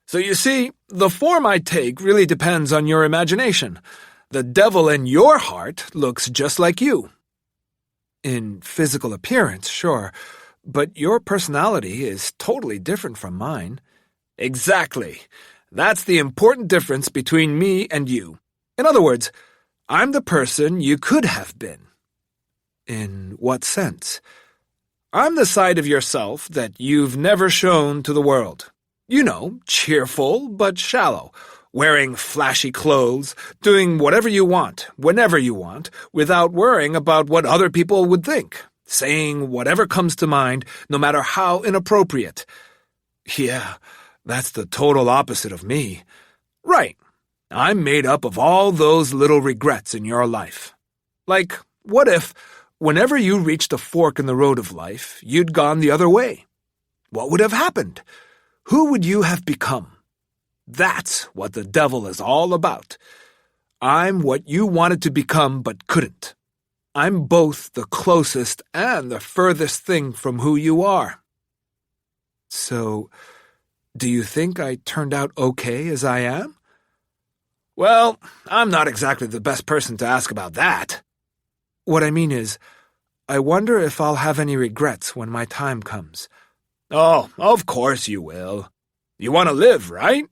"So you see, the form I take really depends on your imagination. The devil in your heart looks just like you." "In physical appearance, sure, but your personality is totally different from mine." "Exactly. That's the important difference between me and you. In other words, I'm the person you could have been." "In what sense?" "I'm the side of yourself that you've never shown to the world. You know, cheerful but shallow, wearing flashy clothes, doing whatever you want, whenever you want, without worrying about what other people would think, saying whatever comes to mind, no matter how inappropriate." "Yeah, that's the total opposite of me." "Right. I'm made up of all those little regrets in your life. Like, what if, whenever you reached a fork in the road of life, you'd gone the other way? What would have happened? Who would you have become? That's what the devil is all about. I'm what you wanted to become but couldn't. I'm both the closest and the furthest thing from who you are." "So, do you think I turned out okay as I am?" "Well, I'm not exactly the best person to ask about that." "What I mean is, I wonder if I'll have any regrets when my time comes." "Oh, of course you will." You want to live, right?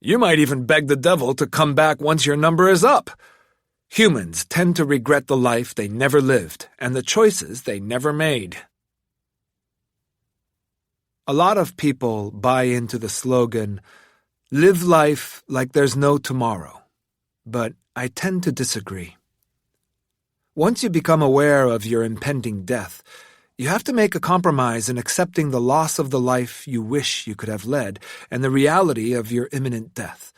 You might even beg the devil to come back once your number is up. Humans tend to regret the life they never lived and the choices they never made. A lot of people buy into the slogan, "Live life like there's no tomorrow," but I tend to disagree. Once you become aware of your impending death, you have to make a compromise in accepting the loss of the life you wish you could have led and the reality of your imminent death.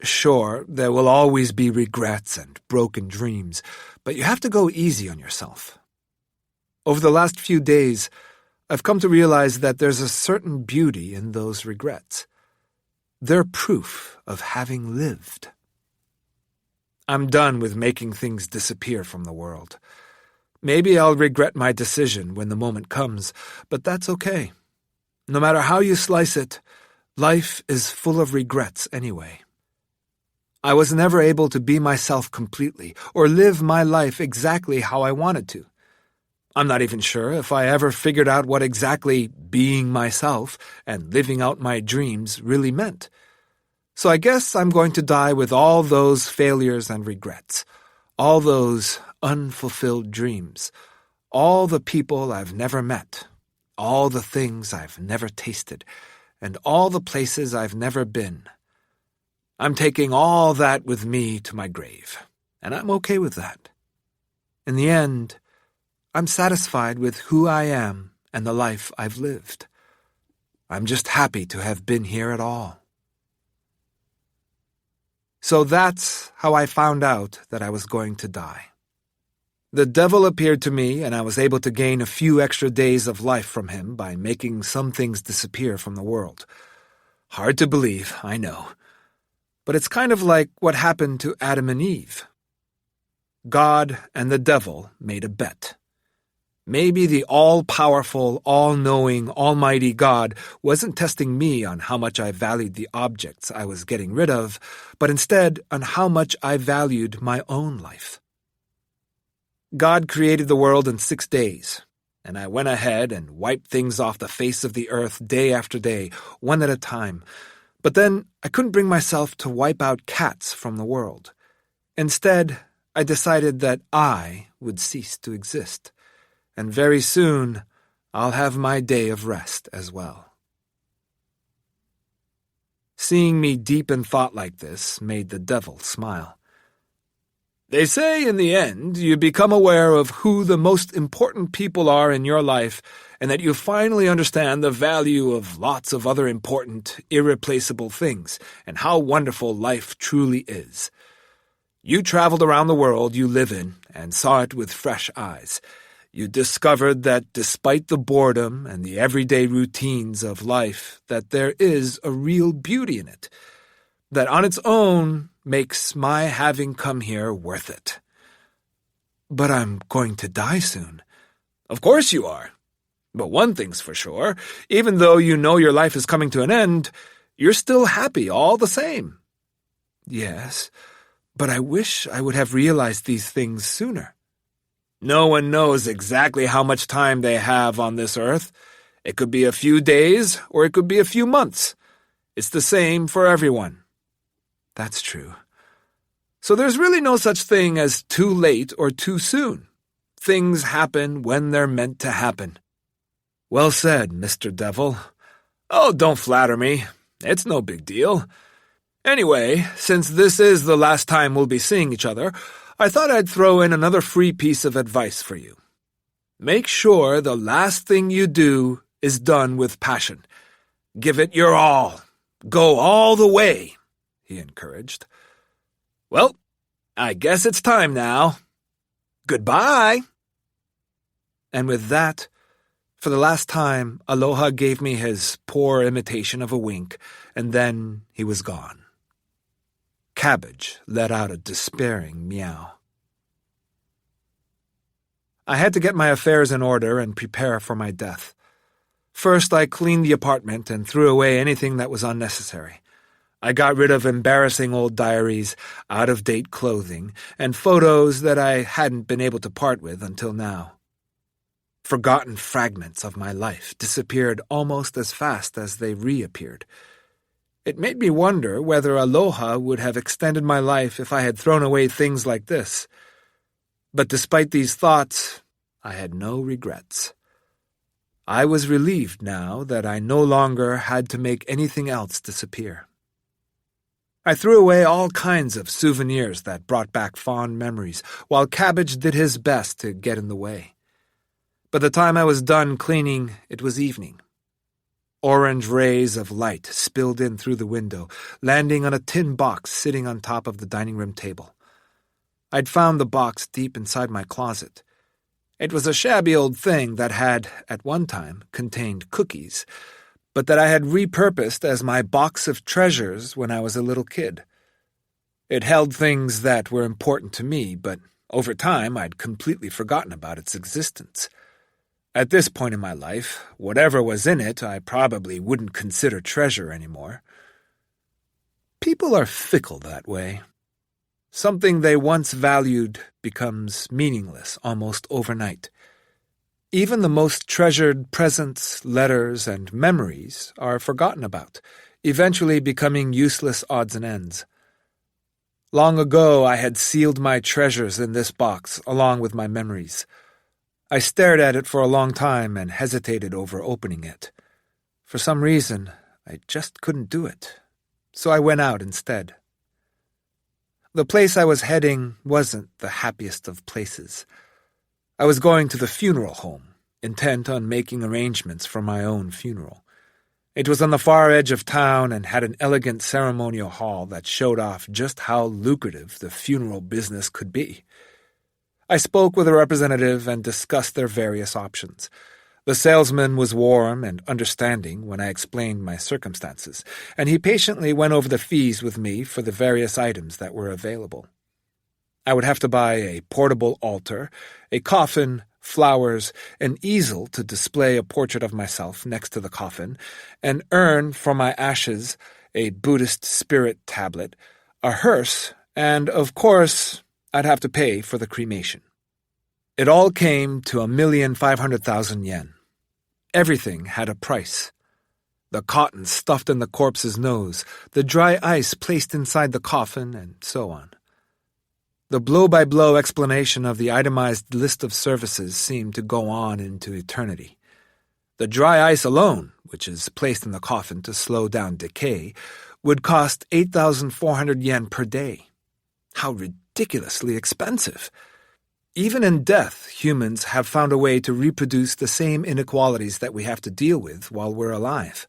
Sure, there will always be regrets and broken dreams, but you have to go easy on yourself. Over the last few days, I've come to realize that there's a certain beauty in those regrets. They're proof of having lived. I'm done with making things disappear from the world. Maybe I'll regret my decision when the moment comes, but that's okay. No matter how you slice it, life is full of regrets anyway. I was never able to be myself completely or live my life exactly how I wanted to. I'm not even sure if I ever figured out what exactly being myself and living out my dreams really meant. So I guess I'm going to die with all those failures and regrets, all those unfulfilled dreams, all the people I've never met, all the things I've never tasted, and all the places I've never been. I'm taking all that with me to my grave, and I'm okay with that. In the end, I'm satisfied with who I am and the life I've lived. I'm just happy to have been here at all. So that's how I found out that I was going to die. The devil appeared to me, and I was able to gain a few extra days of life from him by making some things disappear from the world. Hard to believe, I know. But it's kind of like what happened to Adam and Eve. God and the devil made a bet. Maybe the all-powerful, all-knowing, almighty God wasn't testing me on how much I valued the objects I was getting rid of, but instead on how much I valued my own life. God created the world in 6 days, and I went ahead and wiped things off the face of the earth day after day, one at a time. But then I couldn't bring myself to wipe out cats from the world. Instead, I decided that I would cease to exist. And very soon, I'll have my day of rest as well. Seeing me deep in thought like this made the devil smile. They say in the end, you become aware of who the most important people are in your life, and that you finally understand the value of lots of other important, irreplaceable things, and how wonderful life truly is. You traveled around the world you live in and saw it with fresh eyes. You discovered that despite the boredom and the everyday routines of life, that there is a real beauty in it, that on its own makes my having come here worth it. But I'm going to die soon. Of course you are. But one thing's for sure, even though you know your life is coming to an end, you're still happy all the same. Yes, but I wish I would have realized these things sooner. No one knows exactly how much time they have on this earth. It could be a few days, or it could be a few months. It's the same for everyone. That's true. So there's really no such thing as too late or too soon. Things happen when they're meant to happen. Well said, Mr. Devil. Oh, don't flatter me. It's no big deal. Anyway, since this is the last time we'll be seeing each other, I thought I'd throw in another free piece of advice for you. Make sure the last thing you do is done with passion. Give it your all. Go all the way, he encouraged. Well, I guess it's time now. Goodbye. And with that, for the last time, Aloha gave me his poor imitation of a wink, and then he was gone. Cabbage let out a despairing meow. I had to get my affairs in order and prepare for my death. First, I cleaned the apartment and threw away anything that was unnecessary. I got rid of embarrassing old diaries, out-of-date clothing, and photos that I hadn't been able to part with until now. Forgotten fragments of my life disappeared almost as fast as they reappeared. It made me wonder whether aloha would have extended my life if I had thrown away things like this. But despite these thoughts, I had no regrets. I was relieved now that I no longer had to make anything else disappear. I threw away all kinds of souvenirs that brought back fond memories, while Cabbage did his best to get in the way. By the time I was done cleaning, it was evening. Orange rays of light spilled in through the window, landing on a tin box sitting on top of the dining room table. I'd found the box deep inside my closet. It was a shabby old thing that had, at one time, contained cookies, but that I had repurposed as my box of treasures when I was a little kid. It held things that were important to me, but over time I'd completely forgotten about its existence. At this point in my life, whatever was in it I probably wouldn't consider treasure anymore. People are fickle that way. Something they once valued becomes meaningless almost overnight. Even the most treasured presents, letters, and memories are forgotten about, eventually becoming useless odds and ends. Long ago I had sealed my treasures in this box along with my memories. I stared at it for a long time and hesitated over opening it. For some reason, I just couldn't do it, so I went out instead. The place I was heading wasn't the happiest of places. I was going to the funeral home, intent on making arrangements for my own funeral. It was on the far edge of town and had an elegant ceremonial hall that showed off just how lucrative the funeral business could be. I spoke with a representative and discussed their various options. The salesman was warm and understanding when I explained my circumstances, and he patiently went over the fees with me for the various items that were available. I would have to buy a portable altar, a coffin, flowers, an easel to display a portrait of myself next to the coffin, an urn for my ashes, a Buddhist spirit tablet, a hearse, and, of course, I'd have to pay for the cremation. It all came to 1,500,000 yen. Everything had a price. The cotton stuffed in the corpse's nose, the dry ice placed inside the coffin, and so on. The blow-by-blow explanation of the itemized list of services seemed to go on into eternity. The dry ice alone, which is placed in the coffin to slow down decay, would cost 8,400 yen per day. How ridiculously expensive! Even in death, humans have found a way to reproduce the same inequalities that we have to deal with while we're alive.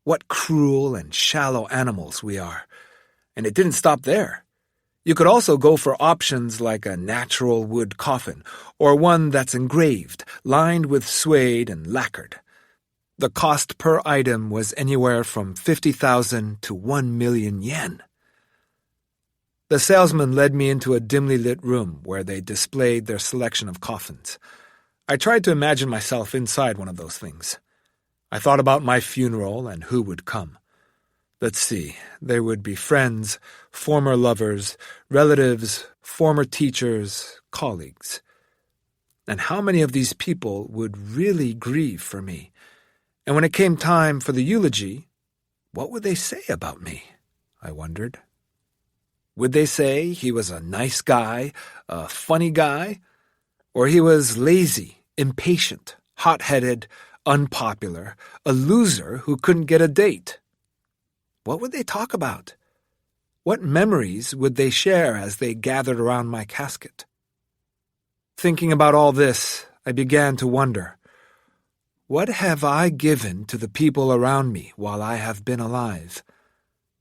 What cruel and shallow animals we are. And it didn't stop there. You could also go for options like a natural wood coffin, or one that's engraved, lined with suede and lacquered. The cost per item was anywhere from 50,000 to 1,000,000 yen. The salesman led me into a dimly lit room where they displayed their selection of coffins. I tried to imagine myself inside one of those things. I thought about my funeral and who would come. Let's see, there would be friends, former lovers, relatives, former teachers, colleagues. And how many of these people would really grieve for me? And when it came time for the eulogy, what would they say about me? I wondered. Would they say he was a nice guy, a funny guy? Or he was lazy, impatient, hot-headed, unpopular, a loser who couldn't get a date? What would they talk about? What memories would they share as they gathered around my casket? Thinking about all this, I began to wonder, what have I given to the people around me while I have been alive?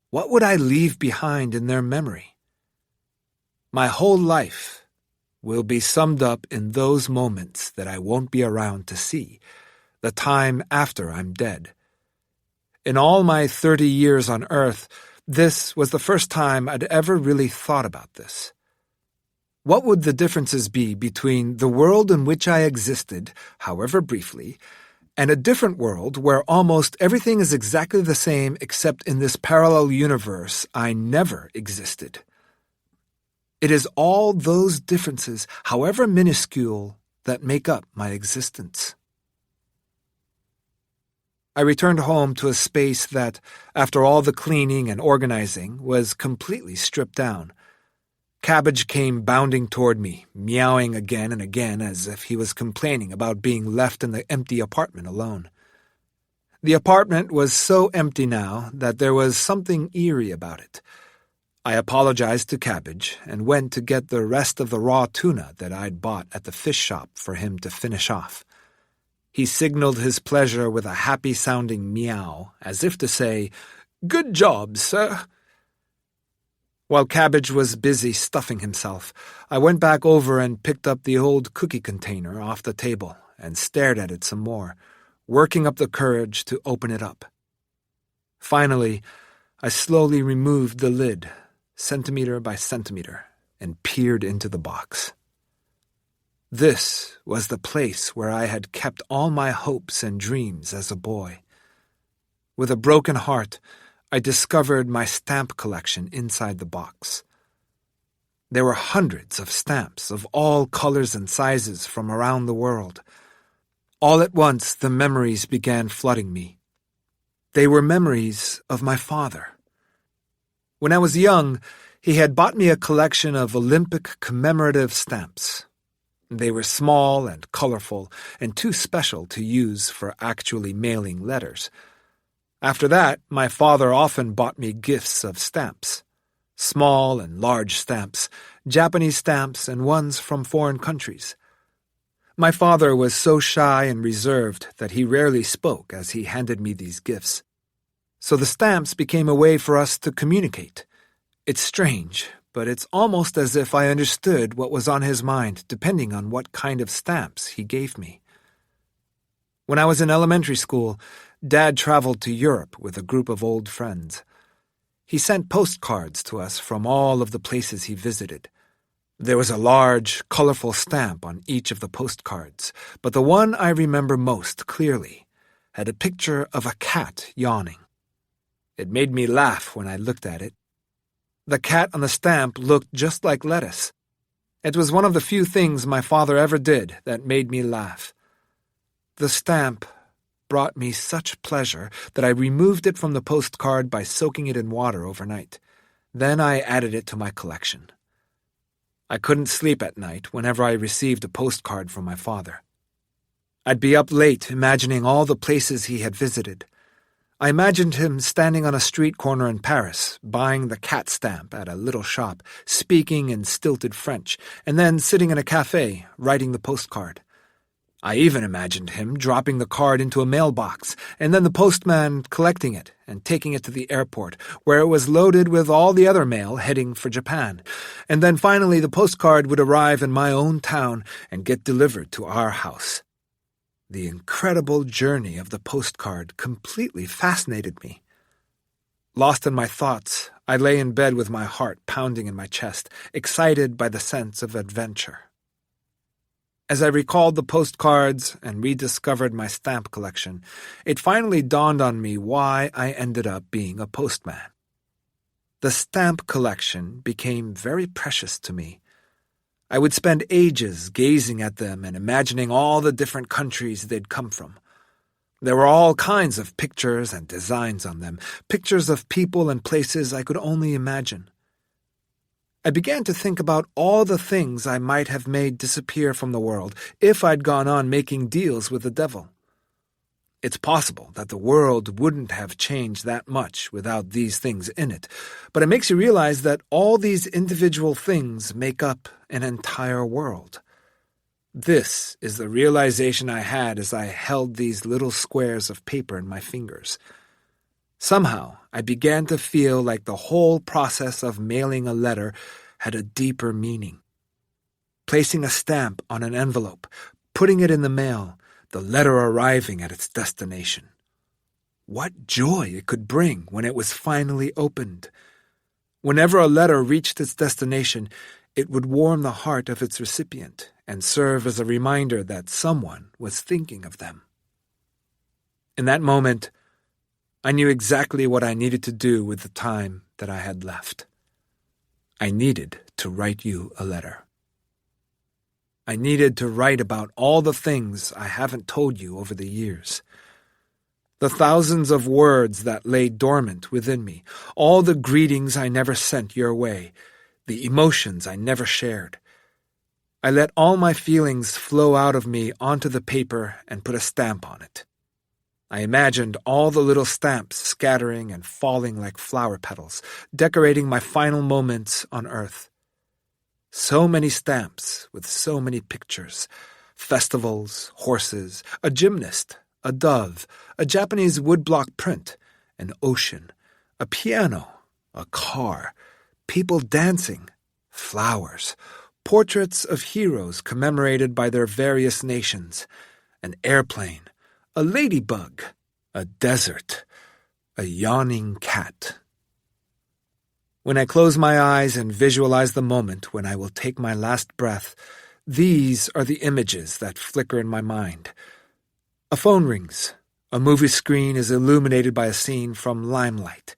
What would I leave behind in their memory? My whole life will be summed up in those moments that I won't be around to see, the time after I'm dead. In all my 30 years on Earth, this was the first time I'd ever really thought about this. What would the differences be between the world in which I existed, however briefly, and a different world where almost everything is exactly the same except in this parallel universe I never existed? It is all those differences, however minuscule, that make up my existence. I returned home to a space that, after all the cleaning and organizing, was completely stripped down. Cabbage came bounding toward me, meowing again and again as if he was complaining about being left in the empty apartment alone. The apartment was so empty now that there was something eerie about it. I apologized to Cabbage and went to get the rest of the raw tuna that I'd bought at the fish shop for him to finish off. He signaled his pleasure with a happy-sounding meow, as if to say, "Good job, sir." While Cabbage was busy stuffing himself, I went back over and picked up the old cookie container off the table and stared at it some more, working up the courage to open it up. Finally, I slowly removed the lid, centimeter by centimeter, and peered into the box. This was the place where I had kept all my hopes and dreams as a boy. With a broken heart, I discovered my stamp collection inside the box. There were hundreds of stamps of all colors and sizes from around the world. All at once, the memories began flooding me. They were memories of my father. When I was young, he had bought me a collection of Olympic commemorative stamps. They were small and colorful and too special to use for actually mailing letters. After that, my father often bought me gifts of stamps. Small and large stamps, Japanese stamps, and ones from foreign countries. My father was so shy and reserved that he rarely spoke as he handed me these gifts. So the stamps became a way for us to communicate. It's strange, but it's almost as if I understood what was on his mind depending on what kind of stamps he gave me. When I was in elementary school, Dad traveled to Europe with a group of old friends. He sent postcards to us from all of the places he visited. There was a large, colorful stamp on each of the postcards, but the one I remember most clearly had a picture of a cat yawning. It made me laugh when I looked at it. The cat on the stamp looked just like lettuce. It was one of the few things my father ever did that made me laugh. The stamp brought me such pleasure that I removed it from the postcard by soaking it in water overnight. Then I added it to my collection. I couldn't sleep at night whenever I received a postcard from my father. I'd be up late imagining all the places he had visited. I imagined him standing on a street corner in Paris, buying the cat stamp at a little shop, speaking in stilted French, and then sitting in a cafe, writing the postcard. I even imagined him dropping the card into a mailbox, and then the postman collecting it and taking it to the airport, where it was loaded with all the other mail heading for Japan. And then finally the postcard would arrive in my own town and get delivered to our house. The incredible journey of the postcard completely fascinated me. Lost in my thoughts, I lay in bed with my heart pounding in my chest, excited by the sense of adventure. As I recalled the postcards and rediscovered my stamp collection, it finally dawned on me why I ended up being a postman. The stamp collection became very precious to me. I would spend ages gazing at them and imagining all the different countries they'd come from. There were all kinds of pictures and designs on them, pictures of people and places I could only imagine. I began to think about all the things I might have made disappear from the world if I'd gone on making deals with the devil. It's possible that the world wouldn't have changed that much without these things in it, but it makes you realize that all these individual things make up an entire world. This is the realization I had as I held these little squares of paper in my fingers. Somehow, I began to feel like the whole process of mailing a letter had a deeper meaning. Placing a stamp on an envelope, putting it in the mail, the letter arriving at its destination. What joy it could bring when it was finally opened. Whenever a letter reached its destination, it would warm the heart of its recipient and serve as a reminder that someone was thinking of them. In that moment, I knew exactly what I needed to do with the time that I had left. I needed to write you a letter. I needed to write about all the things I haven't told you over the years. The thousands of words that lay dormant within me, all the greetings I never sent your way, the emotions I never shared. I let all my feelings flow out of me onto the paper and put a stamp on it. I imagined all the little stamps scattering and falling like flower petals, decorating my final moments on Earth. So many stamps with so many pictures, festivals, horses, a gymnast, a dove, a Japanese woodblock print, an ocean, a piano, a car, people dancing, flowers, portraits of heroes commemorated by their various nations, an airplane, a ladybug, a desert, a yawning cat. When I close my eyes and visualize the moment when I will take my last breath, these are the images that flicker in my mind. A phone rings. A movie screen is illuminated by a scene from Limelight.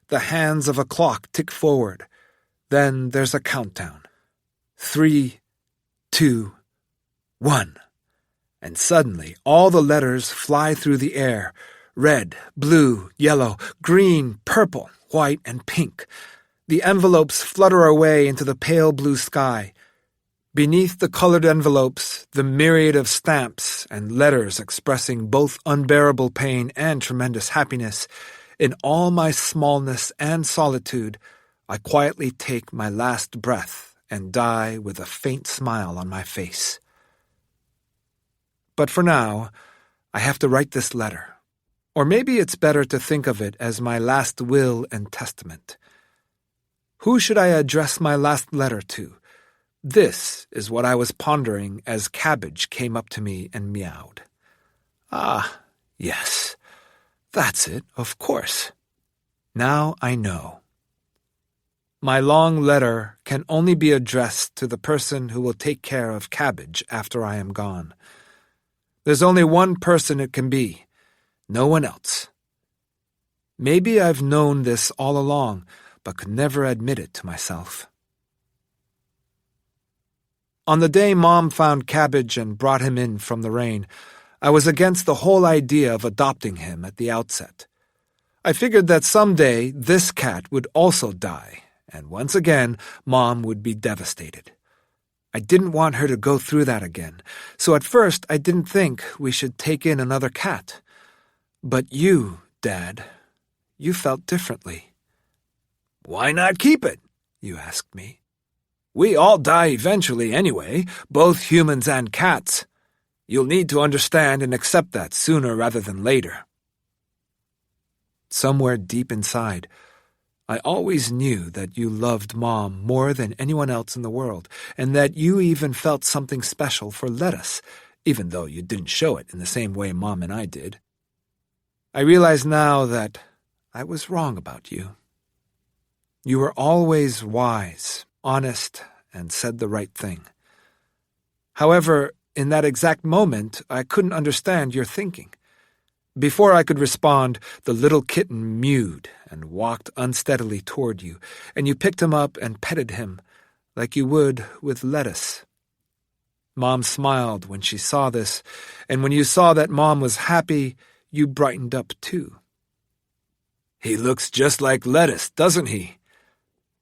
The hands of a clock tick forward. Then there's a countdown. 3, 2, 1. And suddenly all the letters fly through the air. Red, blue, yellow, green, purple, white, and pink. The envelopes flutter away into the pale blue sky. Beneath the colored envelopes, the myriad of stamps and letters expressing both unbearable pain and tremendous happiness, in all my smallness and solitude, I quietly take my last breath and die with a faint smile on my face. But for now, I have to write this letter. Or maybe it's better to think of it as my last will and testament. Who should I address my last letter to? This is what I was pondering as Cabbage came up to me and meowed. Ah, yes, that's it, of course. Now I know. My long letter can only be addressed to the person who will take care of Cabbage after I am gone. There's only one person it can be, no one else. Maybe I've known this all along, but could never admit it to myself. On the day Mom found Cabbage and brought him in from the rain, I was against the whole idea of adopting him at the outset. I figured that someday this cat would also die, and once again Mom would be devastated. I didn't want her to go through that again, so at first I didn't think we should take in another cat. But you, Dad, you felt differently. "Why not keep it?" you asked me. "We all die eventually anyway, both humans and cats. You'll need to understand and accept that sooner rather than later." Somewhere deep inside, I always knew that you loved Mom more than anyone else in the world, and that you even felt something special for Lettuce, even though you didn't show it in the same way Mom and I did. I realize now that I was wrong about you. You were always wise, honest, and said the right thing. However, in that exact moment, I couldn't understand your thinking. Before I could respond, the little kitten mewed and walked unsteadily toward you, and you picked him up and petted him, like you would with Lettuce. Mom smiled when she saw this, and when you saw that Mom was happy, you brightened up too. "He looks just like Lettuce, doesn't he?"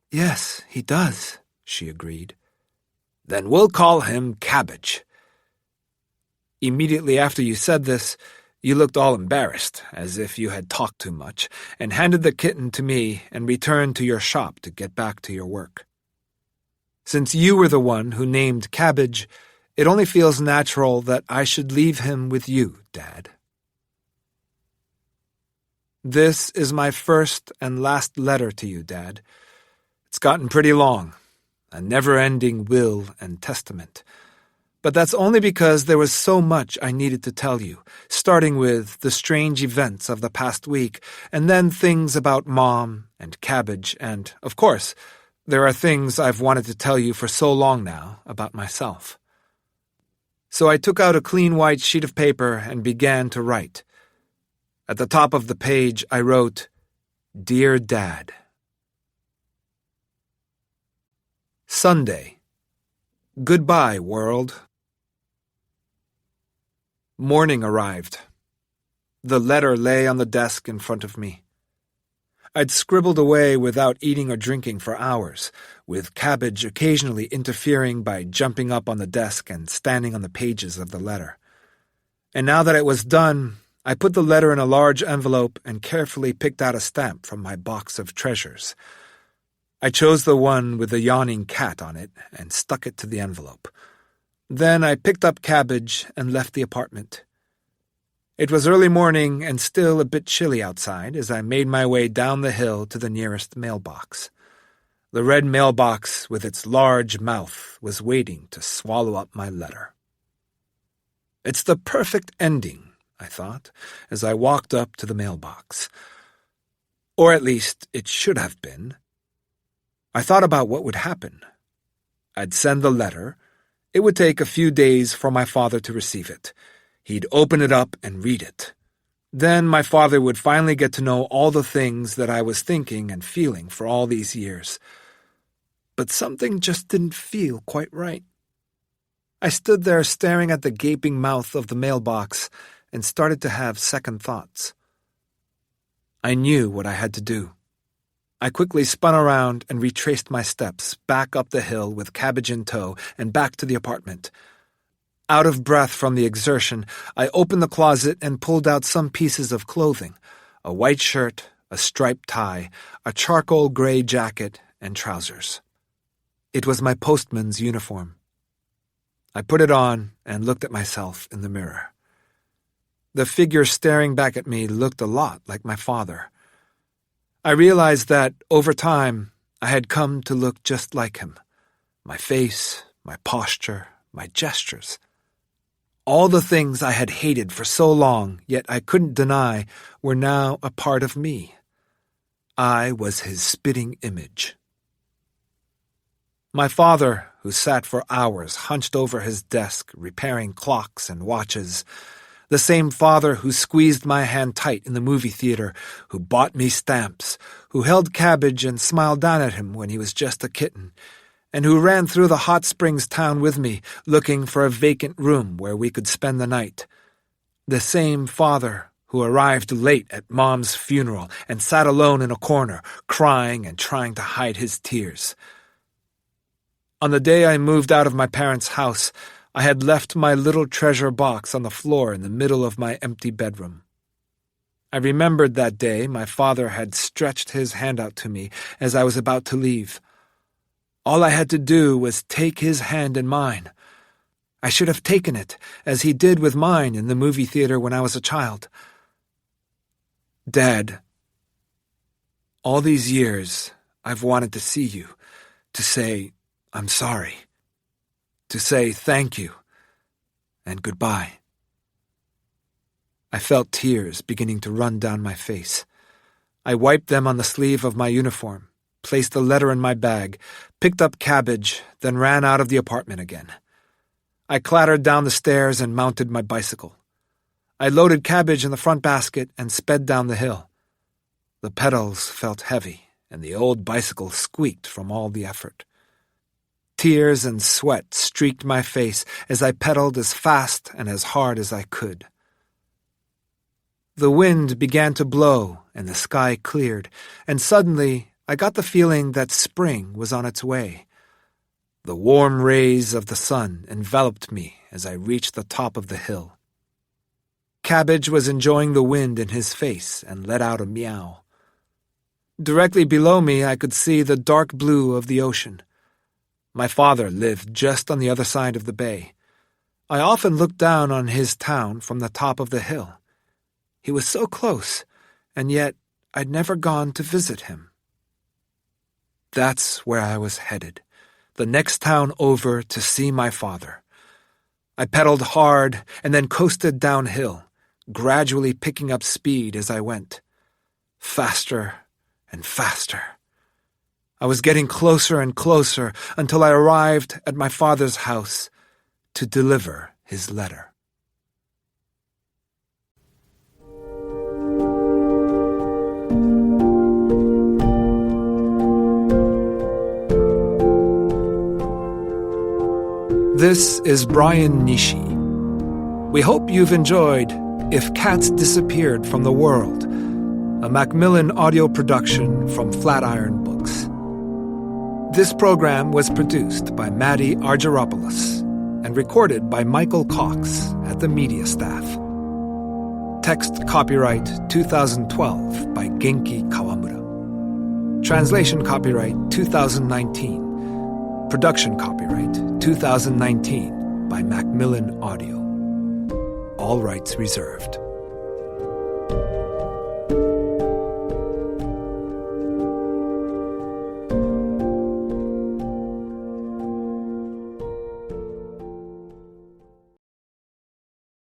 "Yes, he does," she agreed. "Then we'll call him Cabbage." Immediately after you said this, you looked all embarrassed, as if you had talked too much, and handed the kitten to me and returned to your shop to get back to your work. Since you were the one who named Cabbage, it only feels natural that I should leave him with you, Dad. This is my first and last letter to you, Dad. It's gotten pretty long, a never-ending will and testament. But that's only because there was so much I needed to tell you, starting with the strange events of the past week, and then things about Mom and Cabbage, and, of course, there are things I've wanted to tell you for so long now about myself. So I took out a clean white sheet of paper and began to write. At the top of the page, I wrote, "Dear Dad." Sunday. Goodbye, world. Morning arrived. The letter lay on the desk in front of me. I'd scribbled away without eating or drinking for hours, with Cabbage occasionally interfering by jumping up on the desk and standing on the pages of the letter. And now that it was done, I put the letter in a large envelope and carefully picked out a stamp from my box of treasures. I chose the one with the yawning cat on it and stuck it to the envelope. Then I picked up Cabbage and left the apartment. It was early morning and still a bit chilly outside as I made my way down the hill to the nearest mailbox. The red mailbox with its large mouth was waiting to swallow up my letter. It's the perfect ending, I thought, as I walked up to the mailbox. Or at least it should have been. I thought about what would happen. I'd send the letter. It would take a few days for my father to receive it. He'd open it up and read it. Then my father would finally get to know all the things that I was thinking and feeling for all these years. But something just didn't feel quite right. I stood there staring at the gaping mouth of the mailbox and started to have second thoughts. I knew what I had to do. I quickly spun around and retraced my steps back up the hill with Cabbage in tow and back to the apartment. Out of breath from the exertion, I opened the closet and pulled out some pieces of clothing, a white shirt, a striped tie, a charcoal gray jacket, and trousers. It was my postman's uniform. I put it on and looked at myself in the mirror. The figure staring back at me looked a lot like my father. I realized that, over time, I had come to look just like him. My face, my posture, my gestures. All the things I had hated for so long, yet I couldn't deny, were now a part of me. I was his spitting image. My father, who sat for hours hunched over his desk, repairing clocks and watches, the same father who squeezed my hand tight in the movie theater, who bought me stamps, who held Cabbage and smiled down at him when he was just a kitten, and who ran through the hot springs town with me, looking for a vacant room where we could spend the night. The same father who arrived late at Mom's funeral and sat alone in a corner, crying and trying to hide his tears. On the day I moved out of my parents' house, I had left my little treasure box on the floor in the middle of my empty bedroom. I remembered that day my father had stretched his hand out to me as I was about to leave. All I had to do was take his hand in mine. I should have taken it, as he did with mine in the movie theater when I was a child. Dad, all these years I've wanted to see you, to say I'm sorry. To say thank you and goodbye. I felt tears beginning to run down my face. I wiped them on the sleeve of my uniform, placed the letter in my bag, picked up Cabbage, then ran out of the apartment again. I clattered down the stairs and mounted my bicycle. I loaded Cabbage in the front basket and sped down the hill. The pedals felt heavy, and the old bicycle squeaked from all the effort. Tears and sweat streaked my face as I pedaled as fast and as hard as I could. The wind began to blow and the sky cleared, and suddenly I got the feeling that spring was on its way. The warm rays of the sun enveloped me as I reached the top of the hill. Cabbage was enjoying the wind in his face and let out a meow. Directly below me I could see the dark blue of the ocean. My father lived just on the other side of the bay. I often looked down on his town from the top of the hill. He was so close, and yet I'd never gone to visit him. That's where I was headed, the next town over to see my father. I pedaled hard and then coasted downhill, gradually picking up speed as I went. Faster and faster. I was getting closer and closer until I arrived at my father's house to deliver his letter. This is Brian Nishi. We hope you've enjoyed If Cats Disappeared from the World, a Macmillan audio production from Flatiron Books. This program was produced by Maddie Argyropoulos and recorded by Michael Cox at the media staff. Text copyright 2012 by Genki Kawamura. Translation copyright 2019. Production copyright 2019 by Macmillan Audio. All rights reserved.